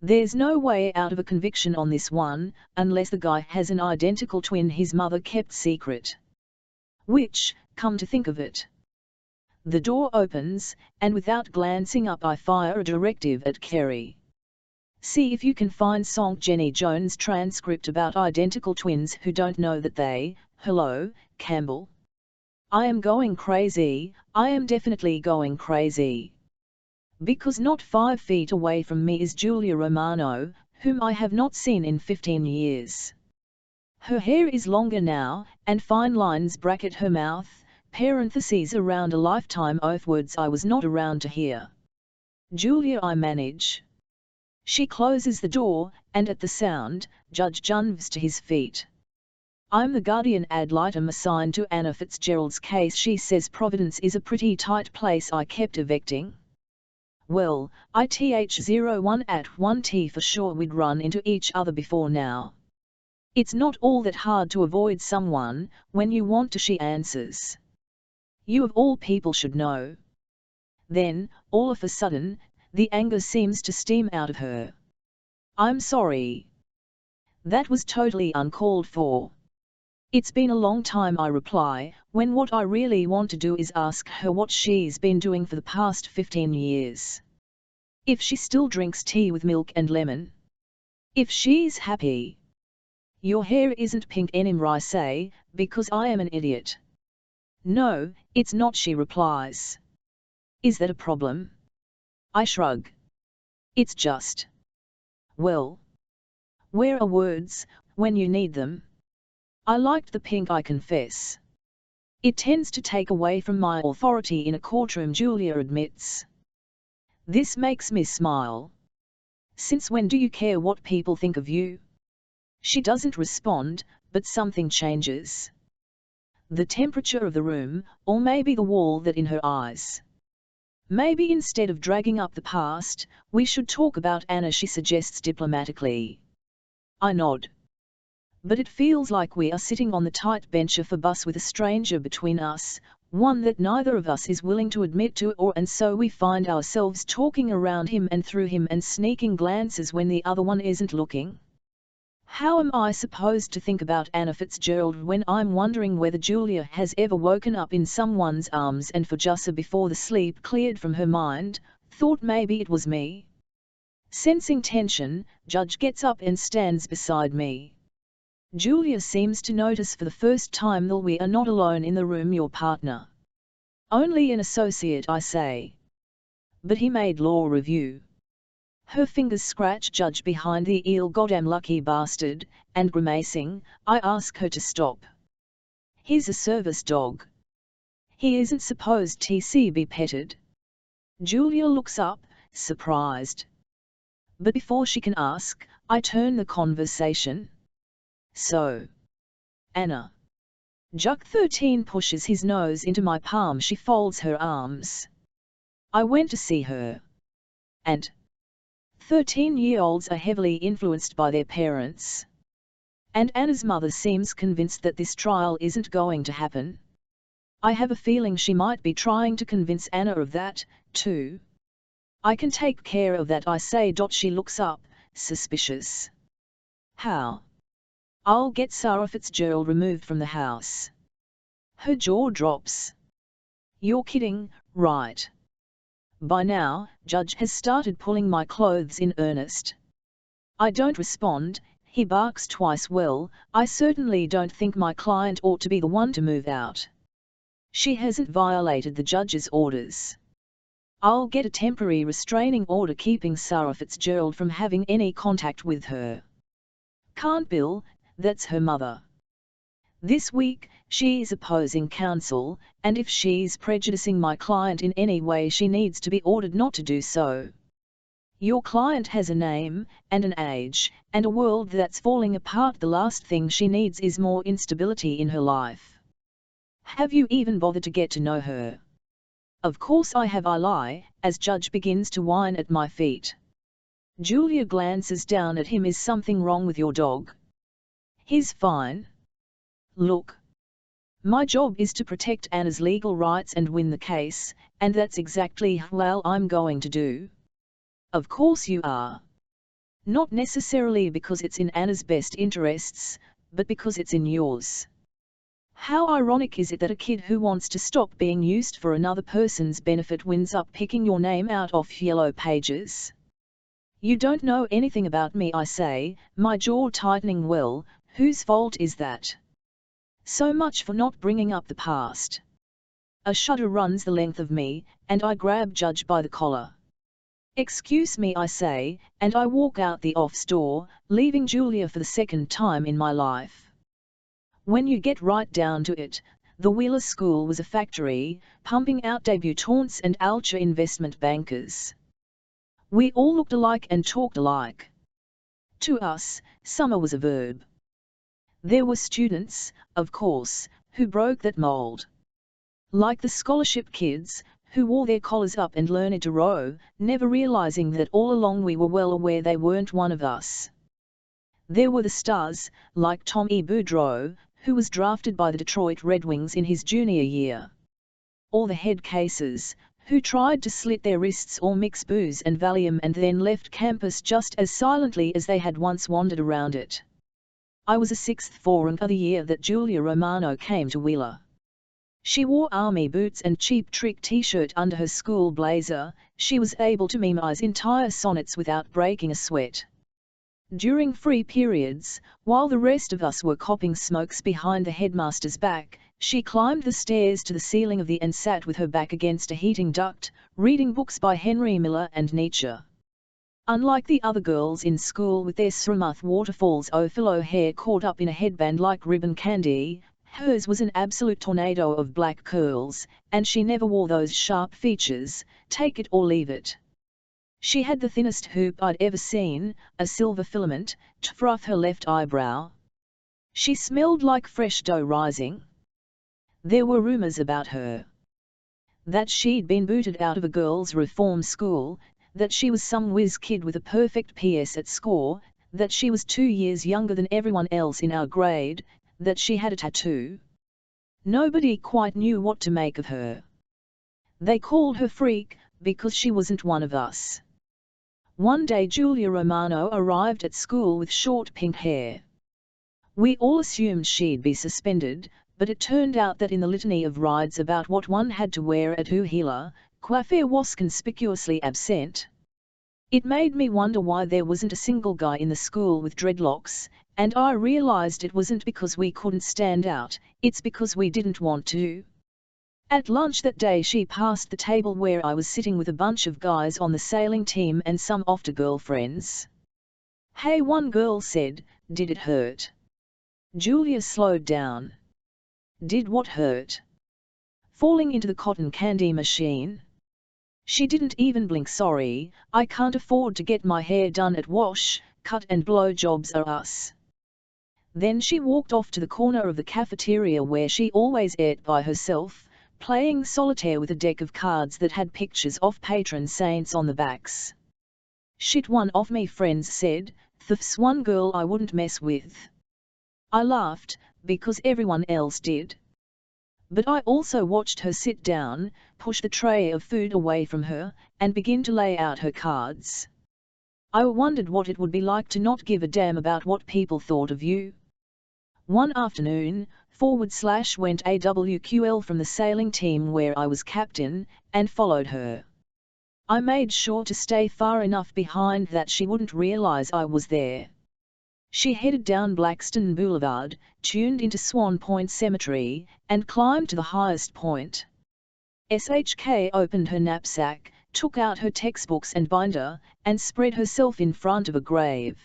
There's no way out of a conviction on this one, unless the guy has an identical twin his mother kept secret. Which, come to think of it. The door opens, and without glancing up I fire a directive at Kerry. See if you can find Sonk Jenny Jones' transcript about identical twins who don't know that they, hello, Campbell. I am going crazy, I am definitely going crazy. Because not 5 feet away from me is Julia Romano, whom I have not seen in 15 years. Her hair is longer now, and fine lines bracket her mouth, parentheses around a lifetime of words I was not around to hear. Julia, I manage. She closes the door, and at the sound, Judge jumps to his feet. I'm the guardian ad litem assigned to Anna Fitzgerald's case. She says Providence is a pretty tight place. I kept evicting. Well, ITH01 at 1T for sure we'd run into each other before now. It's not all that hard to avoid someone, when you want to, she answers. You of all people should know. Then, all of a sudden, the anger seems to steam out of her. I'm sorry. That was totally uncalled for. It's been a long time, I reply, when what I really want to do is ask her what she's been doing for the past 15 years. If she still drinks tea with milk and lemon. If she's happy. Your hair isn't pink anymore, I say, because I am an idiot. No, it's not, she replies. Is that a problem? I shrug. It's just. Well. Where are words, when you need them? I liked the pink, I confess. It tends to take away from my authority in a courtroom, Julia admits. This makes me smile. Since when do you care what people think of you? She doesn't respond, but something changes. The temperature of the room, or maybe the wall that in her eyes. Maybe instead of dragging up the past, we should talk about Anna, she suggests diplomatically. I nod. But it feels like we are sitting on the tight bench of a bus with a stranger between us, one that neither of us is willing to admit to, and so we find ourselves talking around him and through him and sneaking glances when the other one isn't looking. How am I supposed to think about Anna Fitzgerald when I'm wondering whether Julia has ever woken up in someone's arms and for just before the sleep cleared from her mind, thought maybe it was me? Sensing tension, Judge gets up and stands beside me. Julia seems to notice for the first time that we are not alone in the room. Your partner. Only an associate, I say. But he made law review. Her fingers scratch Judge behind the eel, goddamn lucky bastard, and grimacing, I ask her to stop. He's a service dog. He isn't supposed to be petted. Julia looks up, surprised. But before she can ask, I turn the conversation. So, Anna. Juck 13 pushes his nose into my palm. She folds her arms. I went to see her. And 13-year-olds are heavily influenced by their parents. And Anna's mother seems convinced that this trial isn't going to happen. I have a feeling she might be trying to convince Anna of that, too. I can take care of that, I say. She looks up, suspicious. How? I'll get Sarah Fitzgerald removed from the house. Her jaw drops. You're kidding, right? By now, Judge has started pulling my clothes in earnest. I don't respond. He barks twice. Well, I certainly don't think my client ought to be the one to move out. She hasn't violated the judge's orders. I'll get a temporary restraining order keeping Sarah Fitzgerald from having any contact with her. Can't Bill, that's her mother. This week, she is opposing counsel, and if she's prejudicing my client in any way, she needs to be ordered not to do so. Your client has a name, and an age, and a world that's falling apart. The last thing she needs is more instability in her life. Have you even bothered to get to know her? Of course I have, I lie, as Judge begins to whine at my feet. Julia glances down at him. Is something wrong with your dog? He's fine. Look. My job is to protect Anna's legal rights and win the case, and that's exactly what I'm going to do. Of course you are. Not necessarily because it's in Anna's best interests, but because it's in yours. How ironic is it that a kid who wants to stop being used for another person's benefit winds up picking your name out of yellow pages? You don't know anything about me, I say, my jaw tightening. Well, whose fault is that? So much for not bringing up the past. A shudder runs the length of me, and I grab Judge by the collar. Excuse me, I say, and I walk out the office door, leaving Julia for the second time in my life. When you get right down to it, the Wheeler School was a factory, pumping out debutantes and ultra investment bankers. We all looked alike and talked alike. To us, summer was a verb. There were students, of course, who broke that mold. Like the scholarship kids, who wore their collars up and learned to row, never realizing that all along we were well aware they weren't one of us. There were the stars, like Tommy Boudreau, who was drafted by the Detroit Red Wings in his junior year. Or the head cases, who tried to slit their wrists or mix booze and Valium and then left campus just as silently as they had once wandered around it. I was a sixth form the year that Julia Romano came to Wheeler. She wore army boots and cheap trick t-shirt under her school blazer. She was able to memorize entire sonnets without breaking a sweat. During free periods, while the rest of us were copping smokes behind the headmaster's back, she climbed the stairs to the ceiling of the and sat with her back against a heating duct, reading books by Henry Miller and Nietzsche. Unlike the other girls in school with their Sramath waterfalls Ophilo hair caught up in a headband like ribbon candy, hers was an absolute tornado of black curls, and she never wore those sharp features, take it or leave it. She had the thinnest hoop I'd ever seen, a silver filament, to froth her left eyebrow. She smelled like fresh dough rising. There were rumors about her. That she'd been booted out of a girls' reform school, that she was some whiz kid with a perfect PS at score, that she was 2 years younger than everyone else in our grade, that she had a tattoo. Nobody quite knew what to make of her. They called her Freak, because she wasn't one of us. One day Julia Romano arrived at school with short pink hair. We all assumed she'd be suspended, but it turned out that in the litany of rides about what one had to wear at Wheeler, coiffure was conspicuously absent. It made me wonder why there wasn't a single guy in the school with dreadlocks, and I realized it wasn't because we couldn't stand out, it's because we didn't want to. At lunch that day she passed the table where I was sitting with a bunch of guys on the sailing team and some after girlfriends. "Hey," one girl said, "did it hurt?" Julia slowed down. "Did what hurt?" "Falling into the cotton candy machine." She didn't even blink. "Sorry, I can't afford to get my hair done at Wash, Cut and Blow Jobs are us." Then she walked off to the corner of the cafeteria where she always ate by herself, playing solitaire with a deck of cards that had pictures of patron saints on the backs. "Shit, one of me friends said, that's one girl I wouldn't mess with." I laughed, because everyone else did. But I also watched her sit down, push the tray of food away from her, and begin to lay out her cards. I wondered what it would be like to not give a damn about what people thought of you. One afternoon, /went AWQL from the sailing team where I was captain, and followed her. I made sure to stay far enough behind that she wouldn't realize I was there. She headed down Blackstone Boulevard, tuned into Swan Point Cemetery, and climbed to the highest point. SHK opened her knapsack, took out her textbooks and binder, and spread herself in front of a grave.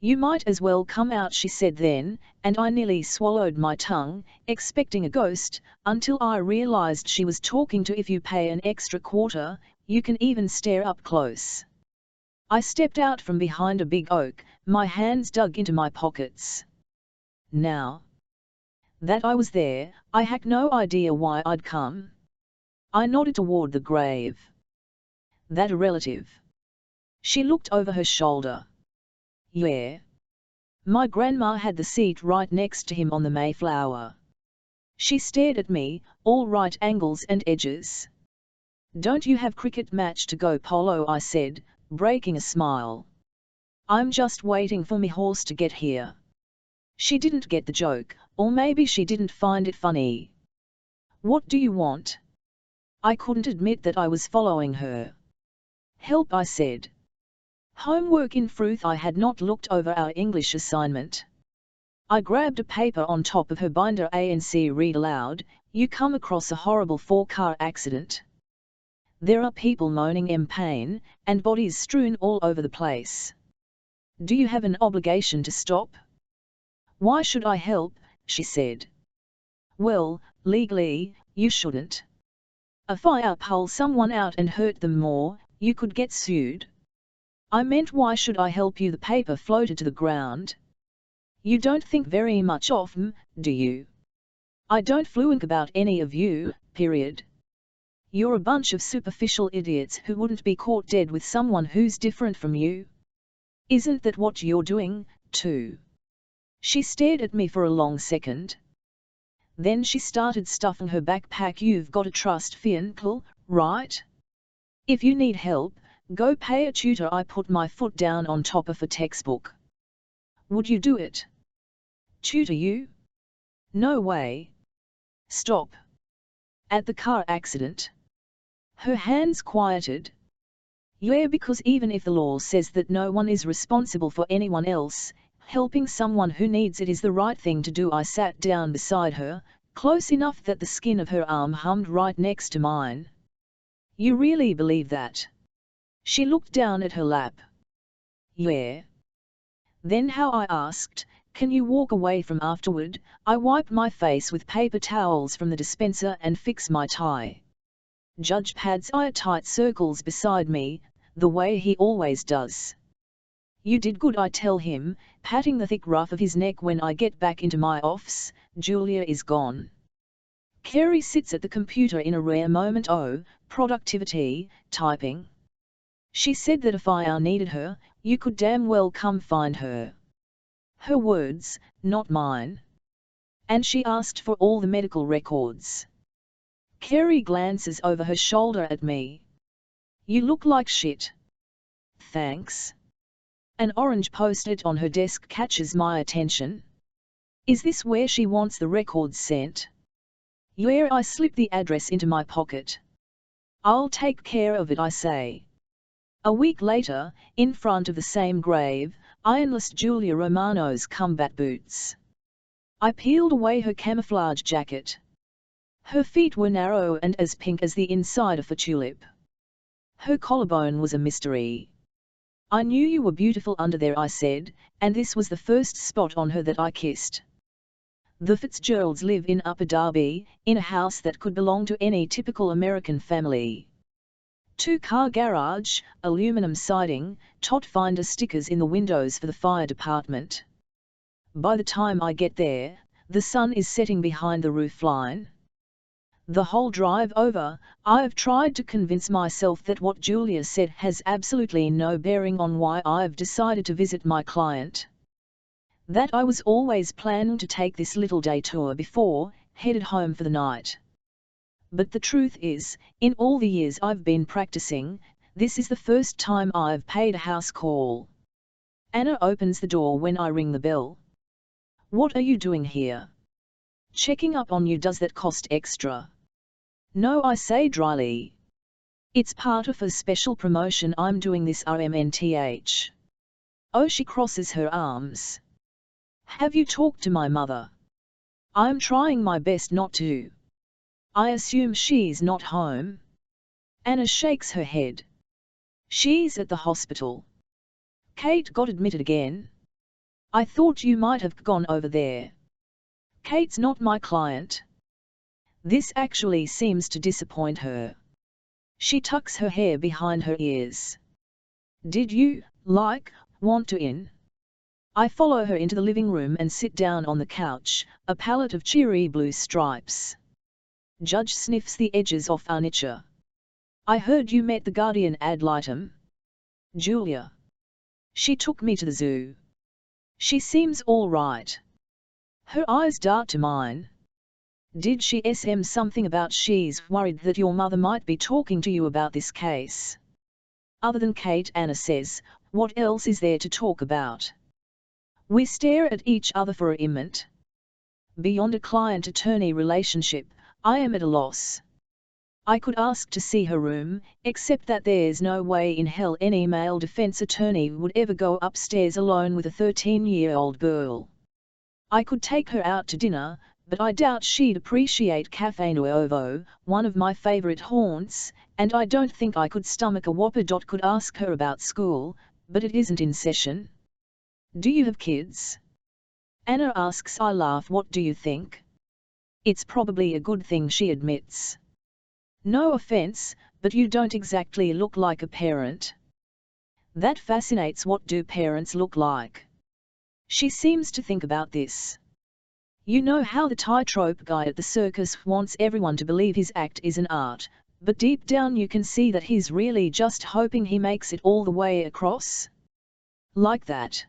"You might as well come out," she said then, and I nearly swallowed my tongue, expecting a ghost, until I realized she was talking to "if you pay an extra quarter, you can even stare up close." I stepped out from behind a big oak, my hands dug into my pockets. Now that I was there, I had no idea why I'd come. I nodded toward the grave. "That a relative?" She looked over her shoulder. "Yeah. My grandma had the seat right next to him on the Mayflower." She stared at me, all right angles and edges. "Don't you have cricket match to go polo?" I said, breaking a smile. "I'm just waiting for me horse to get here." She didn't get the joke, or maybe she didn't find it funny. "What do you want?" I couldn't admit that I was following her. "Help," I said. Homework. In truth, I had not looked over our English assignment. I grabbed a paper on top of her binder. "ANC read aloud, you come across a horrible 4-car accident. There are people moaning in pain, and bodies strewn all over the place. Do you have an obligation to stop?" "Why should I help?" she said. "Well, legally, you shouldn't. If I pull someone out and hurt them more, you could get sued." I meant, why should I help you? The paper floated to the ground. "You don't think very much of me, do you?" "I don't fluink about any of you, period. You're a bunch of superficial idiots who wouldn't be caught dead with someone who's different from you. Isn't that what you're doing, too?" She stared at me for a long second. Then she started stuffing her backpack. "You've got a trust vehicle, right? If you need help, go pay a tutor." I put my foot down on top of a textbook. "Would you do it?" "Tutor you? No way." "Stop. At the car accident?" Her hands quieted. "Yeah, because even if the law says that no one is responsible for anyone else, helping someone who needs it is the right thing to do." I sat down beside her, close enough that the skin of her arm hummed right next to mine. "You really believe that?" She looked down at her lap. "Yeah." "Then how?" I asked. "Can you walk away from afterward?" I wiped my face with paper towels from the dispenser and fix my tie. Judge pads eye tight circles beside me, the way he always does. "You did good," I tell him, patting the thick ruff of his neck. "When I get back into my office, Julia is gone. Carrie sits at the computer in a rare moment. Oh, productivity, typing. She said that if I needed her, you could damn well come find her." Her words, not mine. "And she asked for all the medical records." Carrie glances over her shoulder at me. "You look like shit." "Thanks." An orange post-it on her desk catches my attention. "Is this where she wants the records sent?" "Yeah." I slip the address into my pocket. "I'll take care of it," I say. A week later, in front of the same grave, I enlist Julia Romano's combat boots. I peeled away her camouflage jacket. Her feet were narrow and as pink as the inside of a tulip. Her collarbone was a mystery. I knew you were beautiful under there, I said, and this was the first spot on her that I kissed. The Fitzgeralds live in Upper Darby, in a house that could belong to any typical American family. 2-car garage, aluminum siding, tot finder stickers in the windows for the fire department. By the time I get there, the sun is setting behind the roofline. The whole drive over, I've tried to convince myself that what Julia said has absolutely no bearing on why I've decided to visit my client. That I was always planning to take this little day tour before, headed home for the night. But the truth is, in all the years I've been practicing, this is the first time I've paid a house call. Anna opens the door when I ring the bell. What are you doing here? Checking up on you. Does that cost extra? No, I say dryly. It's part of a special promotion I'm doing this RMNTH. Oh, she crosses her arms. Have you talked to my mother? I'm trying my best not to. I assume she's not home. Anna shakes her head. She's at the hospital. Kate got admitted again. I thought you might have gone over there. Kate's not my client. This actually seems to disappoint her. She tucks her hair behind her ears. Did you, want to in? I follow her into the living room and sit down on the couch, a palette of cheery blue stripes. Judge sniffs the edges off furniture. I heard you met the Guardian ad litem. Julia. She took me to the zoo. She seems all right. Her eyes dart to mine. Did she SM something about she's worried that your mother might be talking to you about this case? Other than Kate, Anna says, what else is there to talk about? We stare at each other for a moment. Beyond a client-attorney relationship, I am at a loss. I could ask to see her room, except that there's no way in hell any male defense attorney would ever go upstairs alone with a 13-year-old girl. I could take her out to dinner, but I doubt she'd appreciate Cafe Nuovo, one of my favorite haunts, and I don't think I could stomach a Whopper. Could ask her about school, but it isn't in session. Do you have kids? Anna asks. I laugh. What do you think? It's probably a good thing, she admits. No offense, but you don't exactly look like a parent. That fascinates. What do parents look like? She seems to think about this. You know how the tightrope guy at the circus wants everyone to believe his act is an art, but deep down you can see that he's really just hoping he makes it all the way across? Like that.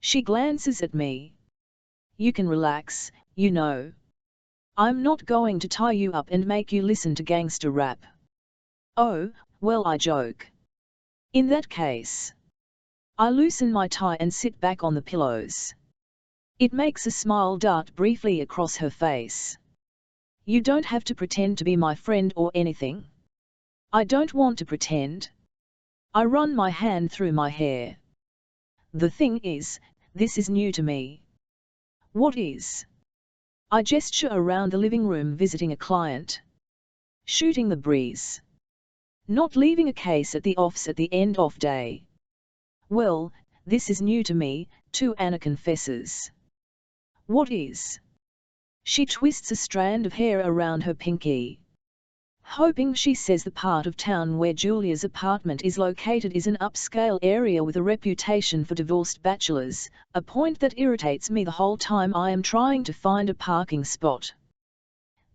She glances at me. You can relax, you know. I'm not going to tie you up and make you listen to gangster rap. Oh, well, I joke. In that case. I loosen my tie and sit back on the pillows. It makes a smile dart briefly across her face. You don't have to pretend to be my friend or anything. I don't want to pretend. I run my hand through my hair. The thing is, this is new to me. What is? I gesture around the living room, visiting a client. Shooting the breeze. Not leaving a case at the office at the end of day. Well, this is new to me, too, Anna confesses. What is? She twists a strand of hair around her pinky. Hoping she says the part of town where Julia's apartment is located is an upscale area with a reputation for divorced bachelors, a point that irritates me the whole time I am trying to find a parking spot.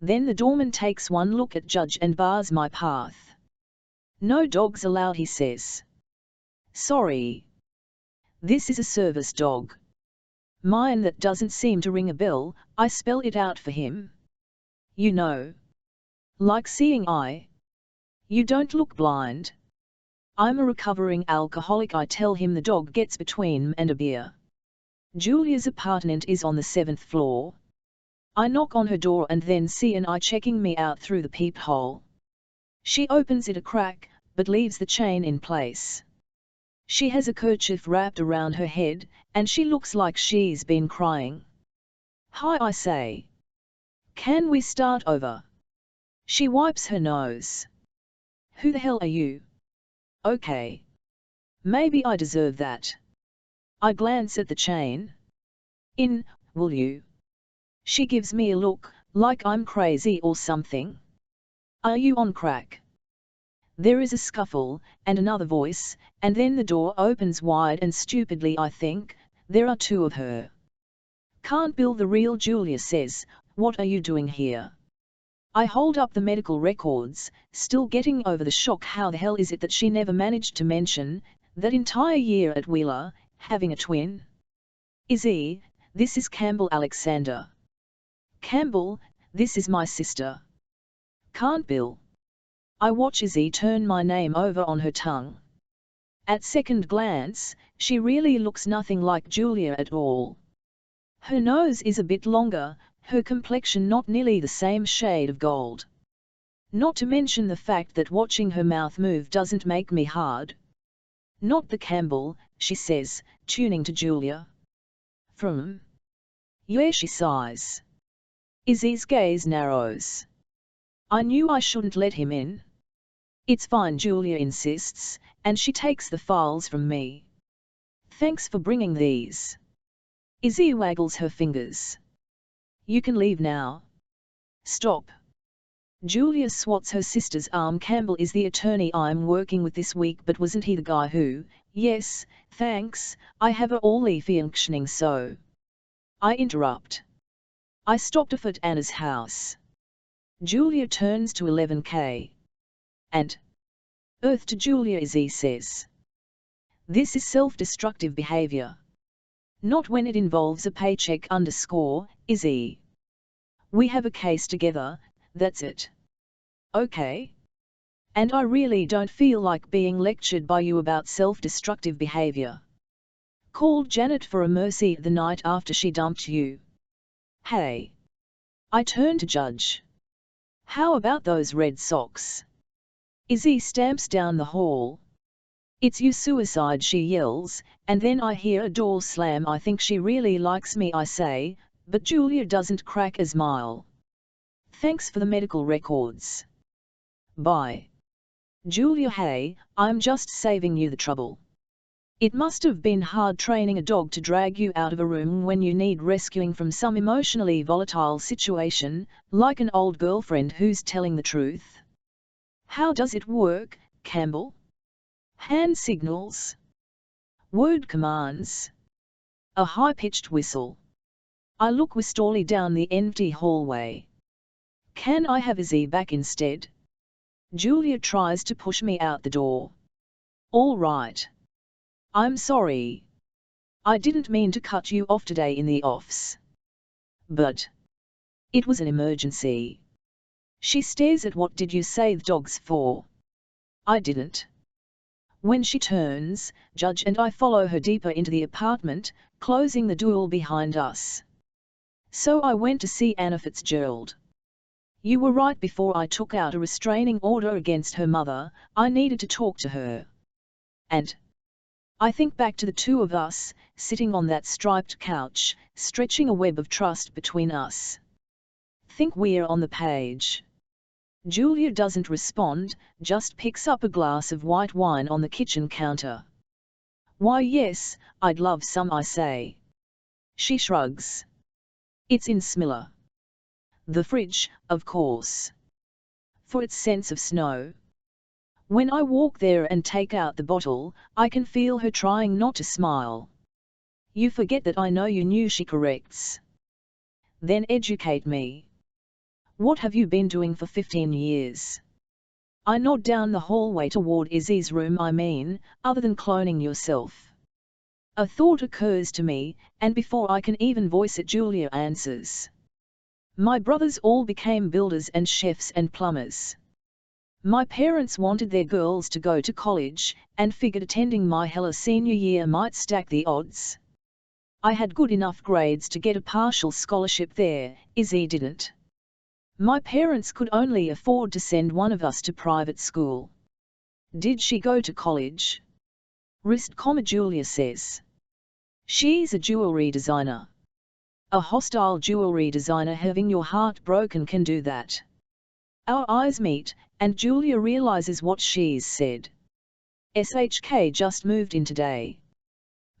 Then the doorman takes one look at Judge and bars my path. No dogs allowed, he says. Sorry. This is a service dog. Mine that doesn't seem to ring a bell. I spell it out for him. You know. Like seeing eye. You don't look blind. I'm a recovering alcoholic. I tell him. The dog gets between me and a beer. Julia's apartment is on the 7th floor. I knock on her door and then see an eye checking me out through the peephole. She opens it a crack, but leaves the chain in place. She has a kerchief wrapped around her head, and she looks like she's been crying. Hi, I say. Can we start over? She wipes her nose. Who the hell are you? Okay. Maybe I deserve that. I glance at the chain. Will you? She gives me a look, like I'm crazy or something. Are you on crack? There is a scuffle, and another voice, and then the door opens wide and stupidly I think, there are two of her. Can't Bill, the real Julia says, what are you doing here? I hold up the medical records, still getting over the shock. How the hell is it that she never managed to mention, that entire year at Wheeler, having a twin? Izzy, this is Campbell Alexander. Campbell, this is my sister. Can't Bill. I watch Izzy turn my name over on her tongue. At second glance, she really looks nothing like Julia at all. Her nose is a bit longer, her complexion not nearly the same shade of gold. Not to mention the fact that watching her mouth move doesn't make me hard. Not the Campbell, she says, tuning to Julia. From? Yeah, she sighs. Izzy's gaze narrows. I knew I shouldn't let him in. It's fine, Julia insists, and she takes the files from me. Thanks for bringing these. Izzy waggles her fingers. You can leave now. Stop. Julia swats her sister's arm. Campbell is the attorney I'm working with this week, but wasn't he the guy who? Yes, thanks, I have a all functioning so. I interrupt. I stopped off at Anna's house. Julia turns to 11K. And? Earth to Julia, Izzy says. This is self-destructive behavior. Not when it involves a paycheck underscore, Izzy. We have a case together, that's it. Okay. And I really don't feel like being lectured by you about self-destructive behavior. Called Janet for a mercy the night after she dumped you. Hey. I turn to Judge. How about those Red Sox? Izzy stamps down the hall. It's you, suicide, she yells, and then I hear a door slam. I think she really likes me, I say, but Julia doesn't crack a smile. Thanks for the medical records. Bye. Julia, hey, I'm just saving you the trouble. It must have been hard training a dog to drag you out of a room when you need rescuing from some emotionally volatile situation, like an old girlfriend who's telling the truth. How does it work, Campbell? Hand signals. Word commands. A high-pitched whistle. I look wistfully down the empty hallway. Can I have Izzy back instead? Julia tries to push me out the door. All right. I'm sorry. I didn't mean to cut you off today in the office. But it was an emergency. She stares at what did you say the dog's for? I didn't. When she turns, Judge and I follow her deeper into the apartment, closing the door behind us. So I went to see Anna Fitzgerald. You were right. Before I took out a restraining order against her mother, I needed to talk to her. And I think back to the two of us, sitting on that striped couch, stretching a web of trust between us. Think we're on the page. Julia doesn't respond, just picks up a glass of white wine on the kitchen counter. Why yes, I'd love some, I say. She shrugs. It's in Smilla. The fridge, of course. For its sense of snow. When I walk there and take out the bottle, I can feel her trying not to smile. You forget that I know you knew, she corrects. Then educate me. What have you been doing for 15 years? I nod down the hallway toward Izzy's room. I mean, other than cloning yourself. A thought occurs to me, and before I can even voice it, Julia answers. My brothers all became builders and chefs and plumbers. My parents wanted their girls to go to college, and figured attending my hella senior year might stack the odds. I had good enough grades to get a partial scholarship there, Izzy didn't. My parents could only afford to send one of us to private school. Did she go to college? Wrist, Julia says. She's a jewelry designer. A hostile jewelry designer. Having your heart broken can do that. Our eyes meet, and Julia realizes what she's said. SHK just moved in today.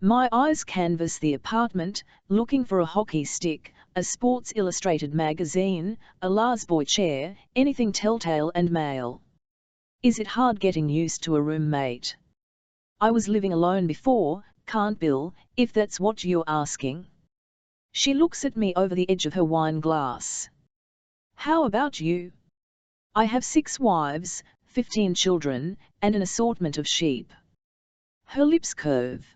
My eyes canvass the apartment, looking for a hockey stick, a Sports Illustrated magazine, a Larsboy chair, anything telltale and male. Is it hard getting used to a roommate? I was living alone before, can't Bill, if that's what you're asking. She looks at me over the edge of her wine glass. How about you? I have 6 wives, 15 children, and an assortment of sheep. Her lips curve.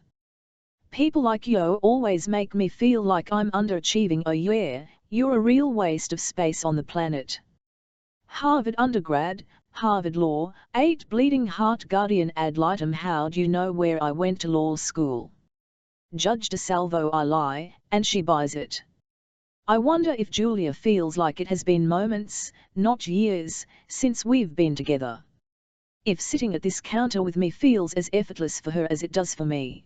People like you always make me feel like I'm underachieving. Oh yeah, you're a real waste of space on the planet. Harvard undergrad, Harvard Law, 8 bleeding heart guardian ad litem. How do you know where I went to law school? Judge DeSalvo. I lie, and she buys it. I wonder if Julia feels like it has been moments, not years, since we've been together. If sitting at this counter with me feels as effortless for her as it does for me.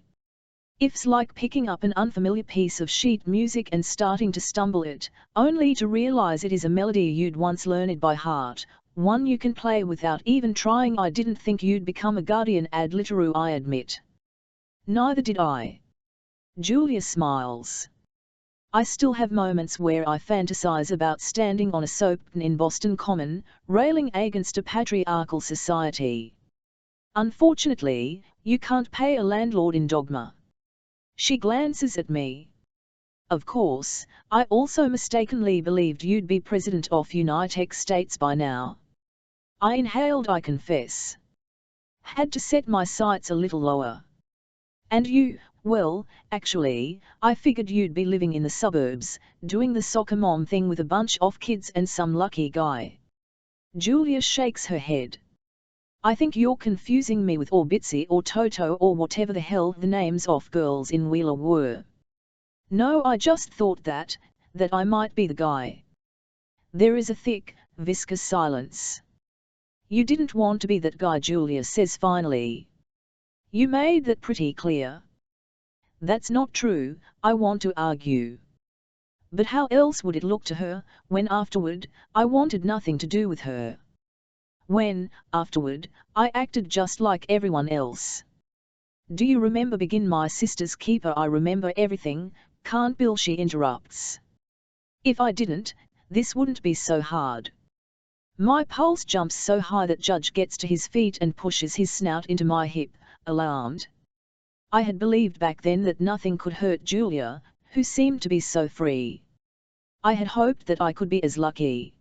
If's like picking up an unfamiliar piece of sheet music and starting to stumble it, only to realize it is a melody you'd once learned by heart, one you can play without even trying. I didn't think you'd become a guardian ad literu, I admit. Neither did I. Julia smiles. I still have moments where I fantasize about standing on a soapstone in Boston Common, railing against a patriarchal society. Unfortunately, you can't pay a landlord in dogma. She glances at me. Of course, I also mistakenly believed you'd be president of United States by now. I inhaled, I confess. Had to set my sights a little lower. And you, well, actually, I figured you'd be living in the suburbs, doing the soccer mom thing with a bunch of kids and some lucky guy. Julia shakes her head. I think you're confusing me with Bitsy or Toto or whatever the hell the names of girls in Wheeler were. No, I just thought that I might be the guy. There is a thick, viscous silence. You didn't want to be that guy, Julia says finally. You made that pretty clear. That's not true, I want to argue. But how else would it look to her, when afterward, I wanted nothing to do with her? When, afterward, I acted just like everyone else. Do you remember Begin My Sister's Keeper? I remember everything, can't Bill, she interrupts. If I didn't, this wouldn't be so hard. My pulse jumps so high that Judge gets to his feet and pushes his snout into my hip, alarmed. I had believed back then that nothing could hurt Julia, who seemed to be so free. I had hoped that I could be as lucky.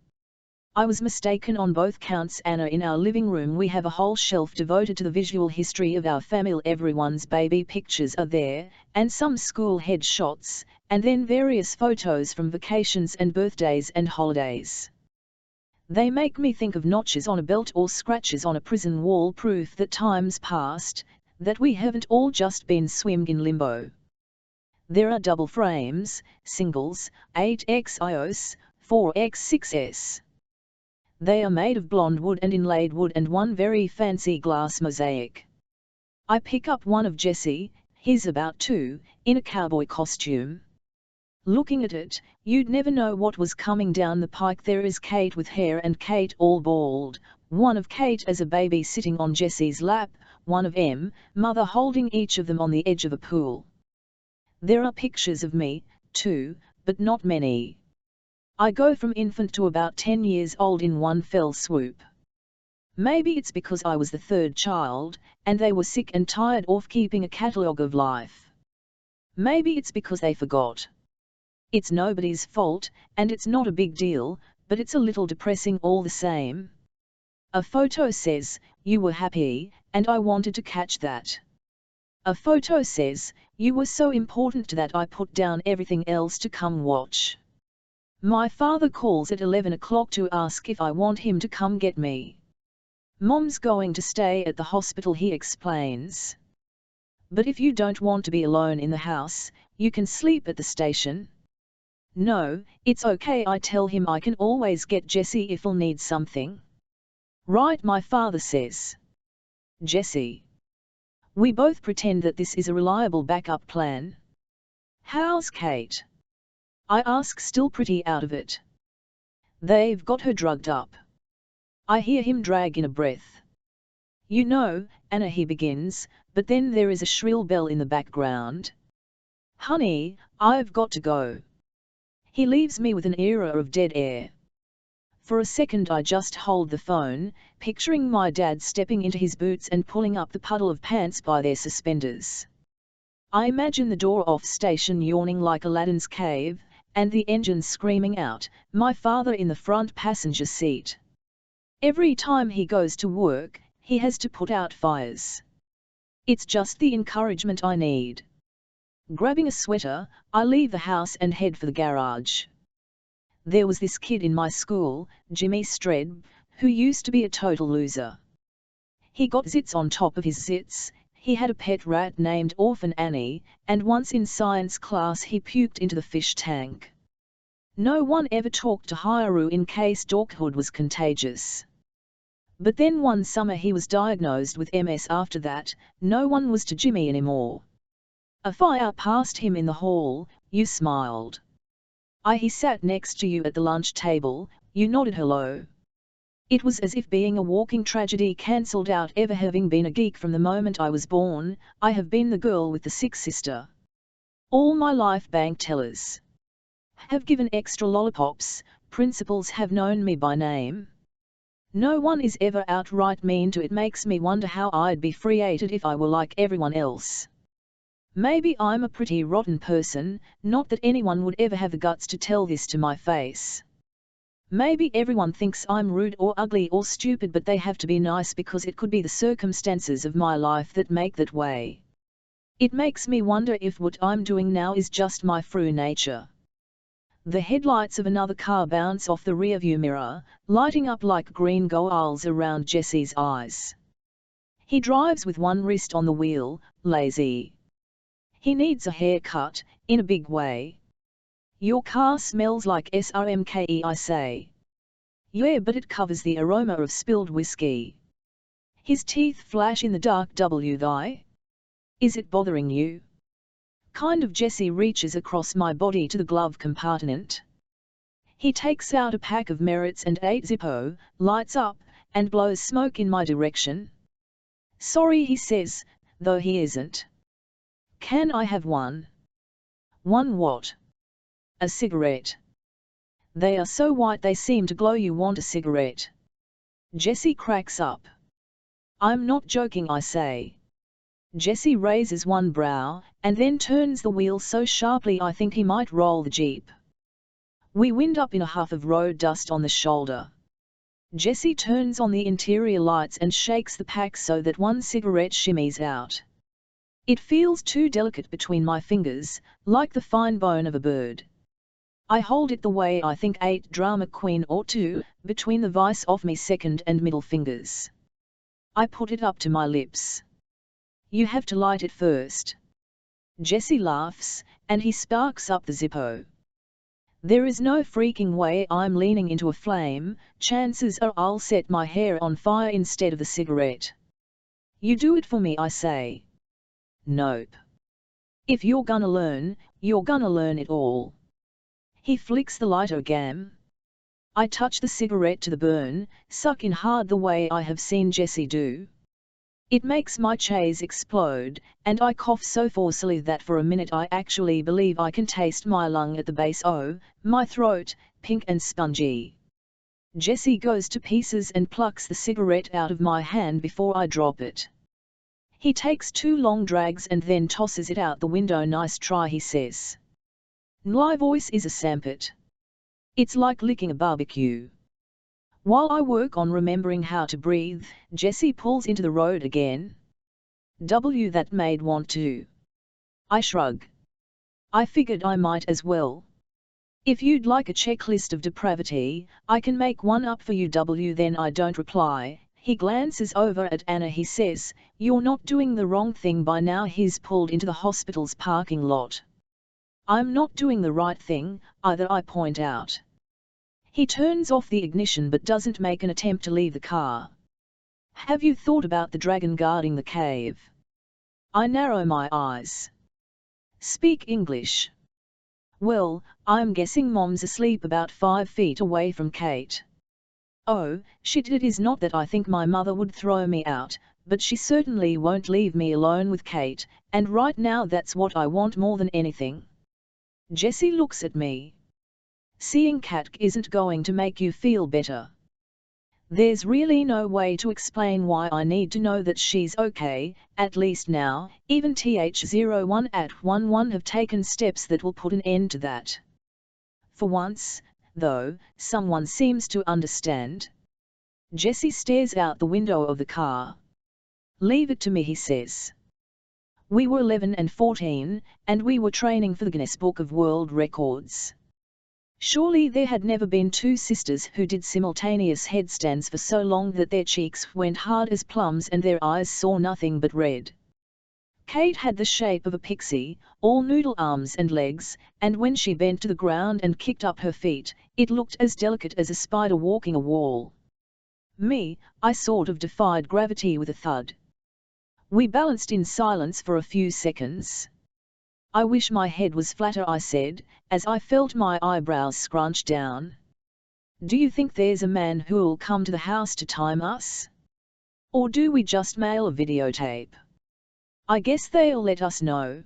I was mistaken on both counts. Anna, in our living room we have a whole shelf devoted to the visual history of our family. Everyone's baby pictures are there, and some school headshots, and then various photos from vacations and birthdays and holidays. They make me think of notches on a belt or scratches on a prison wall, proof that time's passed, that we haven't all just been swimming in limbo. There are double frames, singles, 8x iOS, 4x 6s. They are made of blonde wood and inlaid wood and one very fancy glass mosaic. I pick up one of Jesse, he's about 2, in a cowboy costume. Looking at it, you'd never know what was coming down the pike. There is Kate with hair and Kate all bald, one of Kate as a baby sitting on Jesse's lap, one of mother holding each of them on the edge of a pool. There are pictures of me, too, but not many. I go from infant to about 10 years old in one fell swoop. Maybe it's because I was the 3rd child, and they were sick and tired of keeping a catalogue of life. Maybe it's because they forgot. It's nobody's fault, and it's not a big deal, but it's a little depressing all the same. A photo says, you were happy, and I wanted to catch that. A photo says, you were so important to that I put down everything else to come watch. My father calls at 11 o'clock to ask if I want him to come get me. Mom's going to stay at the hospital, he explains. But if you don't want to be alone in the house, you can sleep at the station. No, it's okay, I tell him. I can always get Jesse if he'll need something. Right, my father says. Jesse. We both pretend that this is a reliable backup plan. How's Kate? I ask, still pretty out of it. They've got her drugged up. I hear him drag in a breath. You know, Anna, he begins, but then there is a shrill bell in the background. Honey, I've got to go. He leaves me with an era of dead air. For a second I just hold the phone, picturing my dad stepping into his boots and pulling up the puddle of pants by their suspenders. I imagine the door-off station yawning like Aladdin's cave, and the engine screaming out, my father in the front passenger seat. Every time he goes to work, he has to put out fires. It's just the encouragement I need. Grabbing a sweater, I leave the house and head for the garage. There was this kid in my school, Jimmy Streb, who used to be a total loser. He got zits on top of his zits, he had a pet rat named Orphan Annie, and once in science class he puked into the fish tank. No one ever talked to Hairu in case doghood was contagious. But then one summer he was diagnosed with MS. After that, no one was to Jimmy anymore. A fire passed him in the hall, you smiled. He sat next to you at the lunch table, you nodded hello. It was as if being a walking tragedy cancelled out ever having been a geek from the moment I was born. I have been the girl with the sick sister. All my life bank tellers have given extra lollipops, principals have known me by name. No one is ever outright mean to it makes me wonder how I'd be created if I were like everyone else. Maybe I'm a pretty rotten person, not that anyone would ever have the guts to tell this to my face. Maybe everyone thinks I'm rude or ugly or stupid but they have to be nice because it could be the circumstances of my life that make that way. It makes me wonder if what I'm doing now is just my true nature. The headlights of another car bounce off the rearview mirror, lighting up like green goals around Jesse's eyes. He drives with one wrist on the wheel, lazy. He needs a haircut, in a big way. Your car smells like SRMKE, I say. Yeah, but it covers the aroma of spilled whiskey. His teeth flash in the dark. Thigh? Is it bothering you? Kind of. Jesse reaches across my body to the glove compartment. He takes out a pack of Merits and 8 Zippo, lights up, and blows smoke in my direction. Sorry, he says, though he isn't. Can I have one? One what? A cigarette. They are so white they seem to glow. You want a cigarette? Jesse cracks up. I'm not joking, I say. Jesse raises one brow, and then turns the wheel so sharply I think he might roll the Jeep. We wind up in a huff of road dust on the shoulder. Jesse turns on the interior lights and shakes the pack so that one cigarette shimmies out. It feels too delicate between my fingers, like the fine bone of a bird. I hold it the way I think 8 drama queen ought to, between the vice of me second and middle fingers. I put it up to my lips. You have to light it first. Jesse laughs, and he sparks up the Zippo. There is no freaking way I'm leaning into a flame, chances are I'll set my hair on fire instead of the cigarette. You do it for me, I say. Nope. If you're gonna learn, you're gonna learn it all. He flicks the lighter again. I touch the cigarette to the burn, suck in hard the way I have seen Jesse do. It makes my chase explode, and I cough so forcefully that for a minute I actually believe I can taste my lung at the base. Oh, my throat, pink and spongy. Jesse goes to pieces and plucks the cigarette out of my hand before I drop it. He takes 2 long drags and then tosses it out the window. Nice try, he says. My voice is a sandpit. It's like licking a barbecue. While I work on remembering how to breathe, Jesse pulls into the road again. That made want to. I shrug. I figured I might as well. If you'd like a checklist of depravity, I can make one up for you. Then I don't reply. He glances over at Anna. He says, you're not doing the wrong thing by now. He's pulled into the hospital's parking lot. I'm not doing the right thing, either, I point out. He turns off the ignition but doesn't make an attempt to leave the car. Have you thought about the dragon guarding the cave? I narrow my eyes. Speak English. Well, I'm guessing Mom's asleep about 5 feet away from Kate. Oh, shit, it is not that I think my mother would throw me out, but she certainly won't leave me alone with Kate, and right now that's what I want more than anything. Jessie looks at me. Seeing Kat isn't going to make you feel better. There's really no way to explain why I need to know that she's okay, at least now. Even TH01 at 11 have taken steps that will put an end to that. For once, though, someone seems to understand. Jessie stares out the window of the car. Leave it to me, he says. We were 11 and 14, and we were training for the Guinness Book of World Records. Surely there had never been two sisters who did simultaneous headstands for so long that their cheeks went hard as plums and their eyes saw nothing but red. Kate had the shape of a pixie, all noodle arms and legs, and when she bent to the ground and kicked up her feet, it looked as delicate as a spider walking a wall. Me, I sort of defied gravity with a thud. We balanced in silence for a few seconds. I wish my head was flatter, I said, as I felt my eyebrows scrunch down. Do you think there's a man who'll come to the house to time us? Or do we just mail a videotape? I guess they'll let us know.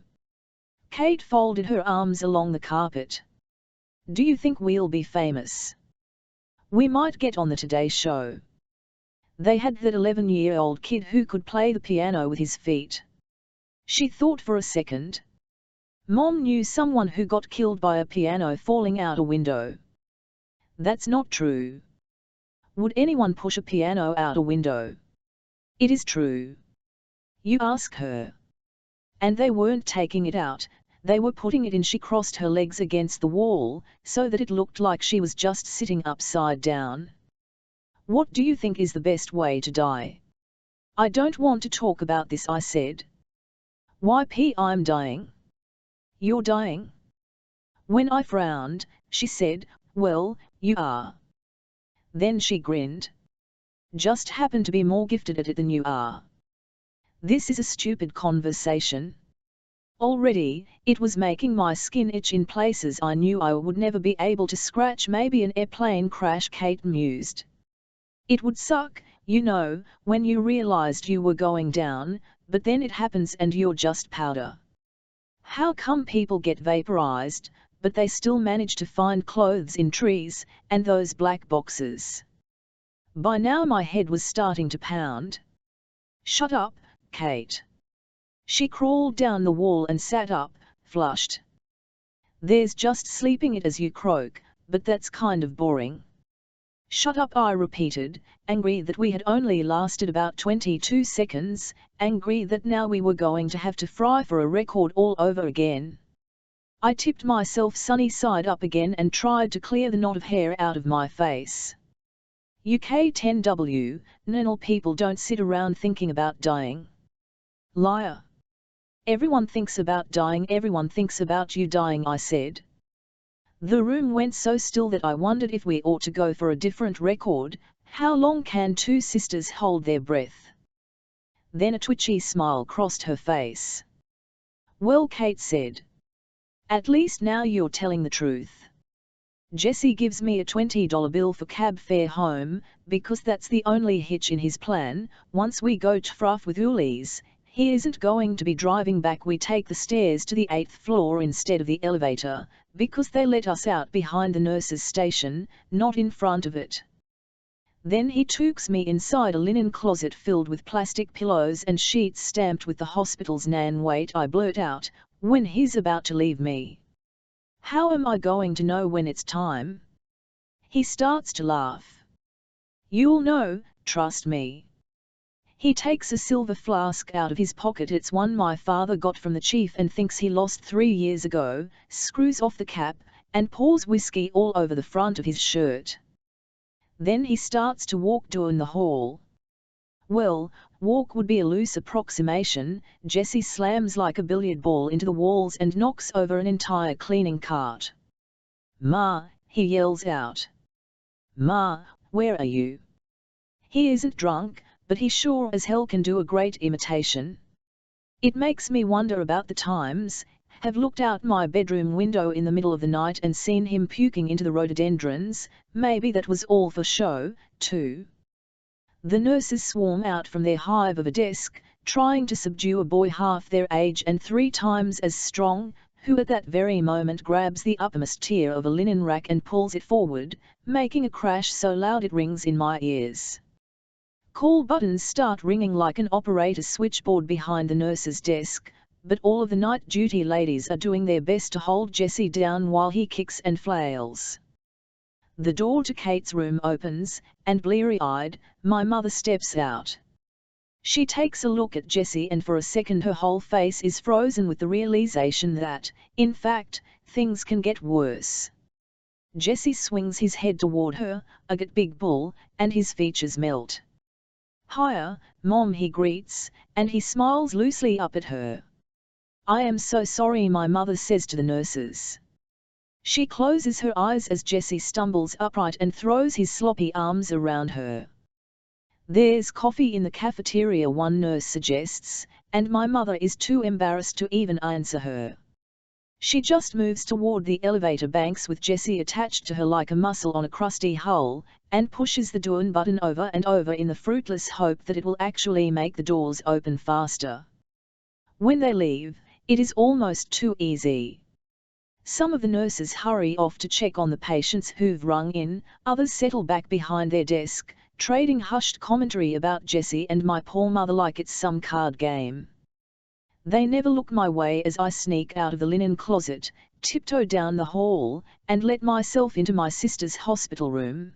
Kate folded her arms along the carpet. Do you think we'll be famous? We might get on the Today Show. They had that 11-year-old kid who could play the piano with his feet. She thought for a second. Mom knew someone who got killed by a piano falling out a window. That's not true. Would anyone push a piano out a window? It is true. You ask her. And they weren't taking it out, they were putting it in. She crossed her legs against the wall, so that it looked like she was just sitting upside down. What do you think is the best way to die? I don't want to talk about this, I said. Why, I'm dying. You're dying? When I frowned, she said, well, you are. Then she grinned. Just happen to be more gifted at it than you are. This is a stupid conversation. Already, it was making my skin itch in places I knew I would never be able to scratch. Maybe an airplane crash, Kate mused. It would suck, you know, when you realized you were going down, but then it happens and you're just powder. How come people get vaporized, but they still manage to find clothes in trees, and those black boxes? By now my head was starting to pound. Shut up, Kate. She crawled down the wall and sat up, flushed. There's just sleeping it as you croak, but that's kind of boring. Shut up, I repeated, angry that we had only lasted about 22 seconds, angry that now we were going to have to fry for a record all over again. I tipped myself sunny side up again and tried to clear the knot of hair out of my face. UK 10W, normal people don't sit around thinking about dying. Liar. Everyone thinks about dying, everyone thinks about you dying, I said. The room went so still that I wondered if we ought to go for a different record. How long can two sisters hold their breath? Then a twitchy smile crossed her face. Well, Kate said. At least now you're telling the truth. Jessie gives me a $20 bill for cab fare home, because that's the only hitch in his plan. Once we go to Fruff with Ulis, he isn't going to be driving back. We take the stairs to the 8th floor instead of the elevator, because they let us out behind the nurse's station, not in front of it. Then he took me inside a linen closet filled with plastic pillows and sheets stamped with the hospital's nan. Wait, I blurt out, when he's about to leave me. How am I going to know when it's time? He starts to laugh. You'll know, trust me. He takes a silver flask out of his pocket. It's one my father got from the chief and thinks he lost 3 years ago, screws off the cap, and pours whiskey all over the front of his shirt. Then he starts to walk down the hall. Well, walk would be a loose approximation. Jessie slams like a billiard ball into the walls and knocks over an entire cleaning cart. Ma, he yells out. Ma, where are you? He isn't drunk, but he sure as hell can do a great imitation. It makes me wonder about the times. have looked out my bedroom window in the middle of the night and seen him puking into the rhododendrons. Maybe that was all for show, too. The nurses swarm out from their hive of a desk, trying to subdue a boy half their age and 3 times as strong, who at that very moment grabs the uppermost tier of a linen rack and pulls it forward, making a crash so loud it rings in my ears. Call buttons start ringing like an operator's switchboard behind the nurse's desk, but all of the night duty ladies are doing their best to hold Jesse down while he kicks and flails. The door to Kate's room opens, and bleary-eyed, my mother steps out. She takes a look at Jesse and for a second her whole face is frozen with the realization that, in fact, things can get worse. Jesse swings his head toward her, a big bull, and his features melt. "Hiya, Mom," he greets, and he smiles loosely up at her. "I am so sorry," my mother says to the nurses. She closes her eyes as Jesse stumbles upright and throws his sloppy arms around her. "There's coffee in the cafeteria," one nurse suggests, and my mother is too embarrassed to even answer her. She just moves toward the elevator banks with Jesse attached to her like a mussel on a crusty hull, and pushes the door button over and over in the fruitless hope that it will actually make the doors open faster. When they leave, it is almost too easy. Some of the nurses hurry off to check on the patients who've rung in, others settle back behind their desk, trading hushed commentary about Jesse and my poor mother like it's some card game. They never look my way as I sneak out of the linen closet, tiptoe down the hall, and let myself into my sister's hospital room.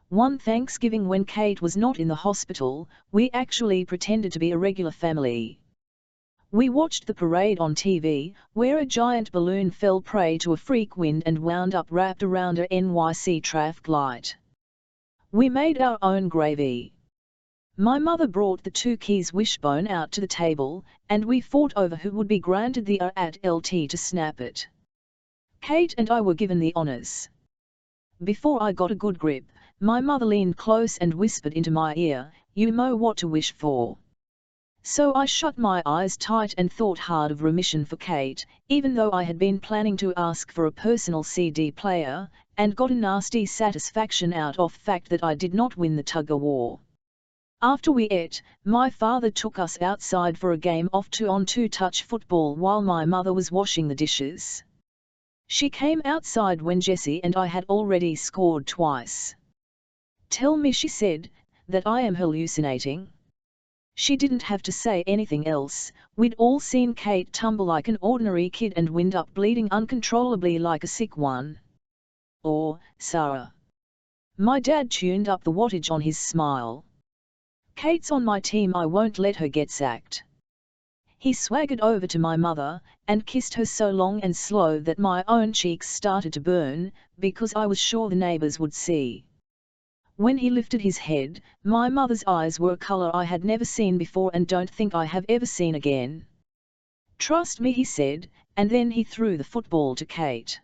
One Thanksgiving when Kate was not in the hospital, we actually pretended to be a regular family. We watched the parade on TV, where a giant balloon fell prey to a freak wind and wound up wrapped around a NYC traffic light. We made our own gravy. My mother brought the 2 keys wishbone out to the table, and we fought over who would be granted the @LT to snap it. Kate and I were given the honors. Before I got a good grip, my mother leaned close and whispered into my ear, "You know what to wish for." So I shut my eyes tight and thought hard of remission for Kate, even though I had been planning to ask for a personal CD player, and got a nasty satisfaction out of the fact that I did not win the tug-of-war. After we ate, my father took us outside for a game of 2-on-2 touch football while my mother was washing the dishes. She came outside when Jesse and I had already scored twice. "Tell me," she said, "that I am hallucinating." She didn't have to say anything else. We'd all seen Kate tumble like an ordinary kid and wind up bleeding uncontrollably like a sick one. Or, Sarah. My dad tuned up the wattage on his smile. "Kate's on my team, I won't let her get sacked." He swaggered over to my mother, and kissed her so long and slow that my own cheeks started to burn, because I was sure the neighbors would see. When he lifted his head, my mother's eyes were a color I had never seen before and don't think I have ever seen again. "Trust me," he said, and then he threw the football to Kate.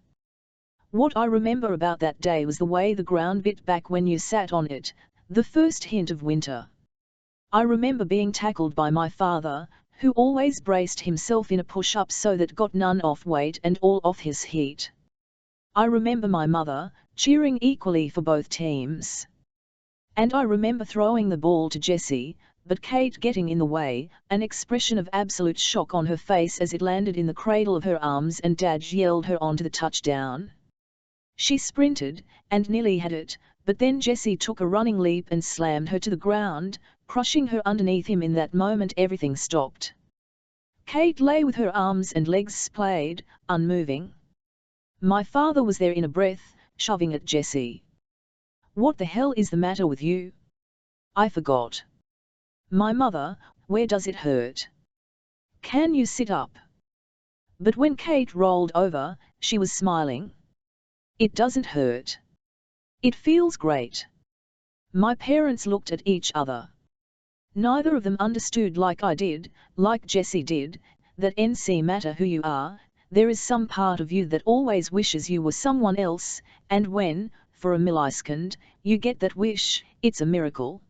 What I remember about that day was the way the ground bit back when you sat on it, the first hint of winter. I remember being tackled by my father, who always braced himself in a push-up so that got none off weight and all off his heat. I remember my mother, cheering equally for both teams. And I remember throwing the ball to Jesse, but Kate getting in the way, an expression of absolute shock on her face as it landed in the cradle of her arms and Dad yelled her onto the touchdown. She sprinted, and nearly had it, but then Jesse took a running leap and slammed her to the ground, crushing her underneath him. In that moment everything stopped. Kate lay with her arms and legs splayed, unmoving. My father was there in a breath, shoving at Jesse. "What the hell is the matter with you?" "I forgot." My mother, "Where does it hurt? Can you sit up?" But when Kate rolled over, she was smiling. "It doesn't hurt. It feels great." My parents looked at each other. Neither of them understood like I did, like Jesse did, that no matter who you are, there is some part of you that always wishes you were someone else, and when, for a millisecond, you get that wish, it's a miracle.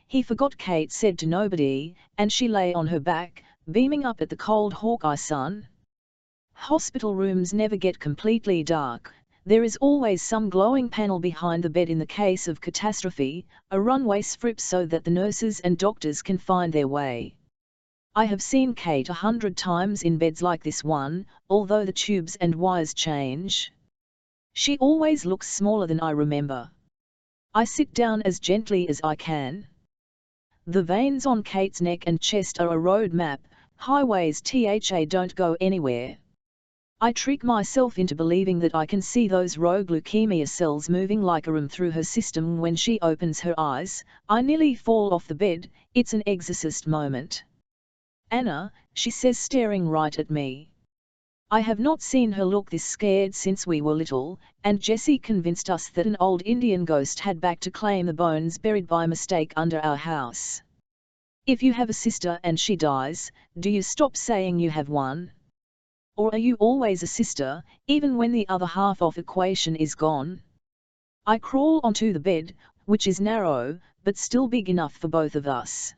"He forgot," Kate said to nobody, and she lay on her back, beaming up at the cold Hawkeye sun. Hospital rooms never get completely dark. There is always some glowing panel behind the bed in the case of catastrophe, a runway strip so that the nurses and doctors can find their way. I have seen Kate 100 times in beds like this one, although the tubes and wires change. She always looks smaller than I remember. I sit down as gently as I can. The veins on Kate's neck and chest are a road map, highways don't go anywhere. I trick myself into believing that I can see those rogue leukemia cells moving like a worm through her system when she opens her eyes. I nearly fall off the bed. It's an exorcist moment. Anna, she says, staring right at me. I have not seen her look this scared since we were little, and Jessie convinced us that an old Indian ghost had back to claim the bones buried by mistake under our house. If you have a sister and she dies, do you stop saying you have one? Or are you always a sister, even when the other half of equation is gone? I crawl onto the bed, which is narrow, but still big enough for both of us.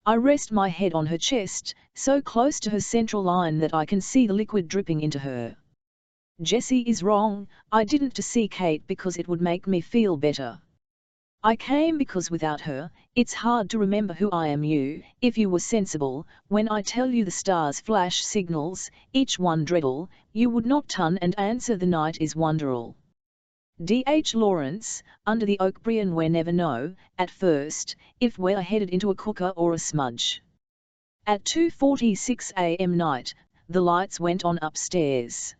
I rest my head on her chest, so close to her central line that I can see the liquid dripping into her. Jessie is wrong. I didn't to see Kate because it would make me feel better. I came because without her, it's hard to remember who I am. If you were sensible, when I tell you the stars flash signals, each one dreadful, you would not turn and answer the night is wonderful. D.H. Lawrence, under the oak tree, and we never know, at first, if we're headed into a cooker or a smudge. At 2:46 a.m. night, the lights went on upstairs.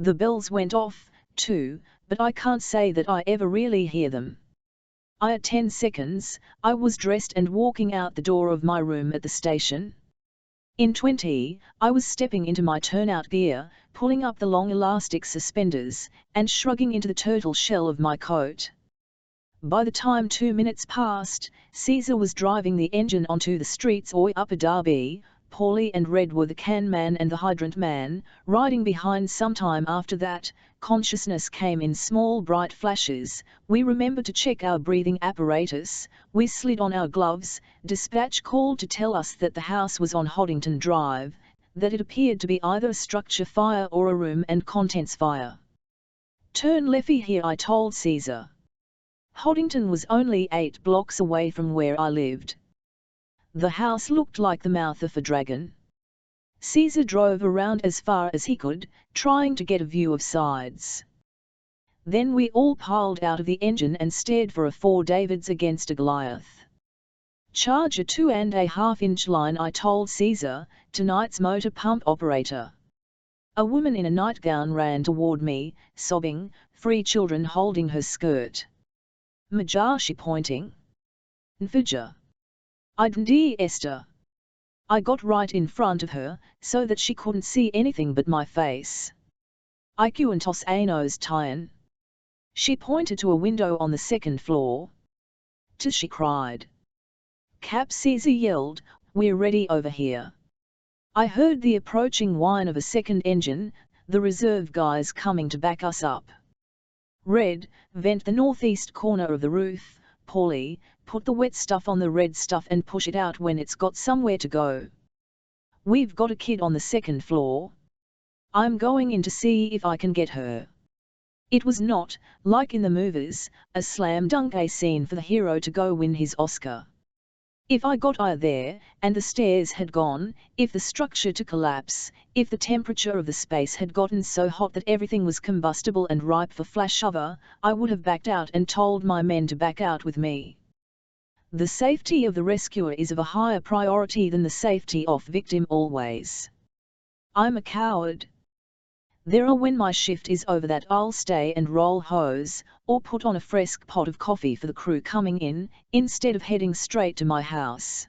The bells went off, too, but I can't say that I ever really hear them. At 10 seconds, I was dressed and walking out the door of my room at the station. In 20, I was stepping into my turnout gear, pulling up the long elastic suspenders, and shrugging into the turtle shell of my coat. By the time 2 minutes passed, Caesar was driving the engine onto the streets of Upper Darby. Paulie and Red were the can man and the hydrant man, riding behind. Sometime after that, consciousness came in small bright flashes. We remembered to check our breathing apparatus, we slid on our gloves, dispatch called to tell us that the house was on Hoddington Drive, that it appeared to be either a structure fire or a room and contents fire. Turn lefty here, I told Caesar. Hoddington was only 8 blocks away from where I lived. The house looked like the mouth of a dragon. Caesar drove around as far as he could, trying to get a view of sides. Then we all piled out of the engine and stared for a 4 Davids against a Goliath. Charge a 2.5-inch line, I told Caesar, tonight's motor pump operator. A woman in a nightgown ran toward me, sobbing, 3 children holding her skirt. Major, she pointing. Nfija. I'd Esther. I got right in front of her, so that she couldn't see anything but my face. IQ and toss Anos Tyan. She pointed to a window on the 2nd floor. Tis, she cried. Cap, Caesar yelled, we're ready over here. I heard the approaching whine of a second engine, the reserve guys coming to back us up. Red, vent the northeast corner of the roof. Paulie, put the wet stuff on the red stuff and push it out when it's got somewhere to go. We've got a kid on the 2nd floor. I'm going in to see if I can get her. It was not, like in the movies, a slam dunk scene for the hero to go win his Oscar. If I got there, and the stairs had gone, if the structure to collapse, if the temperature of the space had gotten so hot that everything was combustible and ripe for flashover, I would have backed out and told my men to back out with me. The safety of the rescuer is of a higher priority than the safety of victim always. I'm a coward. There are when my shift is over that I'll stay and roll hose, or put on a fresh pot of coffee for the crew coming in, instead of heading straight to my house.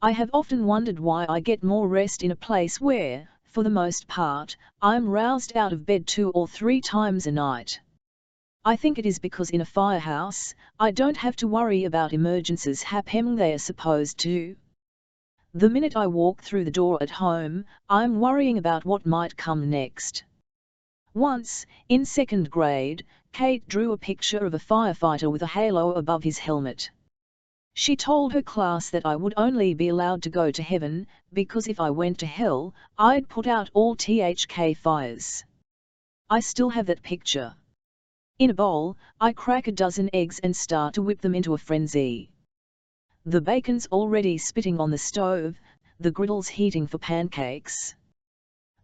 I have often wondered why I get more rest in a place where, for the most part, I'm roused out of bed 2 or 3 times a night. I think it is because in a firehouse, I don't have to worry about emergencies happening they are supposed to. The minute I walk through the door at home, I'm worrying about what might come next. Once, in 2nd grade, Kate drew a picture of a firefighter with a halo above his helmet. She told her class that I would only be allowed to go to heaven, because if I went to hell, I'd put out all THK fires. I still have that picture. In a bowl, I crack a dozen eggs and start to whip them into a frenzy. The bacon's already spitting on the stove, the griddle's heating for pancakes.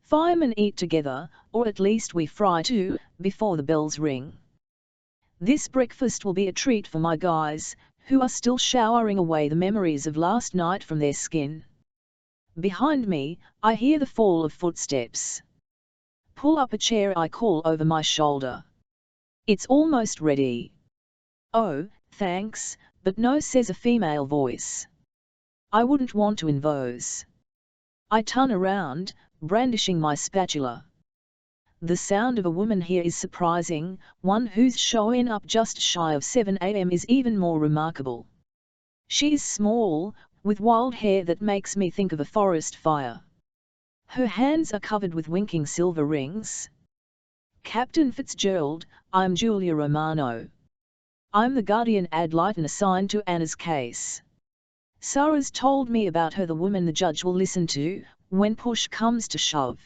Firemen eat together, or at least we fry to, before the bells ring. This breakfast will be a treat for my guys, who are still showering away the memories of last night from their skin. Behind me, I hear the fall of footsteps. Pull up a chair, I call over my shoulder. It's almost ready. Oh, thanks, but no, says a female voice. I wouldn't want to invose. I turn around, brandishing my spatula. The sound of a woman here is surprising, one who's showing up just shy of 7 a.m. is even more remarkable. She is small, with wild hair that makes me think of a forest fire. Her hands are covered with winking silver rings. Captain Fitzgerald, I'm Julia Romano. I'm the guardian ad litem assigned to Anna's case. Sarah's told me about her, the woman the judge will listen to, when push comes to shove.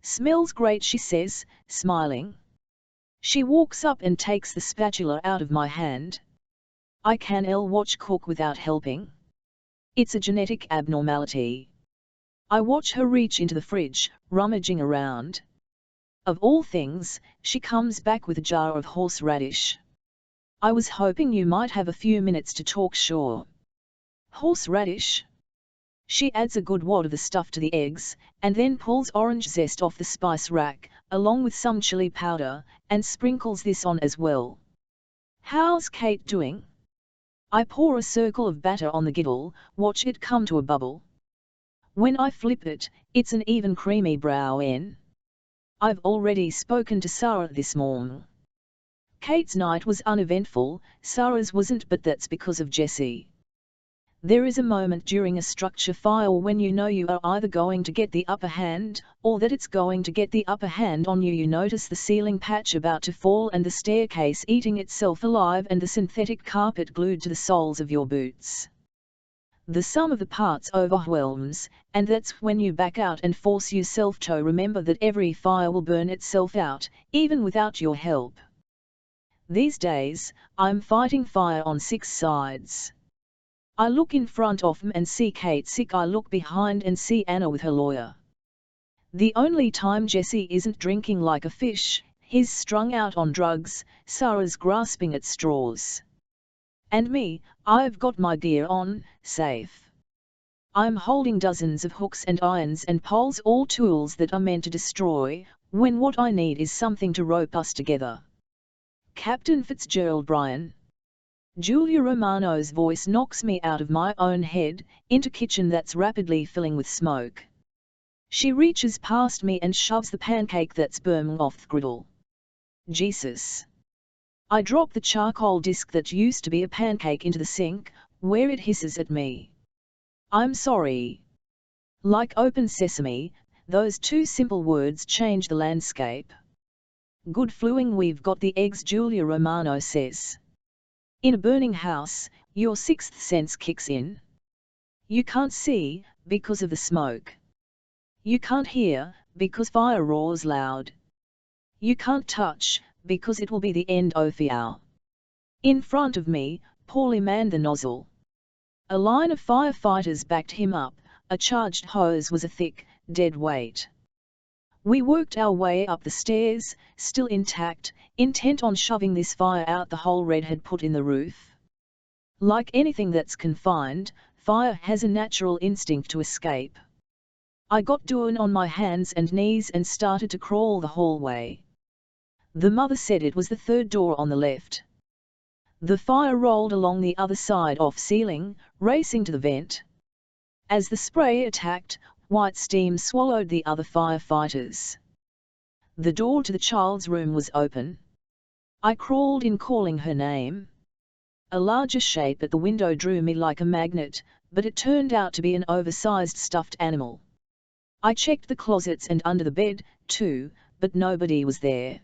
Smells great, she says, smiling. She walks up and takes the spatula out of my hand. I can't watch cook without helping. It's a genetic abnormality. I watch her reach into the fridge, rummaging around. Of all things, she comes back with a jar of horseradish. I was hoping you might have a few minutes to talk, sure. Horseradish? She adds a good wad of the stuff to the eggs, and then pulls orange zest off the spice rack, along with some chili powder, and sprinkles this on as well. How's Kate doing? I pour a circle of batter on the giddle, watch it come to a bubble. When I flip it, it's an even creamy brown. I've already spoken to Sarah this morning. Kate's night was uneventful, Sarah's wasn't, but that's because of Jessie. There is a moment during a structure fire when you know you are either going to get the upper hand, or that it's going to get the upper hand on you. You notice the ceiling patch about to fall and the staircase eating itself alive and the synthetic carpet glued to the soles of your boots. The sum of the parts overwhelms, and that's when you back out and force yourself to remember that every fire will burn itself out, even without your help. These days, I'm fighting fire on 6 sides. I look in front of me and see Kate sick. I look behind and see Anna with her lawyer. The only time Jessie isn't drinking like a fish, he's strung out on drugs, Sarah's grasping at straws. And me, I've got my gear on, safe. I'm holding dozens of hooks and irons and poles, all tools that are meant to destroy, when what I need is something to rope us together. Captain Fitzgerald, Brian. Julia Romano's voice knocks me out of my own head, into kitchen that's rapidly filling with smoke. She reaches past me and shoves the pancake that's burning off the griddle. Jesus. I drop the charcoal disc that used to be a pancake into the sink, where it hisses at me. I'm sorry. Like open sesame, those 2 simple words change the landscape. Good fluing, we've got the eggs, Julia Romano says. In a burning house, your 6th sense kicks in. You can't see, because of the smoke. You can't hear, because fire roars loud. You can't touch, because it will be the end of the hour. In front of me, Paulie manned the nozzle. A line of firefighters backed him up, a charged hose was a thick, dead weight. We worked our way up the stairs, still intact, intent on shoving this fire out the hole Red had put in the roof. Like anything that's confined, fire has a natural instinct to escape. I got down on my hands and knees and started to crawl the hallway. The mother said it was the 3rd door on the left. The fire rolled along the other side off ceiling, racing to the vent. As the spray attacked, white steam swallowed the other firefighters. The door to the child's room was open. I crawled in, calling her name. A larger shape at the window drew me like a magnet, but it turned out to be an oversized stuffed animal. I checked the closets and under the bed, too, but nobody was there.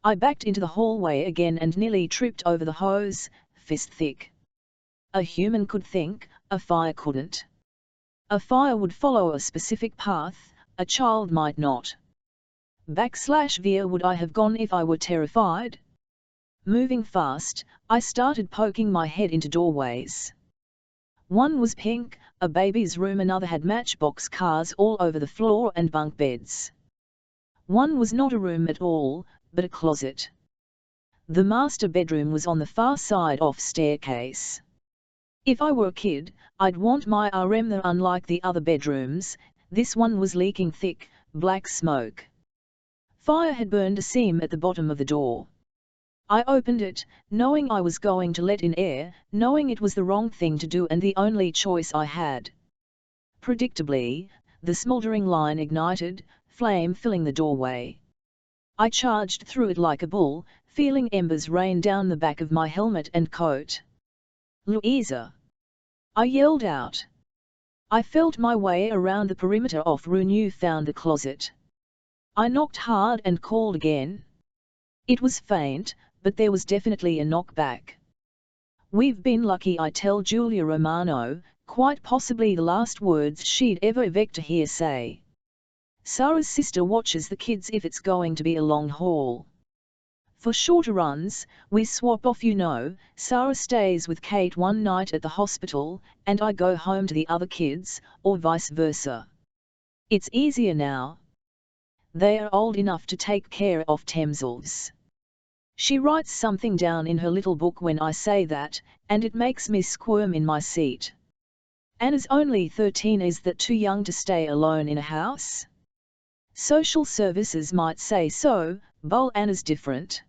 I backed into the hallway again and nearly tripped over the hose, fist thick. A human could think, a fire couldn't. A fire would follow a specific path, a child might not. Where would I have gone if I were terrified? Moving fast, I started poking my head into doorways. One was pink, a baby's room, another had matchbox cars all over the floor and bunk beds. One was not a room at all, but a closet. The master bedroom was on the far side off staircase. If I were a kid, I'd want my room there. Unlike the other bedrooms, this one was leaking thick, black smoke. Fire had burned a seam at the bottom of the door. I opened it, knowing I was going to let in air, knowing it was the wrong thing to do and the only choice I had. Predictably, the smoldering line ignited, flame filling the doorway. I charged through it like a bull, feeling embers rain down the back of my helmet and coat. "Louisa!" I yelled out. I felt my way around the perimeter of room you found the closet. I knocked hard and called again. It was faint, but there was definitely a knockback. "We've been lucky," I tell Julia Romano, quite possibly the last words she'd ever expect to hear say. Sarah's sister watches the kids if it's going to be a long haul. For shorter runs, we swap off. Sarah stays with Kate one night at the hospital, and I go home to the other kids, or vice versa. It's easier now. They are old enough to take care of themselves. She writes something down in her little book when I say that, and it makes me squirm in my seat. Anna's only 13. Is that too young to stay alone in a house? Social services might say so, but Anna's different.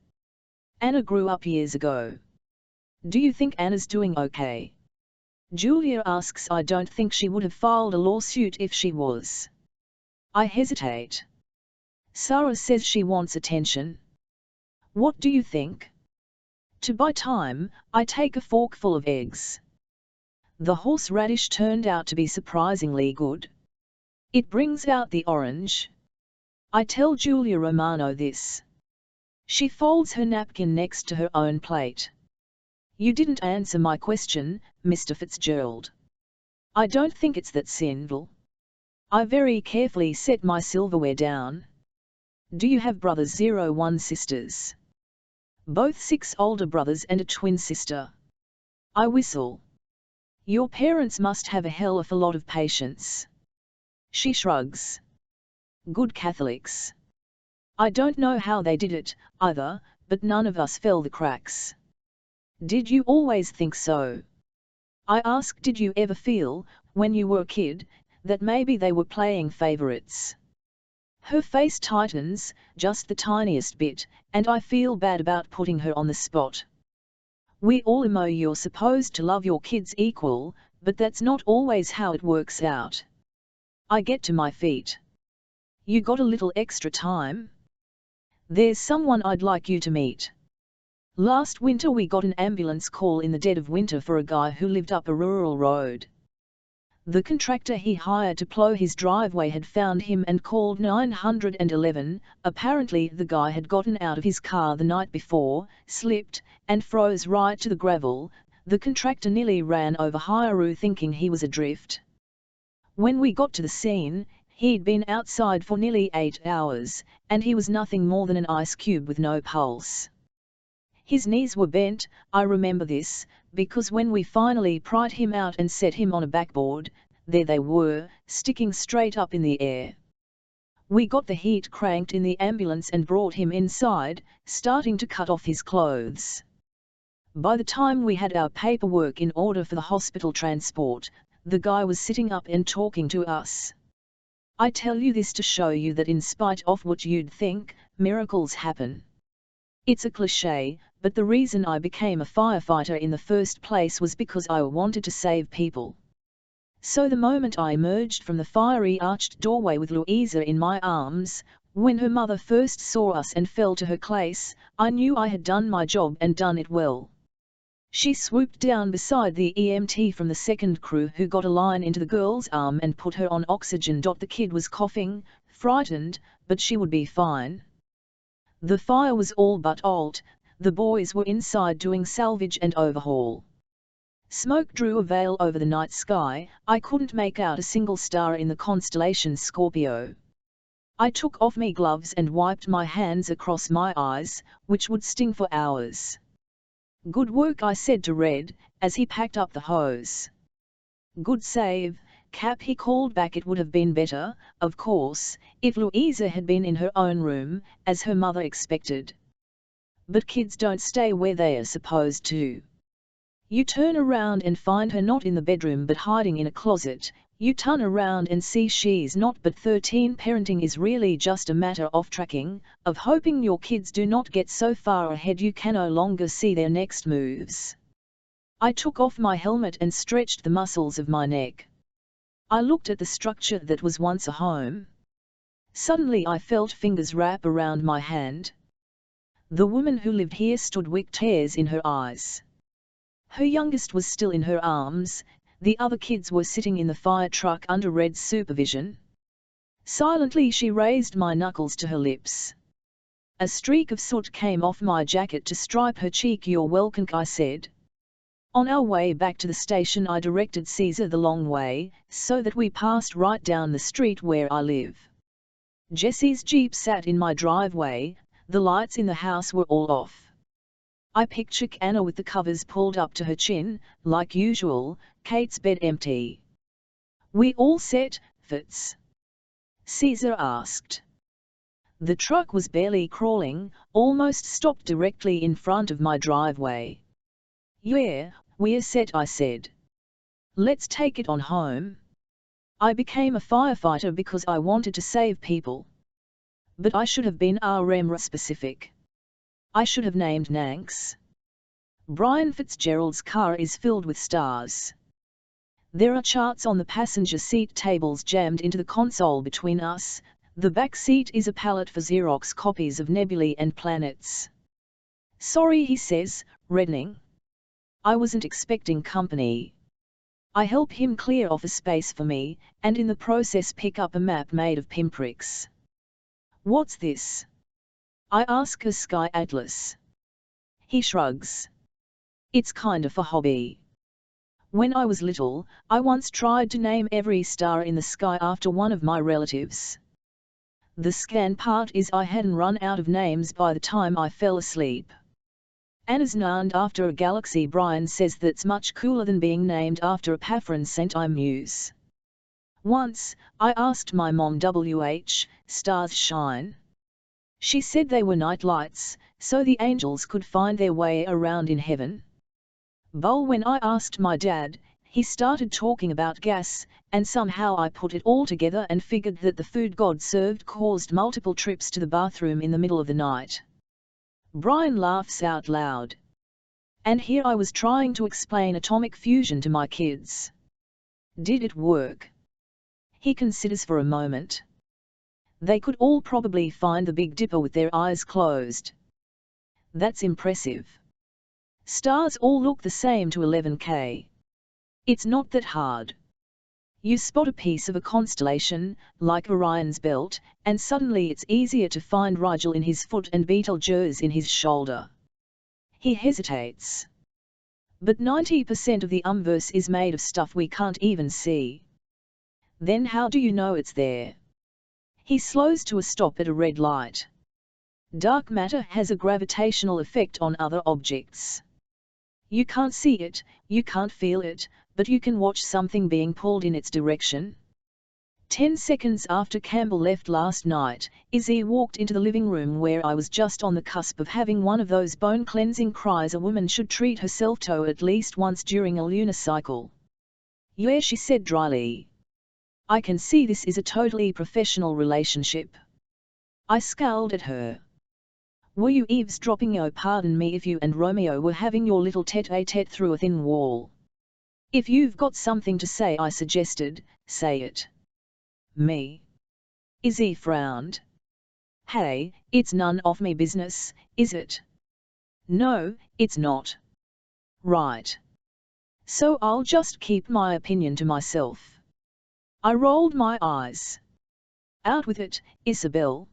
Anna grew up years ago. Do you think Anna's doing okay? Julia asks. I don't think she would have filed a lawsuit if she was. I hesitate. Sarah says she wants attention. What do you think? To buy time, I take a forkful of eggs. The horseradish turned out to be surprisingly good. It brings out the orange. I tell Julia Romano this. She folds her napkin next to her own plate. You didn't answer my question, Mr. Fitzgerald. I don't think it's that simple. I very carefully set my silverware down. Do you have brothers? 01 sisters. Both 6 older brothers and a twin sister. I whistle. Your parents must have a hell of a lot of patience. She shrugs. Good Catholics. I don't know how they did it, either, but none of us fell the cracks. Did you always think so? I ask. Did you ever feel, when you were a kid, that maybe they were playing favorites? Her face tightens, just the tiniest bit, and I feel bad about putting her on the spot. We all know you're supposed to love your kids equal, but that's not always how it works out. I get to my feet. You got a little extra time? There's someone I'd like you to meet. Last winter we got an ambulance call in the dead of winter for a guy who lived up a rural road. The contractor he hired to plow his driveway had found him and called 911. Apparently the guy had gotten out of his car the night before, slipped, and froze right to the gravel. The contractor nearly ran over Hairu thinking he was adrift. When we got to the scene, he'd been outside for nearly 8 hours, and he was nothing more than an ice cube with no pulse. His knees were bent. I remember this, because when we finally pried him out and set him on a backboard, there they were, sticking straight up in the air. We got the heat cranked in the ambulance and brought him inside, starting to cut off his clothes. By the time we had our paperwork in order for the hospital transport, the guy was sitting up and talking to us. I tell you this to show you that in spite of what you'd think, miracles happen. It's a cliché, but the reason I became a firefighter in the first place was because I wanted to save people. So the moment I emerged from the fiery arched doorway with Louisa in my arms, when her mother first saw us and fell to her place, I knew I had done my job and done it well. She swooped down beside the EMT from the second crew who got a line into the girl's arm and put her on oxygen. The kid was coughing, frightened, but she would be fine. The fire was all but out. The boys were inside doing salvage and overhaul. Smoke drew a veil over the night sky. I couldn't make out a single star in the constellation Scorpio. I took off my gloves and wiped my hands across my eyes, which would sting for hours. "Good work," I said to Red, as he packed up the hose. "Good save, Cap," he called back. It would have been better, of course, if Louisa had been in her own room, as her mother expected. But kids don't stay where they are supposed to. You turn around and find her not in the bedroom but hiding in a closet. You turn around and see she's not but 13. Parenting is really just a matter of tracking, of hoping your kids do not get so far ahead you can no longer see their next moves. I took off my helmet and stretched the muscles of my neck. I looked at the structure that was once a home. Suddenly I felt fingers wrap around my hand. The woman who lived here stood with tears in her eyes. Her youngest was still in her arms. The other kids were sitting in the fire truck under Red's supervision. Silently she raised my knuckles to her lips. A streak of soot came off my jacket to stripe her cheek. "You're welcome," I said. On our way back to the station I directed Caesar the long way, so that we passed right down the street where I live. Jessie's Jeep sat in my driveway. The lights in the house were all off. I pictured Anna with the covers pulled up to her chin, like usual, Kate's bed empty. "We all set, Fitz?" Caesar asked. The truck was barely crawling, almost stopped directly in front of my driveway. "Yeah, we're set," I said. "Let's take it on home." I became a firefighter because I wanted to save people. But I should have been RMRA specific. I should have named Nanks. Brian Fitzgerald's car is filled with stars. There are charts on the passenger seat, tables jammed into the console between us. The back seat is a palette for Xerox copies of nebulae and planets. "Sorry," he says, reddening. I wasn't expecting company. I help him clear off a space for me, and in the process pick up a map made of pinpricks. "What's this?" I ask a sky atlas. He shrugs. "It's kind of a hobby. When I was little, I once tried to name every star in the sky after one of my relatives. The scan part is I hadn't run out of names by the time I fell asleep. Anna's named after a galaxy. Brian says that's much cooler than being named after a Paffron scent. I muse. Once, I asked my mom stars shine. She said they were night lights, so the angels could find their way around in heaven. When I asked my dad, he started talking about gas, and somehow I put it all together and figured that the food God served caused multiple trips to the bathroom in the middle of the night. Brian laughs out loud. And here I was trying to explain atomic fusion to my kids. Did it work? He considers for a moment. They could all probably find the Big Dipper with their eyes closed. That's impressive. Stars all look the same to 11K. It's not that hard. You spot a piece of a constellation, like Orion's belt, and suddenly it's easier to find Rigel in his foot and Betelgeuse in his shoulder. He hesitates. But 90% of the universe is made of stuff we can't even see. Then how do you know it's there? He slows to a stop at a red light. Dark matter has a gravitational effect on other objects. You can't see it, you can't feel it, but you can watch something being pulled in its direction. 10 seconds after Campbell left last night, Izzy walked into the living room where I was just on the cusp of having one of those bone-cleansing cries a woman should treat herself to at least once during a lunar cycle. "Yeah," she said dryly. "I can see this is a totally professional relationship." I scowled at her. "Were you eavesdropping? Oh, pardon me if you and Romeo were having your little tete-a-tete through a thin wall." "If you've got something to say," I suggested, "say it." "Me?" Izzy frowned. "Hey, it's none of me business, is it?" "No, it's not." "Right. So I'll just keep my opinion to myself." I rolled my eyes. "Out with it, Isabel."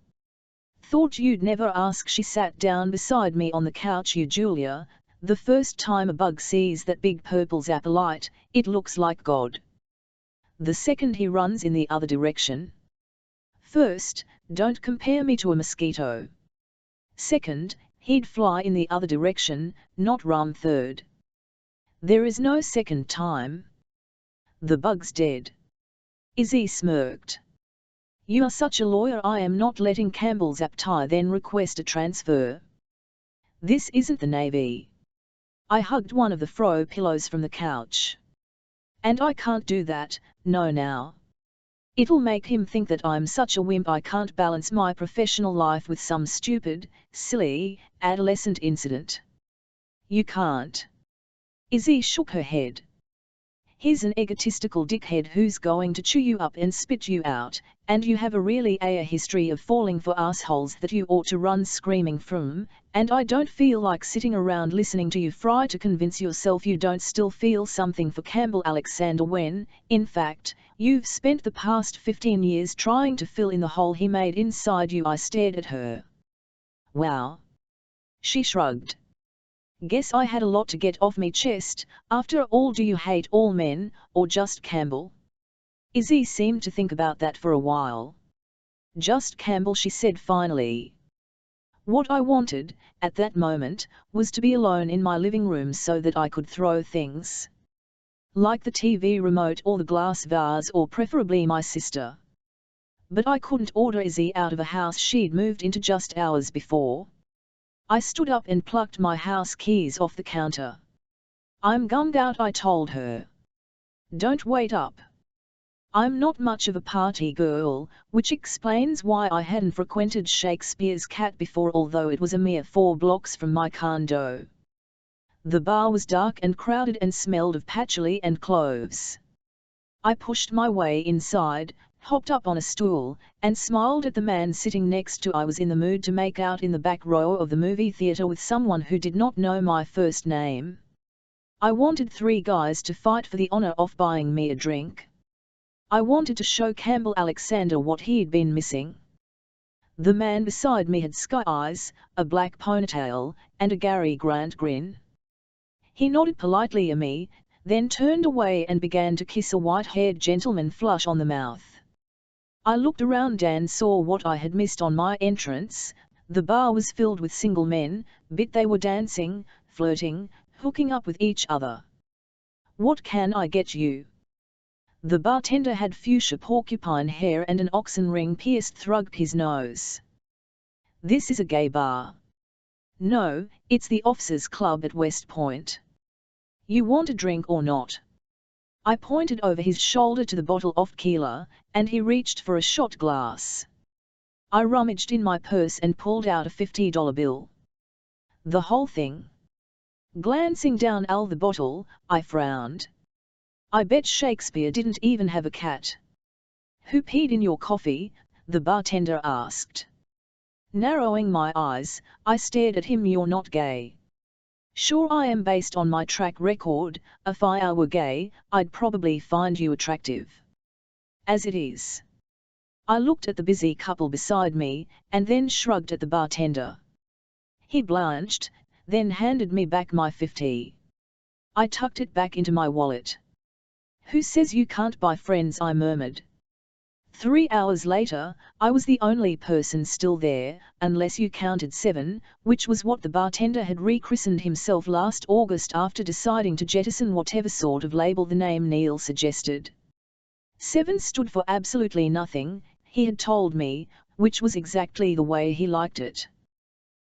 "Thought you'd never ask." She sat down beside me on the couch. "You, Julia, The first time a bug sees that big purple zapper light, it looks like God. The second he runs in the other direction. First, don't compare me to a mosquito. Second, he'd fly in the other direction, not run third. There is no second time. The bug's dead. Izzy smirked. You are such a lawyer. I am not letting Campbell zap tie then request a transfer. This isn't the Navy. I hugged one of the throw pillows from the couch. And I can't do that, no now. It'll make him think that I'm such a wimp I can't balance my professional life with some stupid, silly, adolescent incident. You can't. Izzy shook her head. He's an egotistical dickhead who's going to chew you up and spit you out, and you have a really a history of falling for assholes that you ought to run screaming from, and I don't feel like sitting around listening to you fry to convince yourself you don't still feel something for Campbell Alexander when, in fact, you've spent the past 15 years trying to fill in the hole he made inside you. I stared at her. Wow. She shrugged. Guess I had a lot to get off me chest. After all, do you hate all men, or just Campbell? Izzy seemed to think about that for a while. Just Campbell, she said finally. What I wanted, at that moment, was to be alone in my living room so that I could throw things. Like the TV remote or the glass vase, or preferably my sister. But I couldn't order Izzy out of a house she'd moved into just hours before. I stood up and plucked my house keys off the counter. I'm gummed out, I told her. Don't wait up. I'm not much of a party girl, which explains why I hadn't frequented Shakespeare's Cat before, although it was a mere 4 blocks from my condo. The bar was dark and crowded and smelled of patchouli and cloves. I pushed my way inside, hopped up on a stool, and smiled at the man sitting next to. I was in the mood to make out in the back row of the movie theater with someone who did not know my first name. I wanted 3 guys to fight for the honor of buying me a drink. I wanted to show Campbell Alexander what he'd been missing. The man beside me had sky eyes, a black ponytail, and a Gary Grant grin. He nodded politely at me, then turned away and began to kiss a white-haired gentleman flush on the mouth. I looked around and saw what I had missed on my entrance. The bar was filled with single men, but they were dancing, flirting, hooking up with each other. What can I get you? The bartender had fuchsia porcupine hair and an oxen ring pierced through his nose. This is a gay bar. No, it's the officers' club at West Point. You want a drink or not? I pointed over his shoulder to the bottle of tequila, and he reached for a shot glass. I rummaged in my purse and pulled out a $50 bill. The whole thing. Glancing down the bottle, I frowned. I bet Shakespeare didn't even have a cat. Who peed in your coffee? The bartender asked. Narrowing my eyes, I stared at him. You're not gay. Sure, I am. Based on my track record, if I were gay, I'd probably find you attractive. As it is. I looked at the busy couple beside me, and then shrugged at the bartender. He blanched, then handed me back my $50. I tucked it back into my wallet. Who says you can't buy friends? I murmured. 3 hours later, I was the only person still there, unless you counted Seven, which was what the bartender had rechristened himself last August after deciding to jettison whatever sort of label the name Neil suggested. Seven stood for absolutely nothing, he had told me, which was exactly the way he liked it.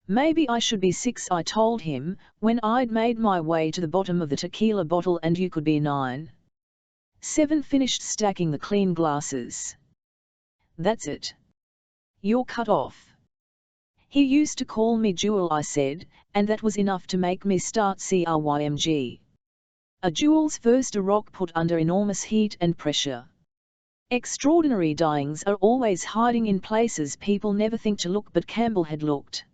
Maybe I should be 6, I told him, when I'd made my way to the bottom of the tequila bottle, and you could be 9. Seven finished stacking the clean glasses. That's it. You're cut off. He used to call me Jewel, I said, and that was enough to make me start crying. A jewel's first a rock put under enormous heat and pressure. Extraordinary diamonds are always hiding in places people never think to look, but Campbell had looked.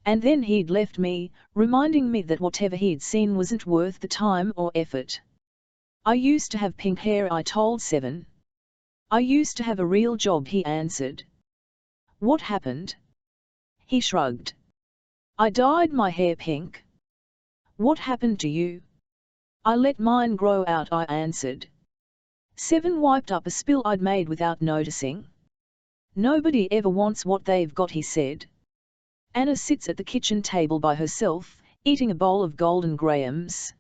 And then he'd left me, reminding me that whatever he'd seen wasn't worth the time or effort. I used to have pink hair, I told Seven. I used to have a real job, he answered. What happened? He shrugged. I dyed my hair pink. What happened to you? I let mine grow out, I answered. 7 wiped up a spill I'd made without noticing. Nobody ever wants what they've got, he said. Anna sits at the kitchen table by herself, eating a bowl of golden grahams.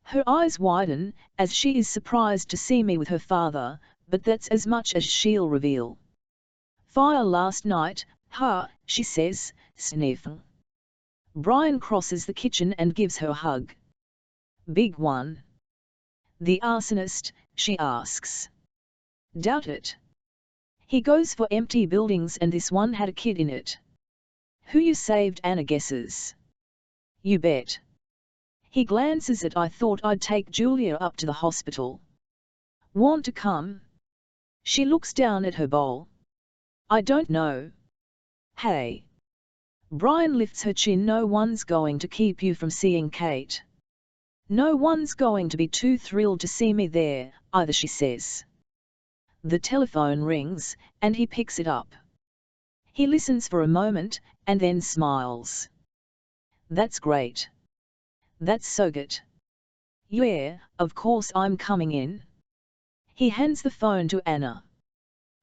Her eyes widen, as she is surprised to see me with her father, but that's as much as she'll reveal. Fire last night, ha, she says, sniffing. Brian crosses the kitchen and gives her a hug. Big one. The arsonist, she asks. Doubt it. He goes for empty buildings and this one had a kid in it. Who you saved, Anna guesses. You bet. He glances at I thought I'd take Julia up to the hospital. Want to come? She looks down at her bowl. I don't know. Hey. Brian lifts her chin. No one's going to keep you from seeing Kate. No one's going to be too thrilled to see me there, either, she says. The telephone rings, and he picks it up. He listens for a moment, and then smiles. That's great. That's so good. Yeah, of course I'm coming in. He hands the phone to Anna.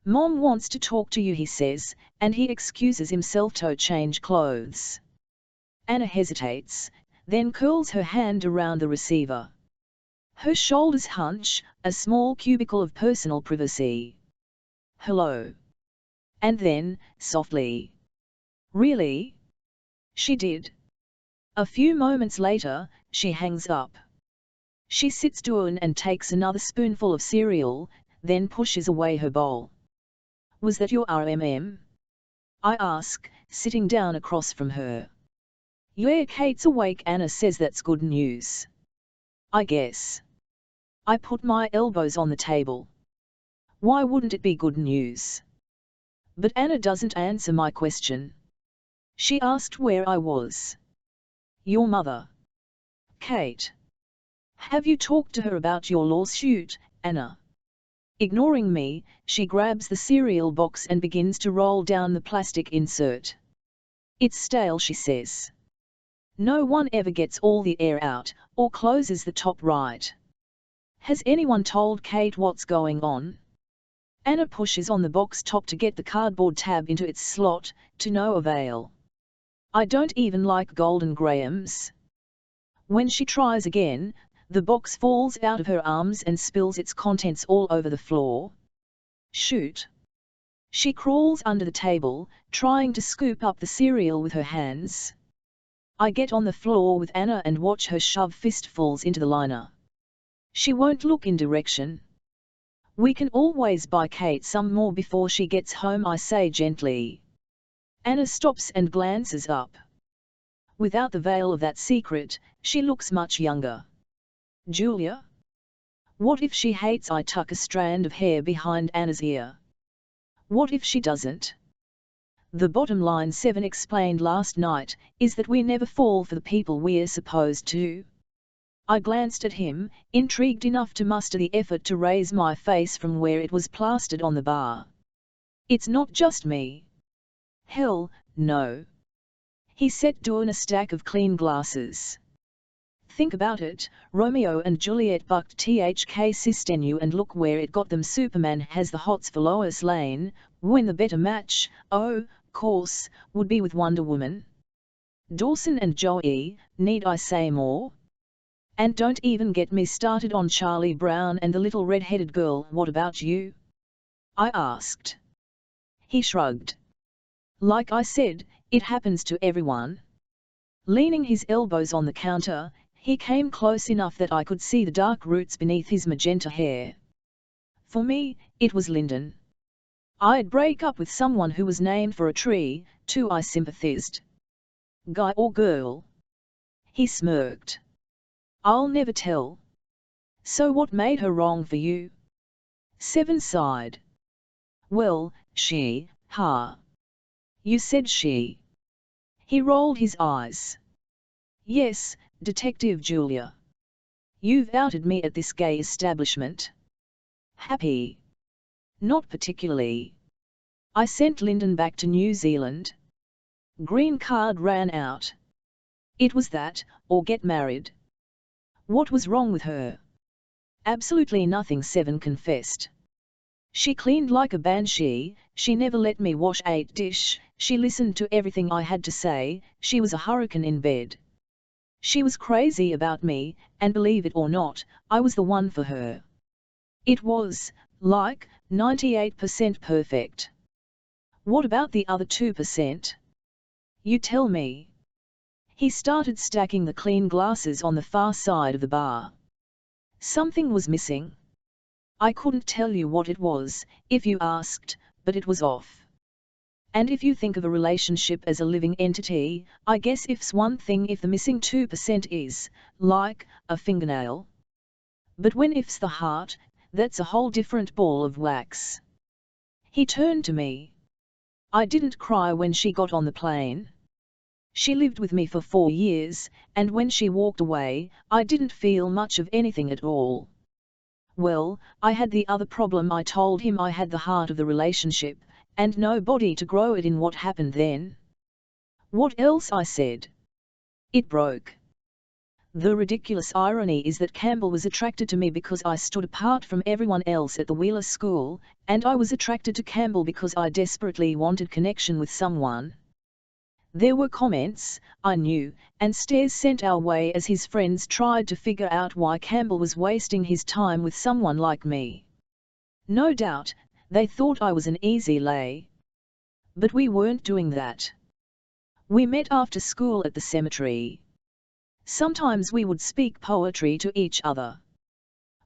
Mom wants to talk to you, he says, and he excuses himself to change clothes. Anna hesitates, then curls her hand around the receiver. Her shoulders hunch, a small cubicle of personal privacy. Hello. And then, softly. Really? She did. A few moments later, she hangs up. She sits down and takes another spoonful of cereal, then pushes away her bowl. Was that your RMM? I ask, sitting down across from her. Yeah, Kate's awake, Anna says. That's good news. I guess. I put my elbows on the table. Why wouldn't it be good news? But Anna doesn't answer my question. She asked where I was. Your mother. Kate. Have you talked to her about your lawsuit, Anna? Ignoring me, she grabs the cereal box and begins to roll down the plastic insert. It's stale, she says. No one ever gets all the air out, or closes the top right. Has anyone told Kate what's going on? Anna pushes on the box top to get the cardboard tab into its slot, to no avail. I don't even like golden grahams. When she tries again, the box falls out of her arms and spills its contents all over the floor. Shoot. She crawls under the table, trying to scoop up the cereal with her hands. I get on the floor with Anna and watch her shove fistfuls into the liner. She won't look in direction. We can always buy Kate some more before she gets home, I say gently. Anna stops and glances up. Without the veil of that secret, she looks much younger. Julia? What if she hates? I tuck a strand of hair behind Anna's ear. What if she doesn't? The bottom line, 7 explained last night, is that we never fall for the people we're supposed to. I glanced at him, intrigued enough to muster the effort to raise my face from where it was plastered on the bar. It's not just me. Hell, no. He set down a stack of clean glasses. Think about it, Romeo and Juliet bucked THK Sistenu and look where it got them. Superman has the hots for Lois Lane, when the better match, oh, course, would be with Wonder Woman. Dawson and Joey, need I say more? And don't even get me started on Charlie Brown and the little red-headed girl. What about you? I asked. He shrugged. Like I said, it happens to everyone. Leaning his elbows on the counter, he came close enough that I could see the dark roots beneath his magenta hair. For me, it was Lyndon. I'd break up with someone who was named for a tree, too, I sympathized. Guy or girl? He smirked. I'll never tell. So what made her wrong for you? 7 sighed. Well, she, You said she. He rolled his eyes. Yes, Detective Julia. You've outed me at this gay establishment. Happy? Not particularly. I sent Lyndon back to New Zealand. Green card ran out. It was that, or get married. What was wrong with her? Absolutely nothing, Seven confessed. She cleaned like a banshee, she never let me wash 8 dish, she listened to everything I had to say, she was a hurricane in bed. She was crazy about me, and believe it or not, I was the one for her. It was, like, 98% perfect. What about the other 2%? You tell me. He started stacking the clean glasses on the far side of the bar. Something was missing. I couldn't tell you what it was, if you asked, but it was off. And if you think of a relationship as a living entity, I guess if's one thing if the missing 2% is, like, a fingernail. But when if's the heart, that's a whole different ball of wax. He turned to me. I didn't cry when she got on the plane. She lived with me for 4 years, and when she walked away, I didn't feel much of anything at all. Well, I had the other problem. I told him I had the heart of the relationship, and no body to grow it in. What happened then? What else? I said. It broke. The ridiculous irony is that Campbell was attracted to me because I stood apart from everyone else at the Wheeler School, and I was attracted to Campbell because I desperately wanted connection with someone. There were comments, I knew, and stares sent our way as his friends tried to figure out why Campbell was wasting his time with someone like me. No doubt, they thought I was an easy lay. But we weren't doing that. We met after school at the cemetery. Sometimes we would speak poetry to each other.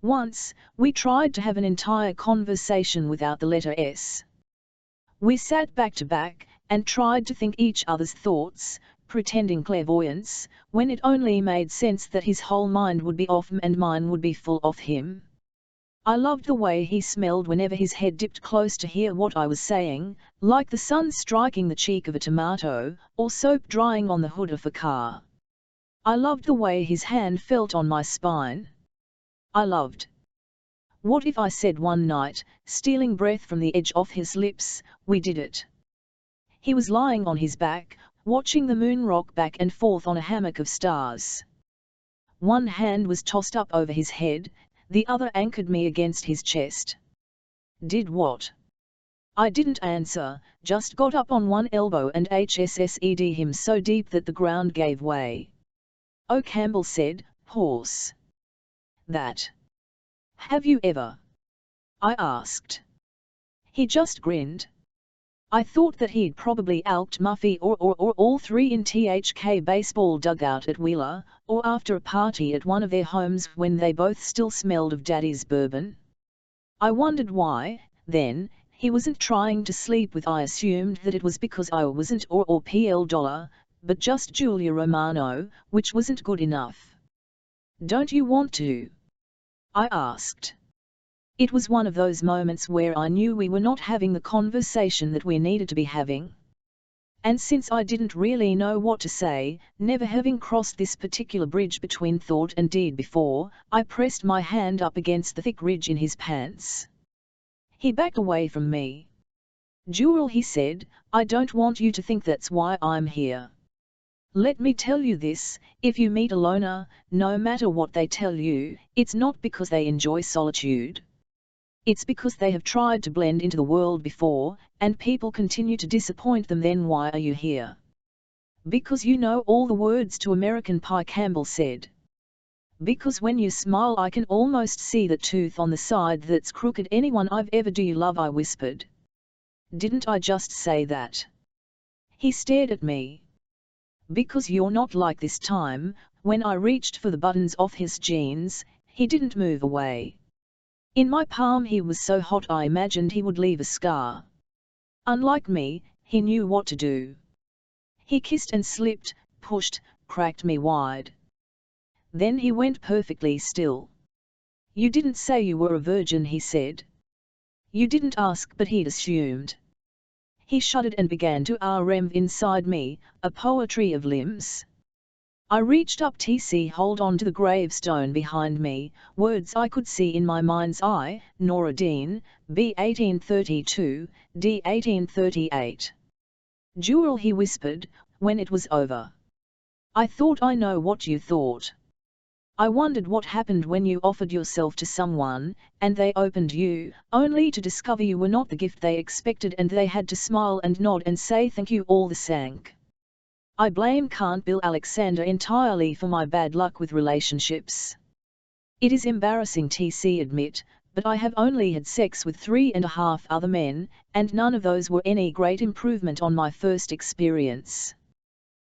Once, we tried to have an entire conversation without the letter S. We sat back to back, and tried to think each other's thoughts, pretending clairvoyance, when it only made sense that his whole mind would be off me and mine would be full of him. I loved the way he smelled whenever his head dipped close to hear what I was saying, like the sun striking the cheek of a tomato, or soap drying on the hood of a car. I loved the way his hand felt on my spine. I loved. What if I said one night, stealing breath from the edge of his lips, we did it. He was lying on his back, watching the moon rock back and forth on a hammock of stars. One hand was tossed up over his head, the other anchored me against his chest. Did what? I didn't answer, just got up on one elbow and HSSED him so deep that the ground gave way. Oh, Campbell said, horse. That. Have you ever? I asked. He just grinned. I thought that he'd probably alked Muffy or all three in THK baseball dugout at Wheeler, or after a party at one of their homes when they both still smelled of Daddy's bourbon. I wondered why, then, he wasn't trying to sleep with. I assumed that it was because I wasn't or PL Dollar, but just Julia Romano, which wasn't good enough. Don't you want to? I asked. It was one of those moments where I knew we were not having the conversation that we needed to be having. And since I didn't really know what to say, never having crossed this particular bridge between thought and deed before, I pressed my hand up against the thick ridge in his pants. He backed away from me. Jewel, he said, I don't want you to think that's why I'm here. Let me tell you this, if you meet a loner, no matter what they tell you, it's not because they enjoy solitude. It's because they have tried to blend into the world before, and people continue to disappoint them. Then why are you here? Because you know all the words to American Pie, Campbell said. Because when you smile I can almost see the tooth on the side that's crooked. Anyone I've ever do you love? I whispered. Didn't I just say that? He stared at me. Because you're not like this time. When I reached for the buttons off his jeans, he didn't move away. In my palm he was so hot I imagined he would leave a scar. Unlike me, he knew what to do. He kissed and slipped, pushed, cracked me wide. Then he went perfectly still. You didn't say you were a virgin, he said. You didn't ask, but he'd assumed. He shuddered and began to rev inside me, a poetry of limbs. I reached up to hold on to the gravestone behind me, words I could see in my mind's eye, Nora Dean, B. 1832, D. 1838. Jewel, he whispered, when it was over. I thought I know what you thought. I wondered what happened when you offered yourself to someone, and they opened you, only to discover you were not the gift they expected, and they had to smile and nod and say thank you all the sank. I blame Can't Bill Alexander entirely for my bad luck with relationships. It is embarrassing to admit, but I have only had sex with 3.5 other men, and none of those were any great improvement on my first experience.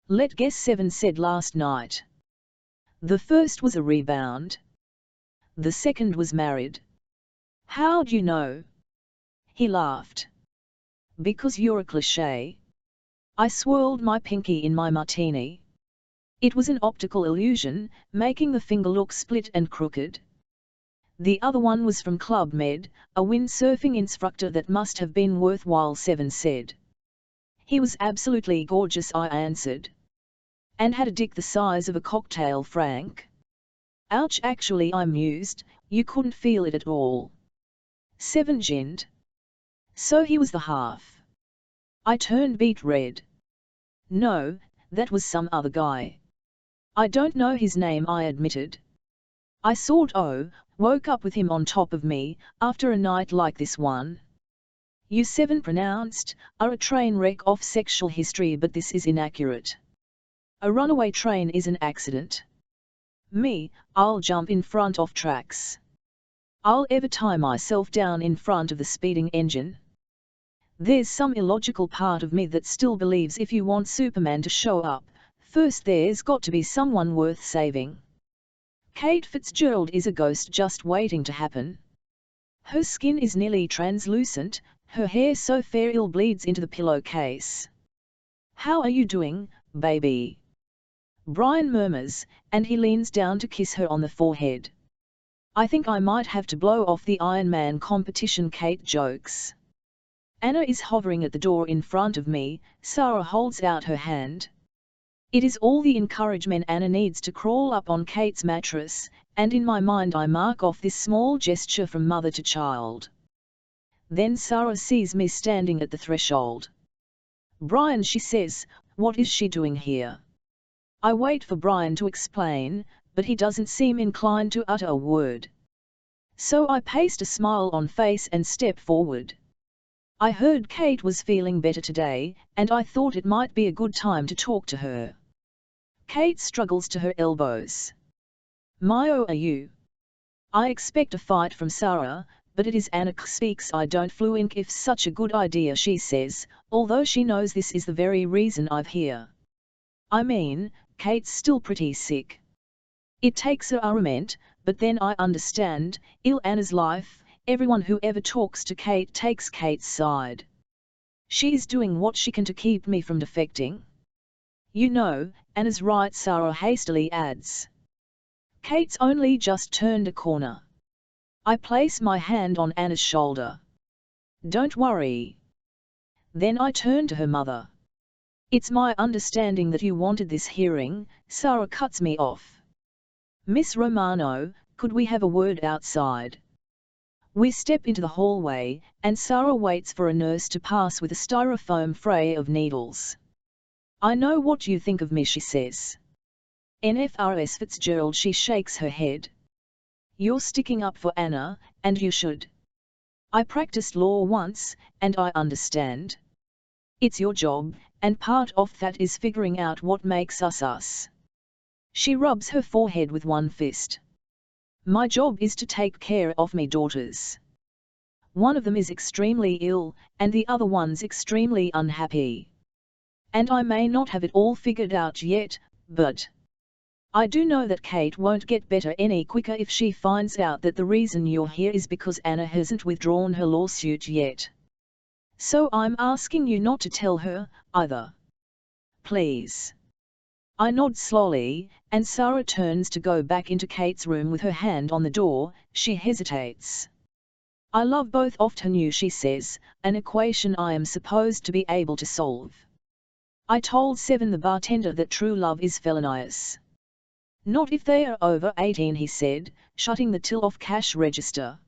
Let guess 7 said last night. The first was a rebound. The second was married. How'd you know? He laughed. Because you're a cliché. I swirled my pinky in my martini. It was an optical illusion, making the finger look split and crooked. The other one was from Club Med, a windsurfing instructor that must have been worthwhile, 7 said. He was absolutely gorgeous, I answered. And had a dick the size of a cocktail, Frank. Ouch, actually I mused, you couldn't feel it at all. 7 ginned. So he was the half. I turned beet red. No, that was some other guy. I don't know his name, I admitted. I woke up with him on top of me, after a night like this one. You 7 pronounced, are a train wreck of sexual history, but this is inaccurate. A runaway train is an accident. Me, I'll jump in front of tracks. I'll ever tie myself down in front of the speeding engine. There's some illogical part of me that still believes if you want Superman to show up, first there's got to be someone worth saving. Kate Fitzgerald is a ghost just waiting to happen. Her skin is nearly translucent, her hair so fair it bleeds into the pillowcase. How are you doing, baby? Brian murmurs, and he leans down to kiss her on the forehead. I think I might have to blow off the Iron Man competition, Kate jokes. Anna is hovering at the door in front of me. Sarah holds out her hand. It is all the encouragement Anna needs to crawl up on Kate's mattress, and in my mind I mark off this small gesture from mother to child. Then Sarah sees me standing at the threshold. Brian, she says, what is she doing here? I wait for Brian to explain, but he doesn't seem inclined to utter a word. So I paste a smile on face and step forward. I heard Kate was feeling better today, and I thought it might be a good time to talk to her. Kate struggles to her elbows. Are you? I expect a fight from Sarah, but it is Anna speaks. I don't fluink if such a good idea, she says, although she knows this is the very reason I've here. I mean, Kate's still pretty sick. It takes her argument, but then I understand, Anna's life. Everyone who ever talks to Kate takes Kate's side. She's doing what she can to keep me from defecting. You know, Anna's right, Sarah hastily adds. Kate's only just turned a corner. I place my hand on Anna's shoulder. Don't worry. Then I turn to her mother. It's my understanding that you wanted this hearing, Sarah cuts me off. Miss Romano, could we have a word outside? We step into the hallway, and Sarah waits for a nurse to pass with a styrofoam tray of needles. I know what you think of me, she says. NFRS Fitzgerald, she shakes her head. You're sticking up for Anna, and you should. I practiced law once, and I understand. It's your job, and part of that is figuring out what makes us us. She rubs her forehead with one fist. My job is to take care of me daughters. One of them is extremely ill, and the other one's extremely unhappy. And I may not have it all figured out yet, but I do know that Kate won't get better any quicker if she finds out that the reason you're here is because Anna hasn't withdrawn her lawsuit yet. So I'm asking you not to tell her, either. Please. I nod slowly, and Sarah turns to go back into Kate's room with her hand on the door. She hesitates. I love both of you, she says, an equation I am supposed to be able to solve. I told 7 the bartender that true love is felonious. Not if they are over 18, he said, shutting the till-off cash register.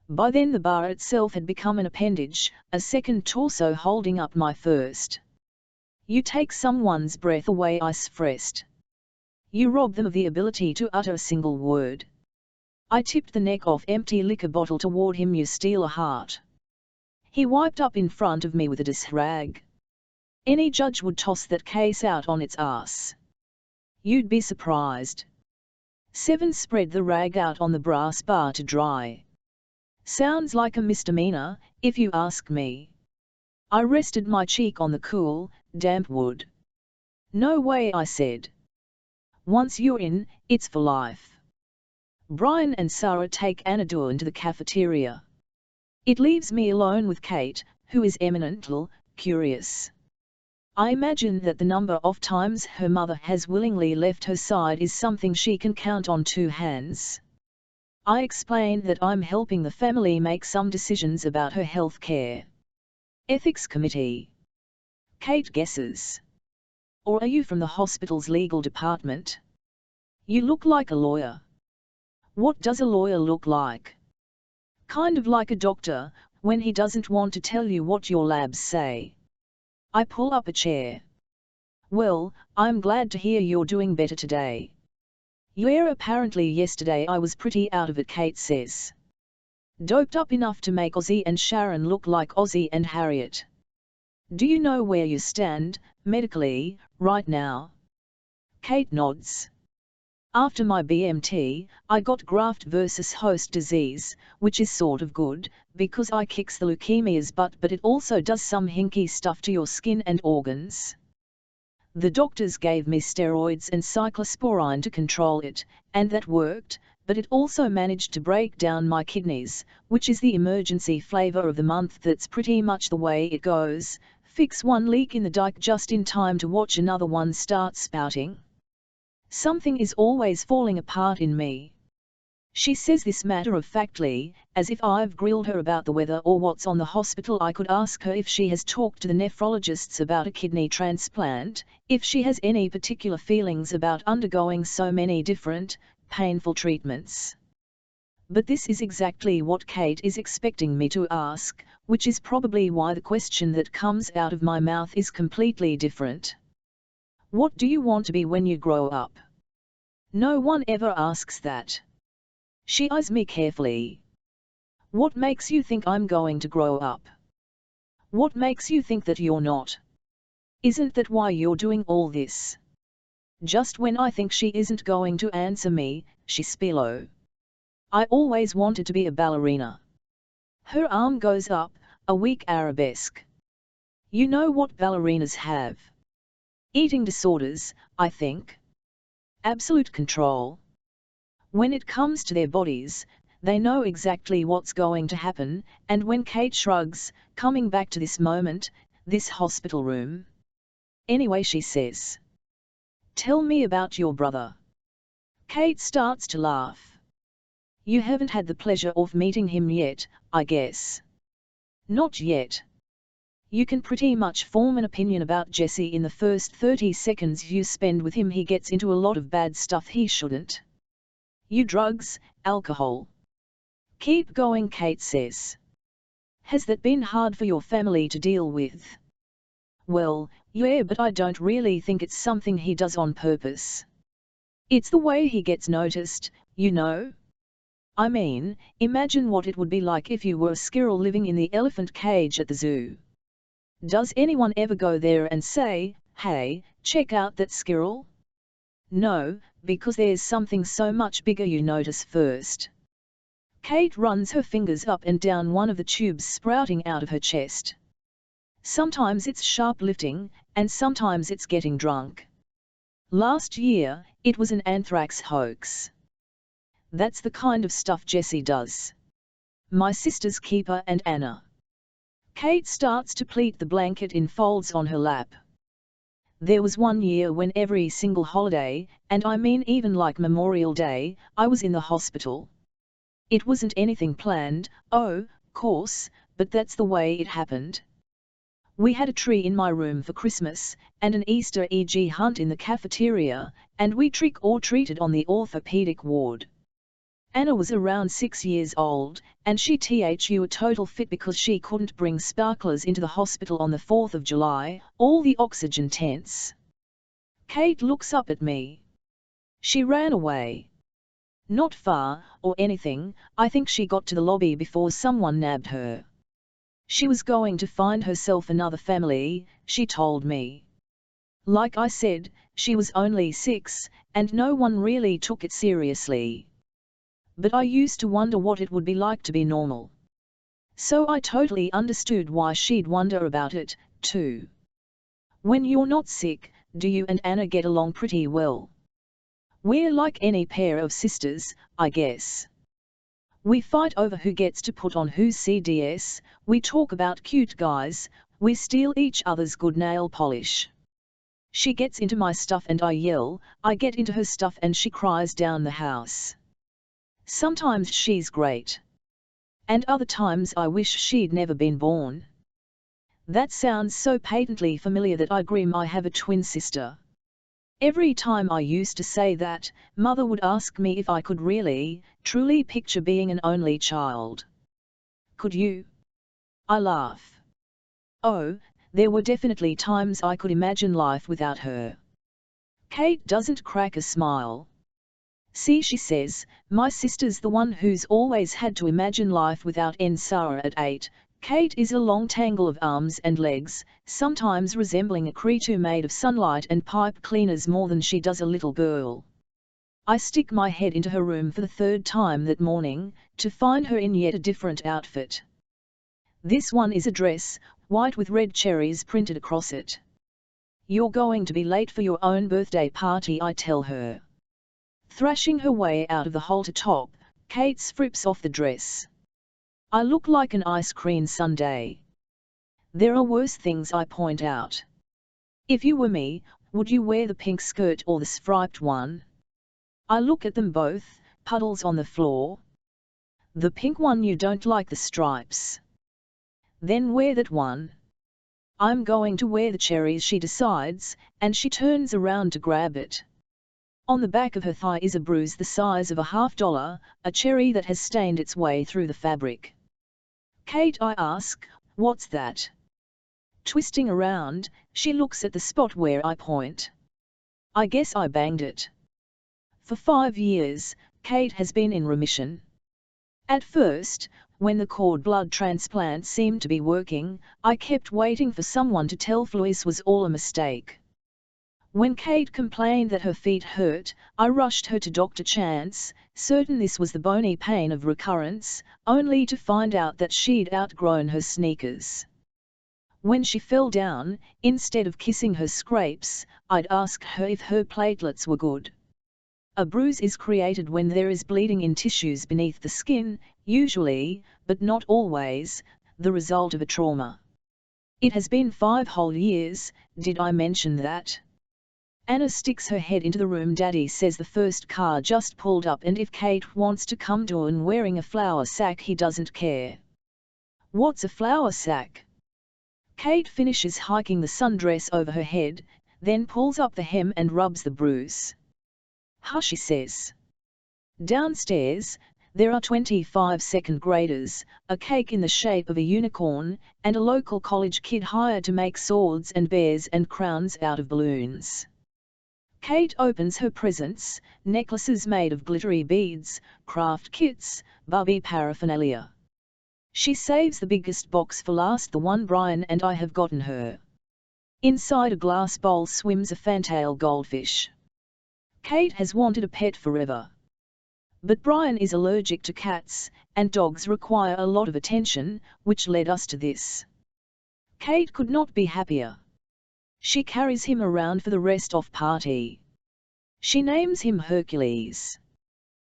By then the bar itself had become an appendage, a second torso holding up my first. You take someone's breath away, I stressed. You rob them of the ability to utter a single word. I tipped the neck off empty liquor bottle toward him. You steal a heart. He wiped up in front of me with a dish rag. Any judge would toss that case out on its ass. You'd be surprised. 7 Spread the rag out on the brass bar to dry. Sounds like a misdemeanor, if you ask me. I rested my cheek on the cool, damp wood. No way, I said. Once you're in, it's for life. Brian and Sarah take Anador into the cafeteria. It leaves me alone with Kate, who is eminently curious. I imagine that the number of times her mother has willingly left her side is something she can count on 2 hands. I explain that I'm helping the family make some decisions about her health care. Ethics committee. Kate guesses. Or are you from the hospital's legal department? You look like a lawyer. What does a lawyer look like? Kind of like a doctor, when he doesn't want to tell you what your labs say. I pull up a chair. Well, I'm glad to hear you're doing better today. Yeah, apparently yesterday I was pretty out of it, Kate says. Doped up enough to make Ozzy and Sharon look like Ozzy and Harriet. Do you know where you stand, medically, right now? Kate nods. After my BMT, I got graft versus host disease, which is sort of good, because I kicks the leukemia's butt, but it also does some hinky stuff to your skin and organs. The doctors gave me steroids and cyclosporine to control it, and that worked, but it also managed to break down my kidneys, which is the emergency flavor of the month. That's pretty much the way it goes. Fix one leak in the dike just in time to watch another one start spouting. Something is always falling apart in me. She says this matter-of-factly, as if I've grilled her about the weather or what's on the hospital. I could ask her if she has talked to the nephrologists about a kidney transplant, if she has any particular feelings about undergoing so many different, painful treatments. But this is exactly what Kate is expecting me to ask, which is probably why the question that comes out of my mouth is completely different. What do you want to be when you grow up? No one ever asks that. She eyes me carefully. What makes you think I'm going to grow up? What makes you think that you're not? Isn't that why you're doing all this? Just when I think she isn't going to answer me, she spillo. I always wanted to be a ballerina. Her arm goes up, a weak arabesque. You know what ballerinas have? Eating disorders, I think. Absolute control. When it comes to their bodies, they know exactly what's going to happen, and when Kate shrugs, coming back to this moment, this hospital room. Anyway, she says. Tell me about your brother. Kate starts to laugh. You haven't had the pleasure of meeting him yet, I guess. Not yet. You can pretty much form an opinion about Jesse in the first 30 seconds you spend with him. He gets into a lot of bad stuff he shouldn't. You drugs, alcohol. Keep going, Kate says. Has that been hard for your family to deal with? Well, yeah, but I don't really think it's something he does on purpose. It's the way he gets noticed, you know? I mean, imagine what it would be like if you were a squirrel living in the elephant cage at the zoo. Does anyone ever go there and say, hey, check out that squirrel? No, because there's something so much bigger you notice first. Kate runs her fingers up and down one of the tubes sprouting out of her chest. Sometimes it's shoplifting, and sometimes it's getting drunk. Last year, it was an anthrax hoax. That's the kind of stuff Jessie does. My sisters Keeper and Anna. Kate starts to pleat the blanket in folds on her lap. There was one year when every single holiday, and I mean even like Memorial Day, I was in the hospital. It wasn't anything planned, oh, course, but that's the way it happened. We had a tree in my room for Christmas, and an Easter egg hunt in the cafeteria, and we trick-or-treated on the orthopedic ward. Anna was around 6 years old, and she threw a total fit because she couldn't bring sparklers into the hospital on the 4th of July, all the oxygen tents. Kate looks up at me. She ran away. Not far, or anything, I think she got to the lobby before someone nabbed her. She was going to find herself another family, she told me. Like I said, she was only 6, and no one really took it seriously. But I used to wonder what it would be like to be normal. So I totally understood why she'd wonder about it, too. When you're not sick, do you and Anna get along pretty well? We're like any pair of sisters, I guess. We fight over who gets to put on whose CDS, we talk about cute guys, we steal each other's good nail polish. She gets into my stuff and I yell, I get into her stuff and she cries down the house. Sometimes she's great. And other times I wish she'd never been born. That sounds so patently familiar that I grim. I have a twin sister. Every time I used to say that, Mother would ask me if I could really, truly picture being an only child. Could you? I laugh. Oh, there were definitely times I could imagine life without her. Kate doesn't crack a smile. See, she says, my sister's the one who's always had to imagine life without Sarah at 8. Kate is a long tangle of arms and legs, sometimes resembling a creature made of sunlight and pipe cleaners more than she does a little girl. I stick my head into her room for the 3rd time that morning, to find her in yet a different outfit. This one is a dress, white with red cherries printed across it. You're going to be late for your own birthday party, I tell her. Thrashing her way out of the halter top, Kate strips off the dress. I look like an ice cream sundae. There are worse things, I point out. If you were me, would you wear the pink skirt or the striped one? I look at them both, puddles on the floor. The pink one. You don't like the stripes. Then wear that one. I'm going to wear the cherries, she decides, and she turns around to grab it. On the back of her thigh is a bruise the size of a $50, a cherry that has stained its way through the fabric. Kate, I ask, what's that? Twisting around, she looks at the spot where I point. I guess I banged it. For 5 years, Kate has been in remission. At first, when the cord blood transplant seemed to be working, I kept waiting for someone to tell Floyce was all a mistake. When Kate complained that her feet hurt, I rushed her to Dr. Chance, certain this was the bony pain of recurrence, only to find out that she'd outgrown her sneakers. When she fell down, instead of kissing her scrapes, I'd ask her if her platelets were good. A bruise is created when there is bleeding in tissues beneath the skin, usually, but not always, the result of a trauma. It has been 5 whole years, did I mention that? Anna sticks her head into the room. Daddy says the first car just pulled up and if Kate wants to come down wearing a flour sack he doesn't care. What's a flour sack? Kate finishes hiking the sundress over her head, then pulls up the hem and rubs the bruise. Hush, she says. Downstairs, there are 25 second graders, a cake in the shape of a unicorn, and a local college kid hired to make swords and bears and crowns out of balloons. Kate opens her presents, necklaces made of glittery beads, craft kits, Barbie paraphernalia. She saves the biggest box for last, the one Brian and I have gotten her. Inside a glass bowl swims a fantail goldfish. Kate has wanted a pet forever. But Brian is allergic to cats, and dogs require a lot of attention, which led us to this. Kate could not be happier. She carries him around for the rest of party. She names him Hercules.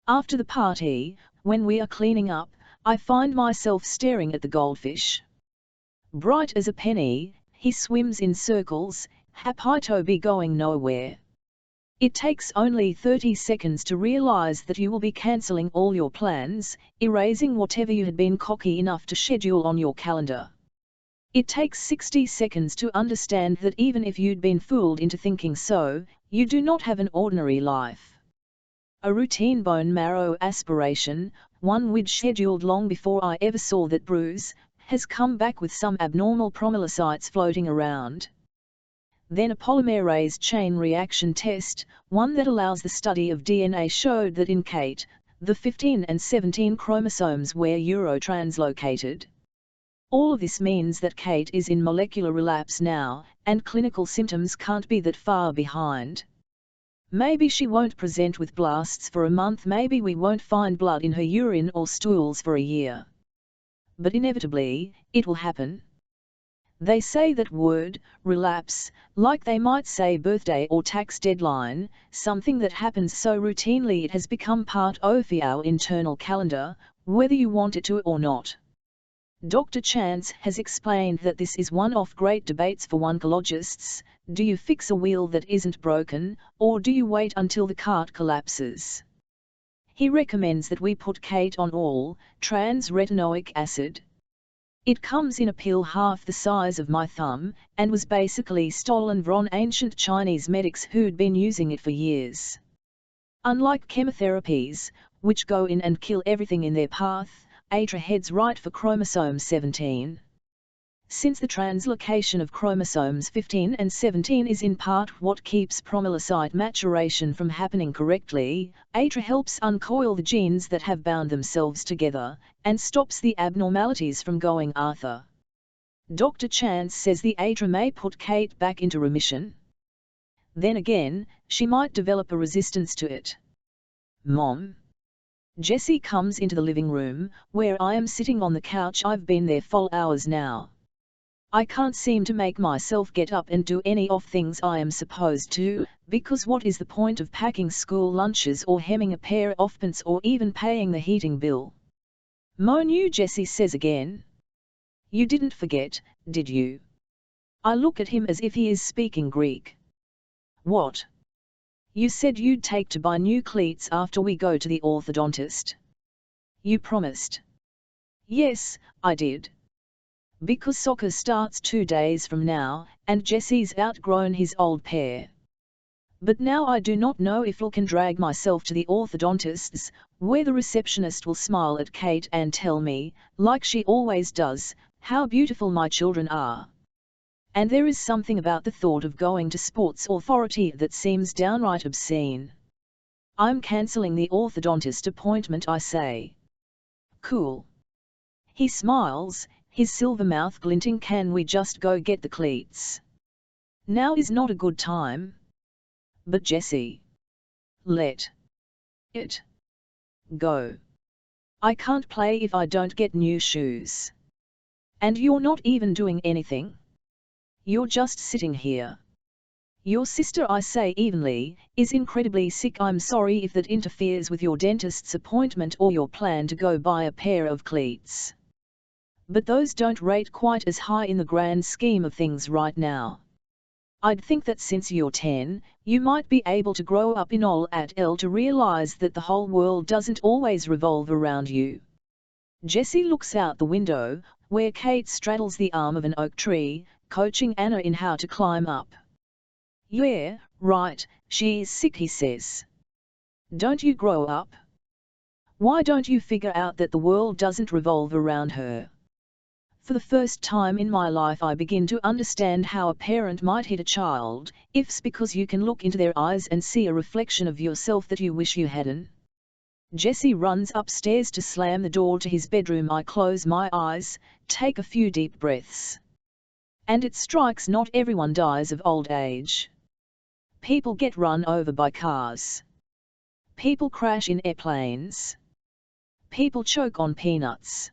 After the party, when we are cleaning up, I find myself staring at the goldfish. Bright as a penny, he swims in circles, happy going nowhere. It takes only 30 seconds to realize that you will be cancelling all your plans, erasing whatever you had been cocky enough to schedule on your calendar. It takes 60 seconds to understand that even if you'd been fooled into thinking so, you do not have an ordinary life. A routine bone marrow aspiration, one we'd scheduled long before I ever saw that bruise, has come back with some abnormal promyelocytes floating around. Then a polymerase chain reaction test, one that allows the study of DNA, showed that in Kate, the 15 and 17 chromosomes were Eurotranslocated. All of this means that Kate is in molecular relapse now, and clinical symptoms can't be that far behind. Maybe she won't present with blasts for a month, maybe we won't find blood in her urine or stools for a year. But inevitably, it will happen. They say that word, relapse, like they might say birthday or tax deadline, something that happens so routinely it has become part of our internal calendar, whether you want it to or not. Dr. Chance has explained that this is one of great debates for oncologists. Do you fix a wheel that isn't broken, or do you wait until the cart collapses? He recommends that we put Kate on all trans-retinoic acid. It comes in a pill half the size of my thumb, and was basically stolen from ancient Chinese medics who'd been using it for years. Unlike chemotherapies, which go in and kill everything in their path, ATRA heads right for chromosome 17. Since the translocation of chromosomes 15 and 17 is in part what keeps promyelocyte maturation from happening correctly, ATRA helps uncoil the genes that have bound themselves together, and stops the abnormalities from going arthur. Dr. Chance says the ATRA may put Kate back into remission. Then again, she might develop a resistance to it. Mom. Jessie comes into the living room, where I am sitting on the couch. I've been there for hours now. I can't seem to make myself get up and do any of things I am supposed to, because what is the point of packing school lunches or hemming a pair of pants or even paying the heating bill? Monu, Jessie says again. You didn't forget, did you? I look at him as if he is speaking Greek. What? You said you'd take to buy new cleats after we go to the orthodontist. You promised. Yes, I did. Because soccer starts 2 days from now, and Jesse's outgrown his old pair. But now I do not know if I can drag myself to the orthodontist's, where the receptionist will smile at Kate and tell me, like she always does, how beautiful my children are. And there is something about the thought of going to Sports Authority that seems downright obscene. I'm cancelling the orthodontist appointment, I say. Cool. He smiles, his silver mouth glinting. Can we just go get the cleats? Now is not a good time. But Jessie. Let it go. I can't play if I don't get new shoes. And you're not even doing anything. You're just sitting here. Your sister, I say evenly, is incredibly sick. I'm sorry if that interferes with your dentist's appointment or your plan to go buy a pair of cleats. But those don't rate quite as high in the grand scheme of things right now. I'd think that since you're 10, you might be able to grow up in ol at L to realize that the whole world doesn't always revolve around you. Jessie looks out the window, where Kate straddles the arm of an oak tree, coaching Anna in how to climb up. Yeah, right, she's sick, he says. Don't you grow up? Why don't you figure out that the world doesn't revolve around her? For the first time in my life I begin to understand how a parent might hit a child, if's because you can look into their eyes and see a reflection of yourself that you wish you hadn't. Jessie runs upstairs to slam the door to his bedroom. I close my eyes, take a few deep breaths. And it strikes, not everyone dies of old age. People get run over by cars. People crash in airplanes. People choke on peanuts.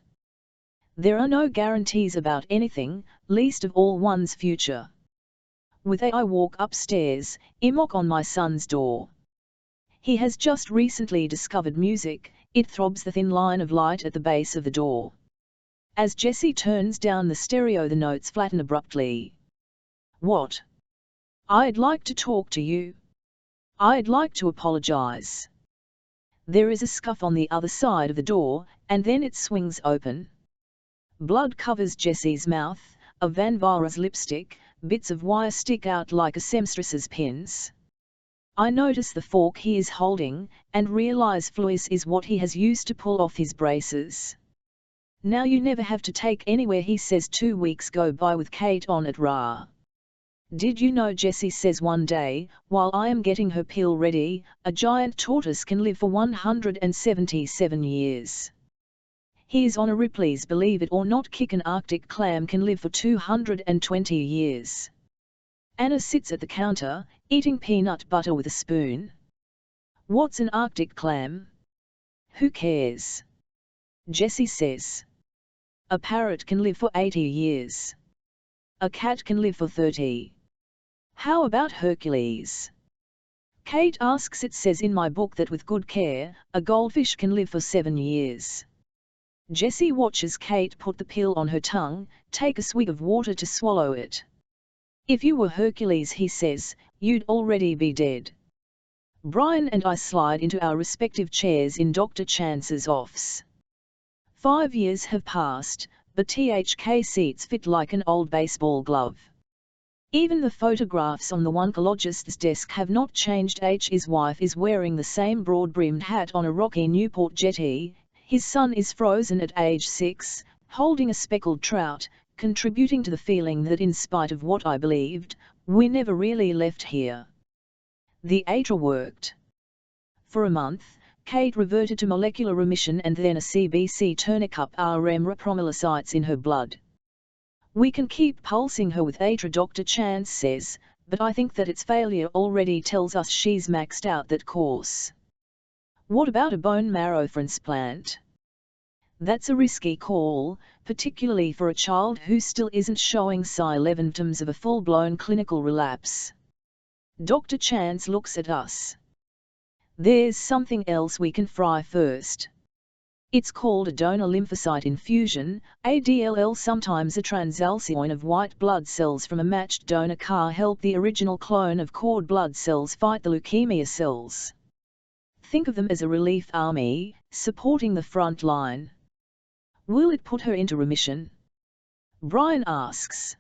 There are no guarantees about anything, least of all one's future. With I walk upstairs, knock on my son's door. He has just recently discovered music. It throbs the thin line of light at the base of the door. As Jessie turns down the stereo, the notes flatten abruptly. What? I'd like to talk to you. I'd like to apologize. There is a scuff on the other side of the door, and then it swings open. Blood covers Jessie's mouth, a Van Vara's lipstick, bits of wire stick out like a seamstress's pins. I notice the fork he is holding, and realize fluis is what he has used to pull off his braces. Now you never have to take anywhere, he says. 2 weeks go by with Kate on at Ra. Did you know, Jessie says one day, while I am getting her pill ready, a giant tortoise can live for 177 years. Here's on a Ripley's Believe It or Not kick: an Arctic clam can live for 220 years. Anna sits at the counter, eating peanut butter with a spoon. What's an Arctic clam? Who cares? Jessie says. A parrot can live for 80 years. A cat can live for 30. How about Hercules? Kate asks. It says in my book that with good care, a goldfish can live for 7 years. Jessie watches Kate put the pill on her tongue, take a swig of water to swallow it. If you were Hercules, he says, you'd already be dead. Brian and I slide into our respective chairs in Dr. Chance's office. 5 years have passed, but THK seats fit like an old baseball glove. Even the photographs on the oncologist's desk have not changed. His wife is wearing the same broad-brimmed hat on a rocky Newport jetty. His son is frozen at age 6, holding a speckled trout, contributing to the feeling that in spite of what I believed, we never really left here. The ATRA worked. For a month, Kate reverted to molecular remission and then a CBC tourniquet RM repromylocytes in her blood. We can keep pulsing her with ATRA, Dr. Chance says, but I think that its failure already tells us she's maxed out that course. What about a bone marrow transplant? That's a risky call, particularly for a child who still isn't showing symptoms of a full-blown clinical relapse. Dr. Chance looks at us. There's something else we can try first. It's called a donor lymphocyte infusion, ADLL. Sometimes a transalcyon of white blood cells from a matched donor can help the original clone of cord blood cells fight the leukemia cells. Think of them as a relief army, supporting the front line. Will it put her into remission? Brian asks.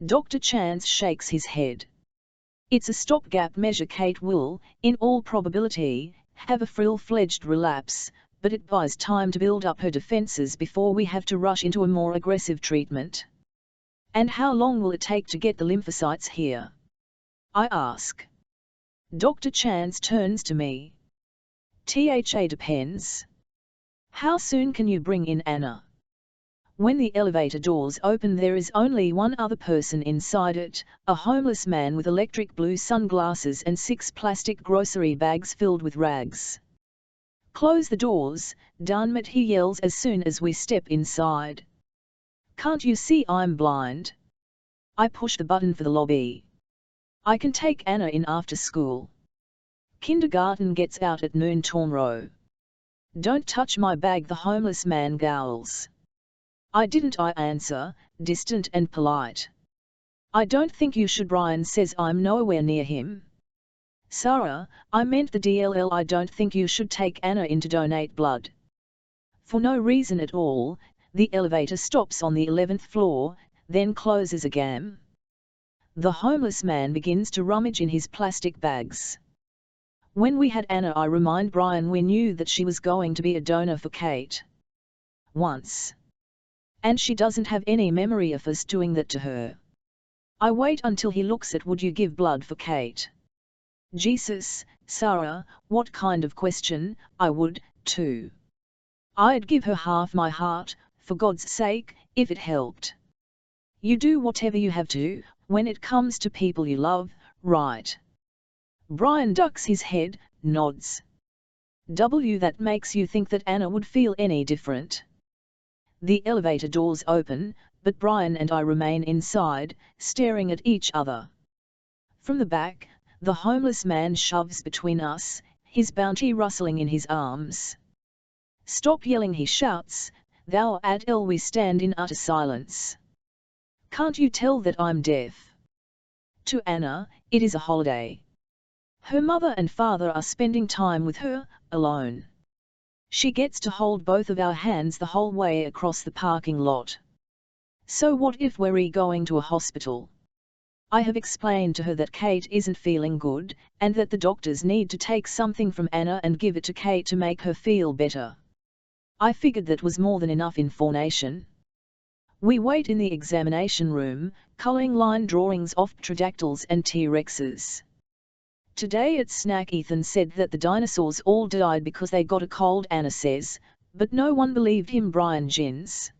Dr. Chance shakes his head. It's a stopgap measure. Kate will, in all probability, have a full-fledged relapse, but it buys time to build up her defenses before we have to rush into a more aggressive treatment. And how long will it take to get the lymphocytes here? I ask. Dr. Chance turns to me. THA depends. How soon can you bring in Anna? When the elevator doors open, there is only one other person inside it, a homeless man with electric blue sunglasses and 6 plastic grocery bags filled with rags. Close the doors, Dunmit, he yells as soon as we step inside. Can't you see I'm blind? I push the button for the lobby. I can take Anna in after school. Kindergarten gets out at noon tomorrow. Don't touch my bag, the homeless man growls. I didn't, I answer, distant and polite. I don't think you should. Brian says. I'm nowhere near him. Sarah, I meant the DLL. I don't think you should take Anna in to donate blood. For no reason at all. The elevator stops on the 11th floor, then closes again. The homeless man begins to rummage in his plastic bags. When we had Anna, I remind Brian we knew that she was going to be a donor for Kate. Once. And she doesn't have any memory of us doing that to her. I wait until he looks at would you give blood for Kate? Jesus, Sarah, what kind of question? I would, too. I'd give her half my heart, for God's sake, if it helped. You do whatever you have to, when it comes to people you love, right? Brian ducks his head, nods. That makes you think that Anna would feel any different. The elevator doors open, but Brian and I remain inside, staring at each other. From the back, the homeless man shoves between us, his bounty rustling in his arms. Stop yelling, he shouts, thou Adele. We stand in utter silence. Can't you tell that I'm deaf? To Anna, it is a holiday. Her mother and father are spending time with her, alone. She gets to hold both of our hands the whole way across the parking lot. So what if we're going to a hospital? I have explained to her that Kate isn't feeling good, and that the doctors need to take something from Anna and give it to Kate to make her feel better. I figured that was more than enough information. We wait in the examination room, coloring line drawings of pterodactyls and T-Rexes. Today at snack Ethan said that the dinosaurs all died because they got a cold, Anna says, but no one believed him. Brian gins.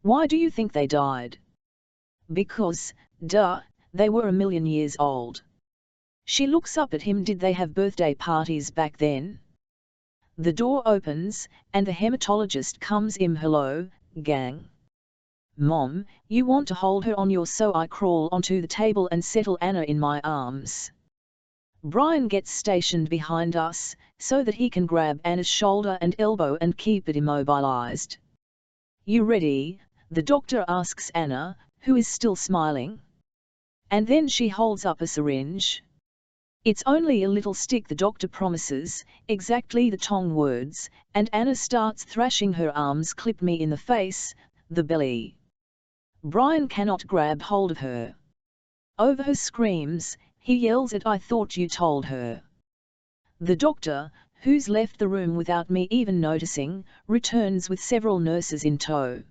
Why do you think they died? Because, duh, they were 1,000,000 years old. She looks up at him. Did they have birthday parties back then? The door opens, and the hematologist comes in. Hello, gang. Mom, you want to hold her on your, so I crawl onto the table and settle Anna in my arms. Brian gets stationed behind us, so that he can grab Anna's shoulder and elbow and keep it immobilized. You ready? The doctor asks Anna, who is still smiling. And then she holds up a syringe. It's only a little stick, the doctor promises, exactly the Tong words, and Anna starts thrashing her arms. Clip me in the face, the belly. Brian cannot grab hold of her. Over her screams, he yells at, I thought you told her. The doctor, who's left the room without me even noticing, returns with several nurses in tow.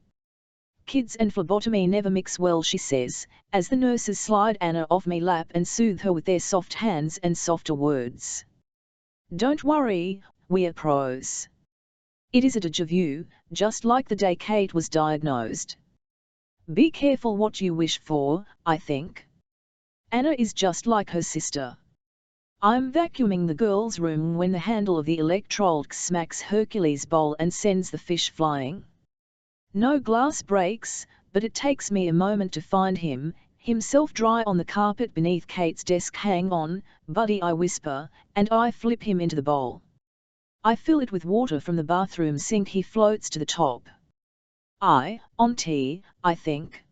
Kids and phlebotomy never mix well, she says, as the nurses slide Anna off my lap and soothe her with their soft hands and softer words. Don't worry, we're pros. It is a déjà vu, just like the day Kate was diagnosed. Be careful what you wish for, I think. Anna is just like her sister. I'm vacuuming the girls' room when the handle of the electrode smacks Hercules' bowl and sends the fish flying. No glass breaks, but it takes me a moment to find himself dry on the carpet beneath Kate's desk. Hang on, buddy, I whisper, and I flip him into the bowl. I fill it with water from the bathroom sink. He floats to the top. On tea, I think.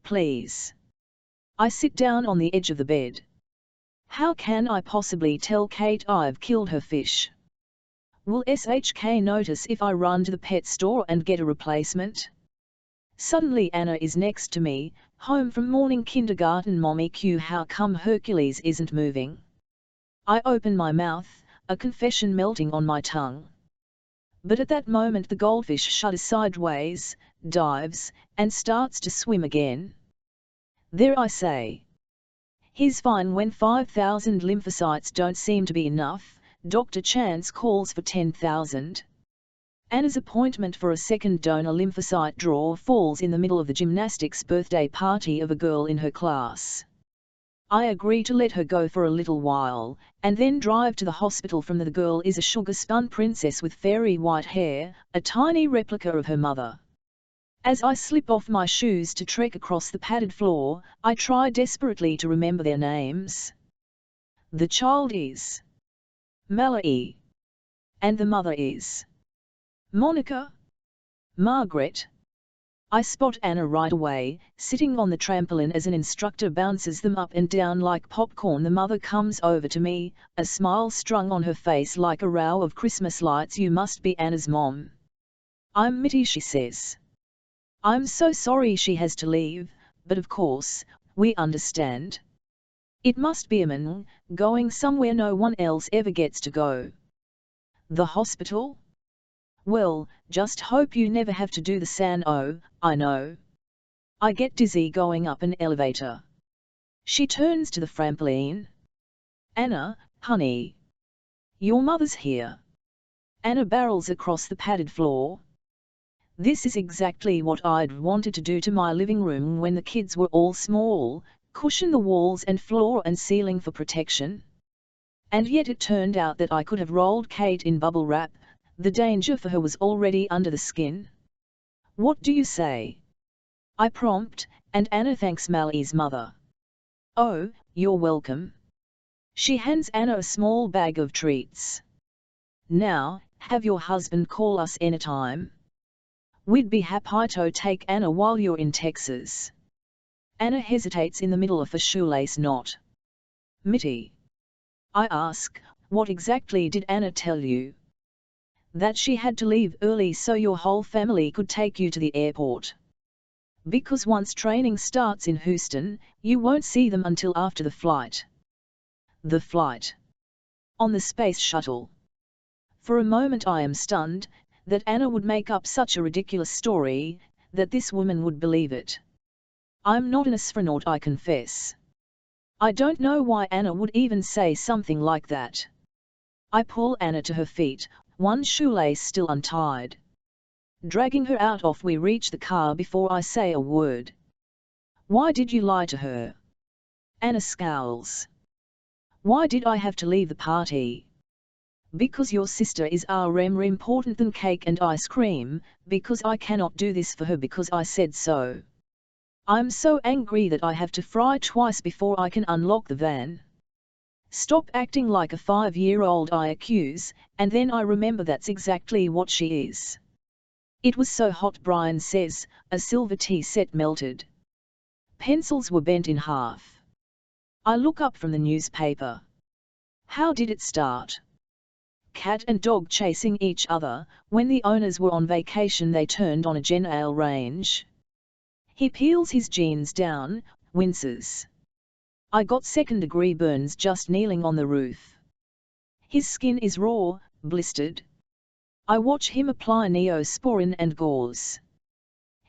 Please. I sit down on the edge of the bed. How can I possibly tell Kate I've killed her fish? Will SHK notice if I run to the pet store and get a replacement? Suddenly Anna is next to me, home from morning kindergarten. Mommy Q, how come Hercules isn't moving? I open my mouth, a confession melting on my tongue. But at that moment the goldfish shudders sideways, dives, and starts to swim again. There, I say. He's fine when 5,000 lymphocytes don't seem to be enough. Dr. Chance calls for 10,000. Anna's appointment for a second donor lymphocyte draw falls in the middle of the gymnastics birthday party of a girl in her class. I agree to let her go for a little while, and then drive to the hospital. From the girl is a sugar-spun princess with fairy white hair, a tiny replica of her mother. As I slip off my shoes to trek across the padded floor, I try desperately to remember their names. The child is Mallory, and the mother is Monica. Margaret. I spot Anna right away, sitting on the trampoline as an instructor bounces them up and down like popcorn. The mother comes over to me, a smile strung on her face like a row of Christmas lights. You must be Anna's mom. I'm Mitty, she says. I'm so sorry she has to leave, but of course, we understand. It must be a man, going somewhere no one else ever gets to go. The hospital? Well, just hope you never have to do the san. Oh, I know. I get dizzy going up an elevator. She turns to the trampoline. Anna, honey. Your mother's here. Anna barrels across the padded floor. This is exactly what I'd wanted to do to my living room when the kids were all small, cushion the walls and floor and ceiling for protection. And yet it turned out that I could have rolled Kate in bubble wrap. The danger for her was already under the skin. What do you say? I prompt, and Anna thanks Mally's mother. Oh, you're welcome. She hands Anna a small bag of treats. Now, have your husband call us anytime. We'd be happy to take Anna while you're in Texas. Anna hesitates in the middle of a shoelace knot. Mitty. I ask, what exactly did Anna tell you? That she had to leave early so your whole family could take you to the airport. Because once training starts in Houston, you won't see them until after the flight. The flight. On the space shuttle. For a moment I am stunned, that Anna would make up such a ridiculous story, that this woman would believe it. I'm not an astronaut, I confess. I don't know why Anna would even say something like that. I pull Anna to her feet, one shoelace still untied. Dragging her out of, we reach the car before I say a word. Why did you lie to her? Anna scowls. Why did I have to leave the party? Because your sister is more important than cake and ice cream, because I cannot do this for her because I said so. I'm so angry that I have to fry twice before I can unlock the van. Stop acting like a 5-year-old, I accuse, and then I remember that's exactly what she is. It was so hot, Brian says, a silver tea set melted. Pencils were bent in half. I look up from the newspaper. How did it start? Cat and dog chasing each other. When the owners were on vacation they turned on a Gen Ale range. He peels his jeans down, winces. I got second-degree burns just kneeling on the roof. His skin is raw, blistered. I watch him apply Neosporin and gauze.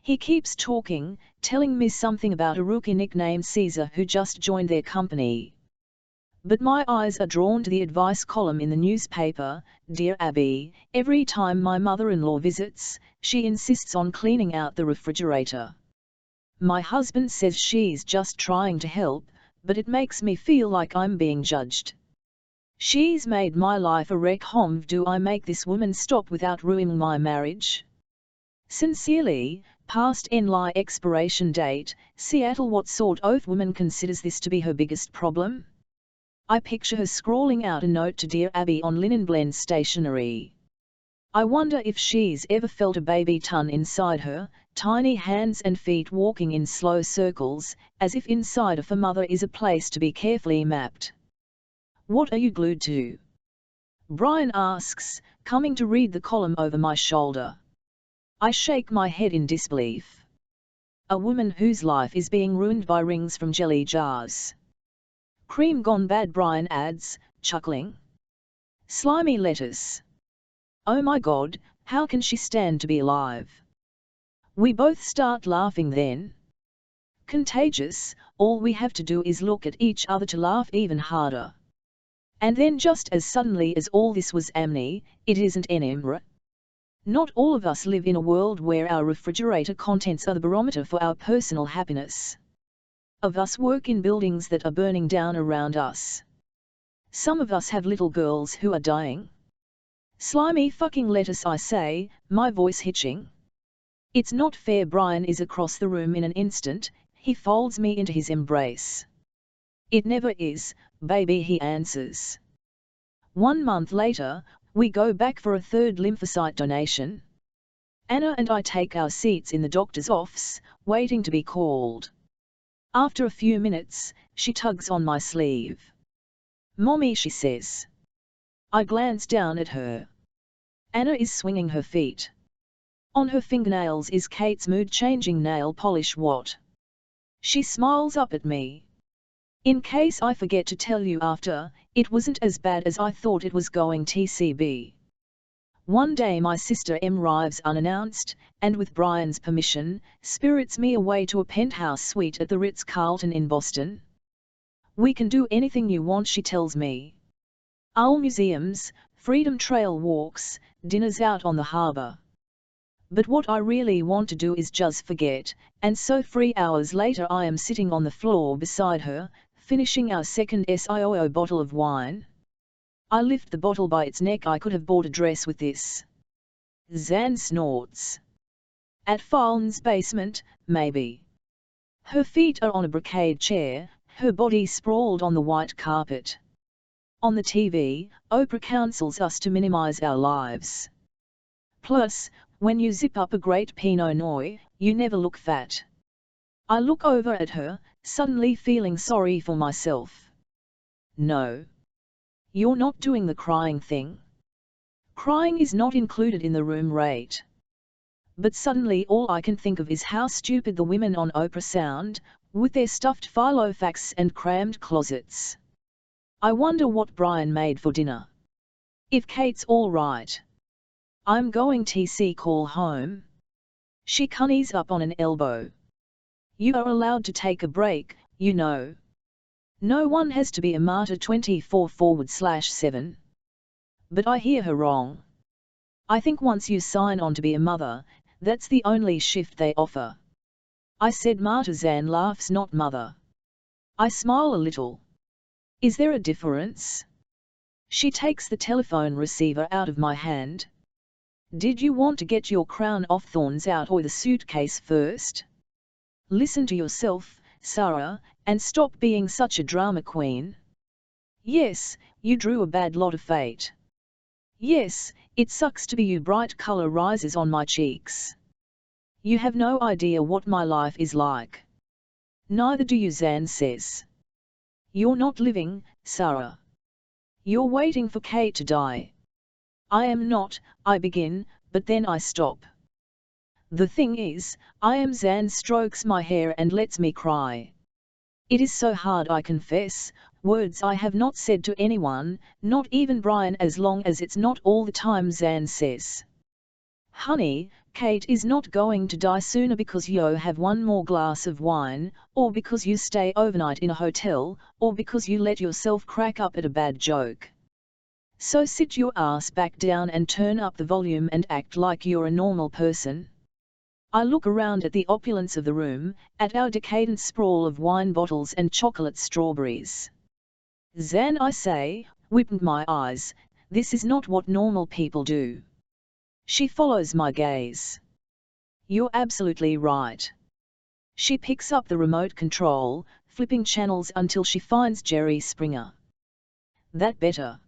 He keeps talking, telling me something about a rookie nicknamed Caesar who just joined their company. But my eyes are drawn to the advice column in the newspaper. Dear Abby, every time my mother-in-law visits, she insists on cleaning out the refrigerator. My husband says she's just trying to help, but it makes me feel like I'm being judged. She's made my life a wreck. Do I make this woman stop without ruining my marriage? Sincerely, past NLI expiration date, Seattle. What sort of woman considers this to be her biggest problem? I picture her scrawling out a note to Dear Abby on linen blend stationery. I wonder if she's ever felt a baby ton inside her, tiny hands and feet walking in slow circles, as if inside of a mother is a place to be carefully mapped. What are you glued to? Brian asks, coming to read the column over my shoulder. I shake my head in disbelief. A woman whose life is being ruined by rings from jelly jars. Cream gone bad, Brian adds, chuckling. Slimy lettuce. Oh my God, how can she stand to be alive? We both start laughing then. Contagious, all we have to do is look at each other to laugh even harder. And then just as suddenly as all this was it isn't anymore. Not all of us live in a world where our refrigerator contents are the barometer for our personal happiness. Of us work in buildings that are burning down around us. Some of us have little girls who are dying. Slimy fucking lettuce, I say, my voice hitching. It's not fair. Brian is across the room in an instant. He folds me into his embrace. It never is, baby, he answers. 1 month later, we go back for a third lymphocyte donation. Anna and I take our seats in the doctor's office, waiting to be called. After a few minutes, she tugs on my sleeve. Mommy, she says. I glance down at her. Anna is swinging her feet. On her fingernails is Kate's mood-changing nail polish. What? She smiles up at me. In case I forget to tell you after, it wasn't as bad as I thought it was going. TCB. One day my sister M arrives unannounced, and with Brian's permission, spirits me away to a penthouse suite at the Ritz-Carlton in Boston. We can do anything you want, she tells me. All museums, Freedom Trail walks, dinners out on the harbor. But what I really want to do is just forget, and so 3 hours later I am sitting on the floor beside her, finishing our second SIOO bottle of wine. I lift the bottle by its neck. I could have bought a dress with this. Zan snorts. At Faln's basement, maybe. Her feet are on a brocade chair, her body sprawled on the white carpet. On the TV, Oprah counsels us to minimize our lives. Plus, when you zip up a great Pinot Noir, you never look fat. I look over at her, suddenly feeling sorry for myself. No. You're not doing the crying thing. Crying is not included in the room rate. But suddenly all I can think of is how stupid the women on Oprah sound, with their stuffed Filofax and crammed closets. I wonder what Brian made for dinner. If Kate's all right. I'm going TC call home. She cunnies up on an elbow. You are allowed to take a break, you know. No one has to be a martyr 24/7. But I hear her wrong. I think once you sign on to be a mother, that's the only shift they offer. I said martyr. Zan laughs, not mother. I smile a little. Is there a difference? She takes the telephone receiver out of my hand. Did you want to get your crown of thorns out or the suitcase first? Listen to yourself, Sarah, and stop being such a drama queen. Yes, you drew a bad lot of fate. Yes, it sucks to be you. Bright color rises on my cheeks. You have no idea what my life is like. Neither do you, Zan says. You're not living, Sarah. You're waiting for Kate to die. I am not, I begin, but then I stop. The thing is, I am. Zan strokes my hair and lets me cry. It is so hard, I confess, words I have not said to anyone, not even Brian, as long as it's not all the time. Zan says. Honey, Kate is not going to die sooner because you have one more glass of wine, or because you stay overnight in a hotel, or because you let yourself crack up at a bad joke. So sit your ass back down and turn up the volume and act like you're a normal person. I look around at the opulence of the room, at our decadent sprawl of wine bottles and chocolate strawberries. Zan, I say, wiping my eyes, this is not what normal people do. She follows my gaze. You're absolutely right. She picks up the remote control, flipping channels until she finds Jerry Springer. That better.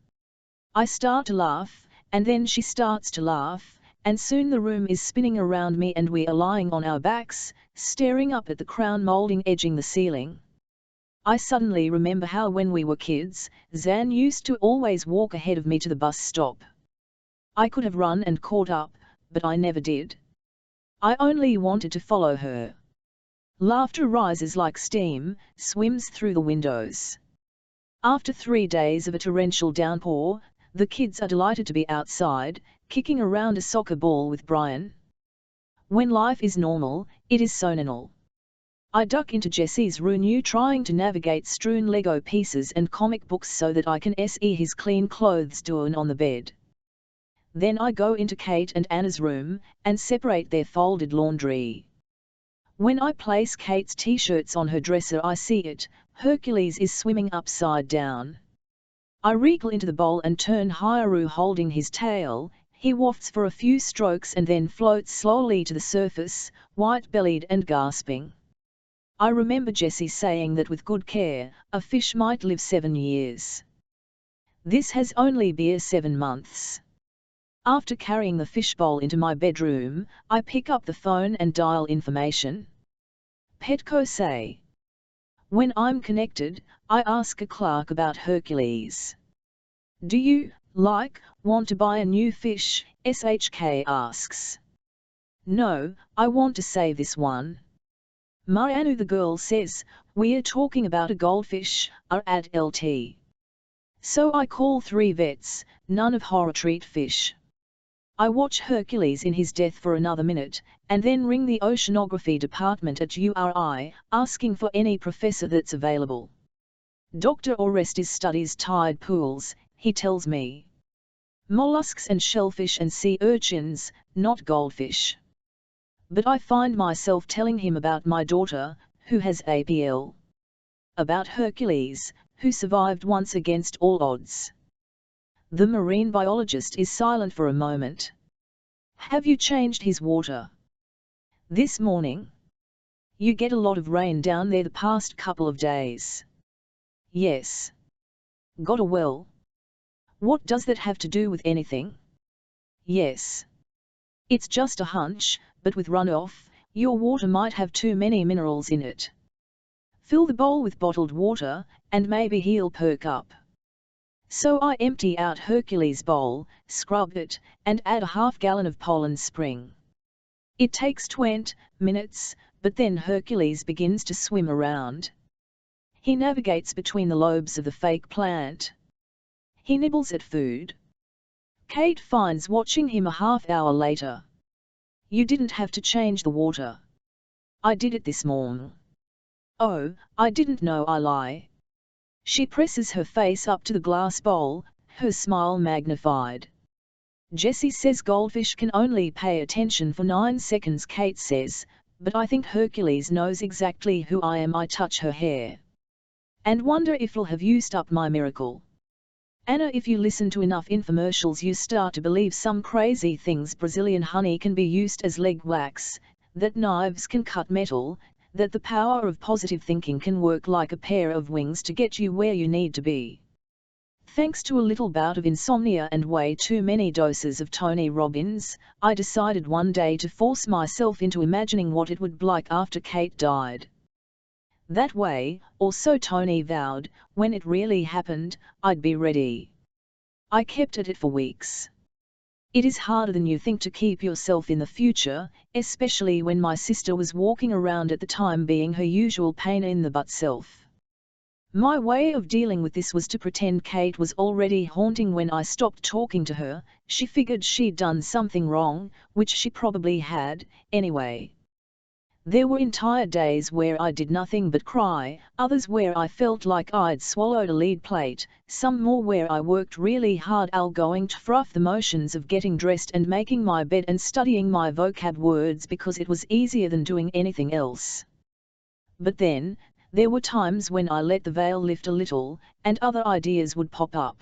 I start to laugh, and then she starts to laugh, and soon the room is spinning around me and we are lying on our backs, staring up at the crown molding edging the ceiling. I suddenly remember how when we were kids, Zan used to always walk ahead of me to the bus stop. I could have run and caught up, but I never did. I only wanted to follow her. Laughter rises like steam, swims through the windows. After 3 days of a torrential downpour, the kids are delighted to be outside, kicking around a soccer ball with Brian. When life is normal, it is so normal. I duck into Jesse's room, trying to navigate strewn Lego pieces and comic books so that I can see his clean clothes down on the bed. Then I go into Kate and Anna's room, and separate their folded laundry. When I place Kate's t-shirts on her dresser, I see it, Hercules is swimming upside down. I wriggle into the bowl and turn Hairu holding his tail. He wafts for a few strokes and then floats slowly to the surface, white-bellied and gasping. I remember Jesse saying that with good care, a fish might live 7 years. This has only been 7 months. After carrying the fishbowl into my bedroom, I pick up the phone and dial information. Petco say. When I'm connected, I ask a clerk about Hercules. Do you, want to buy a new fish? SHK asks. No, I want to save this one. Marianu, the girl says, we're talking about a goldfish, at LT. So I call 3 vets, none of horror treat fish. I watch Hercules in his death for another minute, and then ring the oceanography department at URI, asking for any professor that's available. Dr. Orestes studies tide pools, he tells me. Mollusks and shellfish and sea urchins, not goldfish. But I find myself telling him about my daughter, who has APL. About Hercules, who survived once against all odds. The marine biologist is silent for a moment. Have you changed his water? This morning. You get a lot of rain down there the past couple of days. Yes. Got a well? What does that have to do with anything? Yes. It's just a hunch, but with runoff, your water might have too many minerals in it. Fill the bowl with bottled water, and maybe he'll perk up. So I empty out Hercules' bowl, scrub it, and add a half gallon of Poland Spring. It takes 20 minutes, but then Hercules begins to swim around. He navigates between the lobes of the fake plant. He nibbles at food. Kate finds watching him a half hour later. You didn't have to change the water. I did it this morning. Oh, I didn't know. I lie. She presses her face up to the glass bowl, her smile magnified. Jessie says goldfish can only pay attention for 9 seconds. Kate says, but I think Hercules knows exactly who I am. I touch her hair. And wonder if he'll have used up my miracle. Anna, if you listen to enough infomercials you start to believe some crazy things. Brazilian honey can be used as leg wax, that knives can cut metal, that the power of positive thinking can work like a pair of wings to get you where you need to be. Thanks to a little bout of insomnia and way too many doses of Tony Robbins, I decided one day to force myself into imagining what it would be like after Kate died. That way, or so Tony vowed, when it really happened, I'd be ready. I kept at it for weeks. It is harder than you think to keep yourself in the future, especially when my sister was walking around at the time being her usual pain in the butt self. My way of dealing with this was to pretend Kate was already haunting when I stopped talking to her. She figured she'd done something wrong, which she probably had, anyway. There were entire days where I did nothing but cry, others where I felt like I'd swallowed a lead plate, some more where I worked really hard going through the motions of getting dressed and making my bed and studying my vocab words because it was easier than doing anything else. But then, there were times when I let the veil lift a little, and other ideas would pop up.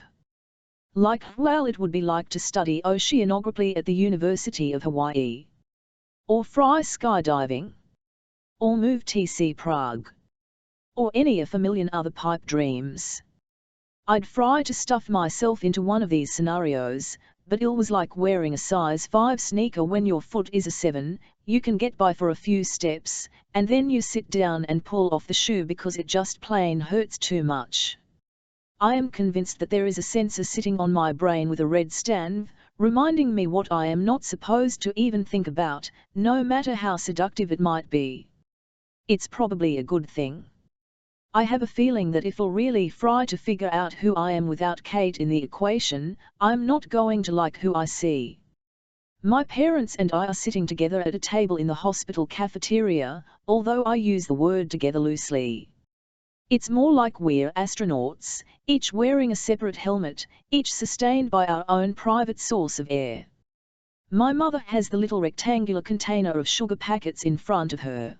Like, well, it would be like to study oceanography at the University of Hawaii. Or fly skydiving. Or move to Prague. Or any of a million other pipe dreams. I'd try to stuff myself into one of these scenarios, but it was like wearing a size 5 sneaker when your foot is a 7, you can get by for a few steps, and then you sit down and pull off the shoe because it just plain hurts too much. I am convinced that there is a sensor sitting on my brain with a red stand, reminding me what I am not supposed to even think about, no matter how seductive it might be. It's probably a good thing. I have a feeling that if I'll really try to figure out who I am without Kate in the equation, I'm not going to like who I see. My parents and I are sitting together at a table in the hospital cafeteria, although I use the word together loosely. It's more like we're astronauts, each wearing a separate helmet, each sustained by our own private source of air. My mother has the little rectangular container of sugar packets in front of her.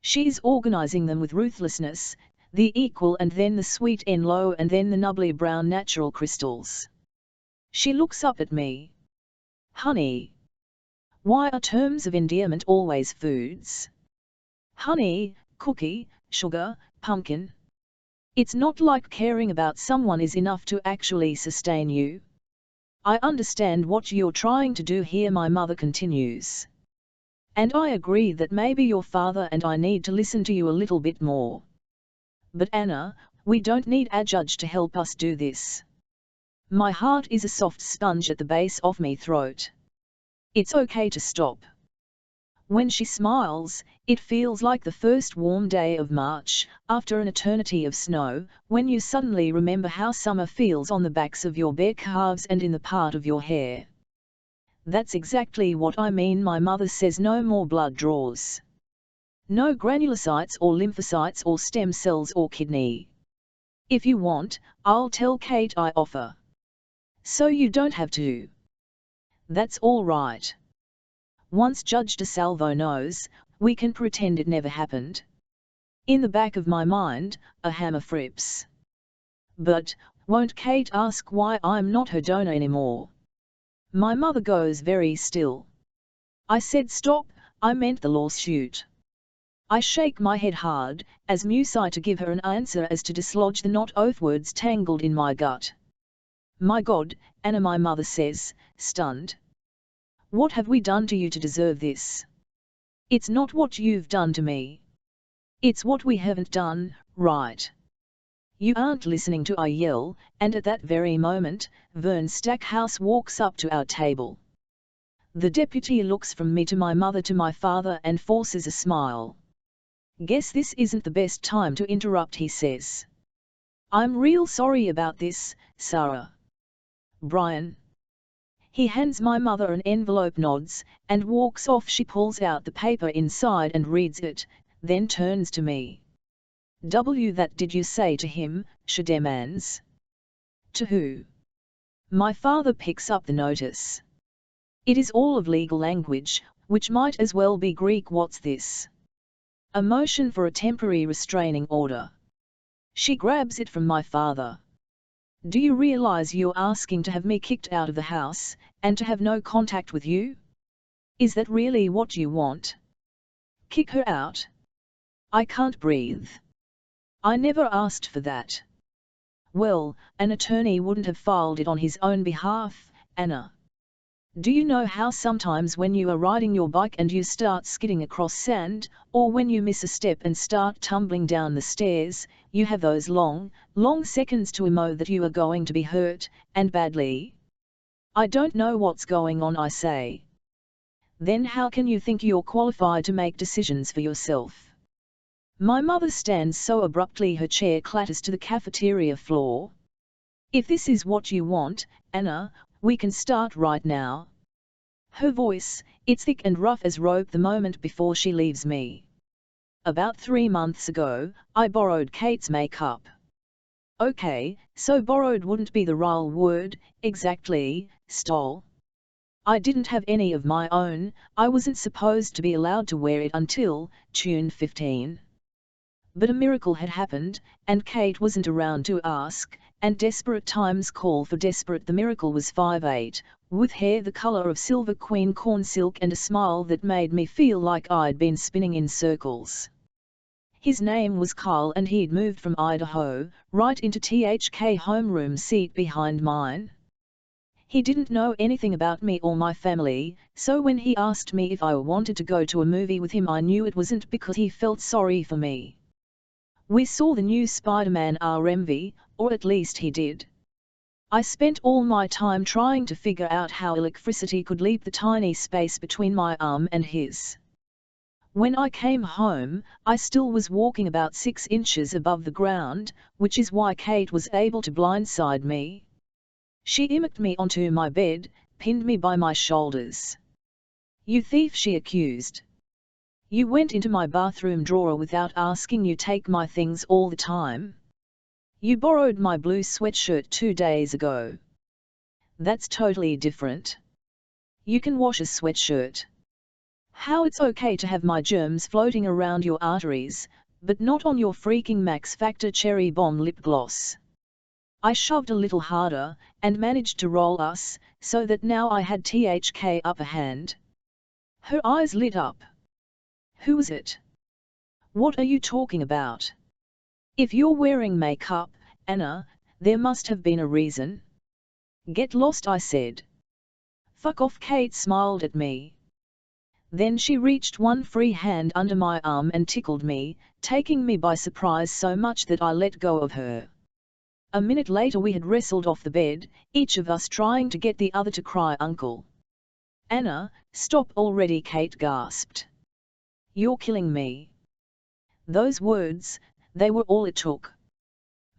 She's organizing them with ruthlessness, the equal and then the sweet and low and then the nubbly brown natural crystals. She looks up at me. Honey. Why are terms of endearment always foods? Honey, cookie, sugar, pumpkin. It's not like caring about someone is enough to actually sustain you. I understand what you're trying to do here, my mother continues. And I agree that maybe your father and I need to listen to you a little bit more. But Anna, we don't need a judge to help us do this. My heart is a soft sponge at the base of my throat. It's okay to stop. When she smiles, it feels like the first warm day of March, after an eternity of snow, when you suddenly remember how summer feels on the backs of your bare calves and in the part of your hair. That's exactly what I mean. My mother says no more blood draws. No granulocytes or lymphocytes or stem cells or kidney. If you want, I'll tell Kate I offer. So you don't have to. That's all right. Once Judge DeSalvo knows, we can pretend it never happened. In the back of my mind, a hammer frips. But, won't Kate ask why I'm not her donor anymore? My mother goes very still. I said stop, I meant the lawsuit. I shake my head hard, as musai to give her an answer as to dislodge the not oath words tangled in my gut. My God, Anna, my mother says, stunned. What have we done to you to deserve this? It's not what you've done to me. It's what we haven't done, right? You aren't listening to I yell, and at that very moment, Vern Stackhouse walks up to our table. The deputy looks from me to my mother to my father and forces a smile. Guess this isn't the best time to interrupt, he says. I'm real sorry about this, Sarah. Brian. He hands my mother an envelope, nods, and walks off. She pulls out the paper inside and reads it, then turns to me. That did you say to him? She demands. To who? My father picks up the notice. It is all of legal language, which might as well be Greek. What's this? A motion for a temporary restraining order. She grabs it from my father. Do you realize you're asking to have me kicked out of the house, and to have no contact with you? Is that really what you want? Kick her out? I can't breathe. I never asked for that. Well, an attorney wouldn't have filed it on his own behalf, Anna. Do you know how sometimes when you are riding your bike and you start skidding across sand, or when you miss a step and start tumbling down the stairs, you have those long seconds to emo that you are going to be hurt, and badly? I don't know what's going on, I say. Then how can you think you're qualified to make decisions for yourself? My mother stands so abruptly her chair clatters to the cafeteria floor. If this is what you want, Anna, we can start right now. Her voice, it's thick and rough as rope the moment before she leaves me. About 3 months ago, I borrowed Kate's makeup. Okay, so borrowed wouldn't be the real word, exactly, stole. I didn't have any of my own, I wasn't supposed to be allowed to wear it until, June 15. But a miracle had happened, and Kate wasn't around to ask, and desperate times call for desperate. The miracle was 5'8", with hair the color of silver queen corn silk and a smile that made me feel like I'd been spinning in circles. His name was Carl and he'd moved from Idaho, right into THK homeroom seat behind mine. He didn't know anything about me or my family, so when he asked me if I wanted to go to a movie with him I knew it wasn't because he felt sorry for me. We saw the new Spider-Man RMV, or at least he did. I spent all my time trying to figure out how electricity could leap the tiny space between my arm and his. When I came home, I still was walking about 6 inches above the ground, which is why Kate was able to blindside me. She immicked me onto my bed, pinned me by my shoulders. You thief, she accused. You went into my bathroom drawer without asking. You take my things all the time. You borrowed my blue sweatshirt 2 days ago. That's totally different. You can wash a sweatshirt. How it's okay to have my germs floating around your arteries, but not on your freaking Max Factor Cherry Bomb lip gloss. I shoved a little harder, and managed to roll us, so that now I had THK upper hand. Her eyes lit up. Who is it? What are you talking about? If you're wearing makeup, Anna, there must have been a reason. Get lost, I said. Fuck off, Kate smiled at me. Then she reached one free hand under my arm and tickled me, taking me by surprise so much that I let go of her. A minute later we had wrestled off the bed, each of us trying to get the other to cry uncle. Anna, stop already, Kate gasped. You're killing me. Those words, they were all it took.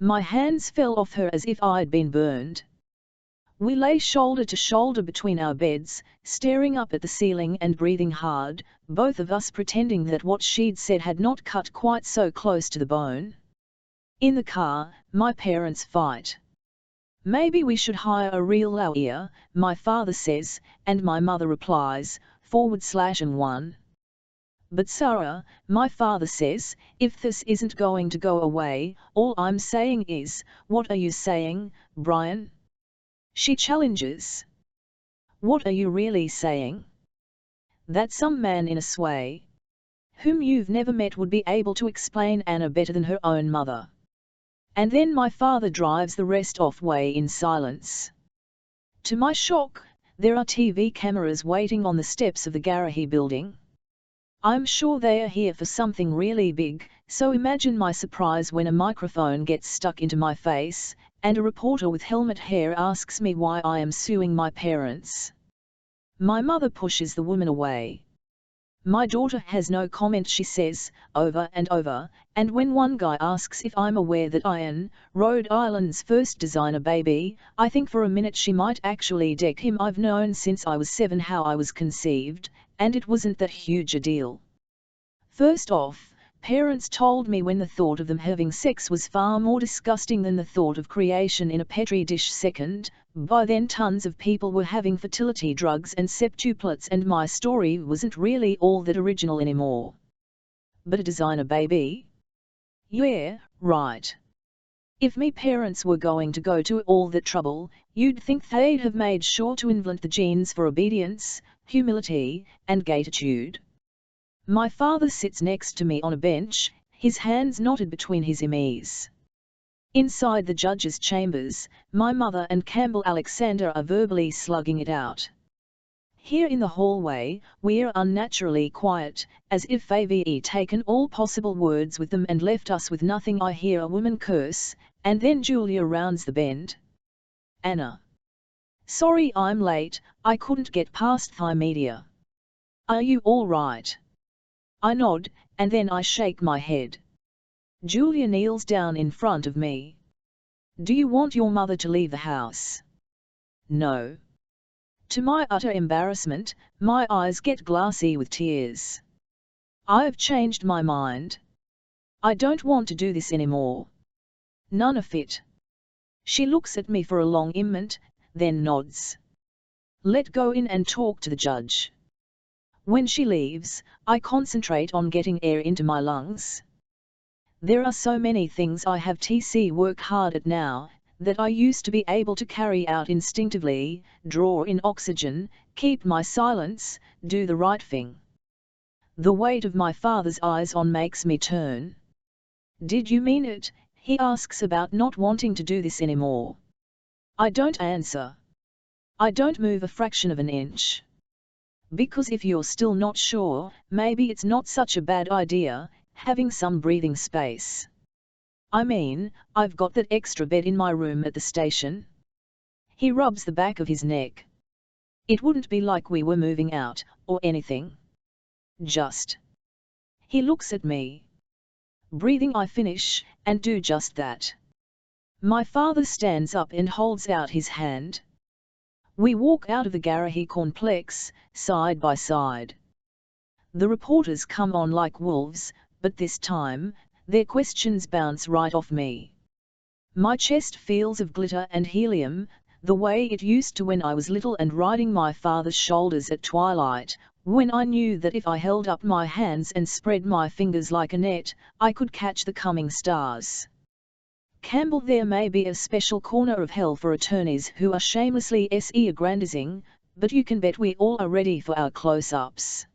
My hands fell off her as if I'd been burned. We lay shoulder to shoulder between our beds, staring up at the ceiling and breathing hard, both of us pretending that what she'd said had not cut quite so close to the bone. In the car, my parents fight. Maybe we should hire a real lawyer, my father says, and my mother replies, /1. But Sarah, my father says, if this isn't going to go away, all I'm saying is, what are you saying, Brian? She challenges. What are you really saying? That some man in a sway, whom you've never met, would be able to explain Anna better than her own mother. And then my father drives the rest off way in silence. To my shock, there are TV cameras waiting on the steps of the Garahe building. I'm sure they are here for something really big, so imagine my surprise when a microphone gets stuck into my face, and a reporter with helmet hair asks me why I am suing my parents. My mother pushes the woman away. My daughter has no comment, she says, over and over, and when one guy asks if I'm aware that I am Rhode Island's first designer baby, I think for a minute she might actually deck him. I've known since I was 7 how I was conceived, and it wasn't that huge a deal. First off, parents told me when the thought of them having sex was far more disgusting than the thought of creation in a petri dish. Second, by then tons of people were having fertility drugs and septuplets, and my story wasn't really all that original anymore. But a designer baby? Yeah, right. If me parents were going to go to all that trouble, you'd think they'd have made sure to invent the genes for obedience, humility, and gratitude. My father sits next to me on a bench, his hands knotted between his knees. Inside the judge's chambers, my mother and Campbell Alexander are verbally slugging it out. Here in the hallway, we're unnaturally quiet, as if they've taken all possible words with them and left us with nothing. I hear a woman curse, and then Julia rounds the bend. Anna. Sorry I'm late, I couldn't get past the media. Are you all right? I nod, and then I shake my head. Julia kneels down in front of me. Do you want your mother to leave the house? No. To my utter embarrassment, my eyes get glassy with tears. I've changed my mind. I don't want to do this anymore. None of it. She looks at me for a long moment, then nods. Let's go in and talk to the judge. When she leaves, I concentrate on getting air into my lungs. There are so many things I have to work hard at now, that I used to be able to carry out instinctively: draw in oxygen, keep my silence, do the right thing. The weight of my father's eyes on makes me turn. Did you mean it? He asks about not wanting to do this anymore. I don't answer. I don't move a fraction of an inch. Because if you're still not sure, maybe it's not such a bad idea, having some breathing space. I mean, I've got that extra bed in my room at the station. He rubs the back of his neck. It wouldn't be like we were moving out, or anything. Just. He looks at me. Breathing, I finish, and do just that. My father stands up and holds out his hand. We walk out of the Garrahy complex, side by side. The reporters come on like wolves, but this time, their questions bounce right off me. My chest feels of glitter and helium, the way it used to when I was little and riding my father's shoulders at twilight, when I knew that if I held up my hands and spread my fingers like a net, I could catch the coming stars. Campbell, there may be a special corner of hell for attorneys who are shamelessly aggrandizing, but you can bet we all are ready for our close-ups.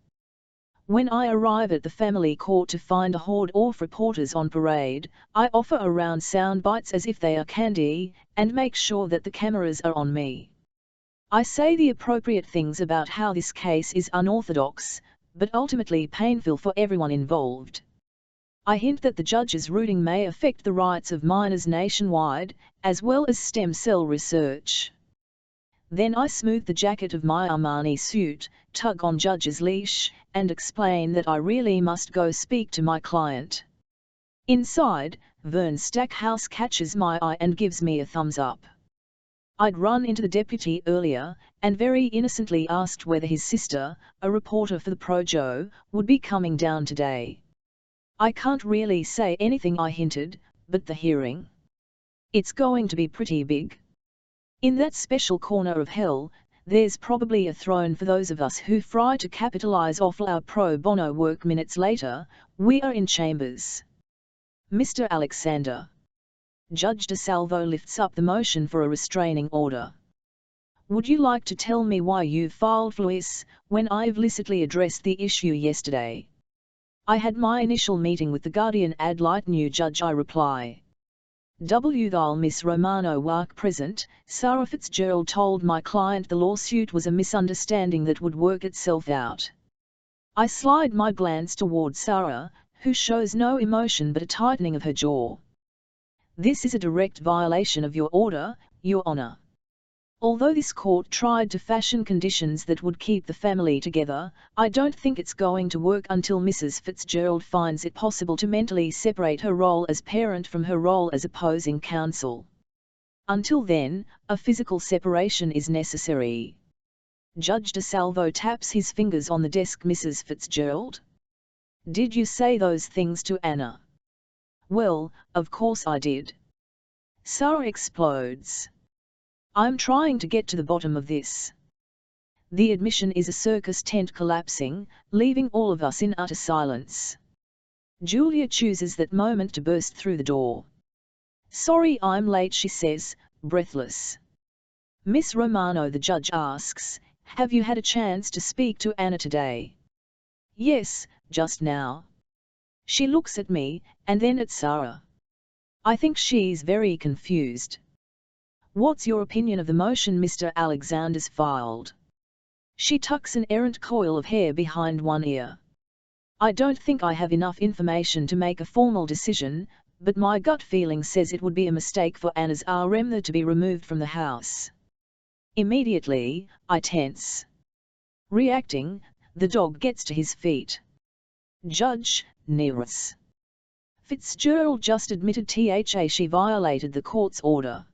When I arrive at the family court to find a horde of reporters on parade, I offer around sound bites as if they are candy, and make sure that the cameras are on me. I say the appropriate things about how this case is unorthodox, but ultimately painful for everyone involved. I hint that the judge's ruling may affect the rights of minors nationwide, as well as stem cell research. Then I smooth the jacket of my Armani suit, tug on judge's leash, and explain that I really must go speak to my client. Inside, Vern Stackhouse catches my eye and gives me a thumbs up. I'd run into the deputy earlier, and very innocently asked whether his sister, a reporter for the Pro-Joe, would be coming down today. I can't really say anything, I hinted, but the hearing? It's going to be pretty big. In that special corner of hell, there's probably a throne for those of us who try to capitalize off our pro bono work. Minutes later, we are in chambers. Mr. Alexander. Judge DeSalvo lifts up the motion for a restraining order. Would you like to tell me why you filed for this, when I've licitly addressed the issue yesterday? I had my initial meeting with the Guardian ad litem. New judge, I reply. While Miss Romano was present, Sarah Fitzgerald told my client the lawsuit was a misunderstanding that would work itself out. I slide my glance toward Sarah, who shows no emotion but a tightening of her jaw. This is a direct violation of your order, Your Honor. Although this court tried to fashion conditions that would keep the family together, I don't think it's going to work until Mrs. Fitzgerald finds it possible to mentally separate her role as parent from her role as opposing counsel. Until then, a physical separation is necessary. Judge DeSalvo taps his fingers on the desk. Mrs. Fitzgerald? Did you say those things to Anna? Well, of course I did. Sarah explodes. I'm trying to get to the bottom of this. The admission is a circus tent collapsing, leaving all of us in utter silence. Julia chooses that moment to burst through the door. Sorry I'm late, she says, breathless. Miss Romano, the judge asks, have you had a chance to speak to Anna today? Yes, just now. She looks at me, and then at Sarah. I think she's very confused. What's your opinion of the motion Mr. Alexander's filed? She tucks an errant coil of hair behind one ear. I don't think I have enough information to make a formal decision, but my gut feeling says it would be a mistake for Anna's RMther to be removed from the house. Immediately, I tense. Reacting, the dog gets to his feet. Judge, Neris. Fitzgerald just admitted she violated the court's order.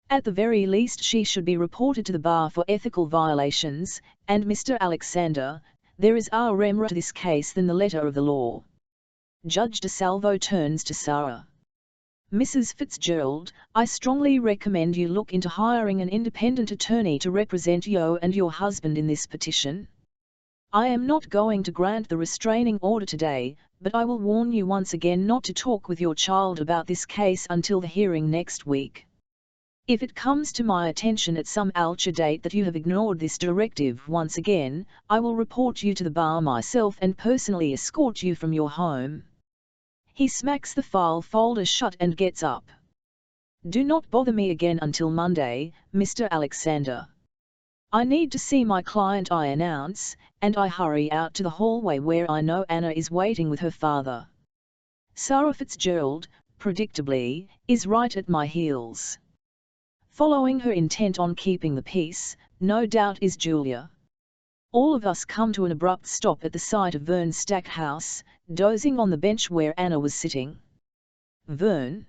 At the very least she should be reported to the bar for ethical violations, and Mr. Alexander, there is more to this case than the letter of the law. Judge DeSalvo turns to Sarah. Mrs. Fitzgerald, I strongly recommend you look into hiring an independent attorney to represent you and your husband in this petition. I am not going to grant the restraining order today, but I will warn you once again not to talk with your child about this case until the hearing next week. If it comes to my attention at some future date that you have ignored this directive once again, I will report you to the bar myself and personally escort you from your home. He smacks the file folder shut and gets up. Do not bother me again until Monday, Mr. Alexander. I need to see my client, I announce, and I hurry out to the hallway where I know Anna is waiting with her father. Sarah Fitzgerald, predictably, is right at my heels. Following her, intent on keeping the peace, no doubt is Julia. All of us come to an abrupt stop at the sight of Vern's stacked house, dozing on the bench where Anna was sitting. Vern?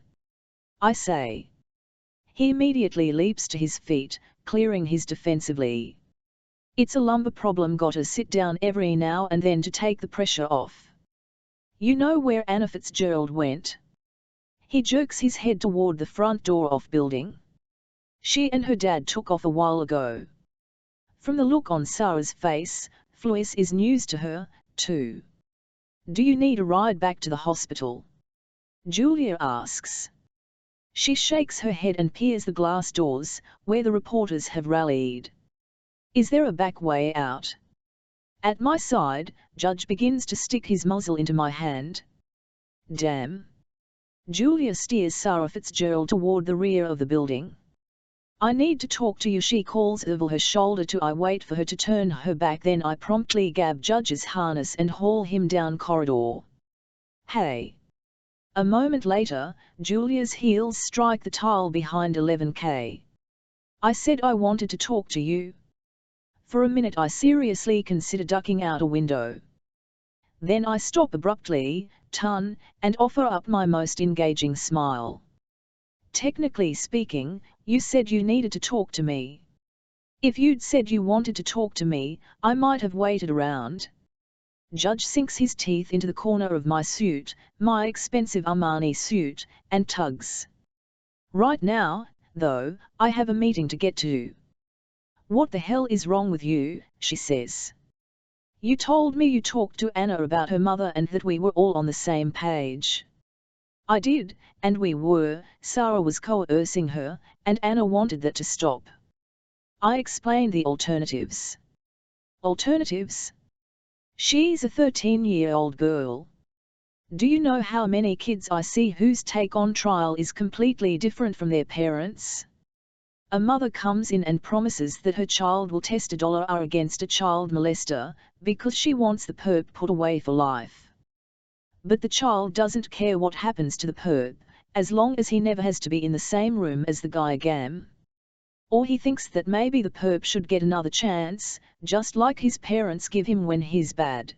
I say. He immediately leaps to his feet, clearing his defensively. It's a lumber problem, gotta sit down every now and then to take the pressure off. You know where Anna Fitzgerald went? He jerks his head toward the front door off building. She and her dad took off a while ago. From the look on Sarah's face, Flois is news to her, too. Do you need a ride back to the hospital? Julia asks. She shakes her head and peers the glass doors, where the reporters have rallied. Is there a back way out? At my side, Judge begins to stick his muzzle into my hand. Damn. Julia steers Sarah Fitzgerald toward the rear of the building. I need to talk to you, she calls over her shoulder to I wait for her to turn her back, then I promptly grab Judge's harness and haul him down corridor. Hey! A moment later, Julia's heels strike the tile behind 11K. I said I wanted to talk to you. For a minute I seriously consider ducking out a window. Then I stop abruptly, and offer up my most engaging smile. Technically speaking, you said you needed to talk to me. If you'd said you wanted to talk to me, I might have waited around. Judge sinks his teeth into the corner of my suit, my expensive Armani suit, and tugs. Right now, though, I have a meeting to get to. What the hell is wrong with you, she says. You told me you talked to Anna about her mother and that we were all on the same page. I did, and we were. Sarah was coercing her, and Anna wanted that to stop. I explained the alternatives. Alternatives? She's a 13-year-old girl. Do you know how many kids I see whose take on trial is completely different from their parents? A mother comes in and promises that her child will test $1 against a child molester, because she wants the perp put away for life. But the child doesn't care what happens to the perp, as long as he never has to be in the same room as the guy again. Or he thinks that maybe the perp should get another chance, just like his parents give him when he's bad.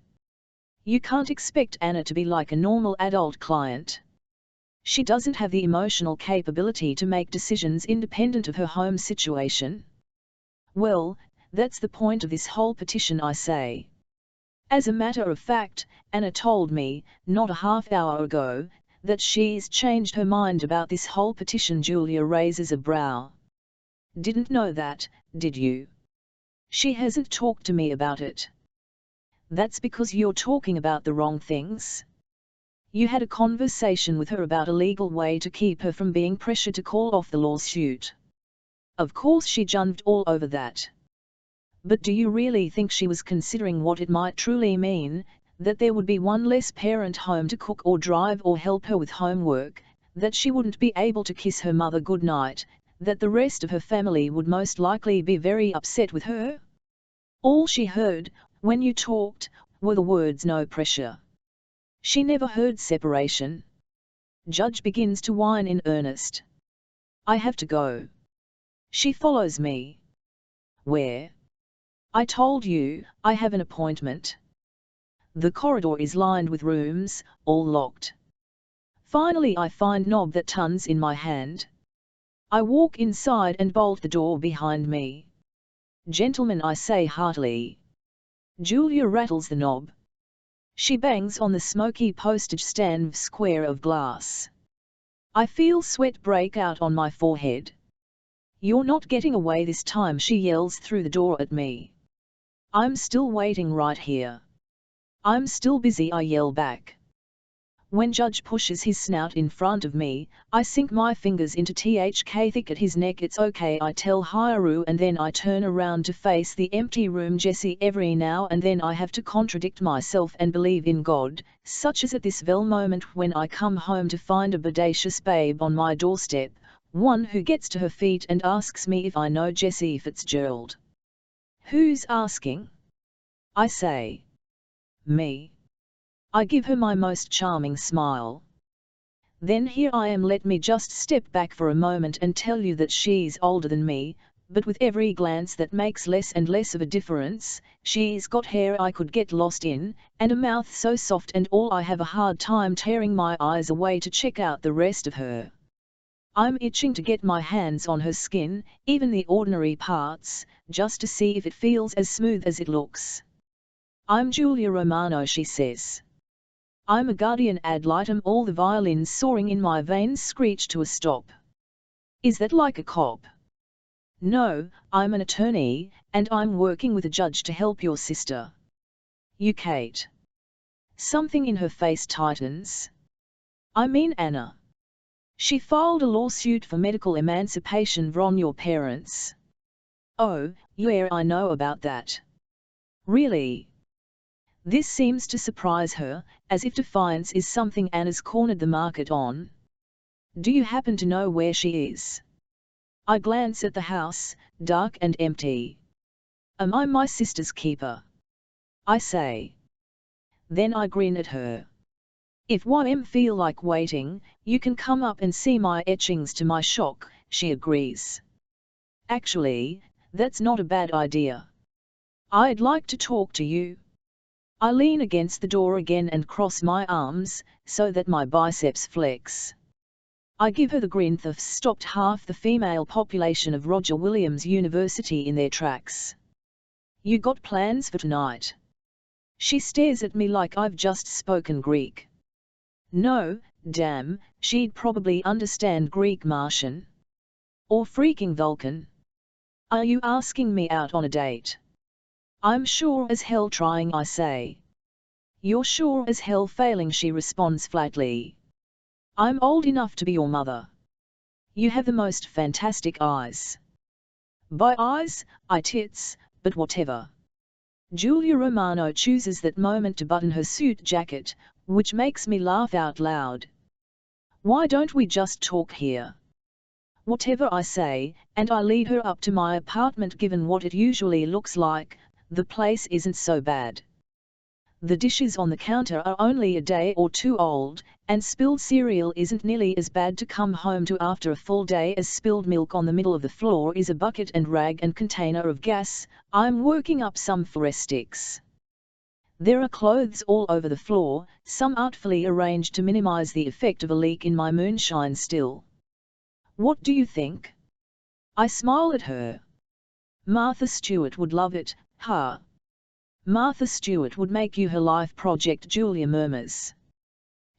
You can't expect Anna to be like a normal adult client. She doesn't have the emotional capability to make decisions independent of her home situation. Well, that's the point of this whole petition, I say. As a matter of fact, Anna told me, not a half hour ago, that she's changed her mind about this whole petition. Julia raises a brow. Didn't know that, did you? She hasn't talked to me about it. That's because you're talking about the wrong things. You had a conversation with her about a legal way to keep her from being pressured to call off the lawsuit. Of course she jumped all over that. But do you really think she was considering what it might truly mean, that there would be one less parent home to cook or drive or help her with homework, that she wouldn't be able to kiss her mother goodnight, that the rest of her family would most likely be very upset with her? All she heard, when you talked, were the words no pressure. She never heard separation. Judge begins to whine in earnest. I have to go. She follows me. Where? I told you, I have an appointment. The corridor is lined with rooms, all locked. Finally I find knob that turns in my hand. I walk inside and bolt the door behind me. Gentlemen, I say heartily. Julia rattles the knob. She bangs on the smoky postage stamp square of glass. I feel sweat break out on my forehead. You're not getting away this time, she yells through the door at me. I'm still waiting right here. I'm still busy, I yell back. When Judge pushes his snout in front of me, I sink my fingers into THK thick at his neck. It's okay, I tell Hyaru, and then I turn around to face the empty room. Jesse, every now and then I have to contradict myself and believe in God, such as at this very moment when I come home to find a bodacious babe on my doorstep, one who gets to her feet and asks me if I know Jesse Fitzgerald. Who's asking? I say. Me. I give her my most charming smile. Then here I am. Let me just step back for a moment and tell you that she's older than me, but with every glance that makes less and less of a difference. She's got hair I could get lost in, and a mouth so soft and all I have a hard time tearing my eyes away to check out the rest of her. I'm itching to get my hands on her skin, even the ordinary parts, just to see if it feels as smooth as it looks. I'm Julia Romano, she says. I'm a guardian ad litem. All the violins soaring in my veins screech to a stop. Is that like a cop? No, I'm an attorney, and I'm working with a judge to help your sister. You, Kate. Something in her face tightens. I mean Anna. She filed a lawsuit for medical emancipation from your parents. Oh, yeah, I know about that. Really? This seems to surprise her, as if defiance is something Anna's cornered the market on. Do you happen to know where she is? I glance at the house, dark and empty. Am I my sister's keeper? I say. Then I grin at her. If YM feel like waiting, you can come up and see my etchings. To my shock, she agrees. Actually, that's not a bad idea. I'd like to talk to you. I lean against the door again and cross my arms, so that my biceps flex. I give her the grin that stopped half the female population of Roger Williams University in their tracks. You got plans for tonight? She stares at me like I've just spoken Greek. No, damn, she'd probably understand Greek Martian. Or freaking Vulcan. Are you asking me out on a date? I'm sure as hell trying, I say. You're sure as hell failing, she responds flatly. I'm old enough to be your mother. You have the most fantastic eyes. By eyes, I tits, but whatever. Julia Romano chooses that moment to button her suit jacket, which makes me laugh out loud. Why don't we just talk here? Whatever, I say, and I lead her up to my apartment. Given what it usually looks like, the place isn't so bad. The dishes on the counter are only a day or two old, And spilled cereal isn't nearly as bad to come home to after a full day as spilled milk on the middle of the floor is a bucket and rag and container of gas. I'm working up some forensics. There are clothes all over the floor, some artfully arranged to minimize the effect of a leak in my moonshine still. What do you think? I smile at her. Martha Stewart would love it, huh? Martha Stewart would make you her life project, Julia murmurs.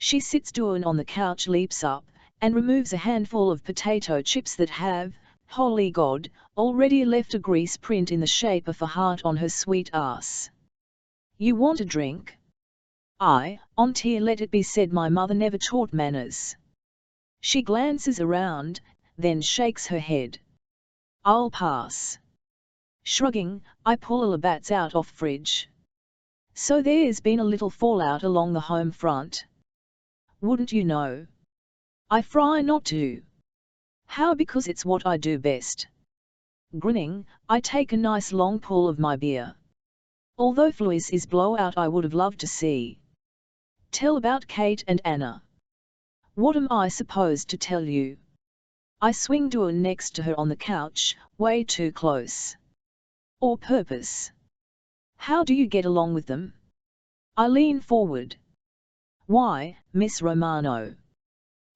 She sits down on the couch, leaps up, and removes a handful of potato chips that have, holy God, already left a grease print in the shape of a heart on her sweet ass. You want a drink? Auntie, let it be said my mother never taught manners. She glances around, then shakes her head. I'll pass. Shrugging, I pull a Labatt's out of fridge. So there's been a little fallout along the home front. Wouldn't you know? I try not to. How? Because it's what I do best. Grinning, I take a nice long pull of my beer. Although Fluis' blowout I would have loved to see. Tell about Kate and Anna. What am I supposed to tell you? I swing down next to her on the couch, way too close. Or purpose. How do you get along with them? I lean forward. Why, Miss Romano?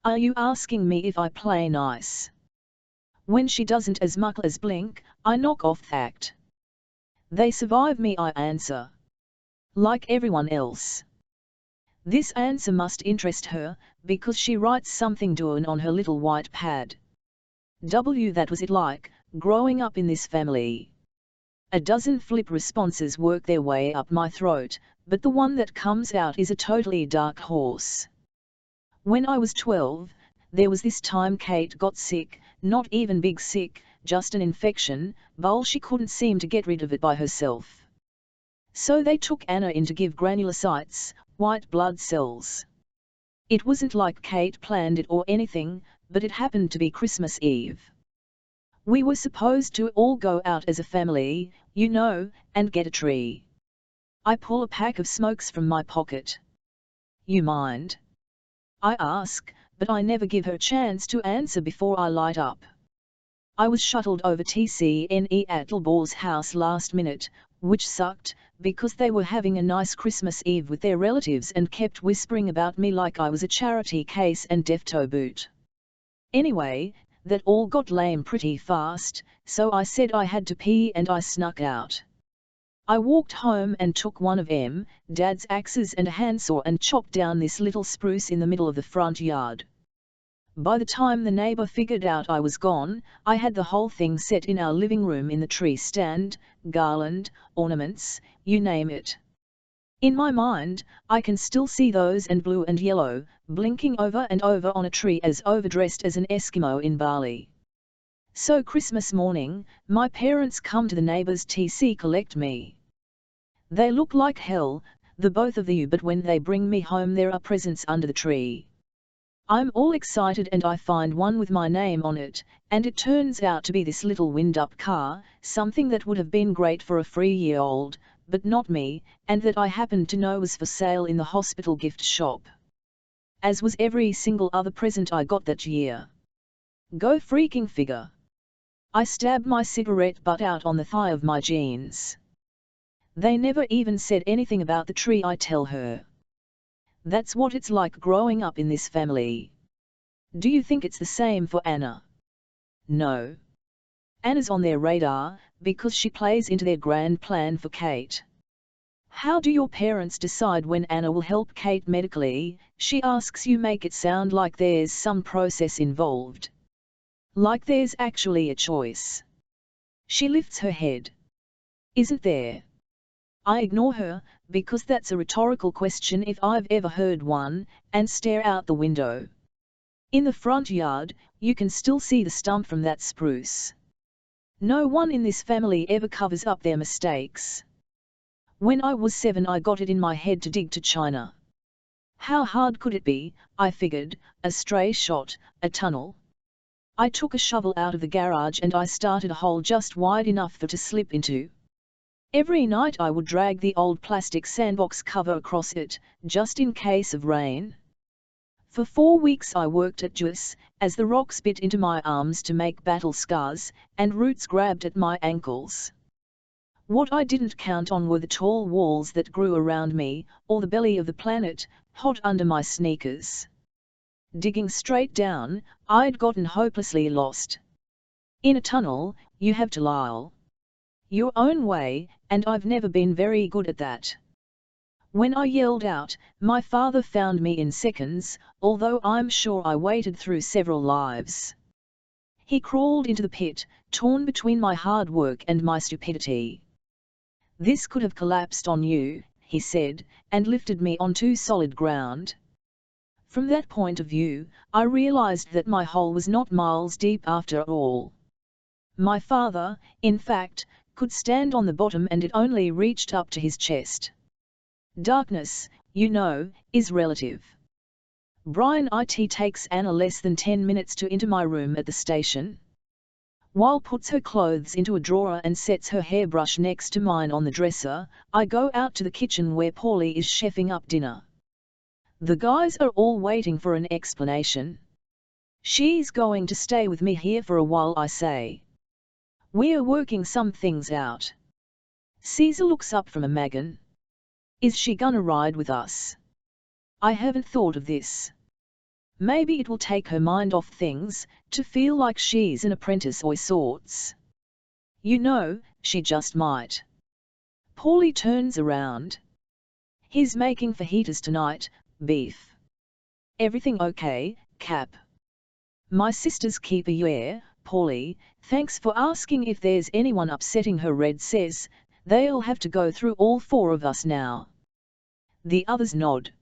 Are you asking me if I play nice? When she doesn't as much as blink, I knock off the act. They survive me, I answer. Like everyone else. This answer must interest her, because she writes something down on her little white pad. That was it like, growing up in this family. A dozen flip responses work their way up my throat, but the one that comes out is a totally dark horse. When I was 12, there was this time Kate got sick, not even big sick, just an infection, but she couldn't seem to get rid of it by herself. So they took Anna in to give granulocytes, white blood cells. It wasn't like Kate planned it or anything, but it happened to be Christmas Eve. We were supposed to all go out as a family, you know, and get a tree. I pull a pack of smokes from my pocket. You mind? I ask, but I never give her a chance to answer before I light up. I was shuttled over TCNE at Lbor's house last minute, which sucked, because they were having a nice Christmas Eve with their relatives and kept whispering about me like I was a charity case and deaf toe boot. Anyway, that all got lame pretty fast, so I said I had to pee and I snuck out. I walked home and took one of Dad's axes and a handsaw and chopped down this little spruce in the middle of the front yard. By the time the neighbor figured out I was gone, I had the whole thing set in our living room in the tree stand, garland, ornaments, you name it. In my mind, I can still see those and blue and yellow, blinking over and over on a tree as overdressed as an Eskimo in Bali. So Christmas morning, my parents come to the neighbor's TC collect me. They look like hell, the both of you, but when they bring me home there are presents under the tree. I'm all excited and I find one with my name on it, and it turns out to be this little wind-up car, something that would have been great for a 3-year-old, but not me, and that I happened to know was for sale in the hospital gift shop. As was every single other present I got that year. Go freaking figure. I stab my cigarette butt out on the thigh of my jeans. They never even said anything about the tree, I tell her. That's what it's like growing up in this family. Do you think it's the same for Anna? No. Anna's on their radar, because she plays into their grand plan for Kate. How do your parents decide when Anna will help Kate medically? She asks. You make it sound like there's some process involved. Like there's actually a choice. She lifts her head. Isn't there? I ignore her, because that's a rhetorical question if I've ever heard one, and stare out the window. In the front yard, you can still see the stump from that spruce. No one in this family ever covers up their mistakes. When I was 7 I got it in my head to dig to China. How hard could it be, I figured, a stray shot, a tunnel. I took a shovel out of the garage and I started a hole just wide enough for to slip into. Every night I would drag the old plastic sandbox cover across it, just in case of rain. For 4 weeks I worked at juice, as the rocks bit into my arms to make battle scars, and roots grabbed at my ankles. What I didn't count on were the tall walls that grew around me, or the belly of the planet, hot under my sneakers. Digging straight down, I'd gotten hopelessly lost. In a tunnel, you have to lie your own way, and I've never been very good at that. When I yelled out, my father found me in seconds, although I'm sure I waited through several lives. He crawled into the pit, torn between my hard work and my stupidity. "This could have collapsed on you," he said, and lifted me onto solid ground. From that point of view, I realized that my hole was not miles deep after all. My father, in fact, could stand on the bottom and it only reached up to his chest. Darkness, you know, is relative. Brian it takes Anna less than 10 minutes to enter my room at the station. While puts her clothes into a drawer and sets her hairbrush next to mine on the dresser, I go out to the kitchen where Paulie is chefing up dinner. The guys are all waiting for an explanation. "She's going to stay with me here for a while," I say. "We're working some things out." Caesar looks up from a magazine. "Is she gonna ride with us? I haven't thought of this. Maybe it will take her mind off things, to feel like she's an apprentice or sorts. You know, she just might." Paulie turns around. "He's making fajitas tonight, beef. Everything okay, Cap?" "My sister's keeper, yeah, Paulie, thanks for asking if there's anyone upsetting her." Red says, "They'll have to go through all 4 of us now." The others nod.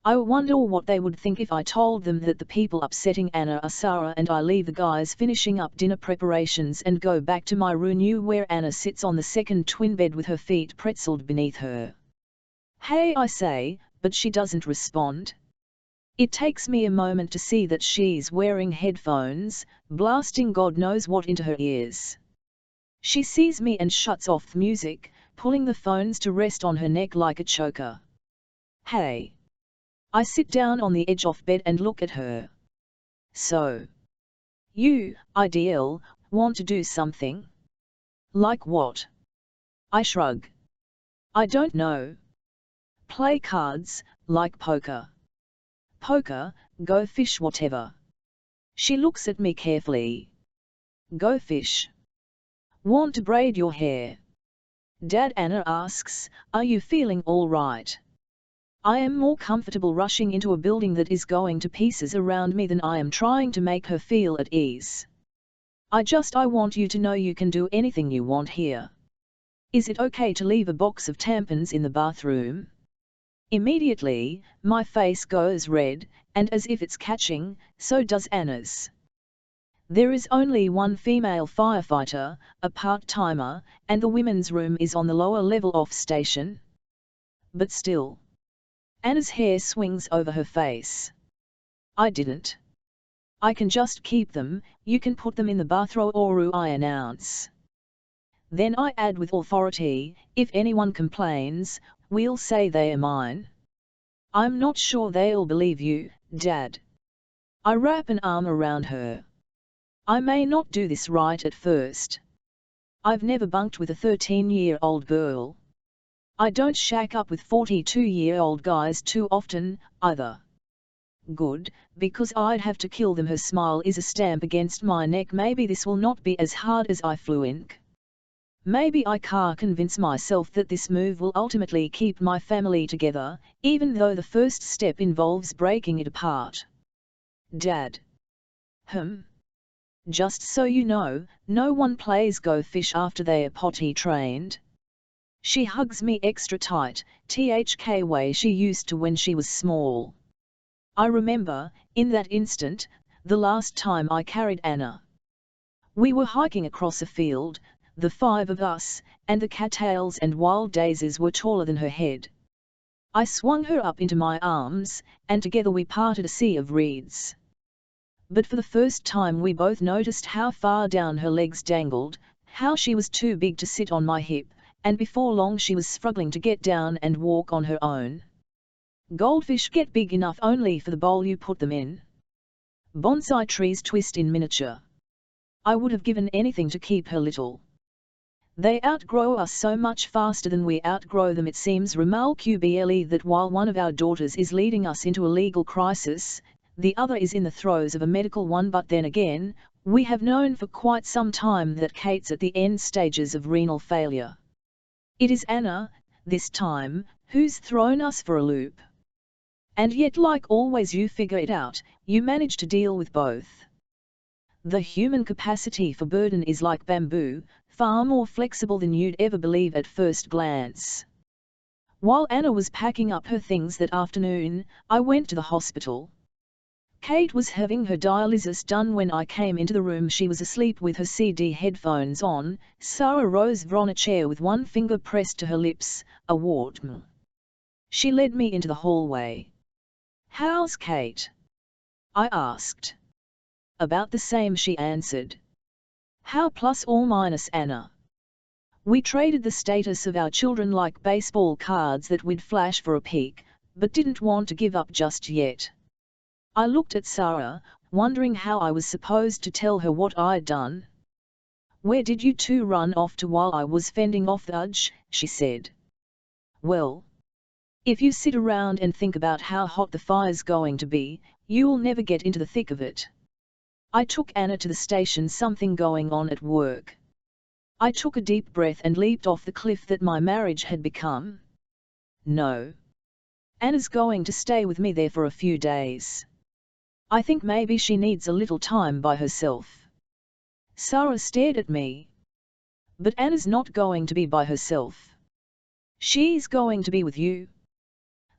I wonder what they would think if I told them that the people upsetting Anna are Sarah and I leave the guys finishing up dinner preparations and go back to my room where Anna sits on the second twin bed with her feet pretzeled beneath her. "Hey," I say, but she doesn't respond. It takes me a moment to see that she's wearing headphones, blasting God knows what into her ears. She sees me and shuts off the music, pulling the phones to rest on her neck like a choker. "Hey." I sit down on the edge of bed and look at her. "So, you, ideal, want to do something? Like what?" I shrug. "I don't know. Play cards, like poker." "Poker, go fish, whatever." She looks at me carefully. "Go fish? Want to braid your hair?" "Dad," Anna asks, "are you feeling all right?" I am more comfortable rushing into a building that is going to pieces around me than I am trying to make her feel at ease. I want you to know you can do anything you want here. Is it okay to leave a box of tampons in the bathroom?" Immediately, my face goes red, and as if it's catching, so does Anna's. There is only one female firefighter, a part-timer, and the women's room is on the lower level off station. But still. Anna's hair swings over her face. "I didn't. I can just keep them, you can put them in the bathroom," I announce. Then I add with authority, "If anyone complains, we'll say they are mine." "I'm not sure they'll believe you, Dad." I wrap an arm around her. "I may not do this right at first. I've never bunked with a 13-year-old girl. I don't shack up with 42-year-old guys too often, either." "Good, because I'd have to kill them." Her smile is a stamp against my neck. "Maybe this will not be as hard as I think. Maybe I can't convince myself that this move will ultimately keep my family together, even though the first step involves breaking it apart." "Dad." Just so you know, no one plays Go Fish after they are potty trained." She hugs me extra tight, THK way she used to when she was small. I remember, in that instant, the last time I carried Anna. We were hiking across a field, the 5 of us, and the cattails and wild daisies were taller than her head. I swung her up into my arms, and together we parted a sea of reeds. But for the first time we both noticed how far down her legs dangled, how she was too big to sit on my hip, and before long she was struggling to get down and walk on her own. Goldfish get big enough only for the bowl you put them in. Bonsai trees twist in miniature. I would have given anything to keep her little. They outgrow us so much faster than we outgrow them. It seems remarkable that while one of our daughters is leading us into a legal crisis, the other is in the throes of a medical one. But then again, we have known for quite some time that Kate's at the end stages of renal failure. It is Anna, this time, who's thrown us for a loop. And yet, like always, you figure it out, you manage to deal with both. The human capacity for burden is like bamboo, far more flexible than you'd ever believe at first glance. While Anna was packing up her things that afternoon, I went to the hospital. Kate was having her dialysis done when I came into the room. She was asleep with her CD headphones on. Sarah rose from a chair with one finger pressed to her lips, a wart. She led me into the hallway. "How's Kate?" I asked. "About the same," she answered. "How plus or minus Anna?" We traded the status of our children like baseball cards that we'd flash for a peek, but didn't want to give up just yet. I looked at Sarah, wondering how I was supposed to tell her what I'd done. "Where did you two run off to while I was fending off the Udge?" she said. "Well, if you sit around and think about how hot the fire's going to be, you'll never get into the thick of it." I took Anna to the station. Something going on at work. I took a deep breath and leaped off the cliff that my marriage had become. No. Anna's going to stay with me there for a few days. I think maybe she needs a little time by herself. Sarah stared at me. "But Anna's not going to be by herself. She's going to be with you."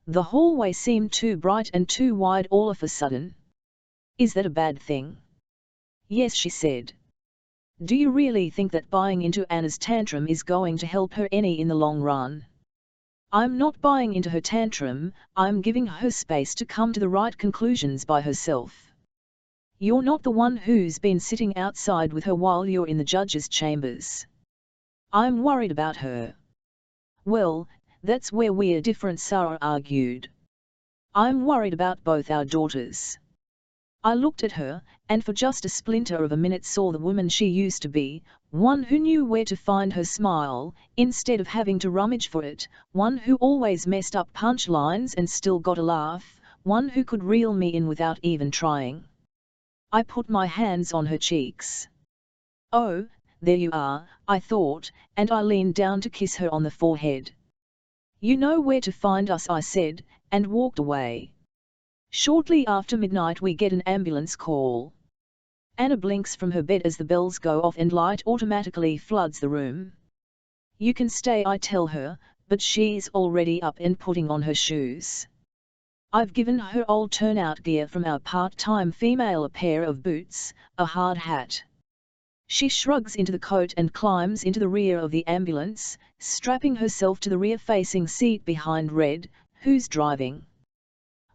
The hallway seemed too bright and too wide all of a sudden. "Is that a bad thing?" "Yes," she said. "Do you really think that buying into Anna's tantrum is going to help her any in the long run?" "I'm not buying into her tantrum, I'm giving her space to come to the right conclusions by herself. You're not the one who's been sitting outside with her while you're in the judge's chambers." "I'm worried about her." "Well, that's where we're different," Sarah argued. "I'm worried about both our daughters." I looked at her, and for just a splinter of a minute saw the woman she used to be, one who knew where to find her smile, instead of having to rummage for it, one who always messed up punchlines and still got a laugh, one who could reel me in without even trying. I put my hands on her cheeks. "Oh, there you are," I thought, and I leaned down to kiss her on the forehead. "You know where to find us," I said, and walked away. Shortly after midnight we get an ambulance call. Anna blinks from her bed as the bells go off and light automatically floods the room. "You can stay," I tell her, but she's already up and putting on her shoes. I've given her old turnout gear from our part-time female, a pair of boots, a hard hat. She shrugs into the coat and climbs into the rear of the ambulance, strapping herself to the rear-facing seat behind Red, who's driving.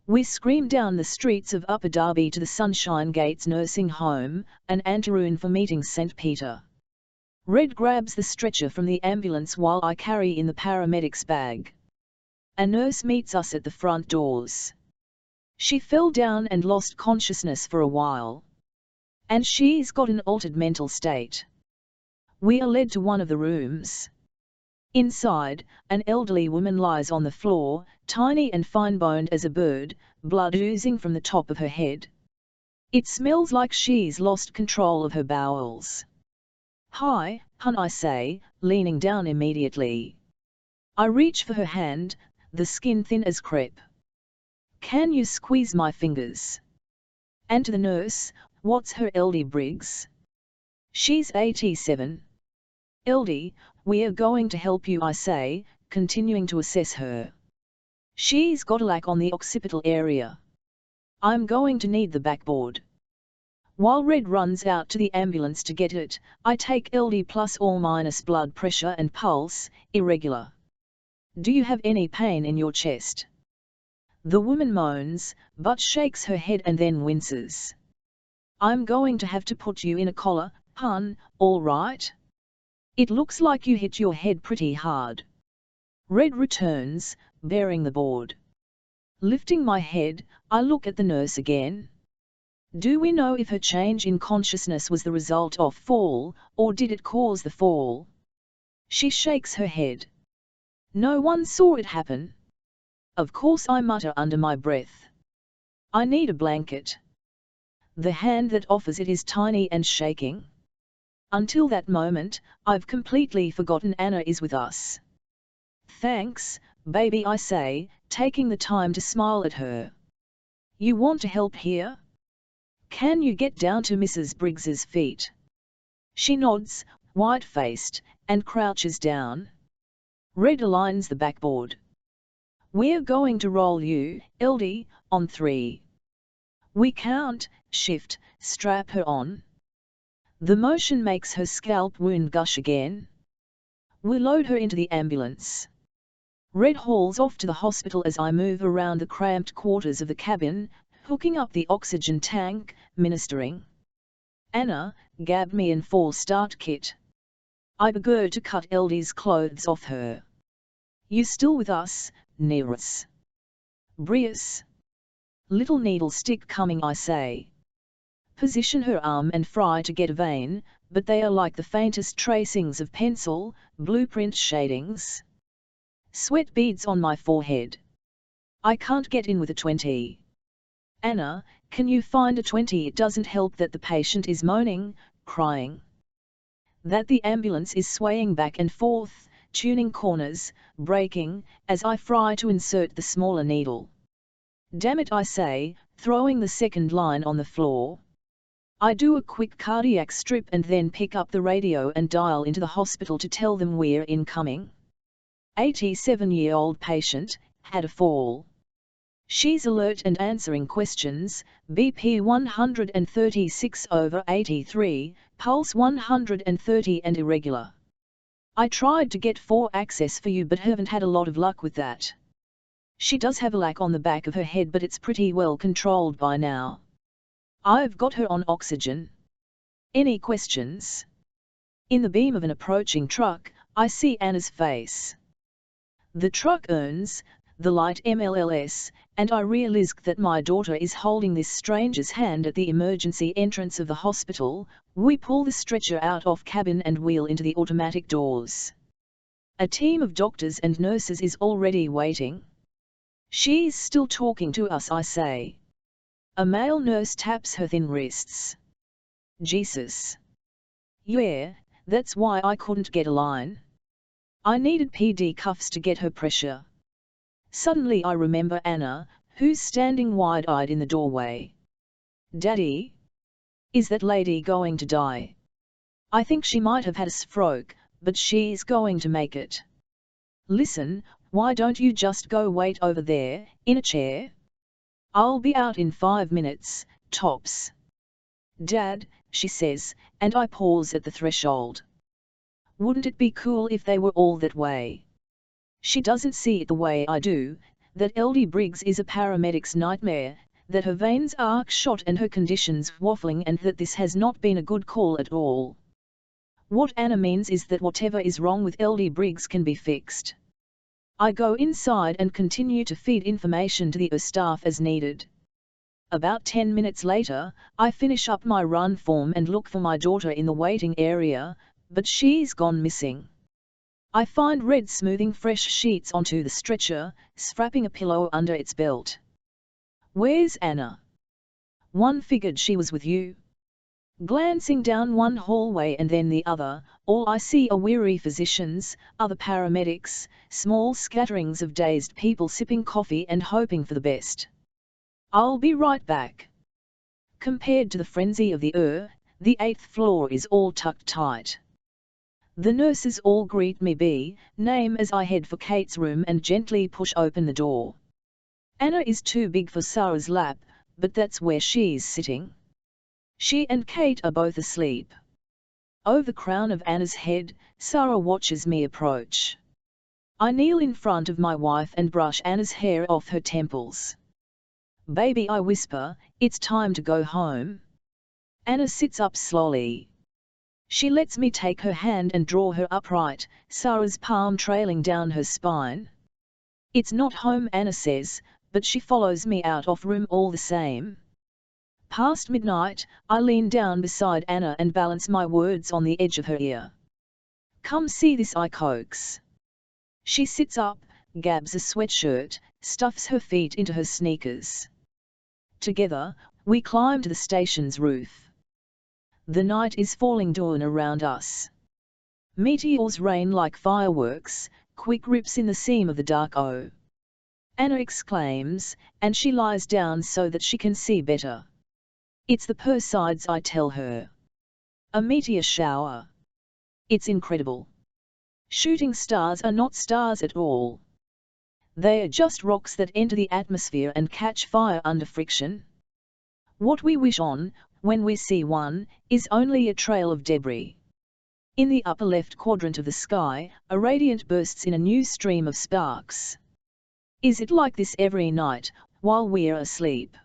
We scream down the streets of Upper Darby to the Sunshine Gates nursing home, an anteroon for meeting St. Peter. Red grabs the stretcher from the ambulance while I carry in the paramedic's bag. A nurse meets us at the front doors. She fell down and lost consciousness for a while. And she's got an altered mental state. We are led to one of the rooms. Inside, an elderly woman lies on the floor, tiny and fine-boned as a bird, blood oozing from the top of her head. It smells like she's lost control of her bowels. "Hi, hun," I say, leaning down immediately. I reach for her hand, the skin thin as crepe. "Can you squeeze my fingers?" And to the nurse, "What's her LD, Briggs?" "She's 87. "LD, we're going to help you," I say, continuing to assess her. "She's got a lack on the occipital area. I'm going to need the backboard." While Red runs out to the ambulance to get it, I take LD plus or minus blood pressure and pulse, irregular. "Do you have any pain in your chest?" The woman moans, but shakes her head and then winces. "I'm going to have to put you in a collar, hun, all right? It looks like you hit your head pretty hard." Red returns, bearing the board. Lifting my head, I look at the nurse again. Do we know if her change in consciousness was the result of fall, or did it cause the fall? She shakes her head. No one saw it happen. Of course, I mutter under my breath. I need a blanket. The hand that offers it is tiny and shaking. Until that moment, I've completely forgotten Anna is with us. Thanks, baby, I say, taking the time to smile at her. You want to help here? Can you get down to Mrs. Briggs's feet? She nods, white-faced, and crouches down. Red aligns the backboard. We're going to roll you, LD, on 3. We count, shift, strap her on. The motion makes her scalp wound gush again. We load her into the ambulance. Red hauls off to the hospital as I move around the cramped quarters of the cabin, hooking up the oxygen tank, ministering. Anna, gab me and 4-start kit. I begin to cut LD's clothes off her. You still with us, Neris? Brius. Little needle stick coming, I say. Position her arm and fry to get a vein, but they are like the faintest tracings of pencil, blueprint shadings. Sweat beads on my forehead. I can't get in with a 20. Anna, can you find a 20? It doesn't help that the patient is moaning, crying. That the ambulance is swaying back and forth, tuning corners, braking, as I fry to insert the smaller needle. Damn it, I say, throwing the second line on the floor. I do a quick cardiac strip and then pick up the radio and dial into the hospital to tell them we're incoming. 87-year-old patient, had a fall. She's alert and answering questions, BP 136/83, pulse 130 and irregular. I tried to get 4 access for you but haven't had a lot of luck with that. She does have a lack on the back of her head but it's pretty well controlled by now. I've got her on oxygen. Any questions? In the beam of an approaching truck, I see Anna's face. The truck earns, the light MLLS, and I realize that my daughter is holding this stranger's hand at the emergency entrance of the hospital. We pull the stretcher out of cabin and wheel into the automatic doors. A team of doctors and nurses is already waiting. She's still talking to us, I say. A male nurse taps her thin wrists. Jesus. Yeah, that's why I couldn't get a line. I needed PD cuffs to get her pressure. Suddenly I remember Anna, who's standing wide-eyed in the doorway. Daddy? Is that lady going to die? I think she might have had a stroke, but she's going to make it. Listen, why don't you just go wait over there, in a chair? I'll be out in 5 minutes, tops. Dad, she says, and I pause at the threshold. Wouldn't it be cool if they were all that way? She doesn't see it the way I do, that LD Briggs is a paramedic's nightmare, that her veins are shot and her conditions waffling and that this has not been a good call at all. What Anna means is that whatever is wrong with LD Briggs can be fixed. I go inside and continue to feed information to the staff as needed. About 10 minutes later, I finish up my run form and look for my daughter in the waiting area, but she's gone missing. I find Red smoothing fresh sheets onto the stretcher, strapping a pillow under its belt. Where's Anna? One figured she was with you. Glancing down one hallway and then the other, all I see are weary physicians, other paramedics, small scatterings of dazed people sipping coffee and hoping for the best. I'll be right back. Compared to the frenzy of the 8th floor is all tucked tight. The nurses all greet me by name as I head for Kate's room and gently push open the door. Anna is too big for Sarah's lap, but that's where she's sitting. She and Kate are both asleep. Over the crown of Anna's head, Sarah watches me approach. I kneel in front of my wife and brush Anna's hair off her temples. Baby, I whisper, it's time to go home. Anna sits up slowly. She lets me take her hand and draw her upright, Sarah's palm trailing down her spine. It's not home, Anna says, but she follows me out of room all the same. Past midnight, I lean down beside Anna and balance my words on the edge of her ear. "Come see this," I coax. She sits up, grabs a sweatshirt, stuffs her feet into her sneakers. Together, we climb to the station's roof. The night is falling dawn around us. Meteors rain like fireworks, quick rips in the seam of the dark O. Anna exclaims, and she lies down so that she can see better. "It's the Perseids," I tell her. "A meteor shower. It's incredible. Shooting stars are not stars at all. They are just rocks that enter the atmosphere and catch fire under friction. What we wish on, when we see one, is only a trail of debris." In the upper left quadrant of the sky, a radiant bursts in a new stream of sparks. "Is it like this every night, while we're asleep?"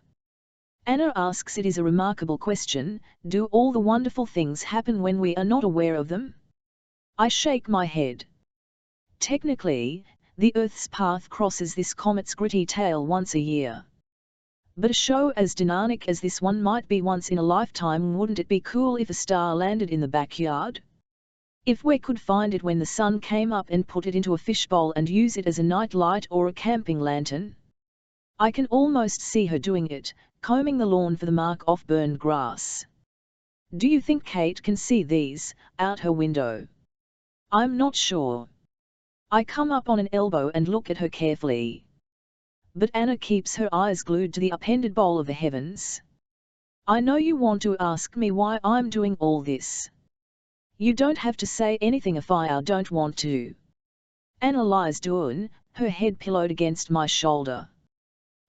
Anna asks. It is a remarkable question. Do all the wonderful things happen when we are not aware of them? I shake my head. Technically, the Earth's path crosses this comet's gritty tail once a year. But a show as dynamic as this one might be once in a lifetime. Wouldn't it be cool if a star landed in the backyard? If we could find it when the sun came up and put it into a fishbowl and use it as a night light or a camping lantern? I can almost see her doing it, combing the lawn for the mark of burned grass. Do you think Kate can see these, out her window? I'm not sure. I come up on an elbow and look at her carefully. But Anna keeps her eyes glued to the upended bowl of the heavens. "I know you want to ask me why I'm doing all this. You don't have to say anything if I don't want to." Anna lies down, her head pillowed against my shoulder.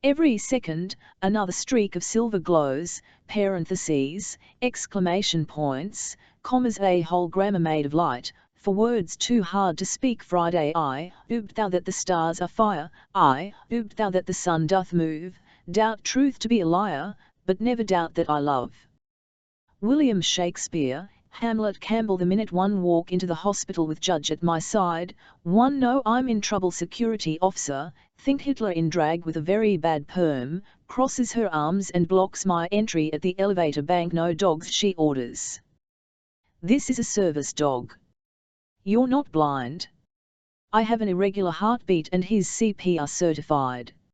Every second, another streak of silver glows, parentheses, exclamation points, commas, a whole grammar made of light, for words too hard to speak. Friday. I thou that the stars are fire, I thou that the sun doth move, doubt truth to be a liar, but never doubt that I love. William Shakespeare, Hamlet. Campbell. The minute one walk into the hospital with Judge at my side, one know I'm in trouble. Security officer, think Hitler in drag with a very bad perm, crosses her arms and blocks my entry at the elevator bank. "No dogs," she orders. "This is a service dog. You're not blind. I have an irregular heartbeat and he's CPR certified."